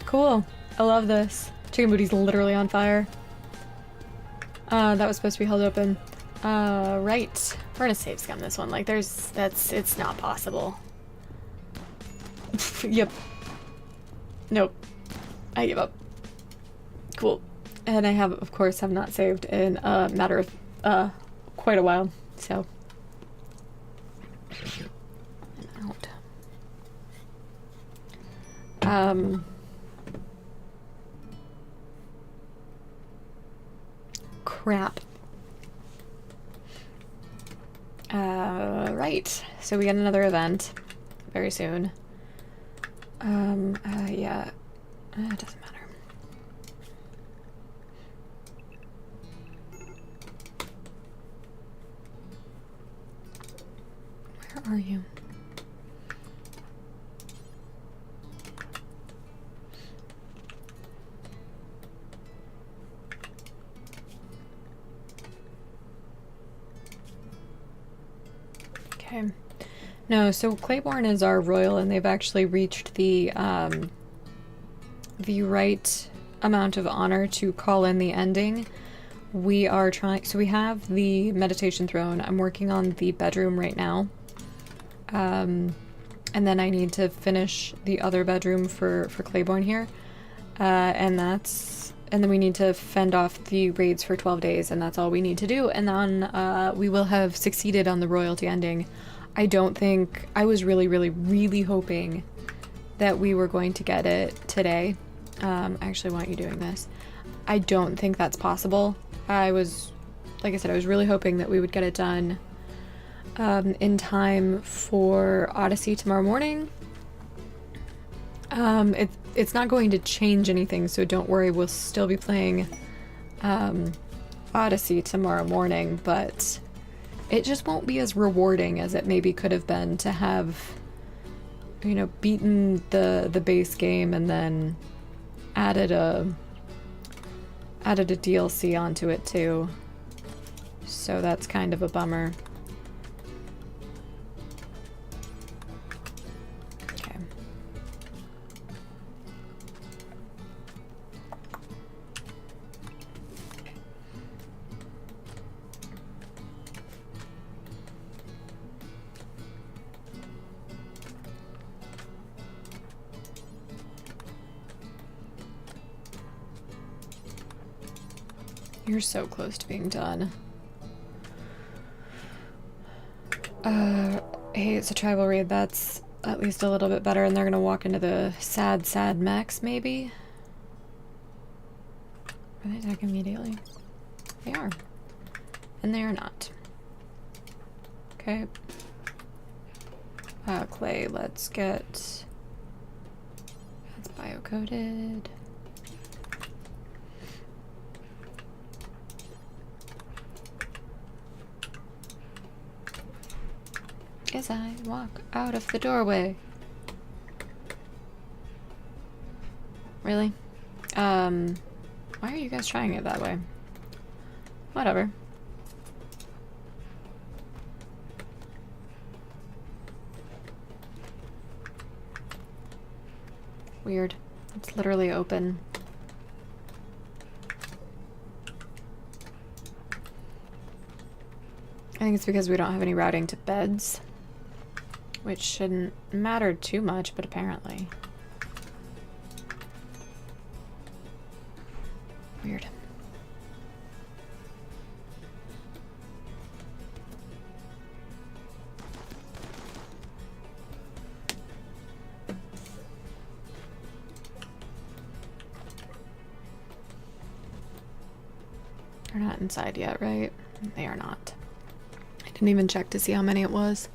Cool. I love this. Chicken booty's literally on fire. That was supposed to be held open. Right. We're gonna save scum this one. Like, it's not possible. Yep. Nope. I give up. Cool. And I of course, have not saved in a matter of, quite a while, so. I'm out. Crap. Right. So we get another event very soon. Yeah. It doesn't matter. Where are you? Okay. No, so Claiborne is our royal, and they've actually reached the right amount of honor to call in the ending. We are trying, so we have the meditation throne. I'm working on the bedroom right now. And then I need to finish the other bedroom for Claiborne here. And then we need to fend off the raids for 12 days, and that's all we need to do. And then we will have succeeded on the royalty ending. I don't think, I was really, really, really hoping that we were going to get it today. Actually, why aren't you doing this? I don't think that's possible. I was, like I said, I was really hoping that we would get it done in time for Odyssey tomorrow morning. It's not going to change anything, so don't worry, we'll still be playing Odyssey tomorrow morning, but it just won't be as rewarding as it maybe could have been to have, you know, beaten the base game and then added a DLC onto it too. So that's kind of a bummer. Okay. You're so close to being done. Hey, it's a tribal raid. That's at least a little bit better, and they're gonna walk into the sad mechs, maybe? Are they attack immediately? They are. And they are not. Okay. Clay, let's get... That's bio-coded. As I walk out of the doorway. Really? Why are you guys trying it that way? Whatever. Weird. It's literally open. I think it's because we don't have any routing to beds. Which shouldn't matter too much, but apparently. Weird. They're not inside yet, right? They are not. I didn't even check to see how many it was.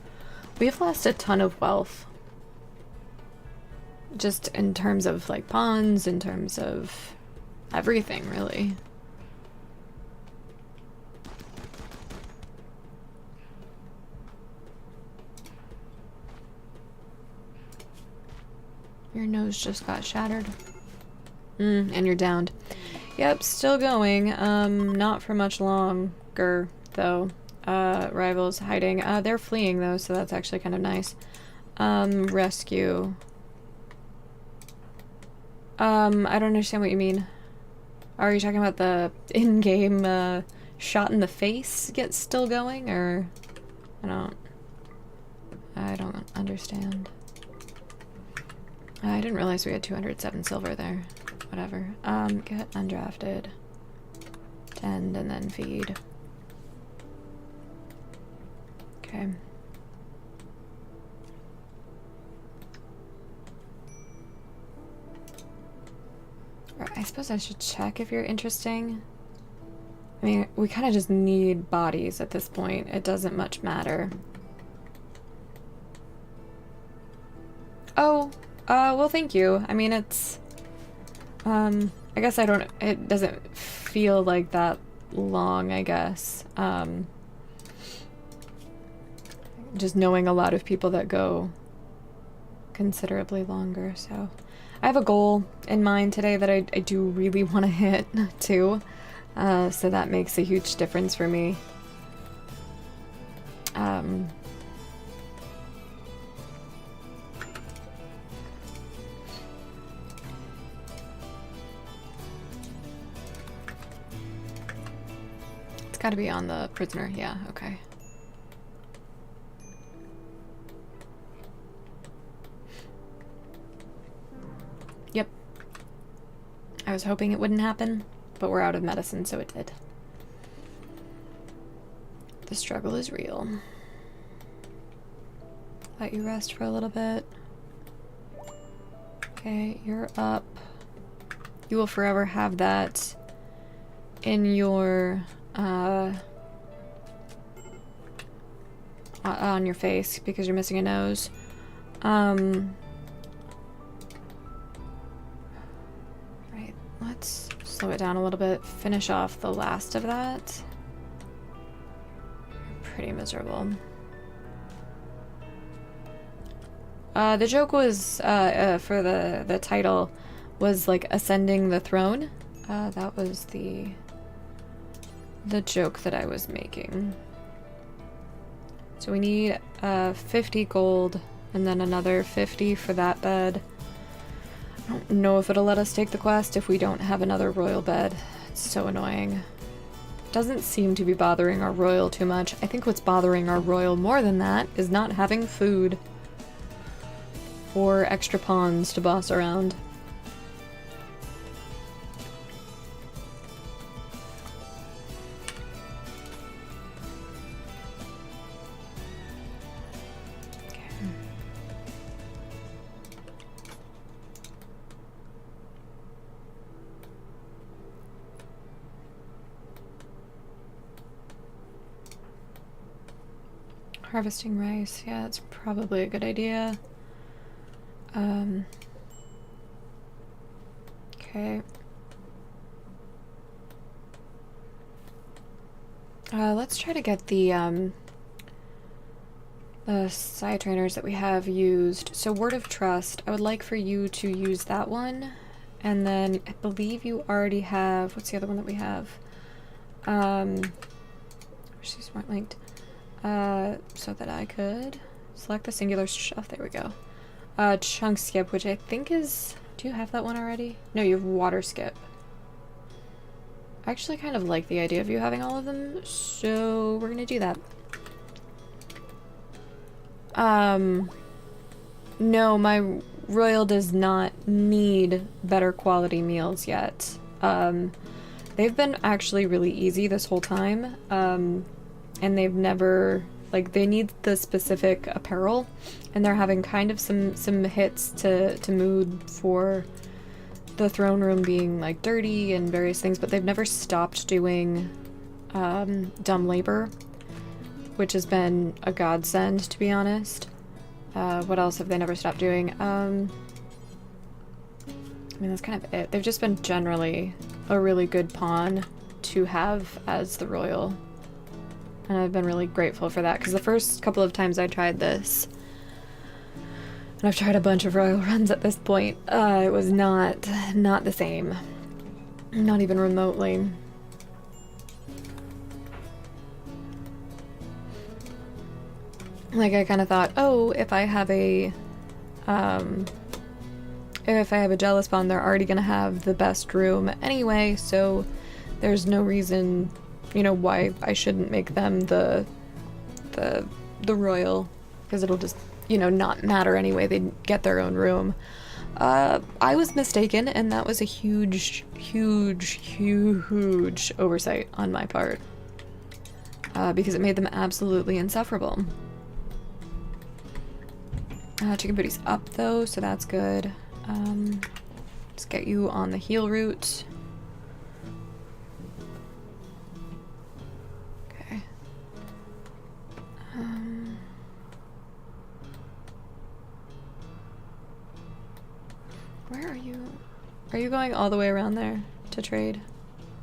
We've lost a ton of wealth. Just in terms of, like, pawns, in terms of everything, really. Your nose just got shattered. And you're downed. Yep, still going. Not for much longer, though. Rivals hiding. They're fleeing though, so that's actually kind of nice. Rescue. I don't understand what you mean. Are you talking about the in-game shot in the face gets still going, or I don't understand. I didn't realize we had 207 silver there. Whatever. Get undrafted. Tend and then feed. Okay. I suppose I should check if you're interesting. I mean, we kind of just need bodies at this point. It doesn't much matter. Oh, well, thank you. I mean, it's... I guess it doesn't feel like that long, I guess. Just knowing a lot of people that go considerably longer, so I have a goal in mind today that I do really want to hit too, so that makes a huge difference for me. It's got to be on the prisoner, yeah, okay. Yep. I was hoping it wouldn't happen, but we're out of medicine, so it did. The struggle is real. Let you rest for a little bit. Okay, you're up. You will forever have that in your on your face because you're missing a nose. Right, let's slow it down a little bit, finish off the last of that. Pretty miserable. The joke was, for the title, was like ascending the throne. That was the joke that I was making. So we need 50 gold and then another 50 for that bed. I don't know if it'll let us take the quest if we don't have another royal bed. It's so annoying. Doesn't seem to be bothering our royal too much. I think what's bothering our royal more than that is not having food or extra pawns to boss around. Harvesting rice, yeah, that's probably a good idea. Okay. Let's try to get the side trainers that we have used. So Word of Trust, I would like for you to use that one. And then I believe you already have, what's the other one that we have? Where's these weren't linked? So that I could select the singular shelf. There we go. Chunk skip, which I think is... Do you have that one already? No, you have water skip. I actually kind of like the idea of you having all of them, so we're gonna do that. No, my royal does not need better quality meals yet. They've been actually really easy this whole time. And they've never, like, they need the specific apparel, and they're having kind of some hits to mood for the throne room being, like, dirty and various things, but they've never stopped doing dumb labor, which has been a godsend, to be honest. What else have they never stopped doing? I mean, that's kind of it. They've just been generally a really good pawn to have as the royal. And I've been really grateful for that, because the first couple of times I tried this, and I've tried a bunch of royal runs at this point, it was not the same. Not even remotely. Like, I kind of thought, oh, if I have a jealous pawn, they're already gonna have the best room anyway, so there's no reason, you know, why I shouldn't make them the royal, because it'll just, you know, not matter anyway. They get their own room. I was mistaken, and that was a huge oversight on my part, because it made them absolutely insufferable. Chicken booty's up though, so that's good. Let's get you on the heal route. Where are you? Are you going all the way around there to trade?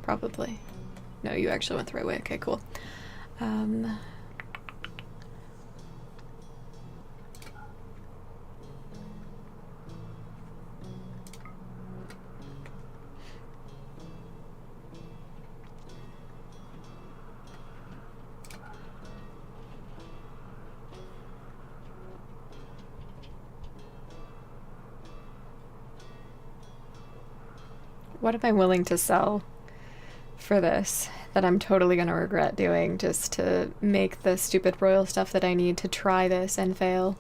Probably. No, you actually went the right way. Okay, cool. What am I willing to sell for this that I'm totally gonna regret doing just to make the stupid royal stuff that I need to try this and fail?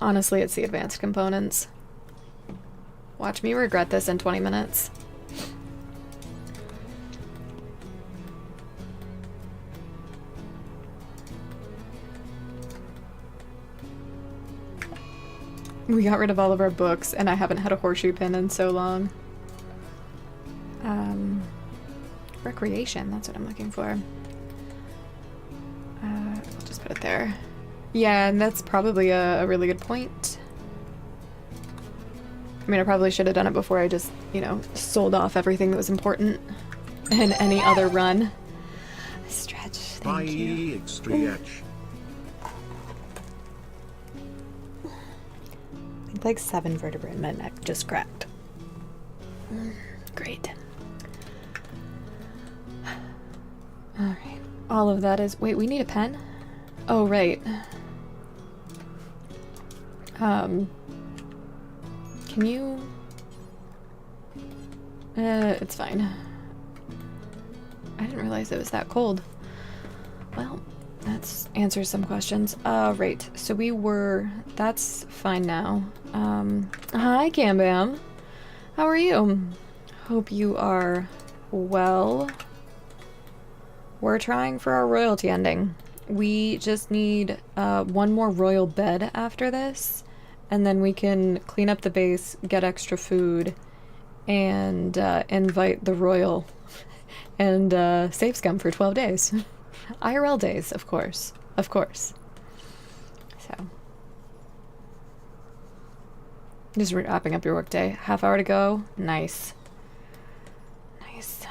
Honestly, it's the advanced components. Watch me regret this in 20 minutes. We got rid of all of our books, and I haven't had a horseshoe pin in so long. recreation. That's what I'm looking for. I'll just put it there. Yeah, and that's probably a really good point. I mean, I probably should have done it before I just, you know, sold off everything that was important in any other run. Stretch, thank you. Stretch. I think like 7 vertebrae in my neck just cracked. Great. Alright. All of that is... Wait, we need a pen? Oh, right. Can you... it's fine. I didn't realize it was that cold. Well, that answers some questions. Right. So we were... That's fine now. Hi, Cambam. How are you? Hope you are well. We're trying for our royalty ending. We just need one more royal bed after this, and then we can clean up the base, get extra food, and invite the royal and save scum for 12 days. IRL days, of course. Of course. So. Just wrapping up your workday. Half hour to go. Nice. Nice.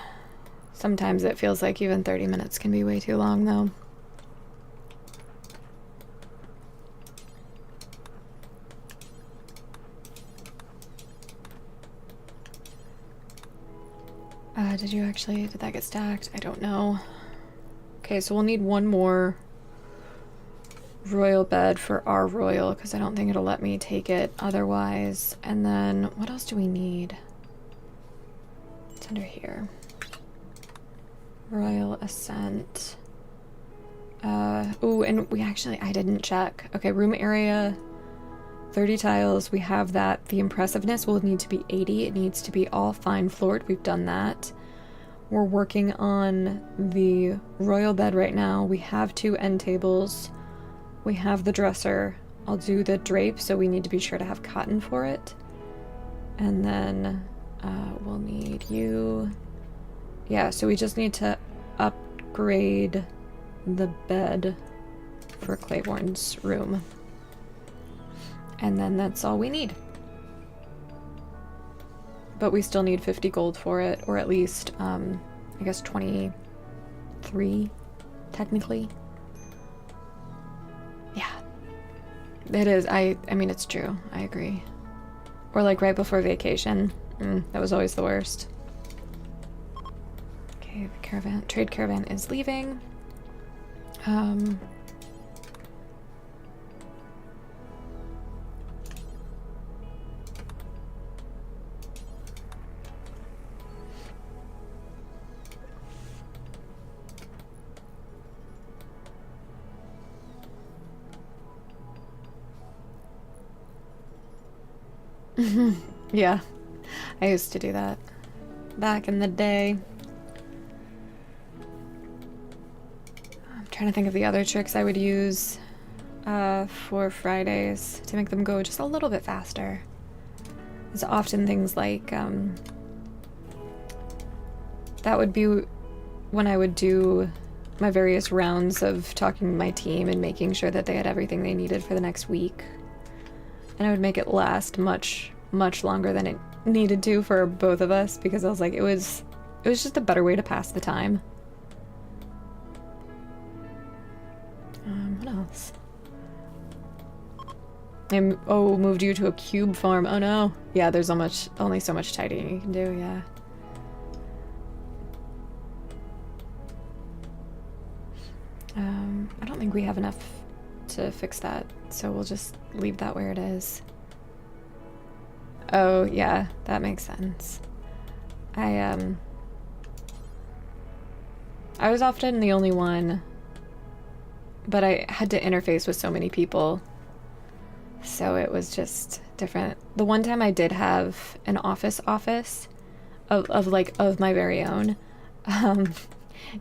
Sometimes it feels like even 30 minutes can be way too long, though. Did that get stacked? I don't know. Okay, so we'll need one more royal bed for our royal, because I don't think it'll let me take it otherwise. And then, what else do we need? It's under here. Royal Ascent. Ooh, and I didn't check. Okay, room area, 30 tiles, we have that. The impressiveness will need to be 80. It needs to be all fine floored. We've done that. We're working on the royal bed right now. We have 2 end tables. We have the dresser. I'll do the drape, so we need to be sure to have cotton for it. And then we'll need you. Yeah, so we just need to upgrade the bed for Claiborne's room. And then that's all we need. But we still need 50 gold for it, or at least, I guess 23, technically. Yeah. It is. I mean, it's true. I agree. Or like right before vacation. That was always the worst. Okay, the trade caravan is leaving. Yeah, I used to do that back in the day. I'm trying to think of the other tricks I would use for Fridays to make them go just a little bit faster. It's often things like that would be when I would do my various rounds of talking to my team and making sure that they had everything they needed for the next week. And I would make it last much longer than it needed to for both of us, because I was like, it was just a better way to pass the time. What else? Moved you to a cube farm. Oh no. Yeah, there's only so much tidying you can do, yeah. I don't think we have enough to fix that, so we'll just leave that where it is. Oh, yeah, that makes sense. I was often the only one, but I had to interface with so many people, so it was just different. The one time I did have an office of my very own,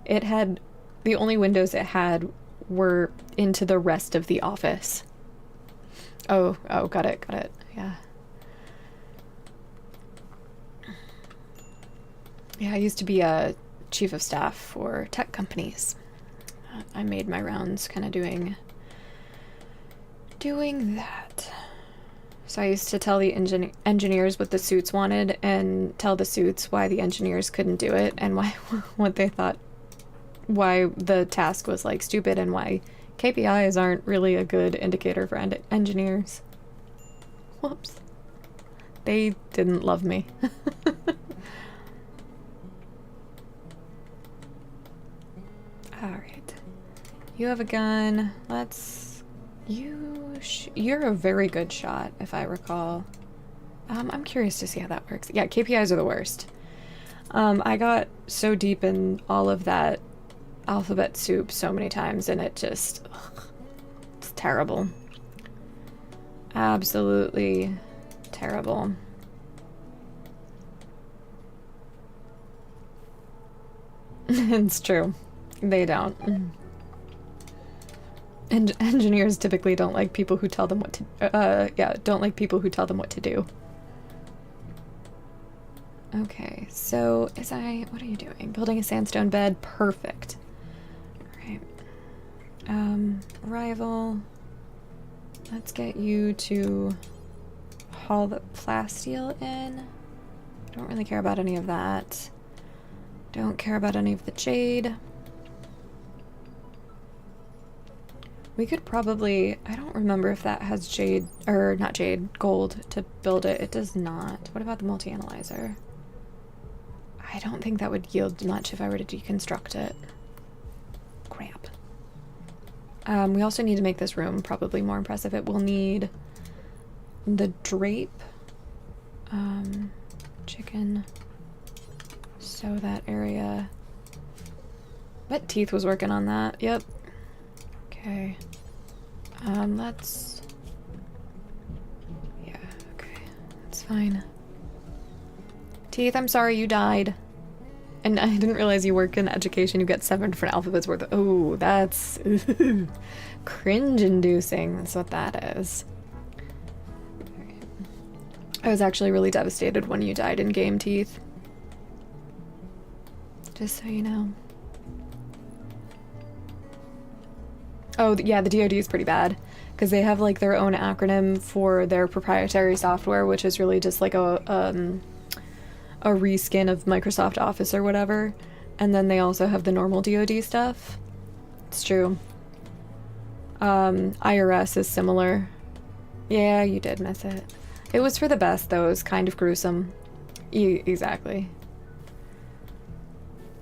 it had, the only windows it had were into the rest of the office. Oh, got it, yeah. Yeah, I used to be chief of staff for tech companies. I made my rounds kind of doing that. So I used to tell the engineers what the suits wanted and tell the suits why the engineers couldn't do it and why what they thought, why the task was like stupid and why KPIs aren't really a good indicator for engineers. Whoops. They didn't love me. Alright. You have a gun. You're a very good shot, if I recall. I'm curious to see how that works. Yeah, KPIs are the worst. I got so deep in all of that alphabet soup so many times, and it just... it's terrible. Absolutely terrible. It's true. They don't. And engineers typically don't like people who tell them what to, don't like people who tell them what to do. Okay, so what are you doing? Building a sandstone bed? Perfect. Alright. Arrival. Let's get you to haul the plasteel in. Don't really care about any of that. Don't care about any of the jade. We could probably, I don't remember if that has jade, or not jade, gold to build it. It does not. What about the multi-analyzer? I don't think that would yield much if I were to deconstruct it. Crap. We also need to make this room probably more impressive. It will need the drape, chicken, so that area. Bet Teeth was working on that. Yep. Okay. Let's... yeah, okay. That's fine. Teeth, I'm sorry you died. And I didn't realize you work in education. You get 7 different alphabets worth of... oh, that's... cringe-inducing. That's what that is. I was actually really devastated when you died in game, Teeth. Just so you know. Oh, yeah, the DoD is pretty bad. Because they have, like, their own acronym for their proprietary software, which is really just, like, a reskin of Microsoft Office or whatever. And then they also have the normal DoD stuff. It's true. IRS is similar. Yeah, you did miss it. It was for the best, though. It was kind of gruesome. Exactly.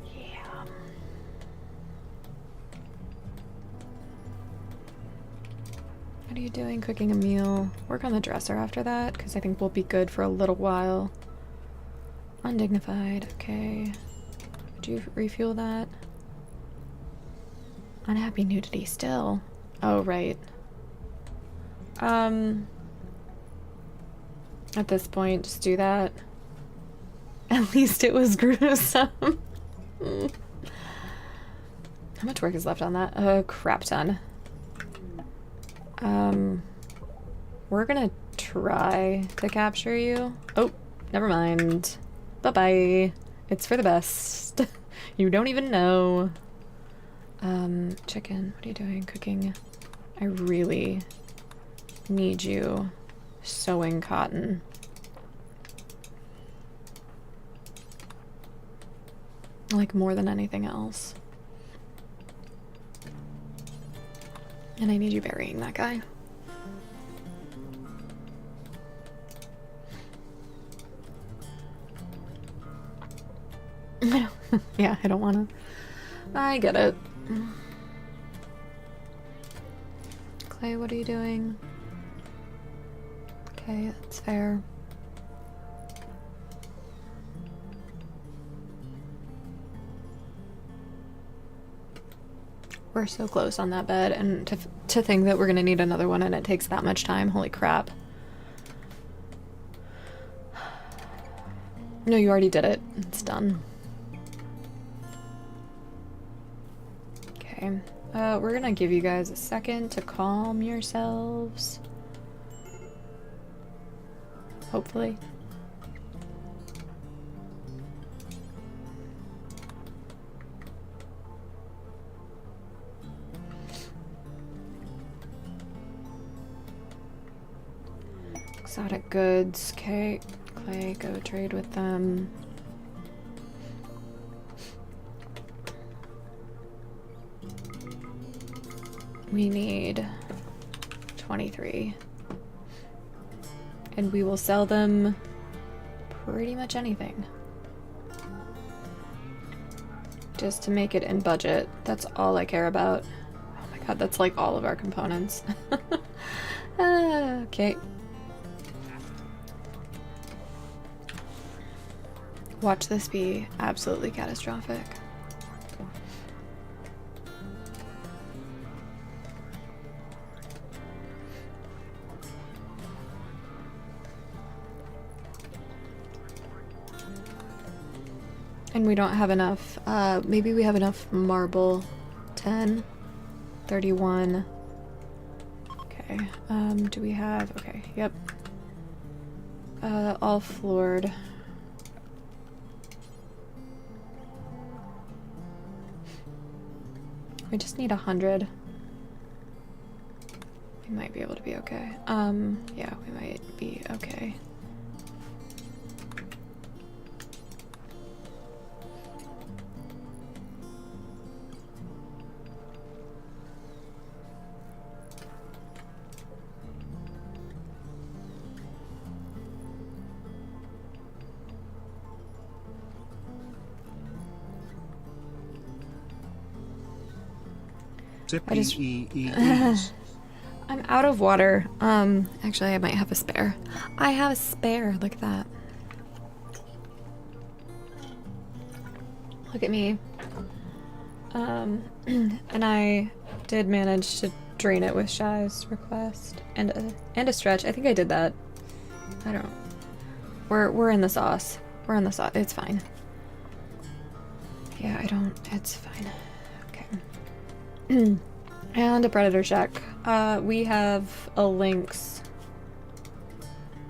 Yeah. What are you doing? Cooking a meal. Work on the dresser after that, because I think we'll be good for a little while. Undignified. Okay. Did you refuel that? Unhappy nudity still. Oh, right. At this point, just do that. At least it was gruesome. How much work is left on that? A crap ton. We're gonna try to capture you. Oh, never mind. Bye-bye. It's for the best. You don't even know. Chicken, what are you doing? Cooking. I really need you sewing cotton. Like more than anything else. And I need you burying that guy. Yeah, I don't wanna. I get it. Clay, what are you doing? Okay, that's fair. We're so close on that bed, and to think that we're gonna need another one and it takes that much time, holy crap. No, you already did it. It's done. Okay. We're gonna give you guys a second to calm yourselves. Hopefully. Exotic goods. Okay, Clay, go trade with them. We need 23. And we will sell them pretty much anything. Just to make it in budget. That's all I care about. Oh my god, that's like all of our components. Okay. Watch this be absolutely catastrophic. And we don't have enough, maybe we have enough marble. 10, 31. Okay, do we have, okay, yep. All floored. We just need 100. We might be able to be okay. Yeah, we might be okay. I just- I'm out of water. Actually, I might have a spare. I have a spare. Look at that. Look at me. And I did manage to drain it with Shy's request and a stretch. I think I did that. I don't. We're in the sauce. We're in the sauce. It's fine. Yeah, I don't. It's fine. Okay. And a predator check. We have a lynx.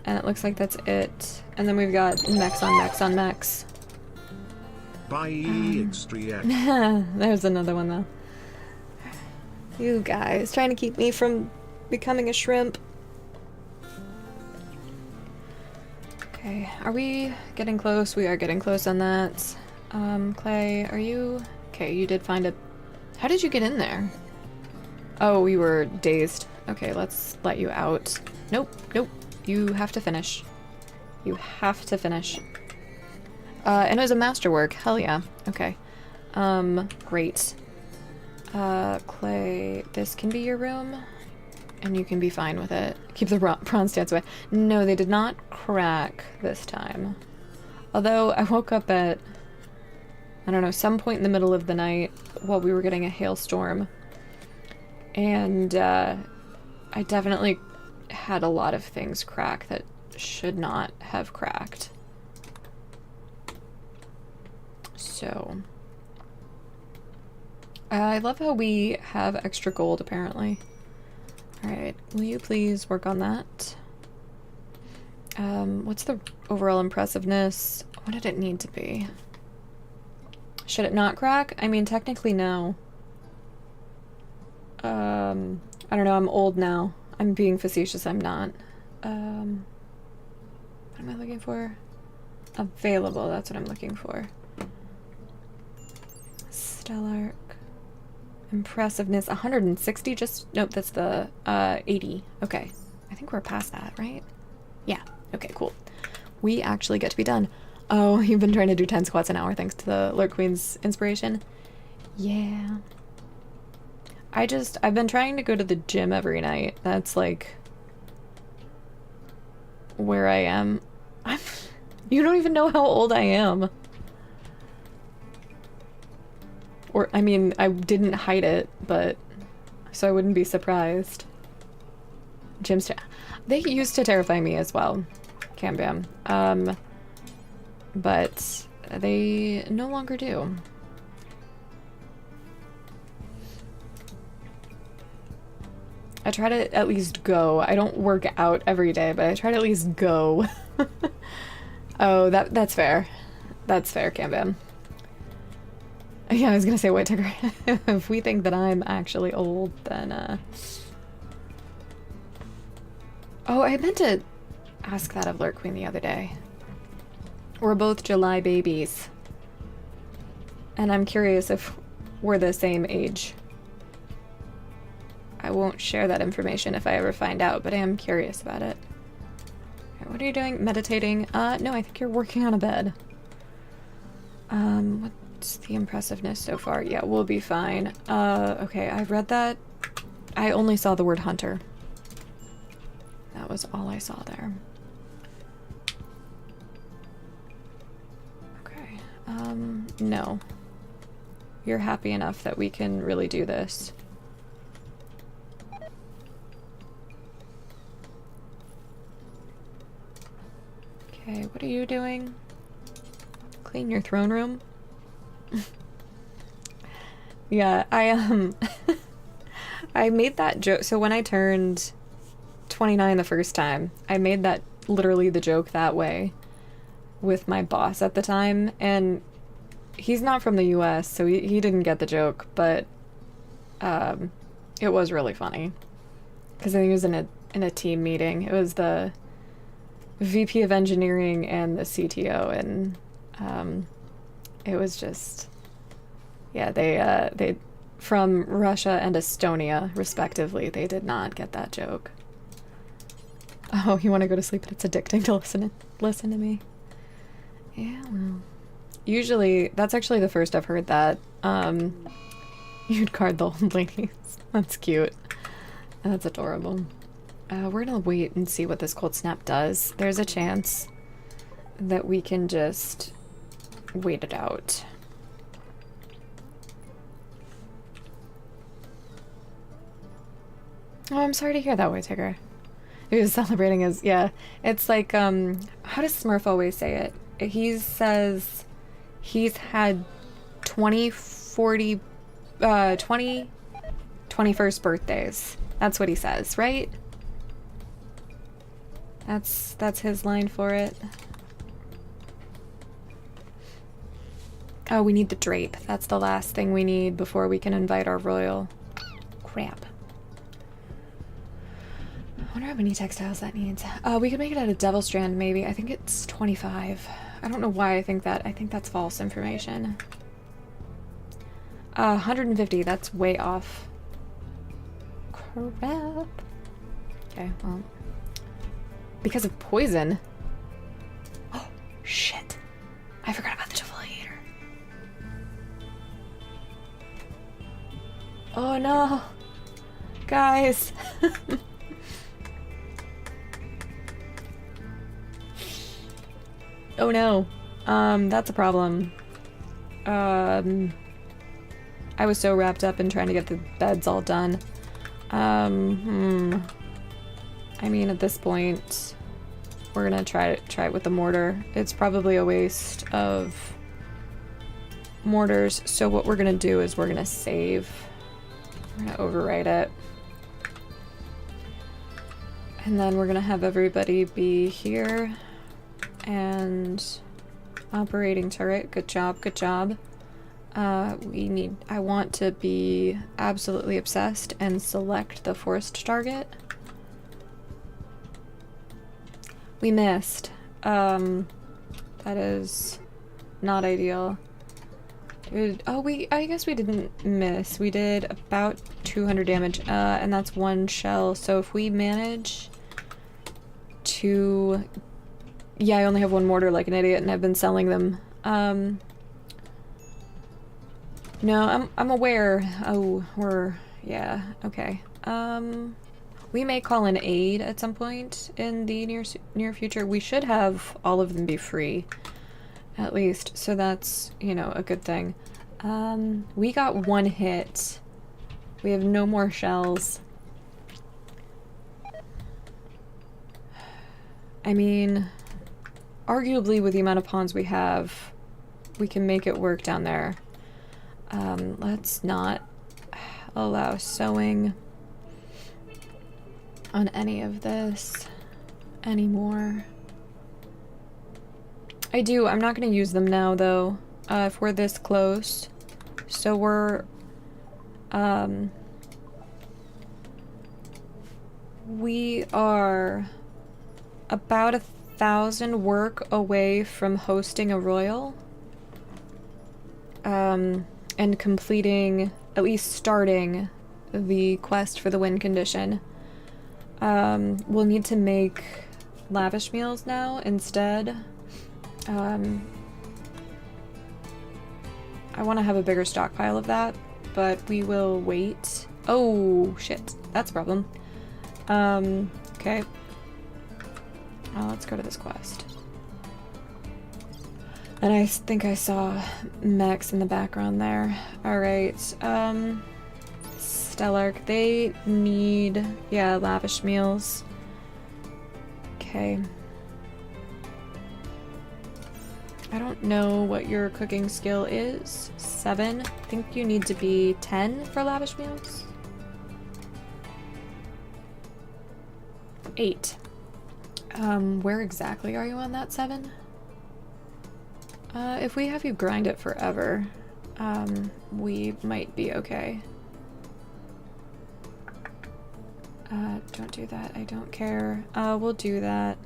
And it looks like that's it. And then we've got mechs on mechs on mechs. Bye, extra. There's another one though. You guys trying to keep me from becoming a shrimp. Okay, are we getting close? We are getting close on that. Clay, are you... Okay, you did find a... How did you get in there? Oh, you were dazed. Okay, let's let you out. Nope, nope. You have to finish. You have to finish. And it was a masterwork. Hell yeah. Okay. Great. Clay, this can be your room. And you can be fine with it. Keep the prawn stance away. No, they did not crack this time. Although I woke up at, I don't know, some point in the middle of the night while we were getting a hailstorm. And I definitely had a lot of things crack that should not have cracked. So, I love how we have extra gold, apparently. Alright, will you please work on that? What's the overall impressiveness? What did it need to be? Should it not crack? I mean, technically, no. I don't know, I'm old now. I'm being facetious, I'm not. What am I looking for? Available, that's what I'm looking for. Stellark. Impressiveness, 160, just, nope, that's the, 80. Okay, I think we're past that, right? Yeah, okay, cool. We actually get to be done. Oh, you've been trying to do 10 squats an hour thanks to the Lurk Queen's inspiration? Yeah. I've been trying to go to the gym every night. That's like where I am. You don't even know how old I am. Or, I mean, I didn't hide it, but so I wouldn't be surprised. Gyms, they used to terrify me as well. Cam Bam. But they no longer do. I try to at least go. I don't work out every day, but I try to at least go. Oh, that's fair. That's fair, Cam Bam. Yeah, I was gonna say White Tiger. If we think that I'm actually old, then, Oh, I ask that of Lurk Queen the other day. We're both July babies. And I'm curious if we're the same age. I won't share that information if I ever find out, but I am curious about it. Okay, what are you doing? Meditating? No, I think you're working on a bed. What's the impressiveness so far? Yeah, we'll be fine. Okay, I read that. I only saw the word hunter. That was all I saw there. Okay, no. You're happy enough that we can really do this. Okay, what are you doing? Clean your throne room? Yeah, I made that joke. So when I turned 29 the first time, I made that literally the joke that way with my boss at the time, and he's not from the US, so he didn't get the joke, but it was really funny because I think it was in a team meeting. It was the VP of engineering and the CTO, and it was just, yeah, they from Russia and Estonia respectively, they did not get that joke. Oh, you want to go to sleep, but it's addicting to listen to me. Yeah, well, usually that's actually the first I've heard that. You'd card the old ladies. That's cute. That's adorable. We're gonna wait and see what this cold snap does. There's a chance that we can just wait it out. Oh, I'm sorry to hear that, Whittaker. He was celebrating his, yeah. It's like, how does Smurf always say it? He says he's had 20, 40, 20, 21st birthdays. That's what he says, right? That's his line for it. Oh, we need the drape. That's the last thing we need before we can invite our royal. Crap. I wonder how many textiles that needs. We could make it out of Devil Strand, maybe. I think it's 25. I don't know why I think that. I think that's false information. 150. That's way off. Crap. Okay, well. Because of poison. Oh, shit. I forgot about the defoliator. Oh no. Guys. Oh no. That's a problem. I was so wrapped up in trying to get the beds all done. I mean, at this point, we're gonna try it with the mortar. It's probably a waste of mortars, so what we're gonna do is we're gonna save. We're gonna overwrite it. And then we're gonna have everybody be here. And operating turret, good job, good job. I want to be absolutely obsessed and select the forced target. We missed. That is not ideal. I guess we didn't miss. We did about 200 damage, and that's one shell. So if we manage to... Yeah, I only have one mortar like an idiot, and I've been selling them. No, I'm aware. Oh, yeah, okay. We may call an aid at some point in the near future. We should have all of them be free, at least, so that's, you know, a good thing. We got one hit. We have no more shells. I mean... Arguably, with the amount of pawns we have, we can make it work down there. Let's not allow sewing on any of this anymore. I'm not going to use them now, though, if we're this close. So we are about 1,000 work away from hosting a royal. And completing, at least starting, the quest for the win condition. We'll need to make lavish meals now instead. I want to have a bigger stockpile of that, but we will wait. Oh, shit. That's a problem. Okay. Let's go to this quest. And I think I saw mechs in the background there. Alright, Stellark, they need, yeah, lavish meals. Okay. I don't know what your cooking skill is. 7? I think you need to be 10 for lavish meals. 8. Where exactly are you on that 7? If we have you grind it forever, we might be okay. Don't do that. I don't care. We'll do that.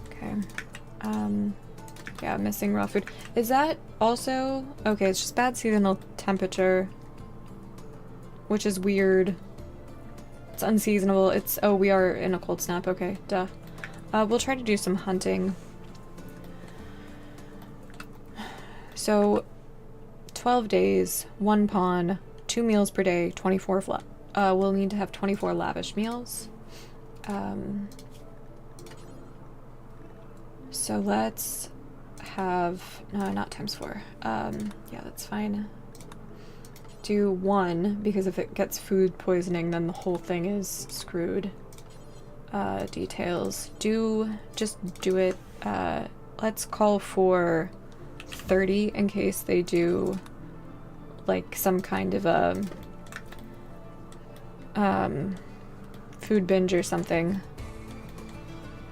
Okay. Yeah, missing raw food. Is that also... Okay, it's just bad seasonal temperature. Which is weird. It's unseasonable. It's... Oh, we are in a cold snap. Okay, duh. We'll try to do some hunting. So, 12 days, 1 pawn, 2 meals per day, 24 we'll need to have 24 lavish meals. So let's have... No, not times 4. Yeah, that's fine. Do 1, because if it gets food poisoning, then the whole thing is screwed. Details. Just do it. Let's call for 30 in case they do like some kind of a food binge or something.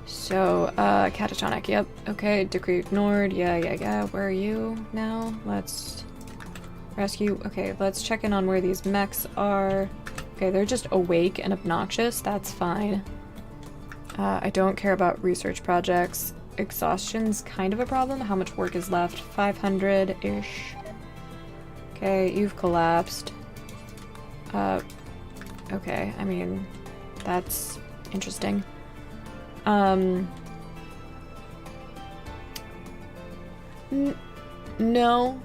So catatonic, yep. Okay, decree ignored. Yeah. Where are you now? Let's rescue. Okay, let's check in on where these mechs are. Okay, they're just awake and obnoxious. That's fine. I don't care about research projects. Exhaustion's kind of a problem. How much work is left? 500-ish. Okay, you've collapsed. Okay, I mean, that's interesting. No.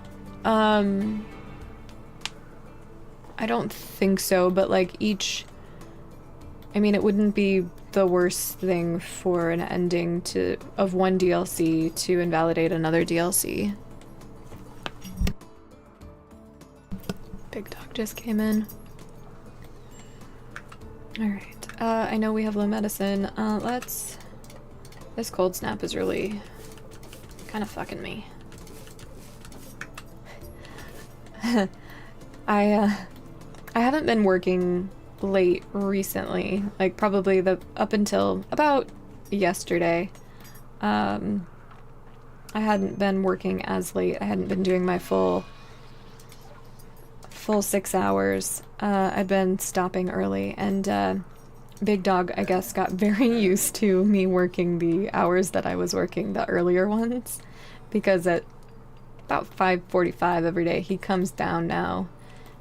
I don't think so, but like each... I mean, it wouldn't be the worst thing for an ending of one DLC to invalidate another DLC. Big dog just came in. Alright, I know we have low medicine. This cold snap is really kind of fucking me. I haven't been working late recently, like probably up until about yesterday. I hadn't been working as late. I hadn't been doing my full 6 hours. I'd been stopping early, and Big Dog, I guess, got very used to me working the hours that I was working, the earlier ones, because at about 5:45 every day he comes down now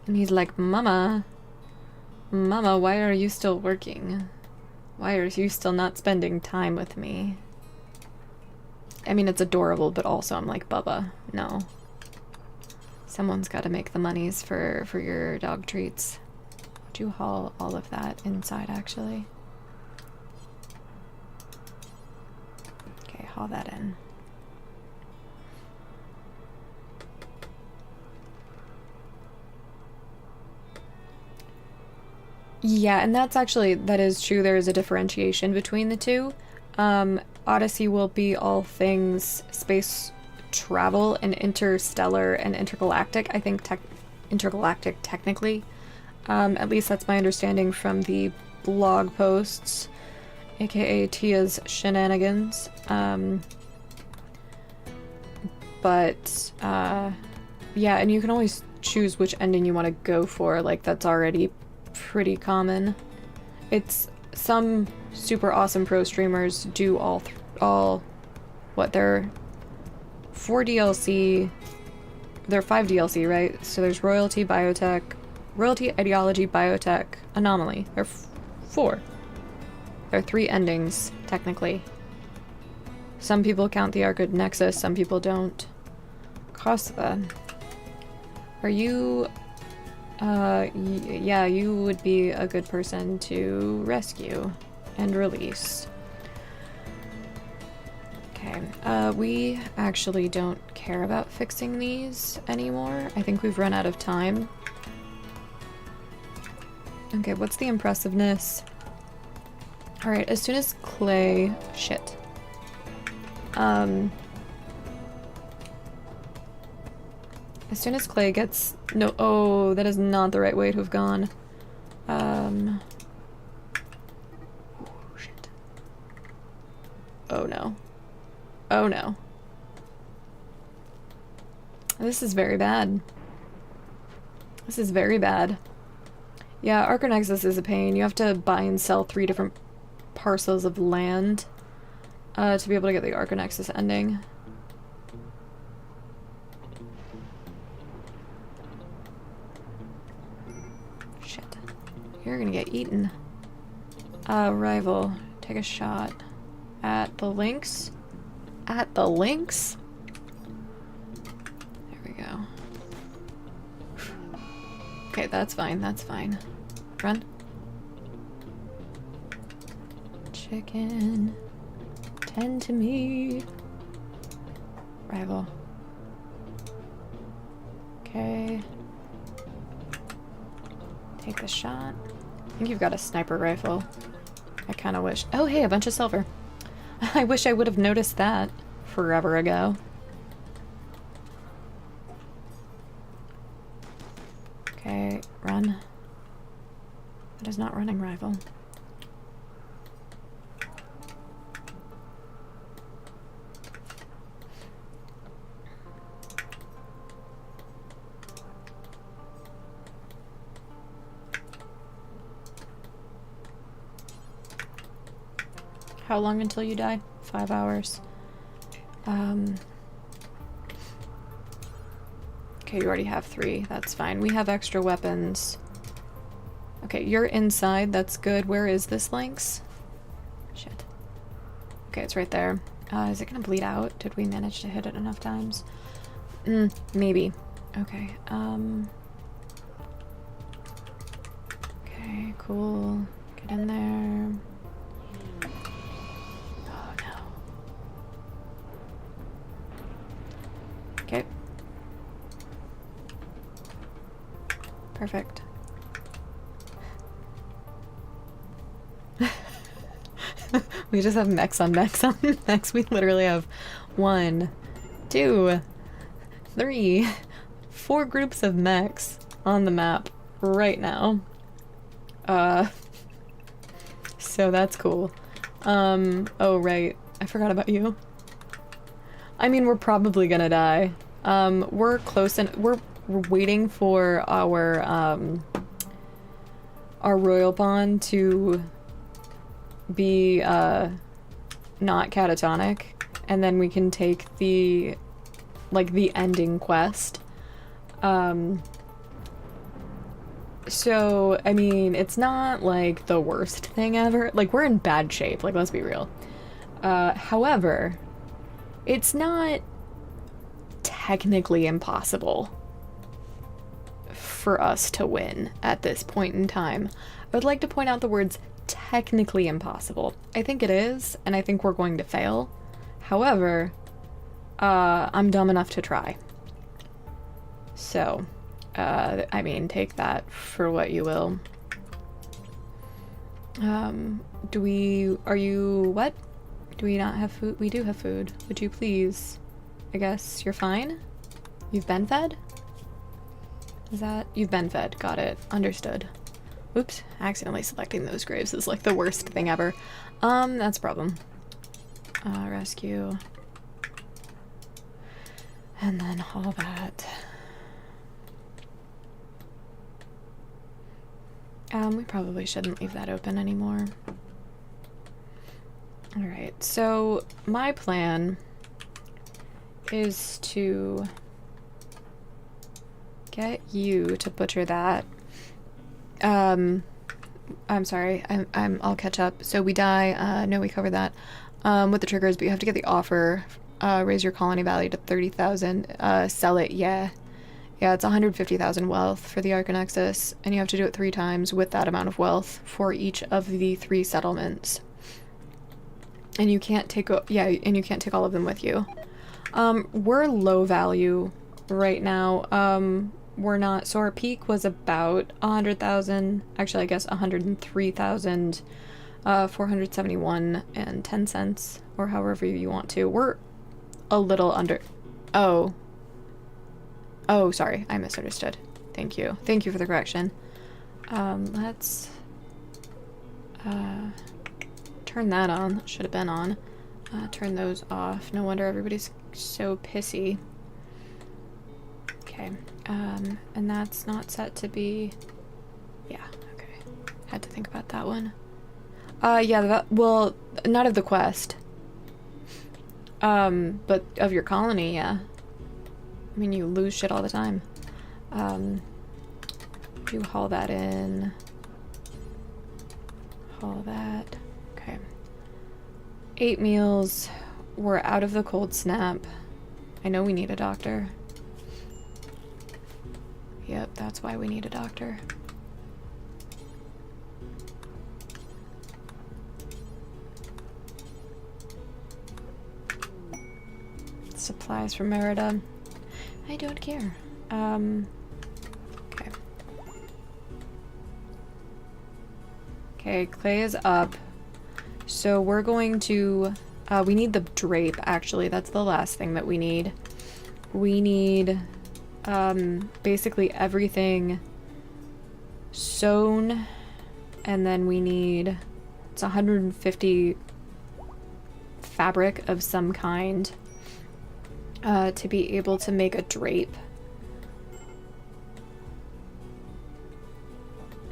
and he's like, Mama, why are you still working? Why are you still not spending time with me? I mean, it's adorable, but also I'm like, Bubba, no. Someone's got to make the monies for your dog treats. Would you haul all of that inside, actually? Okay, haul that in. Yeah, and that is true. There is a differentiation between the two. Odyssey will be all things space travel and interstellar and intergalactic. I think intergalactic technically. At least that's my understanding from the blog posts, aka Tia's shenanigans. But yeah, and you can always choose which ending you want to go for. Like, that's already pretty common. It's some super awesome pro streamers do all what, they're 4 DLC, they're 5 DLC, right? So there's royalty, biotech, royalty, ideology, biotech, anomaly. They're 4. There are 3 endings, technically. Some people count the Arcade Nexus, some people don't. Kosovo. Are you... yeah, you would be a good person to rescue and release. Okay, we actually don't care about fixing these anymore. I think we've run out of time. Okay, what's the impressiveness? Alright, as soon as clay... Shit. As soon as clay gets... No, oh, that is not the right way to have gone. Oh, shit. Oh no. Oh no. This is very bad. This is very bad. Yeah, Arcanexus is a pain. You have to buy and sell 3 different parcels of land to be able to get the Arcanexus ending. Shit. You're gonna get eaten. Rival. Take a shot. At the Lynx? At the Lynx? There we go. Okay, that's fine, that's fine. Run. Chicken. Tend to me. Rival. Okay. Take the shot. I think you've got a sniper rifle. I kind of wish... Oh, hey, a bunch of silver. I wish I would have noticed that forever ago. Okay, run. That is not running, rival. How long until you die? 5 hours. Okay, you already have 3. That's fine. We have extra weapons. Okay, you're inside. That's good. Where is this Lynx? Shit. Okay, it's right there. Is it gonna bleed out? Did we manage to hit it enough times? Maybe. Okay, okay, cool. Get in there. Oh no. Okay. Perfect. We just have mechs on mechs on mechs. We literally have 1, 2, 3, 4 groups of mechs on the map right now. So that's cool. Oh right, I forgot about you. I mean, we're probably gonna die. We're close and we're waiting for our royal pawn to be not catatonic, and then we can take the the ending quest. So I mean, it's not like the worst thing ever. Like, we're in bad shape, like, let's be real. However, it's not technically impossible for us to win at this point in time. I would like to point out the words technically impossible. I think it is, and I think we're going to fail. However, I'm dumb enough to try. So, I mean, take that for what you will. Are you, what? Do we not have food? We do have food. Would you please? I guess you're fine? You've been fed? Is that? You've been fed. Got it. Understood. Oops. Accidentally selecting those graves is like the worst thing ever. That's a problem. Rescue. And then all that. We probably shouldn't leave that open anymore. Alright, so my plan is to get you to butcher that. I'm sorry, I'll catch up. So we die, no, we covered that. With the triggers, but you have to get the offer, raise your colony value to 30,000, sell it, yeah. Yeah, it's 150,000 wealth for the Arcanexus, and you have to do it 3 times with that amount of wealth for each of the 3 settlements. And you can't take, and you can't take all of them with you. We're low value right now. We're not, so our peak was about 100,000, actually I guess 103,000, 471 and 10 cents, or however you want to. We're a little under, Oh, sorry, I misunderstood. Thank you. Thank you for the correction. Let's turn that on. That should have been on. Turn those off. No wonder everybody's so pissy. Okay. And that's not set to be... Yeah, okay. Had to think about that one. Yeah, well, not of the quest. But of your colony, yeah. I mean, you lose shit all the time. Do haul that in. Haul that. Okay. 8 meals. We're out of the cold snap. I know we need a doctor. Yep, that's why we need a doctor. Supplies from Merida. I don't care. Okay. Okay, clay is up. So we're going to... we need the drape, actually. That's the last thing that we need. We need basically everything sewn. And then we need... It's 150 fabric of some kind. To be able to make a drape.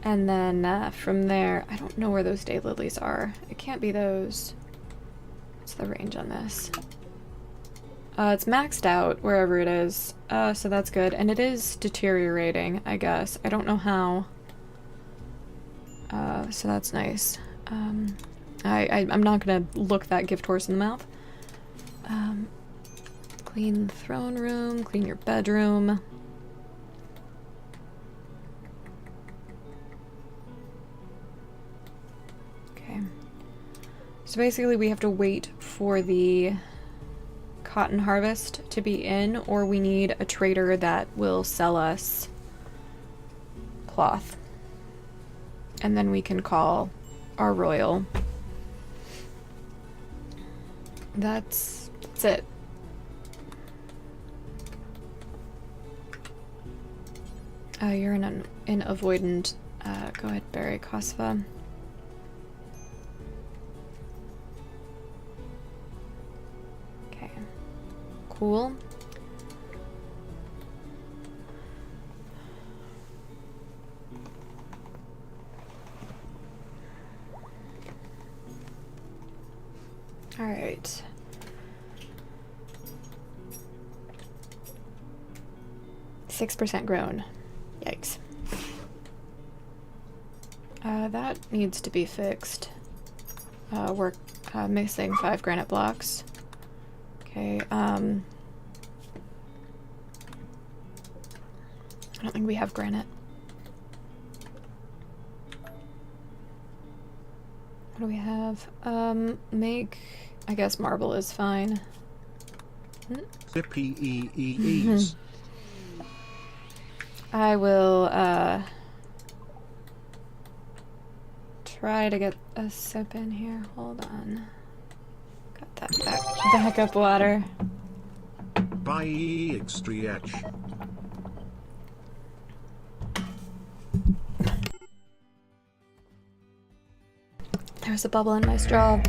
And then from there, I don't know where those daylilies are. It can't be those. What's the range on this? It's maxed out wherever it is, so that's good. And it is deteriorating, I guess. I don't know how. So that's nice. I'm not gonna look that gift horse in the mouth. Clean the throne room, clean your bedroom. Okay. So basically we have to wait for the cotton harvest to be in, or we need a trader that will sell us cloth. And then we can call our royal. That's it. You're in avoidant. Go ahead, Barry Kosva. Okay. Cool. All right. %6 grown. Yikes. That needs to be fixed. We're missing 5 granite blocks. Okay, I don't think we have granite. What do we have? I guess marble is fine. Zippy-ee-ee-ees. I will, try to get a sip in here. Hold on. Got that backup water. By extriach. There's a bubble in my straw.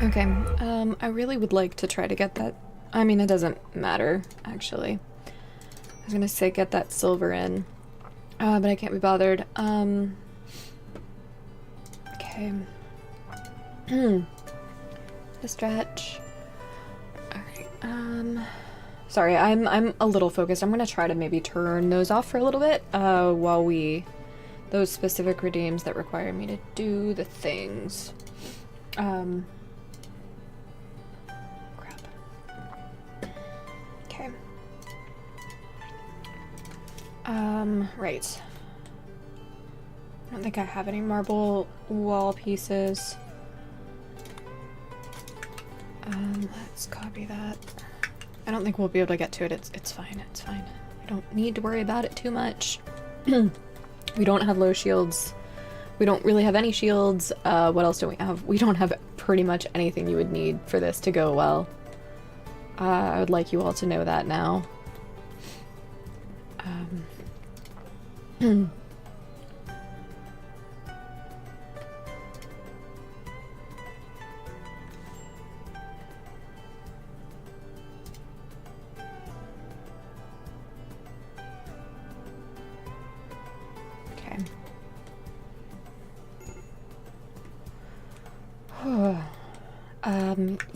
Okay, I really would like to try to get that. I mean, it doesn't matter, actually. was gonna say get that silver in, but I can't be bothered. Okay. The stretch. Alright, sorry, I'm a little focused. I'm gonna try to maybe turn those off for a little bit, while those specific redeems that require me to do the things. Crap. Okay. Right. I don't think I have any marble wall pieces. Let's copy that. I don't think we'll be able to get to it. It's fine. It's fine. I don't need to worry about it too much. We don't have low shields. We don't really have any shields. What else do we have? We don't have pretty much anything you would need for this to go well. I would like you all to know that now.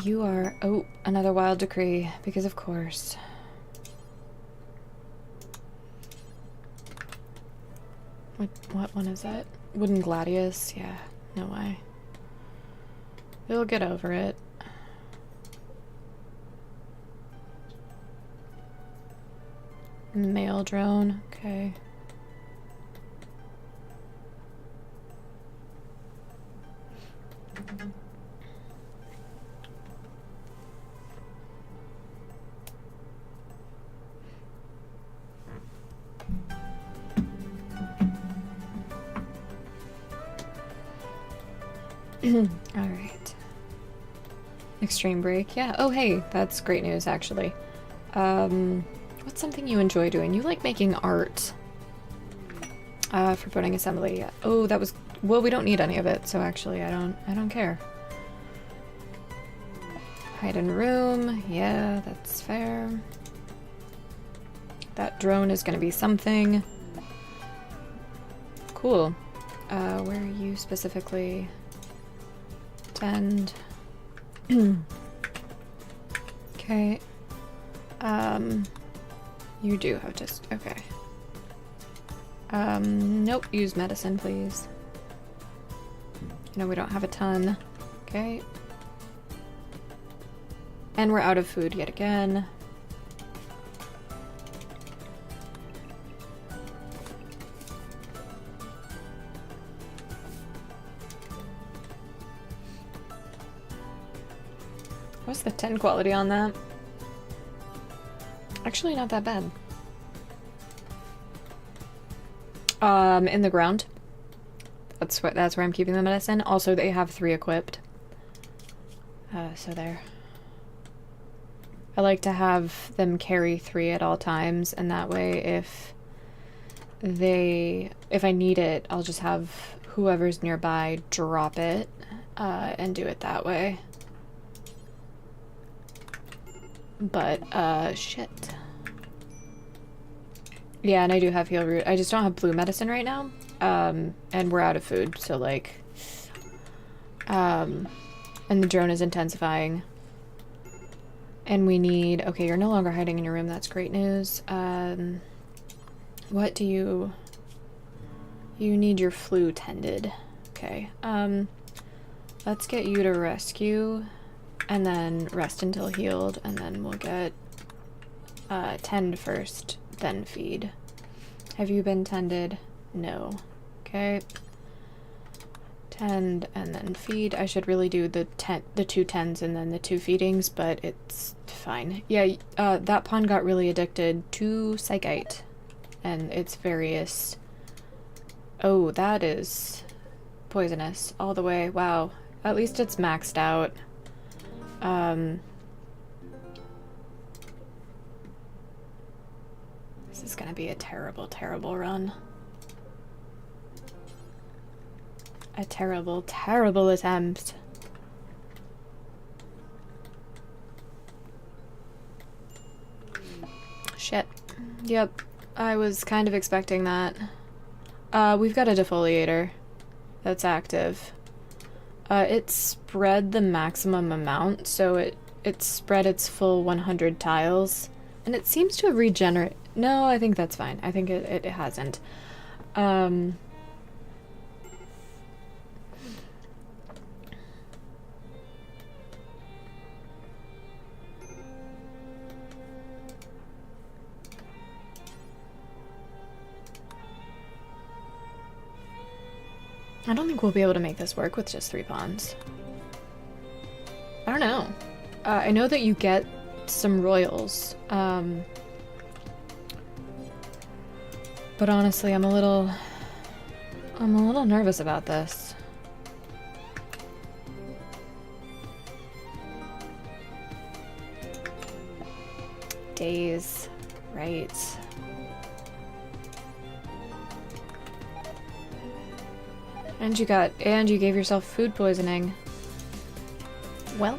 You are... Oh, another wild decree, because of course. What one is that? Wooden Gladius? Yeah, no way. We'll get over it. Mail drone, okay. Alright. Extreme break, yeah. Oh hey, that's great news actually. What's something you enjoy doing? You like making art. For putting assembly. Oh, that was... Well, we don't need any of it, so actually I don't care. Hide in room, yeah, that's fair. That drone is gonna be something. Cool. Where are you specifically? Tend. Okay. You do have just... Okay. Nope. Use medicine, please. No, we don't have a ton. Okay. And we're out of food yet again. What's the 10 quality on that? Actually, not that bad. In the ground. That's where I'm keeping the medicine. Also, they have 3 equipped. So there. I like to have them carry 3 at all times, and that way if I need it, I'll just have whoever's nearby drop it, and do it that way. But, shit. Yeah, and I do have heal root. I just don't have blue medicine right now. And we're out of food, so like... and the drone is intensifying. And we need... Okay, you're no longer hiding in your room. That's great news. What do you... You need your flu tended. Okay. Let's get you to rescue. And then rest until healed. And then we'll get... tend first, then feed. Have you been tended? No. Okay. Tend and then feed. I should really do the 2 tens and then the 2 feedings, but it's fine. Yeah, that pawn got really addicted to Psychite and its various... Oh, that is poisonous all the way. Wow. At least it's maxed out. This is gonna be a terrible, terrible run. A terrible, terrible attempt. Shit. Yep, I was kind of expecting that. We've got a defoliator that's active. It spread the maximum amount, so it spread its full 100 tiles, and it seems to have regenerated. No, I think that's fine. I think it hasn't. I don't think we'll be able to make this work with just 3 pawns. I don't know. I know that you get some royals. But honestly, I'm a little nervous about this. Days, right. And you gave yourself food poisoning. Well.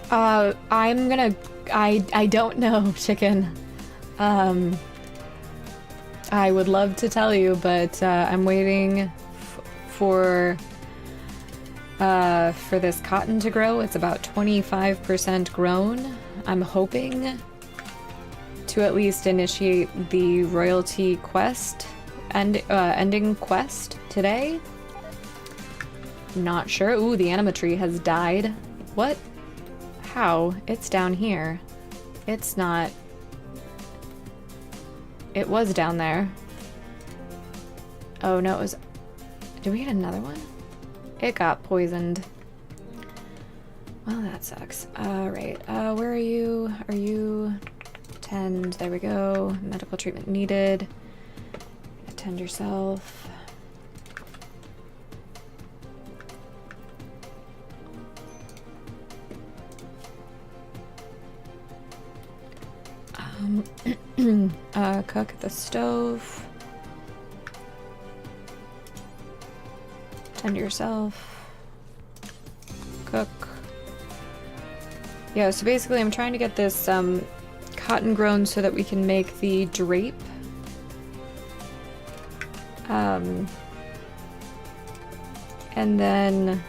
I don't know, chicken. I would love to tell you, but I'm waiting for this cotton to grow. It's about 25% grown. I'm hoping to at least initiate the royalty quest and ending quest today. Not sure. Ooh, the anima tree has died. What? How? It's down here. It's not. It was down there. Oh no, it was. Did we get another one? It got poisoned. Well, that sucks. Right. Where are you? Are you? Tend. There we go. Medical treatment needed. Attend yourself. Cook at the stove. Tend to yourself. Cook. Yeah, so basically I'm trying to get this cotton grown so that we can make the drape. And then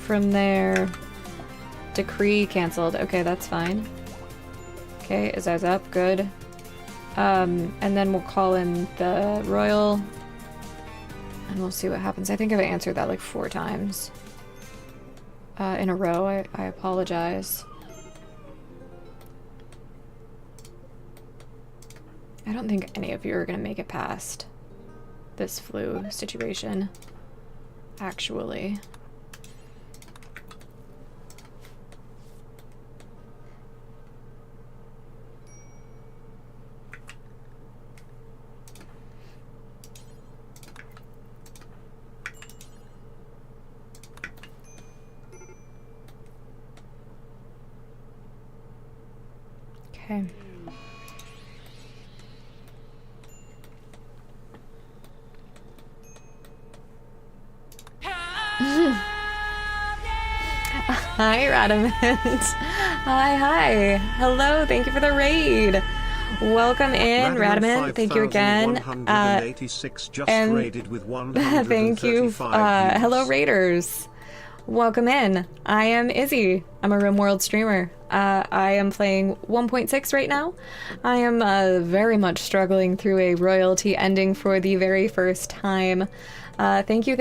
from there, decree canceled. Okay, that's fine. Okay, is eyes up? Good. And then we'll call in the royal and we'll see what happens. I think I've answered that like 4 times in a row. I apologize. I don't think any of you are gonna make it past this flu situation, actually. Okay. Hi, Radamant. Hi. Hello, thank you for the raid. Welcome in, Radamant. Thank you again. And raided with thank you. Hello, raiders. Welcome in. I am Izzy. I'm a RimWorld streamer. I am playing 1.6 right now. I am very much struggling through a royalty ending for the very first time. Thank you.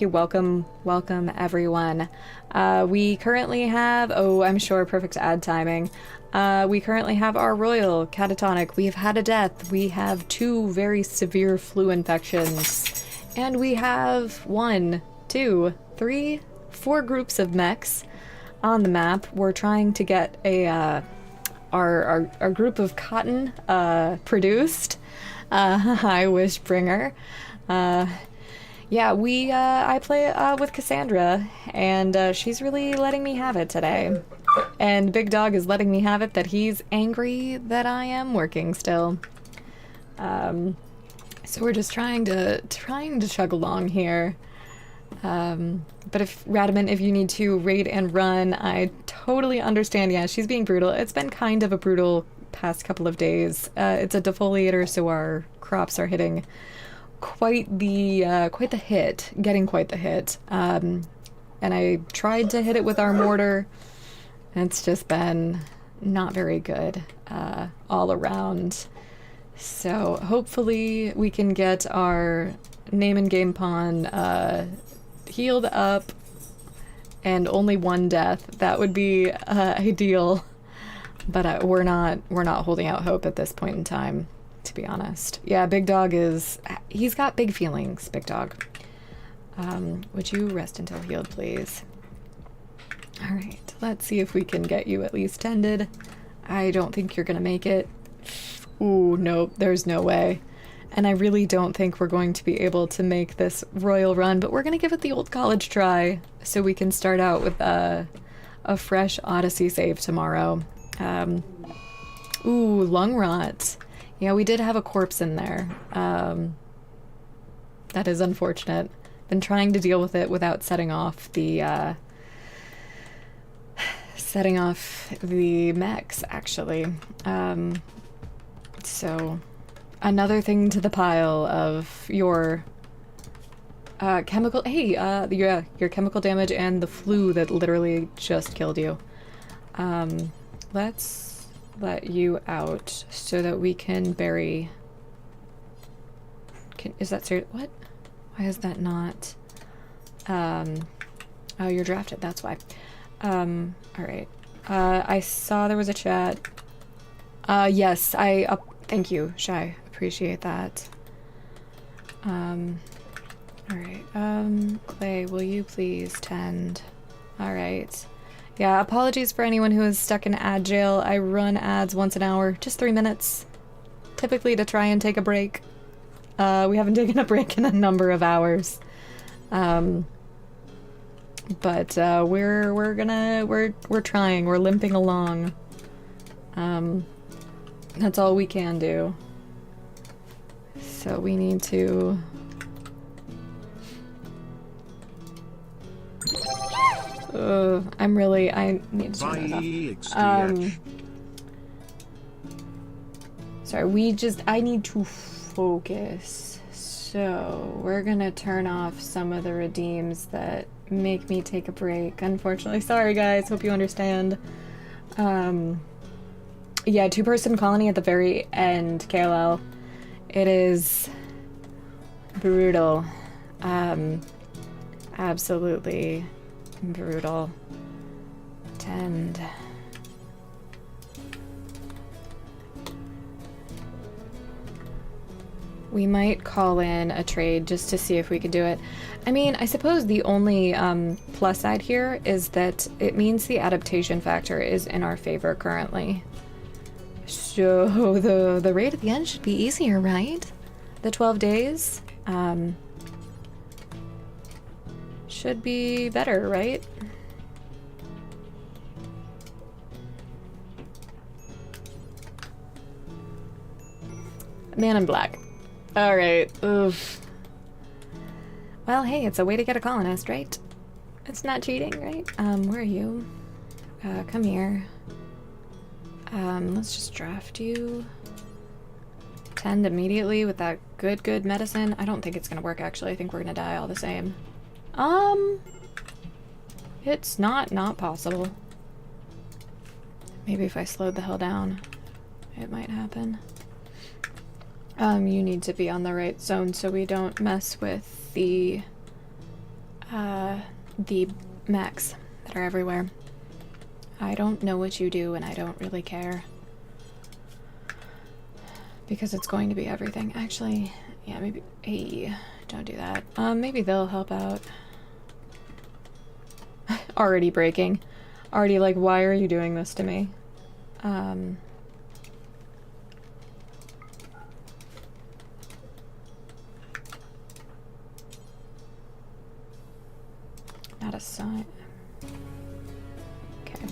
Welcome, everyone. We currently have, I'm sure, perfect ad timing. We currently have our royal catatonic. We have had a death. We have 2 very severe flu infections. And we have 1, 2, 3, 4 groups of mechs on the map. We're trying to get a our group of cotton produced. Hi, Wishbringer. Yeah, I play with Cassandra, and she's really letting me have it today. And Big Dog is letting me have it that he's angry that I am working still. So we're just trying to chug along here. But if Radamant, if you need to raid and run, I totally understand. Yeah, she's being brutal. It's been kind of a brutal past couple of days. It's a defoliator, so our crops are hitting quite the hit, getting quite the hit. And I tried to hit it with our mortar. It's just been not very good all around. So hopefully we can get our name and game pawn healed up and only one death. That would be ideal, but we're not holding out hope at this point in time, to be honest. Yeah, Big Dog he's got big feelings. Big Dog, would you rest until healed, please? All right, let's see if we can get you at least tended. I don't think you're gonna make it. Ooh, nope, there's no way. And I really don't think we're going to be able to make this royal run, but we're going to give it the old college try so we can start out with a fresh Odyssey save tomorrow. Ooh, lung rot. Yeah, we did have a corpse in there. That is unfortunate. Been trying to deal with it without setting off the mechs, actually. So... another thing to the pile of your chemical... Hey, your chemical damage and the flu that literally just killed you. Let's let you out so that we can bury... is that serious? What? Why is that not... oh, you're drafted, that's why. Alright. I saw there was a chat. Yes, thank you, Shy. Appreciate that. Alright, Clay, will you please tend? Alright. Yeah, apologies for anyone who is stuck in ad jail. I run ads once an hour, just 3 minutes. Typically to try and take a break. We haven't taken a break in a number of hours. But we're trying, we're limping along. That's all we can do. So we need to... I need to turn this off. Sorry, I need to focus. So we're gonna turn off some of the redeems that make me take a break, unfortunately. Sorry guys, hope you understand. Yeah, 2-person colony at the very end, KLL. It is brutal. Absolutely brutal. Tend. We might call in a trade just to see if we could do it. I mean, I suppose the only plus side here is that it means the adaptation factor is in our favor currently. So the raid at the end should be easier, right? The 12 days should be better, right? Man in black. Alright, oof. Well, hey, it's a way to get a colonist, right? It's not cheating, right? Where are you? Come here. Let's just draft you. Tend immediately with that good medicine. I don't think it's gonna work, actually. I think we're gonna die all the same. It's not possible. Maybe if I slowed the hell down, it might happen. You need to be on the right zone so we don't mess with the mechs that are everywhere. I don't know what you do and I don't really care. Because it's going to be everything. Actually, yeah, maybe... Hey, don't do that. Maybe they'll help out. Already breaking. Already like, why are you doing this to me? Not a sign. Okay.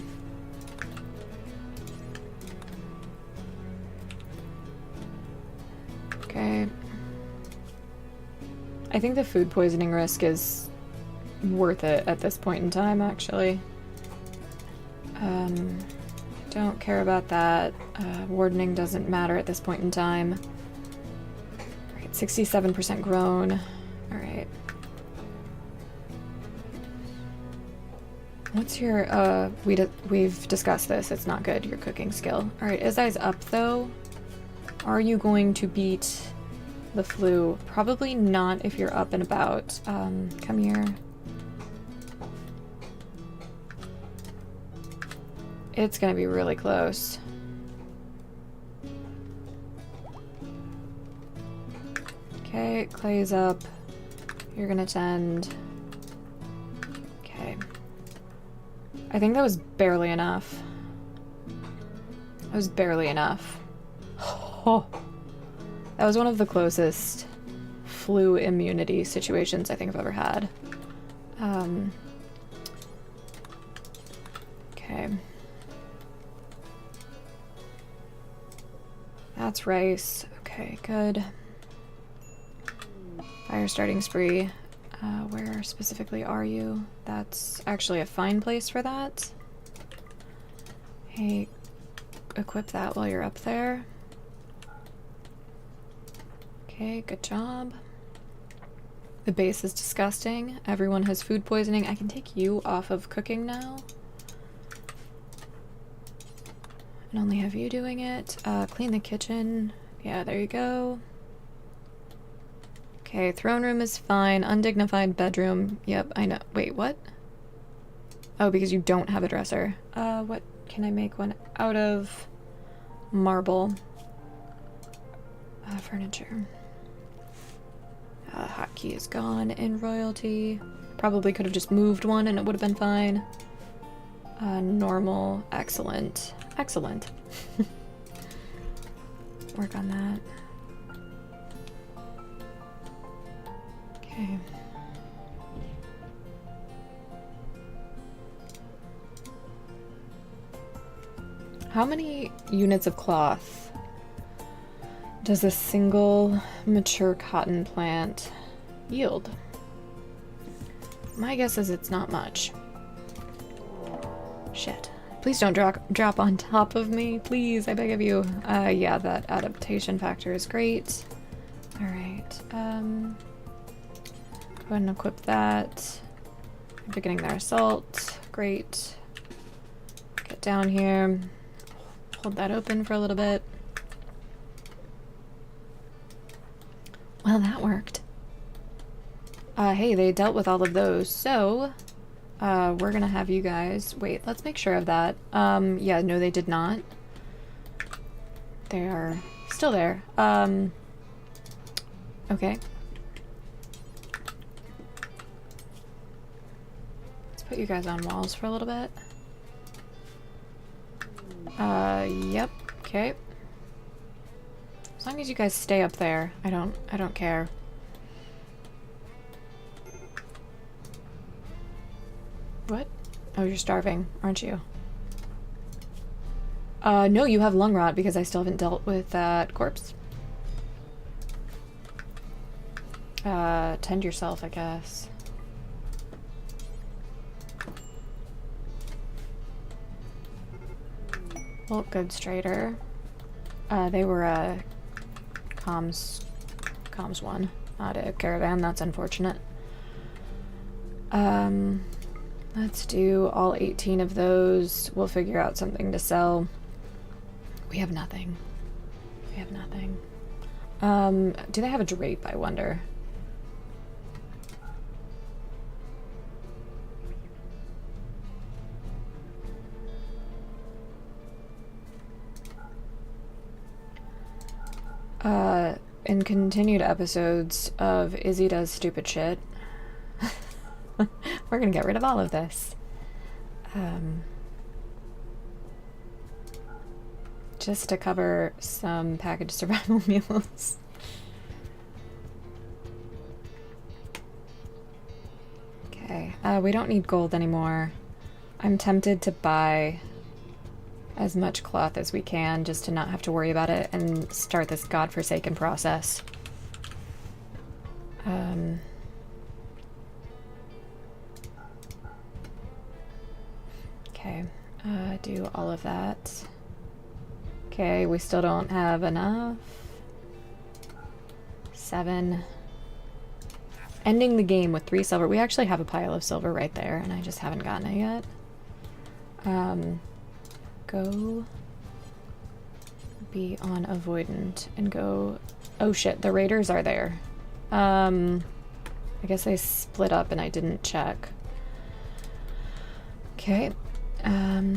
Okay. I think the food poisoning risk is worth it at this point in time, actually. Don't care about that. Wardening doesn't matter at this point in time. Alright, 67% grown. Alright. What's your, we've discussed this. It's not good, your cooking skill. Alright, Izai's up, though. Are you going to beat the flu? Probably not if you're up and about. Come here. It's gonna be really close. Okay, Clay's up. You're gonna tend. Okay. I think that was barely enough. That was barely enough. Oh. That was one of the closest flu immunity situations I think I've ever had. Okay. That's rice. Okay, good. Fire starting spree. Where specifically are you? That's actually a fine place for that. Hey, equip that while you're up there. Okay, good job. The base is disgusting. Everyone has food poisoning. I can take you off of cooking now. And only have you doing it. Clean the kitchen. Yeah, there you go. Okay, throne room is fine. Undignified bedroom. Yep, I know. Wait, what? Oh, because you don't have a dresser. What can I make one out of? Marble. Furniture. Hotkey is gone in royalty. Probably could have just moved one and it would have been fine. Normal. Excellent. Excellent. Work on that. Okay. How many units of cloth does a single mature cotton plant yield? My guess is it's not much. Shit. Please don't drop on top of me. Please, I beg of you. Yeah, that adaptation factor is great. Alright, go ahead and equip that. Beginning their assault. Great. Get down here. Hold that open for a little bit. Well, that worked. Hey, they dealt with all of those, so we're gonna have you guys wait, let's make sure of that. Yeah, no, they did not. They are still there. Okay. Let's put you guys on walls for a little bit. Yep, okay. As long as you guys stay up there, I don't care. What? Oh, you're starving, aren't you? No, you have lung rot because I still haven't dealt with that corpse. Tend yourself, I guess. Well, good straighter. They were, comms one, not a caravan. That's unfortunate. Let's do all 18 of those. We'll figure out something to sell. We have nothing. We have nothing. Do they have a drape, I wonder? In continued episodes of Izzy Does Stupid Shit, we're gonna get rid of all of this. Just to cover some packaged survival meals. Okay, we don't need gold anymore. I'm tempted to buy as much cloth as we can just to not have to worry about it and start this godforsaken process. Okay, do all of that. Okay, we still don't have enough. 7. Ending the game with 3 silver. We actually have a pile of silver right there, and I just haven't gotten it yet. Go be on avoidant and go... Oh shit, the raiders are there. I guess they split up and I didn't check. Okay.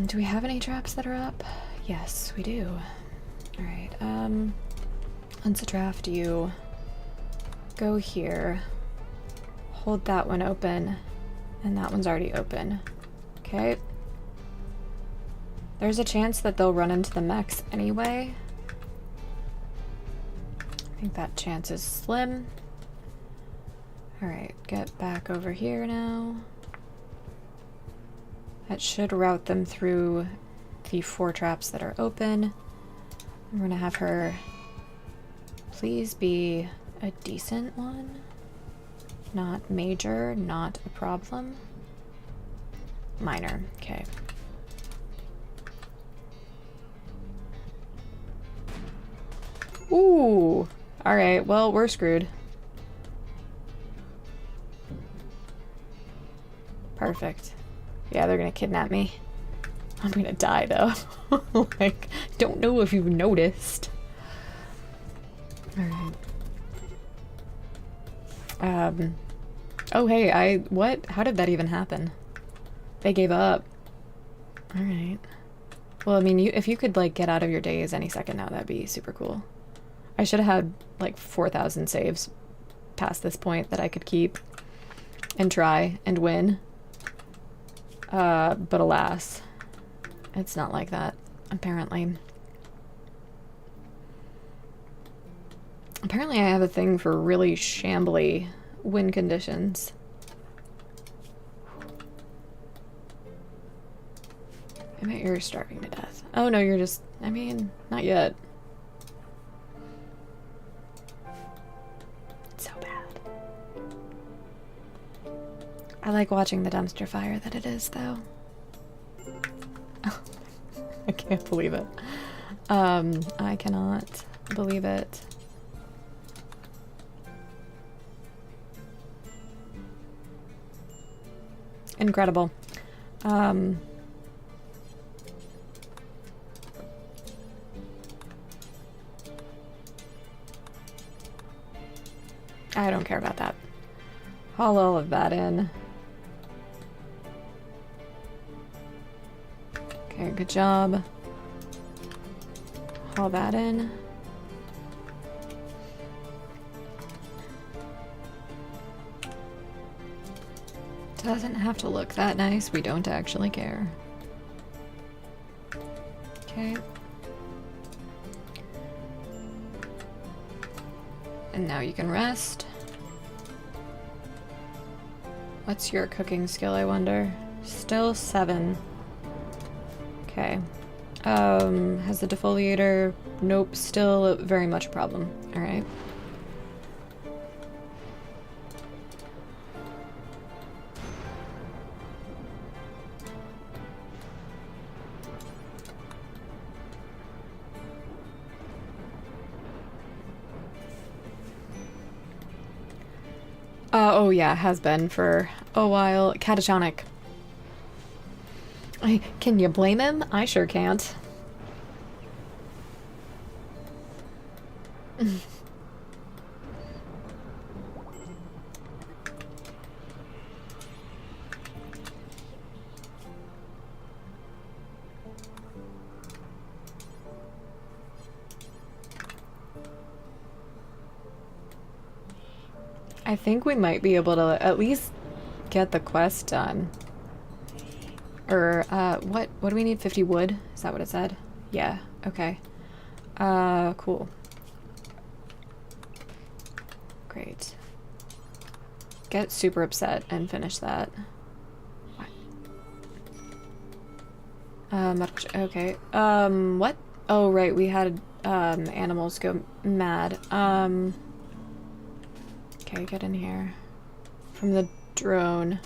Do we have any traps that are up? Yes, we do. Alright, Unsadraft, you go here. Hold that one open. And that one's already open. Okay. There's a chance that they'll run into the mechs anyway. I think that chance is slim. Alright, get back over here now. That should route them through the 4 traps that are open. I'm gonna have her please be a decent one. Not major, not a problem. Minor, okay. Ooh! Alright, well, we're screwed. Perfect. Yeah, they're gonna kidnap me. I'm gonna die, though. Like, don't know if you've noticed. Alright. Oh, hey, what? How did that even happen? They gave up. Alright. Well, I mean, if you could, like, get out of your daze any second now, that'd be super cool. I should have had, like, 4,000 saves past this point that I could keep and try and win. But alas, it's not like that, apparently. Apparently I have a thing for really shambly win conditions. I bet you're starving to death. Oh no, you're just... I mean, not yet. It's so bad. I like watching the dumpster fire that it is, though. I can't believe it. I cannot believe it. Incredible. I don't care about that. Haul all of that in. Okay, good job. Haul that in. Doesn't have to look that nice. We don't actually care. Okay. And now you can rest. What's your cooking skill, I wonder? Still 7. Okay. Has the defoliator? Nope, still very much a problem. Alright. Oh yeah, has been for a while. Catatonic. Can you blame him? I sure can't. I think we might be able to at least get the quest done. Or, what do we need? 50 wood? Is that what it said? Yeah, okay. Cool. Great. Get super upset and finish that. What? Okay. What? Oh, right, we had, animals go mad. Okay, get in here. From the drone.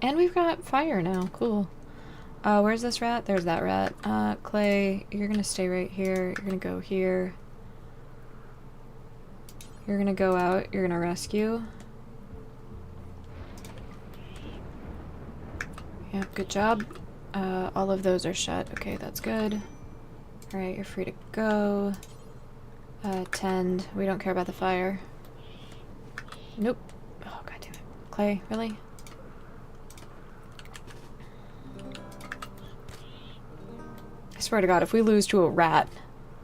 And we've got fire now. Cool. Where's this rat? There's that rat. Clay, you're gonna stay right here. You're gonna go here. You're gonna go out. You're gonna rescue. Yep, good job. All of those are shut. Okay, that's good. Alright, you're free to go. Tend. We don't care about the fire. Nope. Oh, god damn it. Clay, really? I swear to god, if we lose to a rat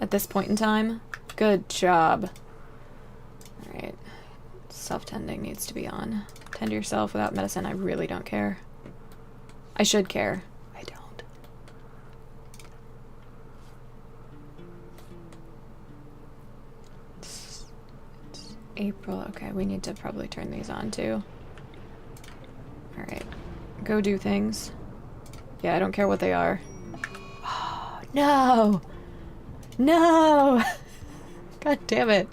at this point in time, good job. Alright. Self-tending needs to be on. Tend to yourself without medicine, I really don't care. I should care. I don't. It's April. Okay, we need to probably turn these on too. Alright. Go do things. Yeah, I don't care what they are. Oh, no! No! God damn it.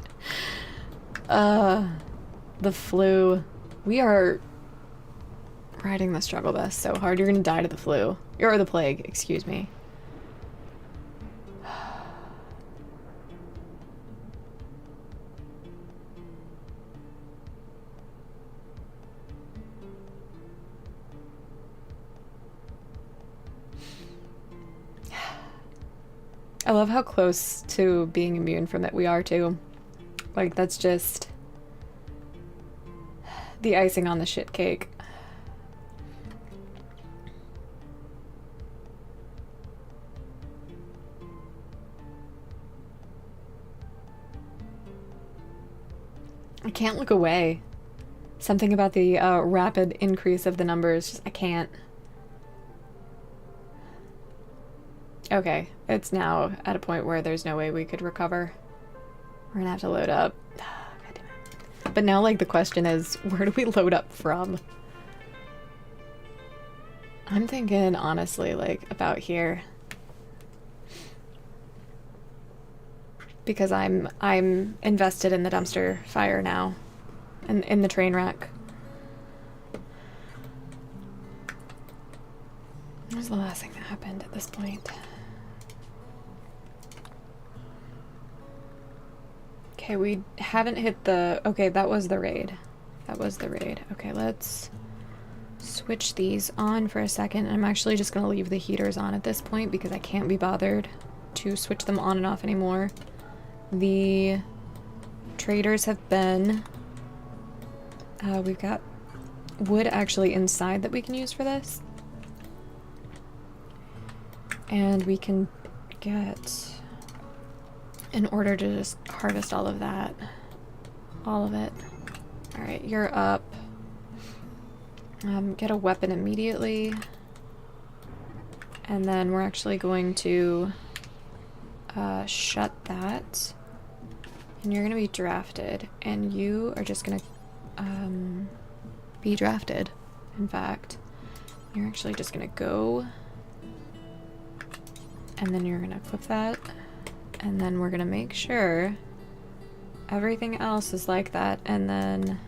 The flu. We are riding the struggle bus so hard. You're gonna die to the flu. Or the plague, excuse me. I love how close to being immune from it we are too. Like, that's just the icing on the shit cake. I can't look away. Something about the rapid increase of the numbers, just, I can't. Okay, it's now at a point where there's no way we could recover. We're gonna have to load up. God damn it. But now, like, the question is, where do we load up from? I'm thinking, honestly, like, about here. Because I'm invested in the dumpster fire now. And in the train wreck. What was the last thing that happened at this point? Okay, we haven't hit the... Okay, that was the raid. That was the raid. Okay, let's switch these on for a second. I'm actually just going to leave the heaters on at this point because I can't be bothered to switch them on and off anymore. The traders have been... we've got wood actually inside that we can use for this. And we can get... in order to just harvest all of that. All of it. Alright, you're up. Get a weapon immediately. And then we're actually going to shut that. And you're going to be drafted. And you are just going to be drafted, in fact. You're actually just going to go. And then you're going to equip that. And then we're gonna make sure everything else is like that, and then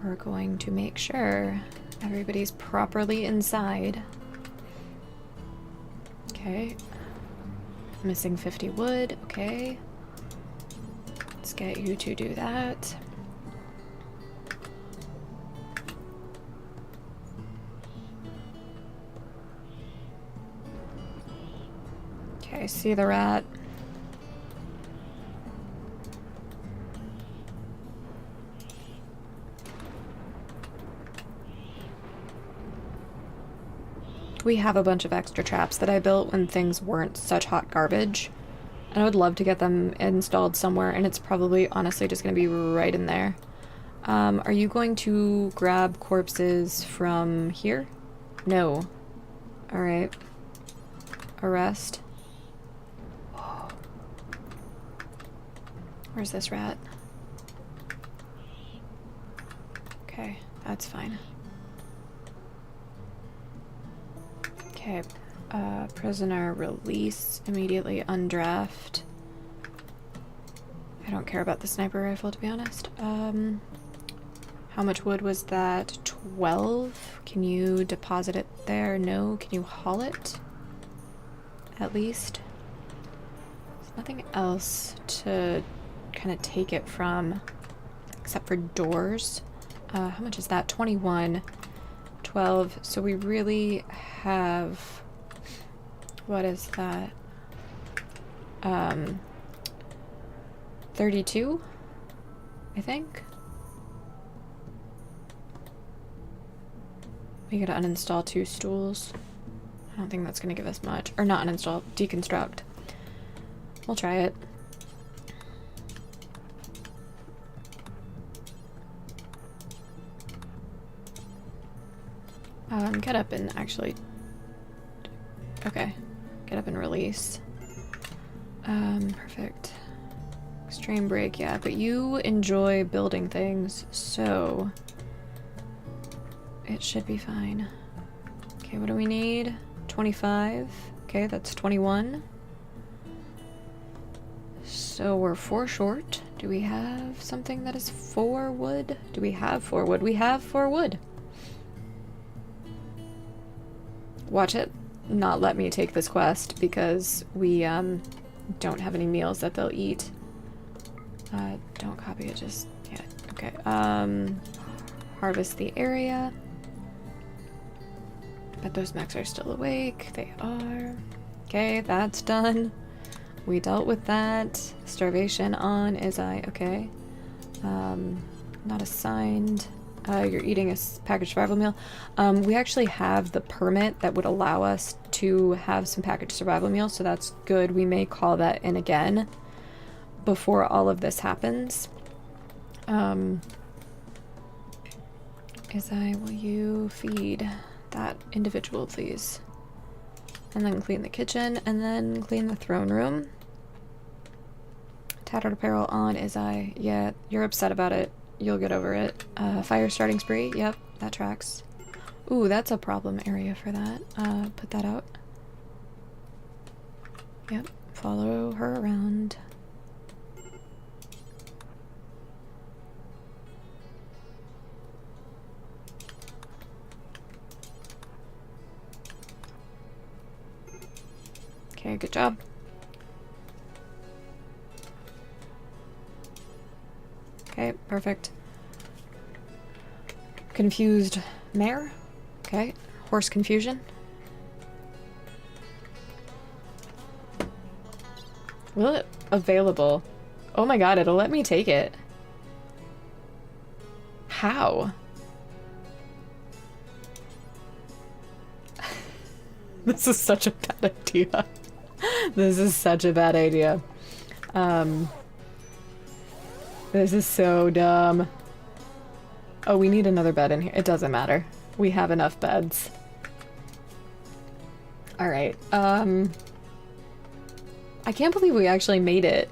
we're going to make sure everybody's properly inside. Okay. Missing 50 wood, okay. Let's get you to do that. Okay, see the rat. We have a bunch of extra traps that I built when things weren't such hot garbage. And I would love to get them installed somewhere, and it's probably honestly just going to be right in there. Are you going to grab corpses from here? No. Alright. Arrest. Where's this rat? Okay, that's fine. Okay, prisoner release, immediately undraft. I don't care about the sniper rifle, to be honest. How How much wood was that? 12? Can you deposit it there? No. Can you haul it? At least. There's nothing else to kind of take it from except for doors. How much is that? 21. 12. So we really have... What is that? 32? I think? We gotta uninstall 2 stools. I don't think that's gonna give us much. Or not uninstall, deconstruct. We'll try it. Get up and actually... Okay. Get up and release. Perfect. Extreme break, yeah, but you enjoy building things, so... It should be fine. Okay, what do we need? 25. Okay, that's 21. So we're 4 short. Do we have something that is 4 wood? Do we have 4 wood? We have 4 wood. Watch it not let me take this quest because we don't have any meals that they'll eat. Don't copy it, just... Yeah, okay. Harvest the area. Bet those mechs are still awake. They are. Okay, that's done. We dealt with that. Starvation on, is I? Okay. Not assigned. You're eating a packaged survival meal. We actually have the permit that would allow us to have some packaged survival meals, so that's good. We may call that in again before all of this happens. Will you feed that individual, please? And then clean the kitchen, and then clean the throne room. Tattered apparel on, yeah, you're upset about it. You'll get over it. Fire starting spree, yep, that tracks. Ooh, that's a problem area for that. Put that out. Yep, follow her around. Okay, good job. Okay, perfect. Confused mare. Okay, horse confusion. Will it available? Oh my god, it'll let me take it. How? This is such a bad idea. This is such a bad idea. This is so dumb. Oh, we need another bed in here. It doesn't matter. We have enough beds. Alright, I can't believe we actually made it.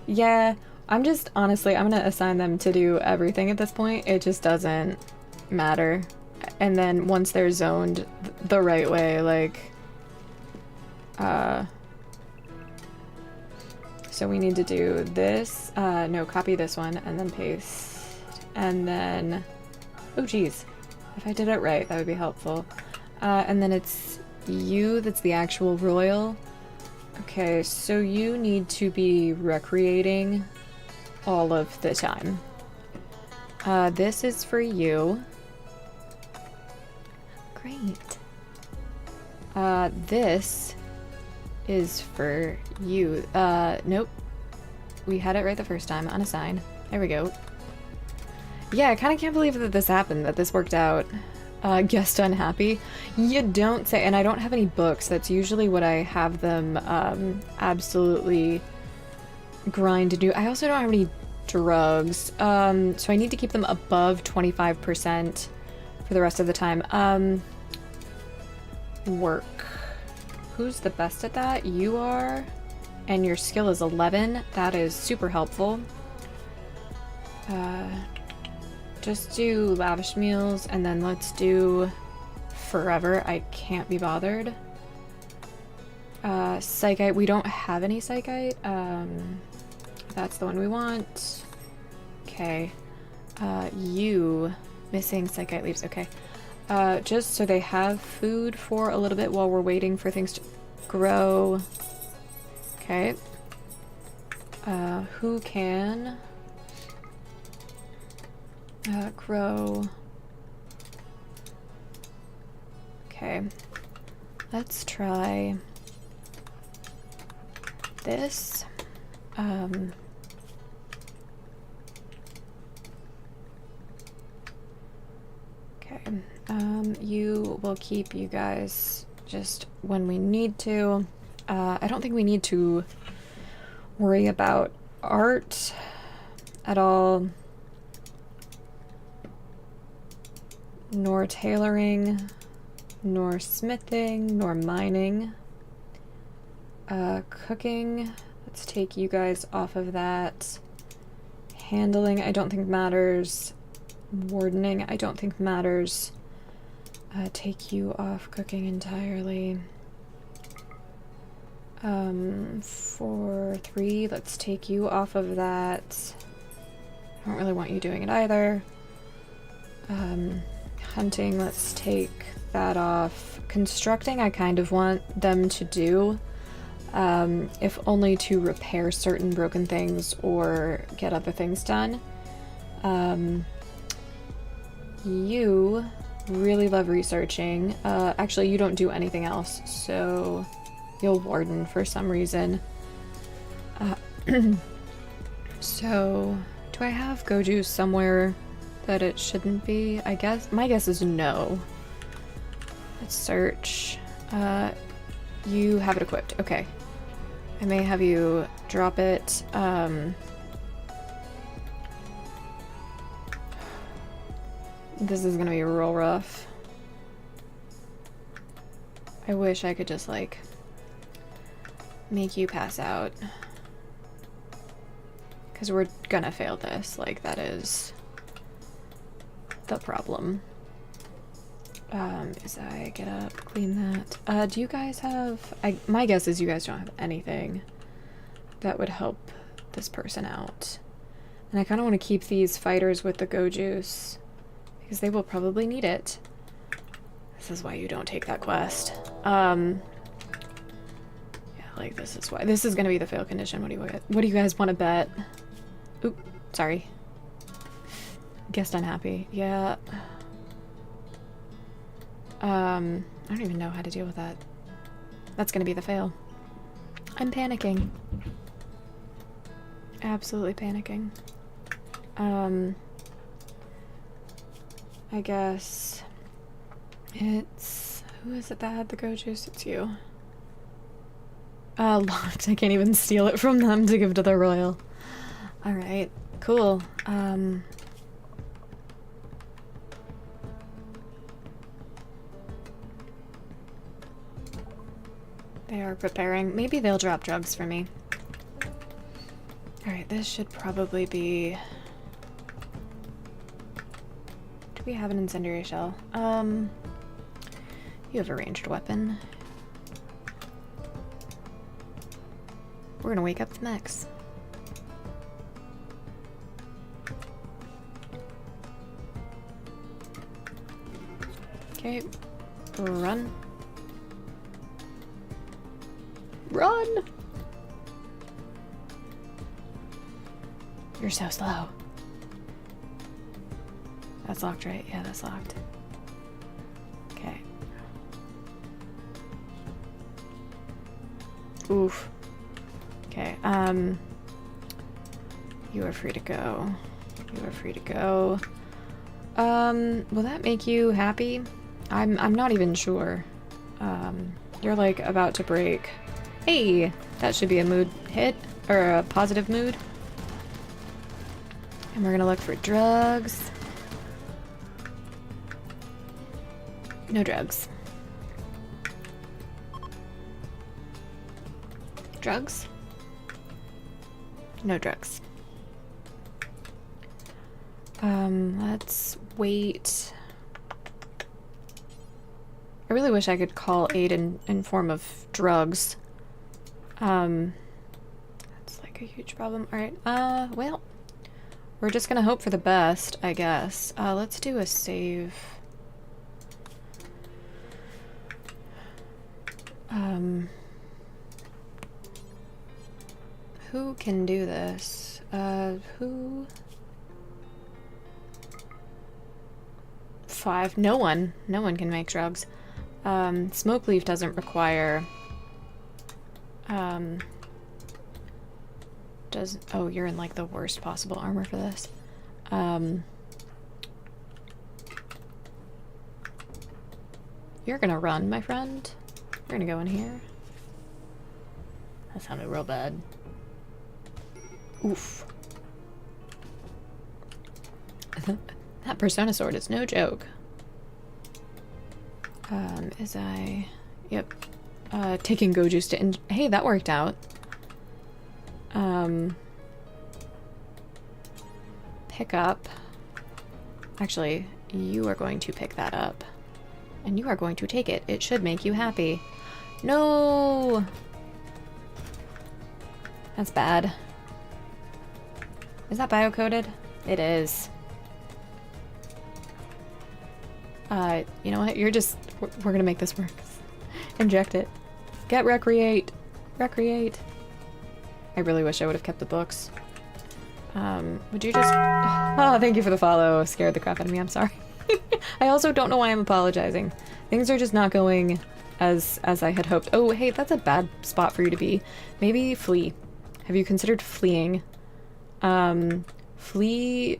Yeah, I'm gonna assign them to do everything at this point. It just doesn't matter. And then once they're zoned the right way, like, so we need to do this, no, copy this one, and then paste, and then, oh geez, if I did it right, that would be helpful. And then it's you that's the actual royal. Okay, so you need to be recreating all of the time. This is for you. Great. This is for you. Nope. We had it right the first time. Unassign. There we go. Yeah, I kind of can't believe that this happened, that this worked out. Guest unhappy. You don't say, and I don't have any books. That's usually what I have them absolutely grind to do. I also don't have any drugs. So I need to keep them above 25% for the rest of the time. Work. Who's the best at that? You are. And your skill is 11. That is super helpful. Just do lavish meals, and then let's do forever. I can't be bothered. Psychite. We don't have any psychite. That's the one we want. Okay. You missing psychite leaves. Okay. Just so they have food for a little bit while we're waiting for things to grow. Okay. Who can grow? Okay. Let's try this. Okay. You will keep you guys just when we need to. I don't think we need to worry about art at all, nor tailoring, nor smithing, nor mining. Cooking, let's take you guys off of that. Handling, I don't think matters. Wardening, I don't think matters. Take you off cooking entirely. For 3, let's take you off of that. I don't really want you doing it either. Hunting, let's take that off. Constructing, I kind of want them to do, if only to repair certain broken things or get other things done. You really love researching. Actually, you don't do anything else, so you'll warden for some reason. So, do I have Goju somewhere that it shouldn't be? I guess, my guess is no. Let's search. You have it equipped. Okay. I may have you drop it. This is gonna be real rough. I wish I could just, like, make you pass out. Because we're gonna fail this. Like, that is the problem. As I get up, clean that. Do you guys have... my guess is you guys don't have anything that would help this person out. And I kind of want to keep these fighters with the go juice, because they will probably need it. This is why you don't take that quest. Yeah, like, this is why. This is gonna be the fail condition. What do you guys want to bet? Oop, sorry. Guest unhappy. Yeah. I don't even know how to deal with that. That's gonna be the fail. I'm panicking. Absolutely panicking. I guess it's... who is it that had the go juice? It's you. Locked. I can't even steal it from them to give to the royal. Alright, cool. They are preparing. Maybe they'll drop drugs for me. Alright, this should probably be... do we have an incendiary shell? You have a ranged weapon. We're gonna wake up the mechs. Okay, run. Run! You're so slow. That's locked, right? Yeah, that's locked. Okay. Oof. Okay, you are free to go. You are free to go. Will that make you happy? I'm not even sure. You're like about to break. Hey, that should be a mood hit, or a positive mood. And we're gonna look for drugs. No drugs. Drugs? No drugs. Let's wait. I really wish I could call aid in form of drugs. That's like a huge problem. Alright, well, We're just gonna hope for the best, I guess. Let's do a save. Who can do this? Who? 5. No one. No one can make drugs. Smoke leaf doesn't require... Oh, you're in, like, the worst possible armor for this. You're gonna run, my friend. You're gonna go in here. That sounded real bad. Oof. That Persona sword is no joke. Yep. Taking go juice to hey, that worked out. Pick up. Actually, you are going to pick that up. And you are going to take it. It should make you happy. No! That's bad. Is that biocoded? It is. You know what? We're gonna make this work. Inject it. Get recreate. Recreate. I really wish I would have kept the books. Would you just... Oh, thank you for the follow. Scared the crap out of me. I'm sorry. I also don't know why I'm apologizing. Things are just not going as I had hoped. Oh, hey, that's a bad spot for you to be. Maybe flee. Have you considered fleeing? Flee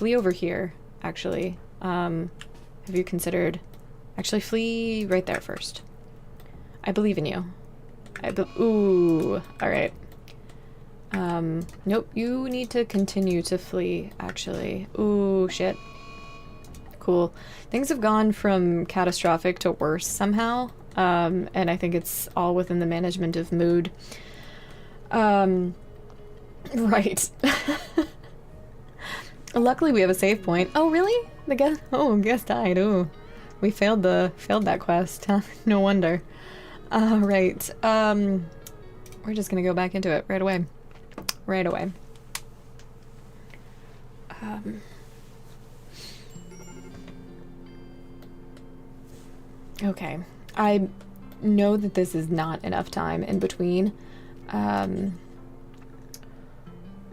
over here, actually. Have you considered... Actually, flee right there first. I believe in you. Ooh, alright. Nope, you need to continue to flee, actually. Ooh, shit. Cool. Things have gone from catastrophic to worse somehow, and I think it's all within the management of mood. Right. Luckily we have a save point. Oh, really? The guest died. Ooh. We failed that quest. No wonder. Right. We're just gonna go back into it right away. Right away. Okay. I know that this is not enough time in between.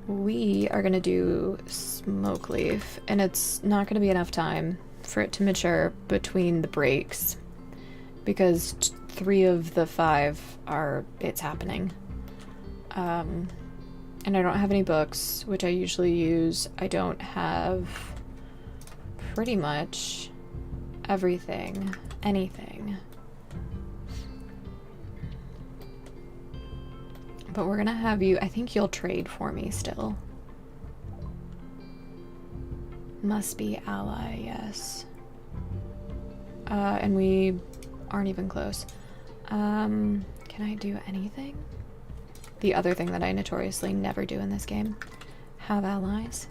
We are gonna do smoke leaf, and it's not gonna be enough time for it to mature between the breaks, because 3 of the 5 it's happening. And I don't have any books, which I usually use. I don't have pretty much anything. But we're gonna have you, I think you'll trade for me still. Must be ally, yes. And we aren't even close. Can I do anything? The other thing that I notoriously never do in this game. Have allies.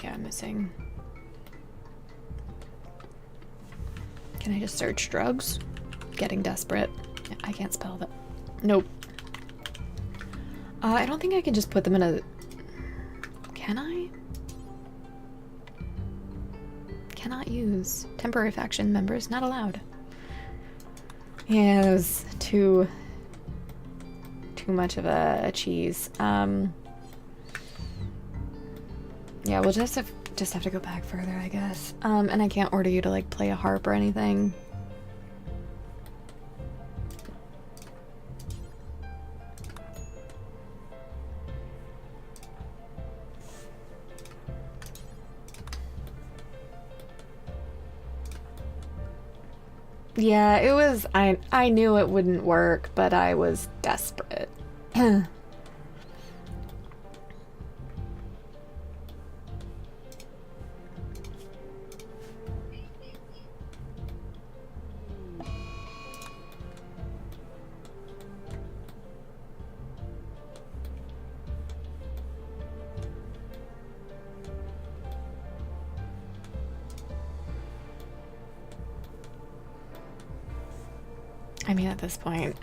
Yeah, I'm missing. Can I just search drugs? Getting desperate. I can't spell that. Nope. I don't think I can just put them in a... Can I? Cannot use. Temporary faction members not allowed. Yeah, it was too much of a cheese. Yeah, we'll just have to go back further, I guess. And I can't order you to, like, play a harp or anything. Yeah, it was... I knew it wouldn't work, but I was desperate. I mean, at this point.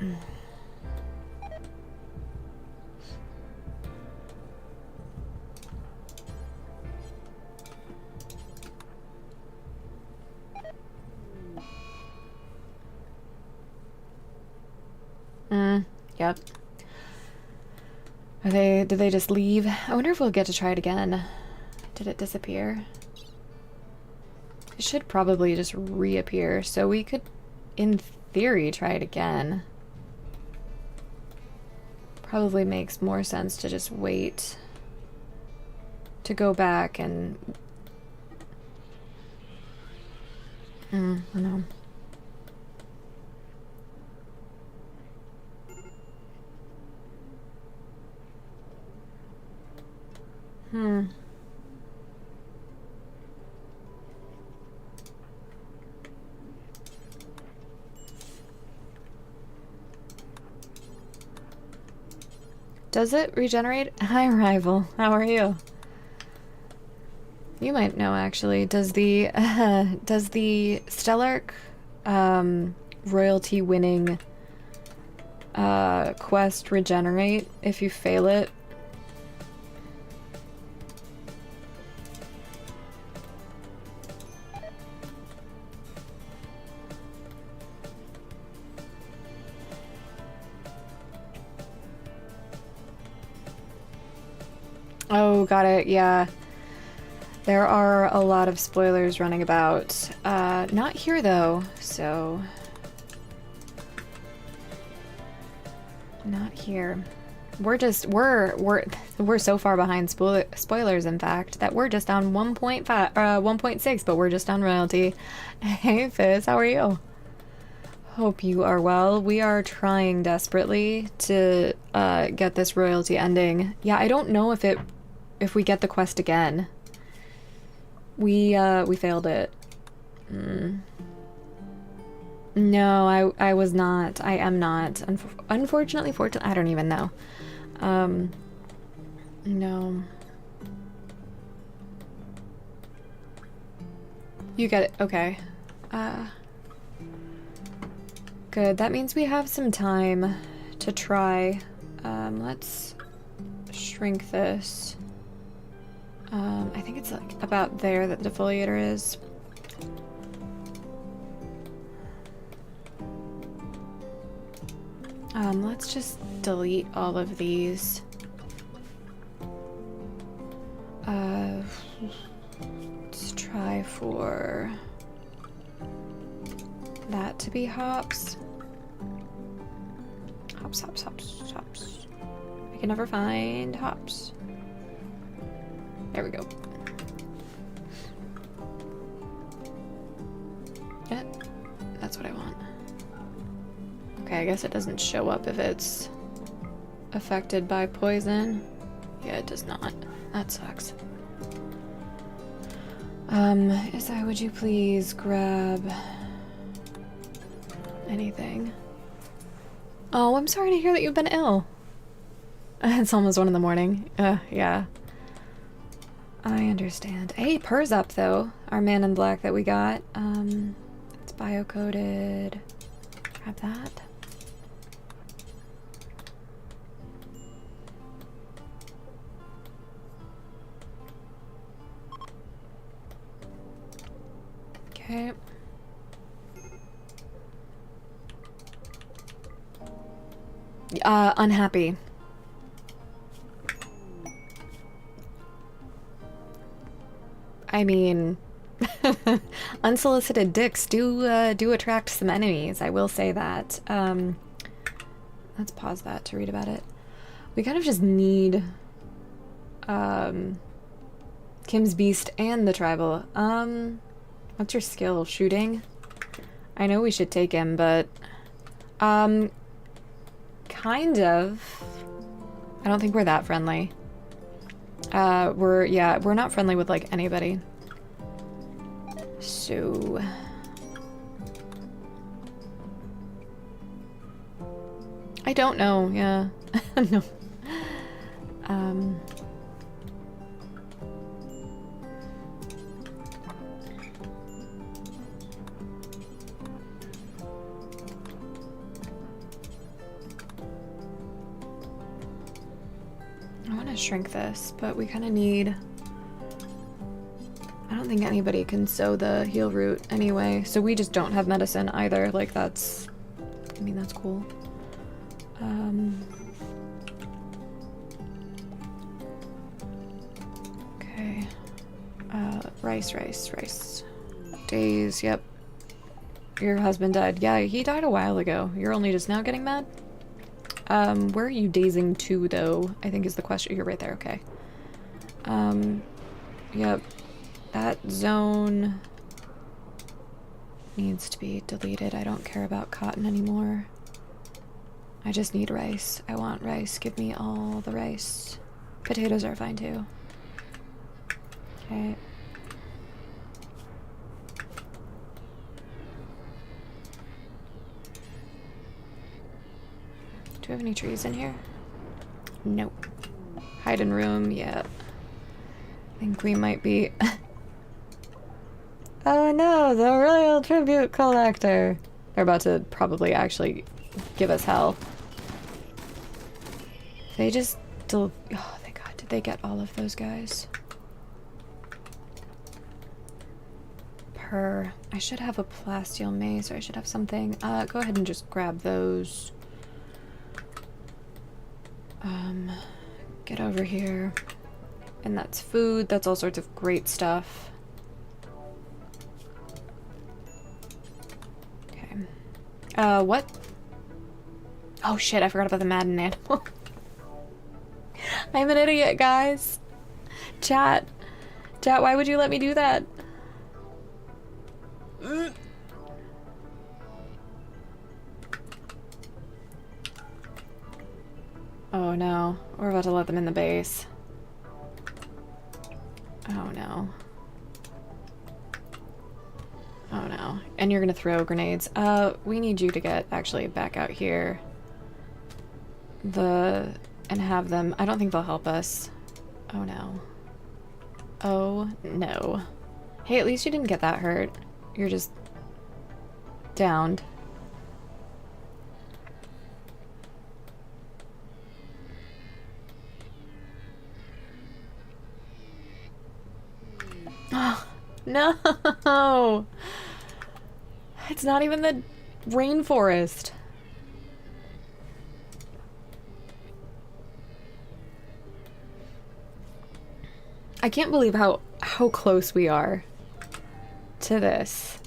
Yep. Did they just leave? I wonder if we'll get to try it again. Did it disappear? It should probably just reappear, so we could, in theory, try it again. Probably makes more sense to just wait to go back and... I don't know. Does it regenerate? Hi, Rival. How are you? You might know, actually. Does the Stellark royalty winning quest regenerate if you fail it? Oh, got it. Yeah. There are a lot of spoilers running about. Not here though, so... Not here. We're so far behind spoilers, in fact, that we're just on 1.5, 1.6, but we're just on royalty. Hey, Fizz, how are you? Hope you are well. We are trying desperately to get this royalty ending. Yeah, I don't know if we get the quest again. We failed it. No, I was not. I am not. Unfortunately, fortunately, I don't even know. No. You get it. Okay. Good. That means we have some time to try. Let's shrink this. I think it's like about there that the defoliator is. Let's just delete all of these. Let's try for that to be hops. Hops, hops, hops, hops. I can never find hops. There we go. Yeah, that's what I want. Okay, I guess it doesn't show up if it's affected by poison. Yeah, it does not. That sucks. Isai, would you please grab anything? Oh, I'm sorry to hear that you've been ill. It's almost 1 in the morning. Yeah. I understand. Hey, Purr's up though. Our man in black that we got. It's bio-coded. Grab that. Okay. Unhappy. I mean, unsolicited dicks do attract some enemies. I will say that. Let's pause that to read about it. We kind of just need Kim's Beast and the Tribal. What's your skill? Shooting? I know we should take him, but kind of. I don't think we're that friendly. We're not friendly with like anybody. So I don't know, yeah. No. gonna shrink this, but we kind of need... I don't think anybody can sow the heal root anyway, so we just don't have medicine either. Like, that's... I mean, that's cool. Okay. Rice. Days, yep. Your husband died. Yeah, he died a while ago. You're only just now getting mad? Where are you dazing to, though? I think is the question. You're right there, okay. Yep. That zone needs to be deleted. I don't care about cotton anymore. I just need rice. I want rice. Give me all the rice. Potatoes are fine, too. Okay. Do we have any trees in here? Nope. Hidden room, yeah. I think we might be... Oh no, the royal tribute collector! They're about to probably actually give us hell. They just... Oh, thank God. Did they get all of those guys? I should have a plasteel mace, or I should have something. Go ahead and just grab those. Get over here. And that's food. That's all sorts of great stuff. Okay. What? Oh shit, I forgot about the maddened animal. I'm an idiot, guys. Chat, why would you let me do that? Oh no, we're about to let them in the base. Oh no. Oh no. And you're gonna throw grenades. We need you to get actually back out here. And have them. I don't think they'll help us. Oh no. Oh no. Hey, at least you didn't get that hurt. You're just downed. Oh, no! It's not even the rainforest. I can't believe how close we are to this.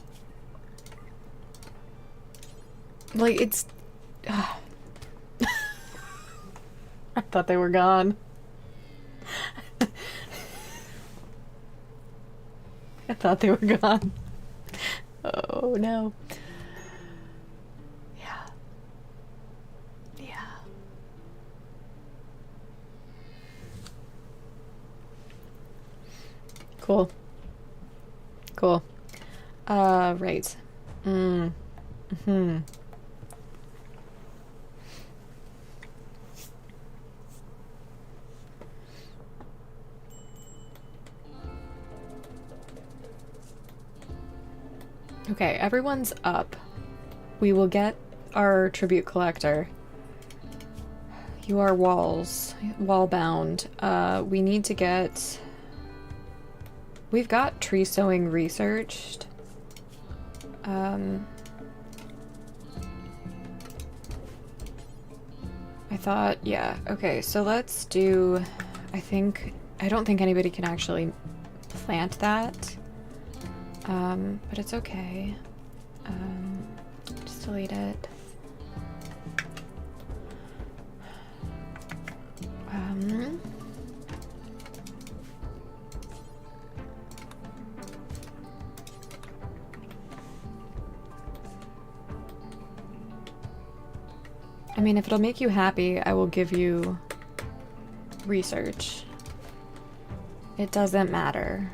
Like, it's... I thought they were gone. I thought they were gone. Oh, no. Yeah. Yeah. Cool. Cool. Right. Mm-hmm. Okay, everyone's up. We will get our tribute collector. You are wall bound. We need to get... We've got tree sowing researched. I thought, yeah, okay, so let's do... I don't think anybody can actually plant that. But it's okay. Just delete it. I mean, if it'll make you happy, I will give you research. It doesn't matter.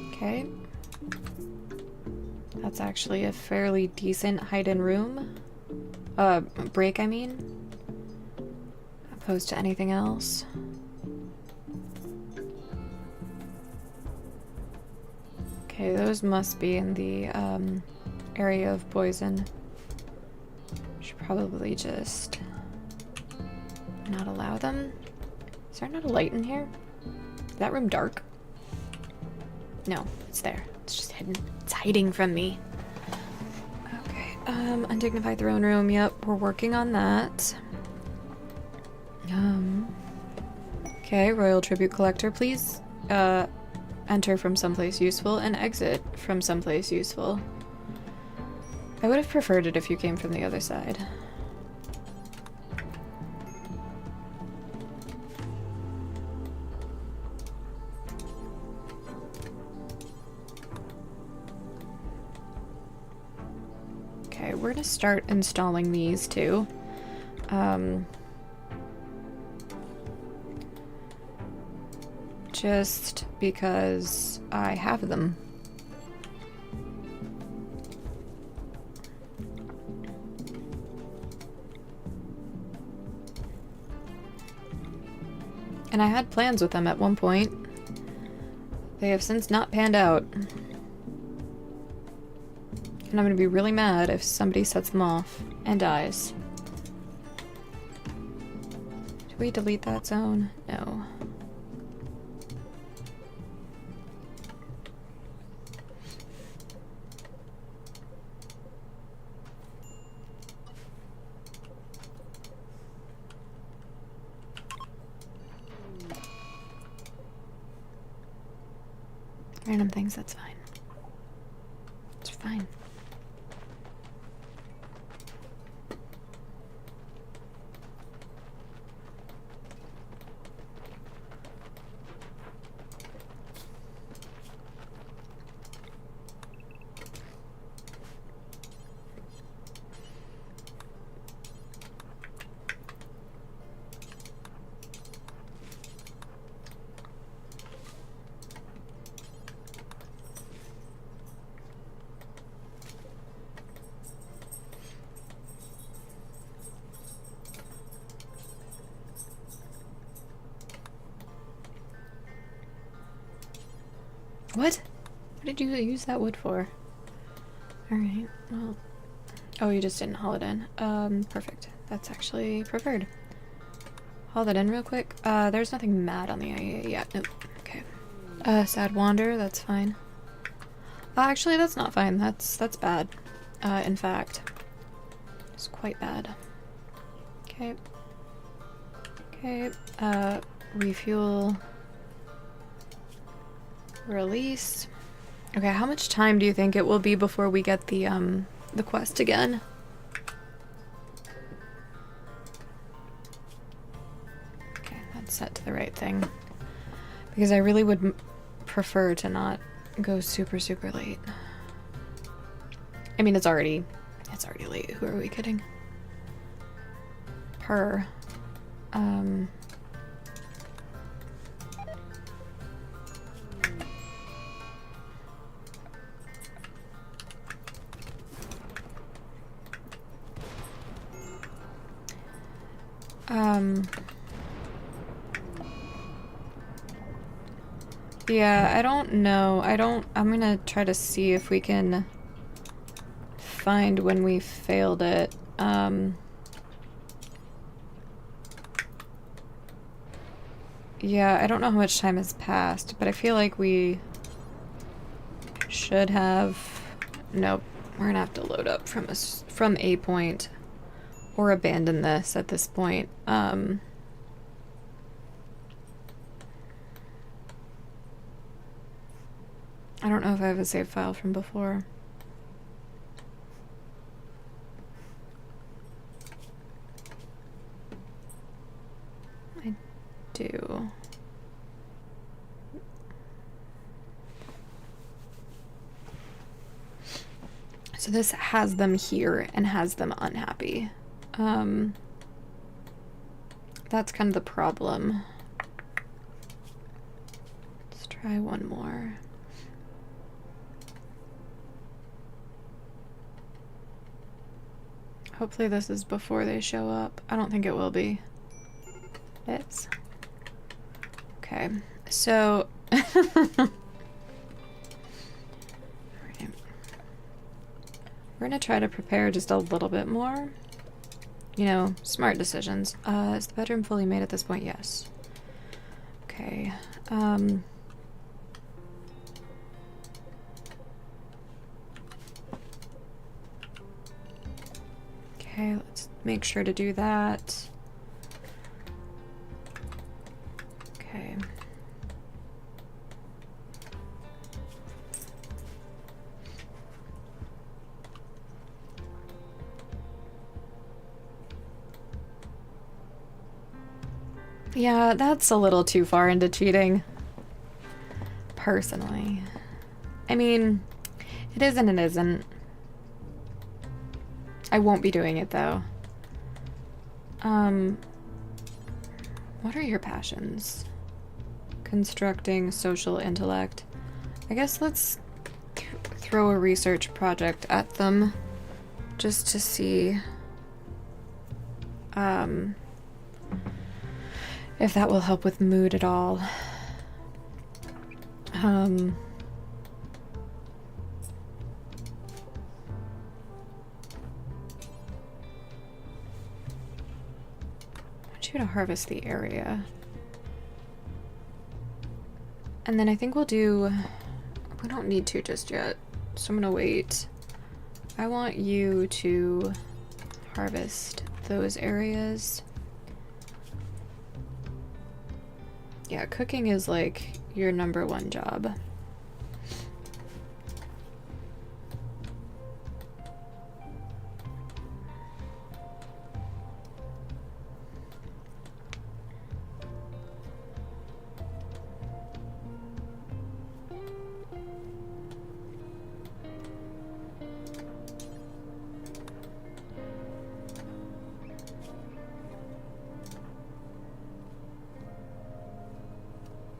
Okay. That's actually a fairly decent hidden room. Break, I mean. Opposed to anything else. Okay, those must be in the area of poison. Should probably just not allow them. Is there not a light in here? Is that room dark? No, it's there. It's just hidden. It's hiding from me. Okay, undignified throne room. Yep, we're working on that. Okay, royal tribute collector, please enter from someplace useful and exit from someplace useful. I would have preferred it if you came from the other side. Okay, we're gonna start installing these too. Just because I have them. And I had plans with them at one point. They have since not panned out. And I'm gonna be really mad if somebody sets them off and dies. Do we delete that zone? No. Random things, that's fine. It's fine. What? What did you use that wood for? Alright, well... Oh, you just didn't haul it in. Perfect. That's actually preferred. Haul that in real quick. There's nothing mad on the IA yet. Nope. Okay. Sad wander, that's fine. Actually, that's not fine. That's bad. In fact. It's quite bad. Okay. Okay, refuel... Release. Okay, how much time do you think it will be before we get the quest again? Okay, that's set to the right thing. Because I really would prefer to not go super, super late. I mean, it's already late. Who are we kidding? Per. Yeah, I don't know. I'm gonna try to see if we can find when we failed it. Yeah, I don't know how much time has passed, but I feel like we should have... Nope. We're gonna have to load up from a point. Or abandon this at this point. I don't know if I have a save file from before. I do. So this has them here and has them unhappy. That's kind of the problem. Let's try one more. Hopefully this is before they show up. I don't think it will be. It's okay. So we're gonna try to prepare just a little bit more. You know, smart decisions. Is the bedroom fully made at this point? Yes. Okay. Okay, let's make sure to do that. Okay. Yeah, that's a little too far into cheating. Personally. I mean, it is and it isn't. I won't be doing it though. What are your passions? Constructing social intellect. I guess let's throw a research project at them just to see if that will help with mood at all. I want you to harvest the area. And then I think we'll do... We don't need to just yet, so I'm gonna wait. I want you to harvest those areas. Yeah, cooking is like your #1 job.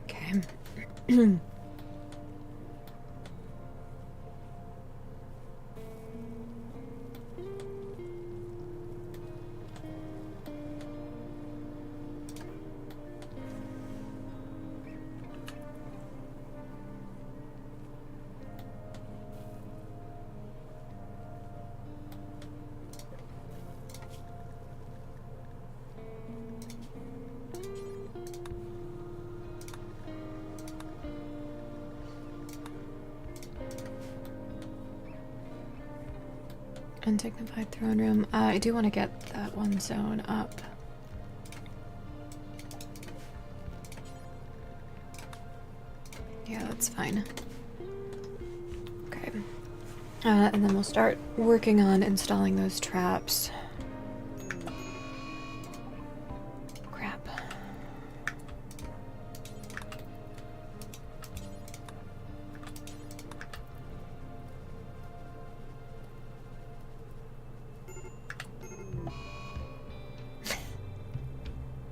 Okay. Undignified throne room. I do want to get that one zone up. Yeah, that's fine. Okay. And then we'll start working on installing those traps. Crap.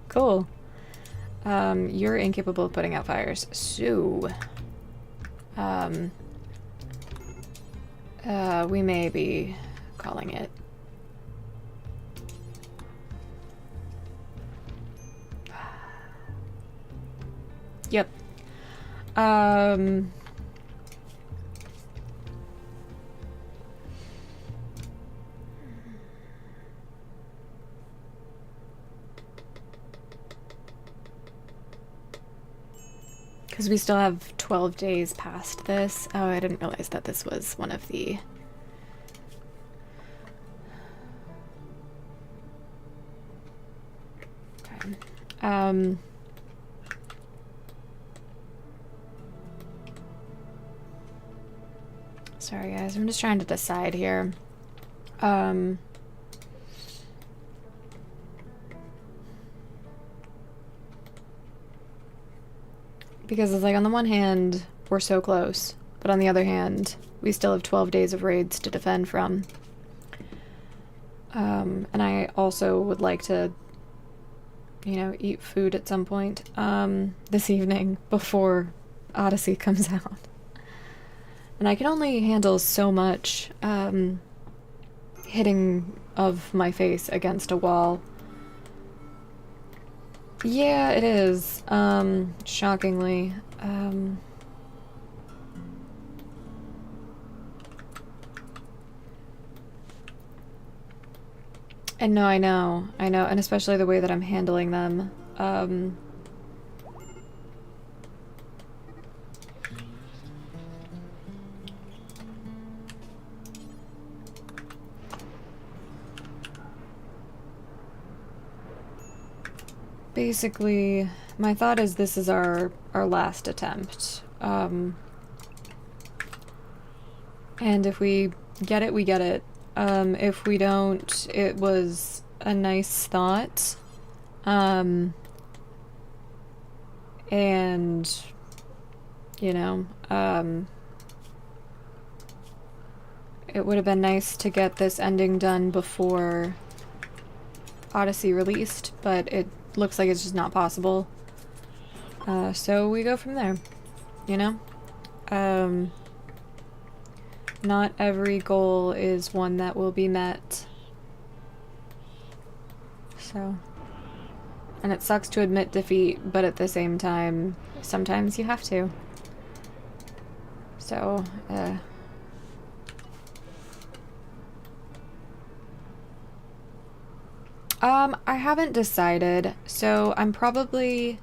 Cool. You're incapable of putting out fires. So, we may be calling it. Yep. Because we still have 12 days past this. Oh, I didn't realize that this was one of the... Okay. Sorry guys, I'm just trying to decide here. Because it's like, on the one hand, we're so close, but on the other hand, we still have 12 days of raids to defend from. And I also would like to, you know, eat food at some point, this evening before Odyssey comes out. And I can only handle so much, hitting of my face against a wall. Yeah, it is. Shockingly. And no, I know, and especially the way that I'm handling them. Basically, my thought is this is our last attempt. And if we get it, we get it. If we don't, it was a nice thought. And, you know, it would have been nice to get this ending done before Odyssey released, but it looks like it's just not possible. So we go from there, you know? Not every goal is one that will be met. So. And it sucks to admit defeat, but at the same time, sometimes you have to. So, I haven't decided, so I'm probably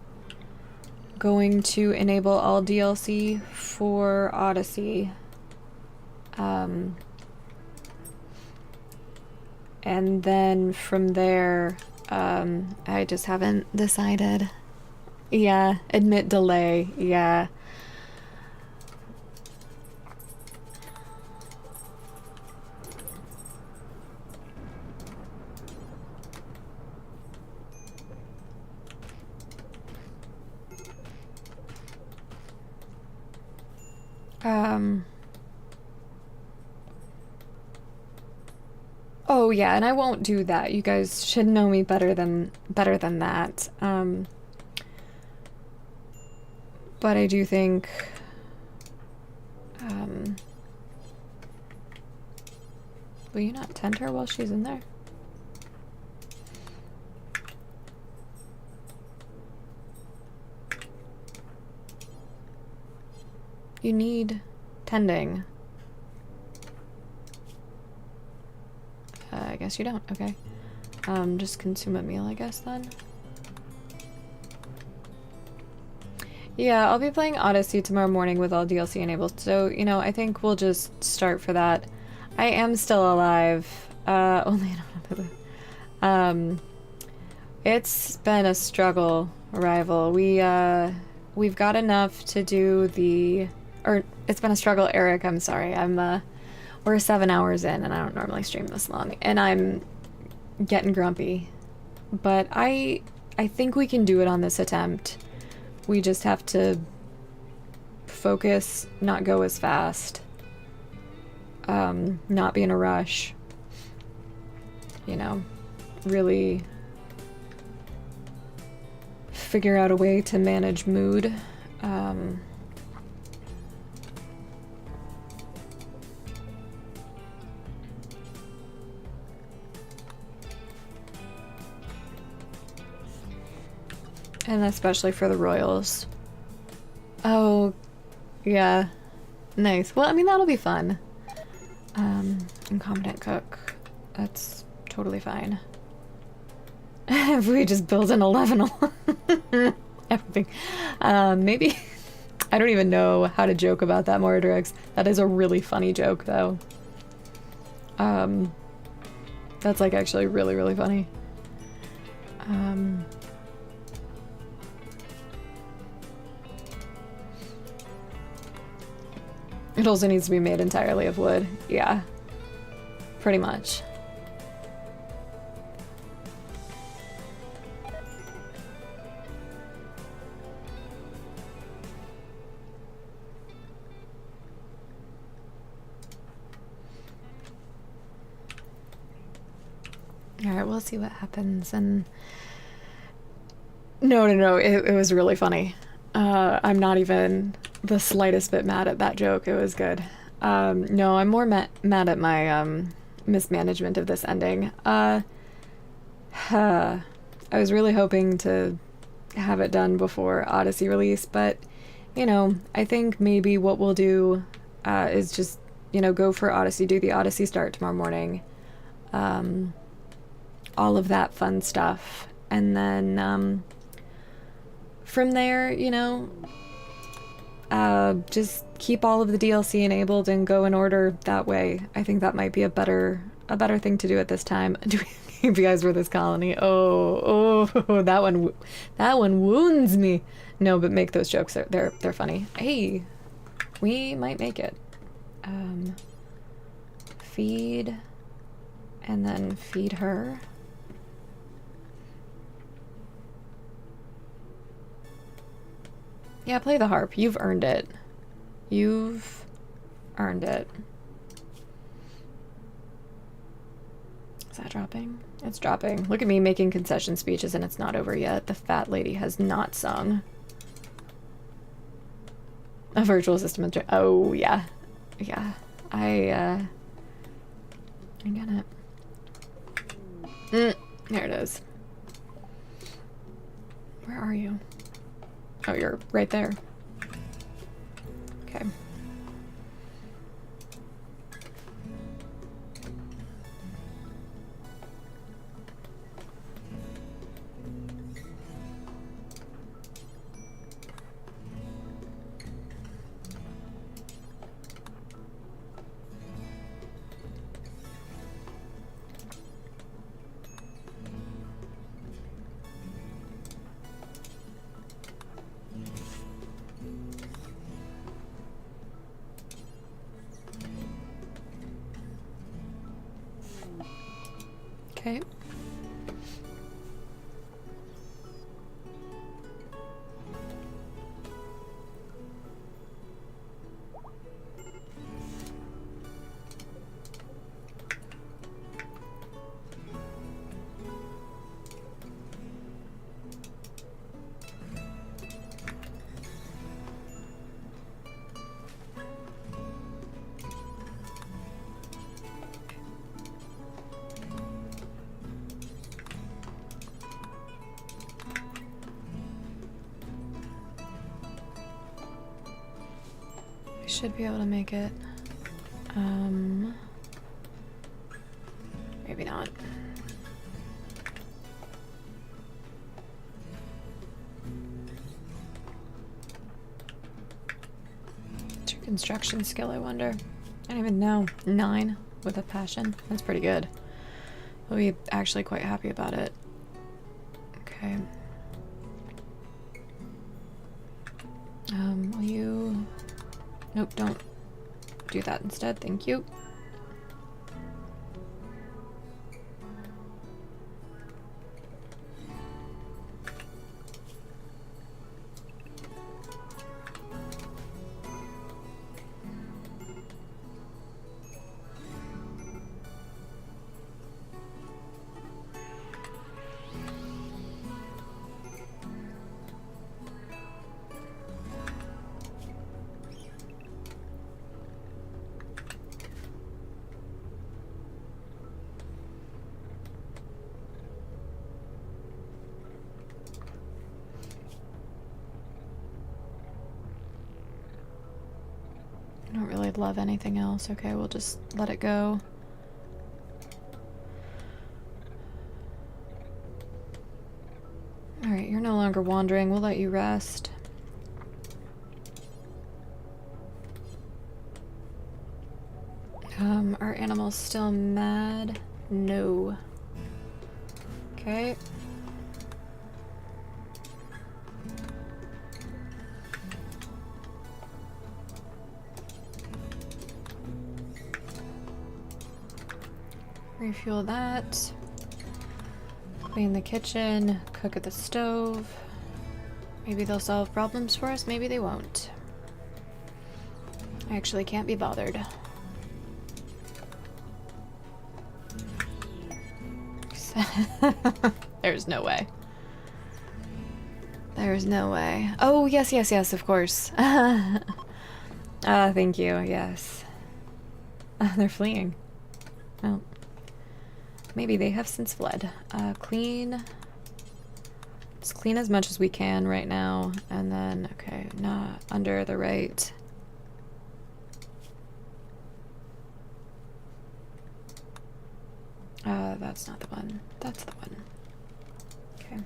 going to enable all DLC for Odyssey. And then from there, I just haven't decided. Yeah, admit delay, yeah. Oh yeah, and I won't do that. You guys should know me better than that. But I do think will you not tend her while she's in there? You need tending. I guess you don't. Okay. Just consume a meal, I guess, then. Yeah, I'll be playing Odyssey tomorrow morning with all DLC enabled, so, you know, I think we'll just start for that. I am still alive. Only I don't know. It's been a struggle, Arrival. We've got enough to do the... Or, it's been a struggle, Eric, I'm sorry. We're 7 hours in, and I don't normally stream this long, and I'm getting grumpy. But I think we can do it on this attempt. We just have to focus, not go as fast, not be in a rush, you know, really figure out a way to manage mood. And especially for the royals. Oh, yeah. Nice. Well, I mean, that'll be fun. Incompetent cook. That's totally fine. If we just build an 11 everything. Maybe... I don't even know how to joke about that, Mordrix. That is a really funny joke, though. That's, like, actually really, really funny. It also needs to be made entirely of wood. Yeah. Pretty much. Alright, we'll see what happens, and... No, it was really funny. I'm not even the slightest bit mad at that joke. It was good. No, I'm more mad at my mismanagement of this ending. I was really hoping to have it done before Odyssey release, but, you know, I think maybe what we'll do is just, you know, go for Odyssey, do the Odyssey start tomorrow morning. all of that fun stuff. And then from there, you know, just keep all of the DLC enabled and go in order that way. I think that might be a better thing to do at this time. Do you guys were this colony? Oh, that one wounds me. No, but make those jokes. They're funny. Hey, we might make it. Feed, and then feed her. Yeah, play the harp. You've earned it. You've earned it. Is that dropping? It's dropping. Look at me making concession speeches and it's not over yet. The fat lady has not sung. A virtual system. Oh, yeah. Yeah. I get it. There it is. Where are you? Oh, you're right there. Okay. Okay. Should be able to make it. Maybe not. What's your construction skill, I wonder? I don't even know. 9 with a passion. That's pretty good. We'll be actually quite happy about it. Okay. Will you... Nope, don't do that instead. Thank you. I don't really love anything else. Okay, we'll just let it go. Alright, you're no longer wandering. We'll let you rest. Are animals still mad? No. Okay. Refuel that. Clean the kitchen. Cook at the stove. Maybe they'll solve problems for us. Maybe they won't. I actually can't be bothered. There's no way. There's no way. Oh, yes, yes, yes, of course. Thank you, yes. They're fleeing. Oh. Maybe they have since fled. Clean. Let's clean as much as we can right now. And then, okay, not under the right. That's not the one. That's the one. Okay.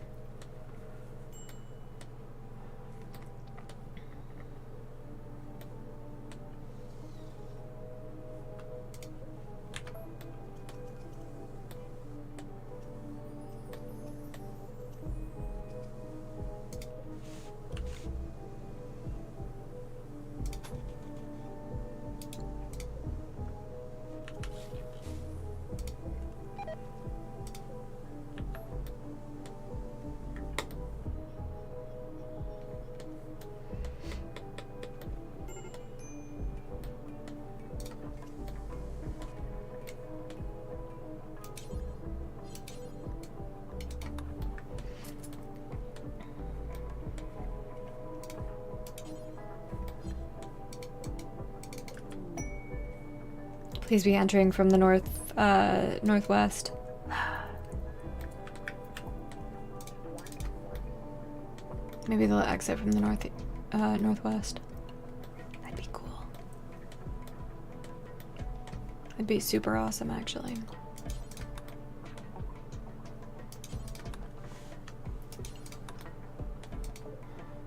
Please be entering from the northwest. Maybe they'll exit from the northwest. That'd be cool. That'd be super awesome, actually.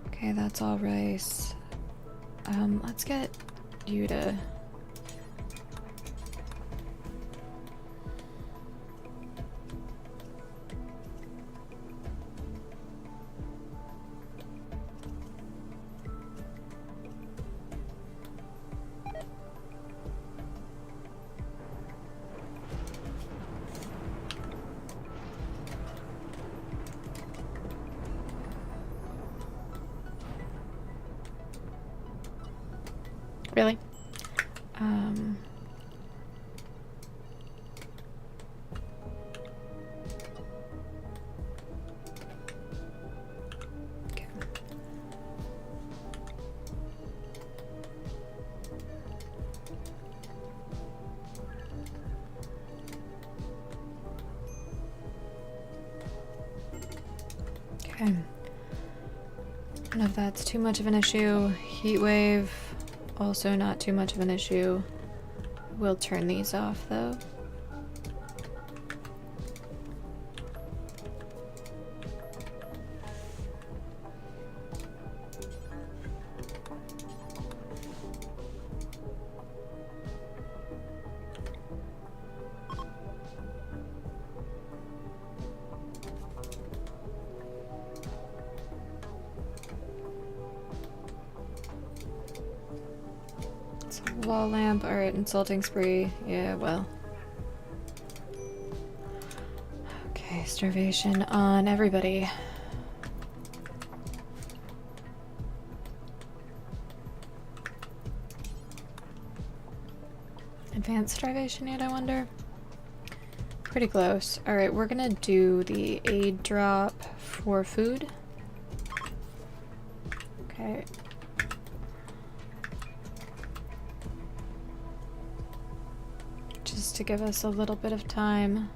Okay, that's all rice. Let's get you to... Really? Okay. Okay. None of that's too much of an issue. Heat wave. Also not too much of an issue. We'll turn these off though. Wall lamp, alright, insulting spree. Yeah, well. Okay, starvation on everybody. Advanced starvation yet, I wonder? Pretty close. Alright, we're gonna do the aid drop for food. Okay. Just to give us a little bit of time.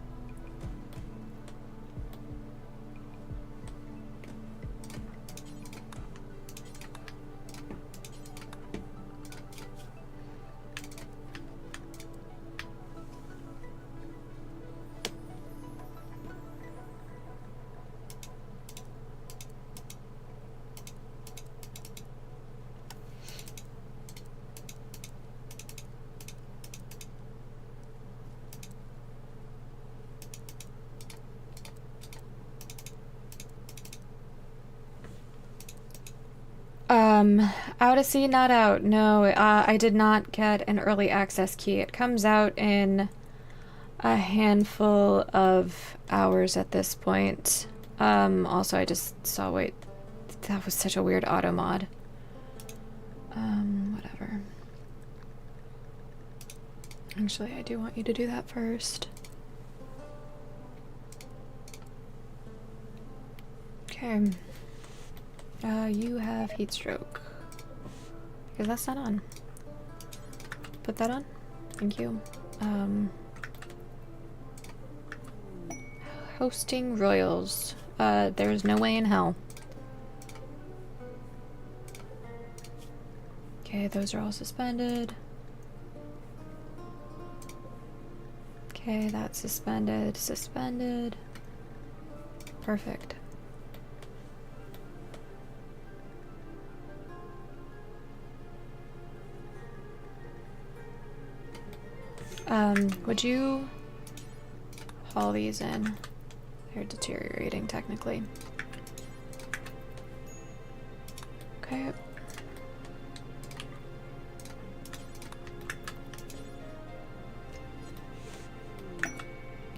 Out of sea, not out. No, I did not get an early access key. It comes out in a handful of hours at this point. Also, I just saw, wait, that was such a weird auto mod. Whatever. Actually, I do want you to do that first. Okay. You have heat stroke. Because that's not on. Put that on. Thank you. Hosting royals. There's no way in hell. Okay, those are all suspended. Okay, that's suspended. Suspended. Perfect. Would you haul these in? They're deteriorating technically. Okay.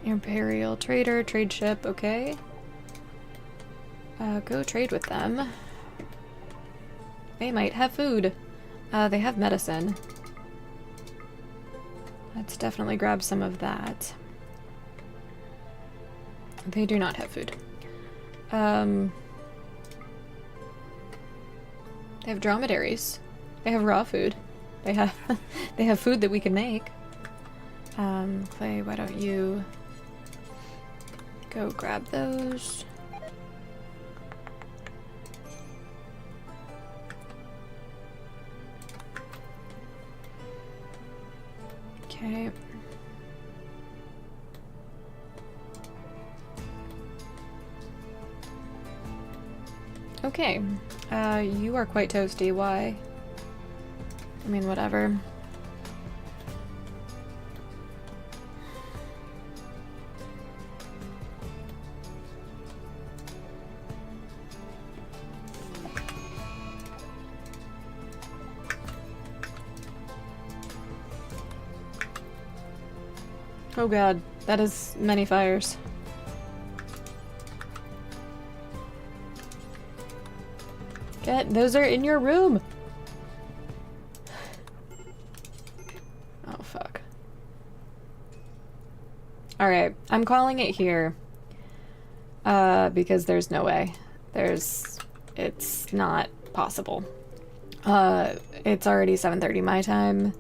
Imperial trader, trade ship, okay. Go trade with them. They might have food. They have medicine. Let's definitely grab some of that. They do not have food. They have dromedaries. They have raw food. They have they have food that we can make. Clay, why don't you go grab those? Okay. Okay. You are quite toasty. Why? I mean, whatever. Oh god, that is many fires. Those are in your room! Oh fuck. Alright, I'm calling it here. Because there's no way. It's not possible. It's already 7:30 my time.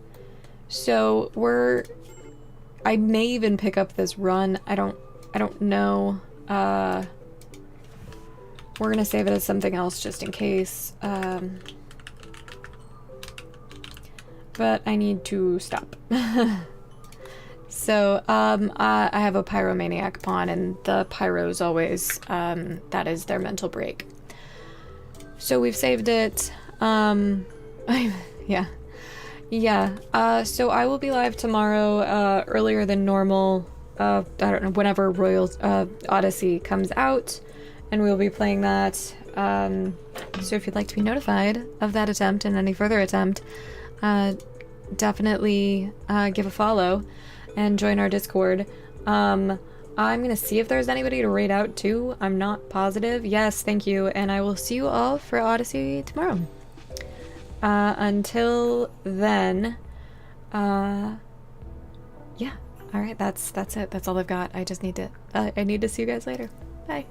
So I may even pick up this run. I don't know. We're gonna save it as something else just in case. But I need to stop. So, I have a pyromaniac pawn, and the pyros always, that is their mental break. So we've saved it. Yeah. Yeah, so I will be live tomorrow, earlier than normal. I don't know, whenever Royal Odyssey comes out, and we'll be playing that. So if you'd like to be notified of that attempt and any further attempt, definitely give a follow and join our Discord. I'm gonna see if there's anybody to raid out to. I'm not positive. Yes, thank you, and I will see you all for Odyssey tomorrow. Until then, yeah. All right, that's it. That's all I've got. I just need to, I need to see you guys later. Bye.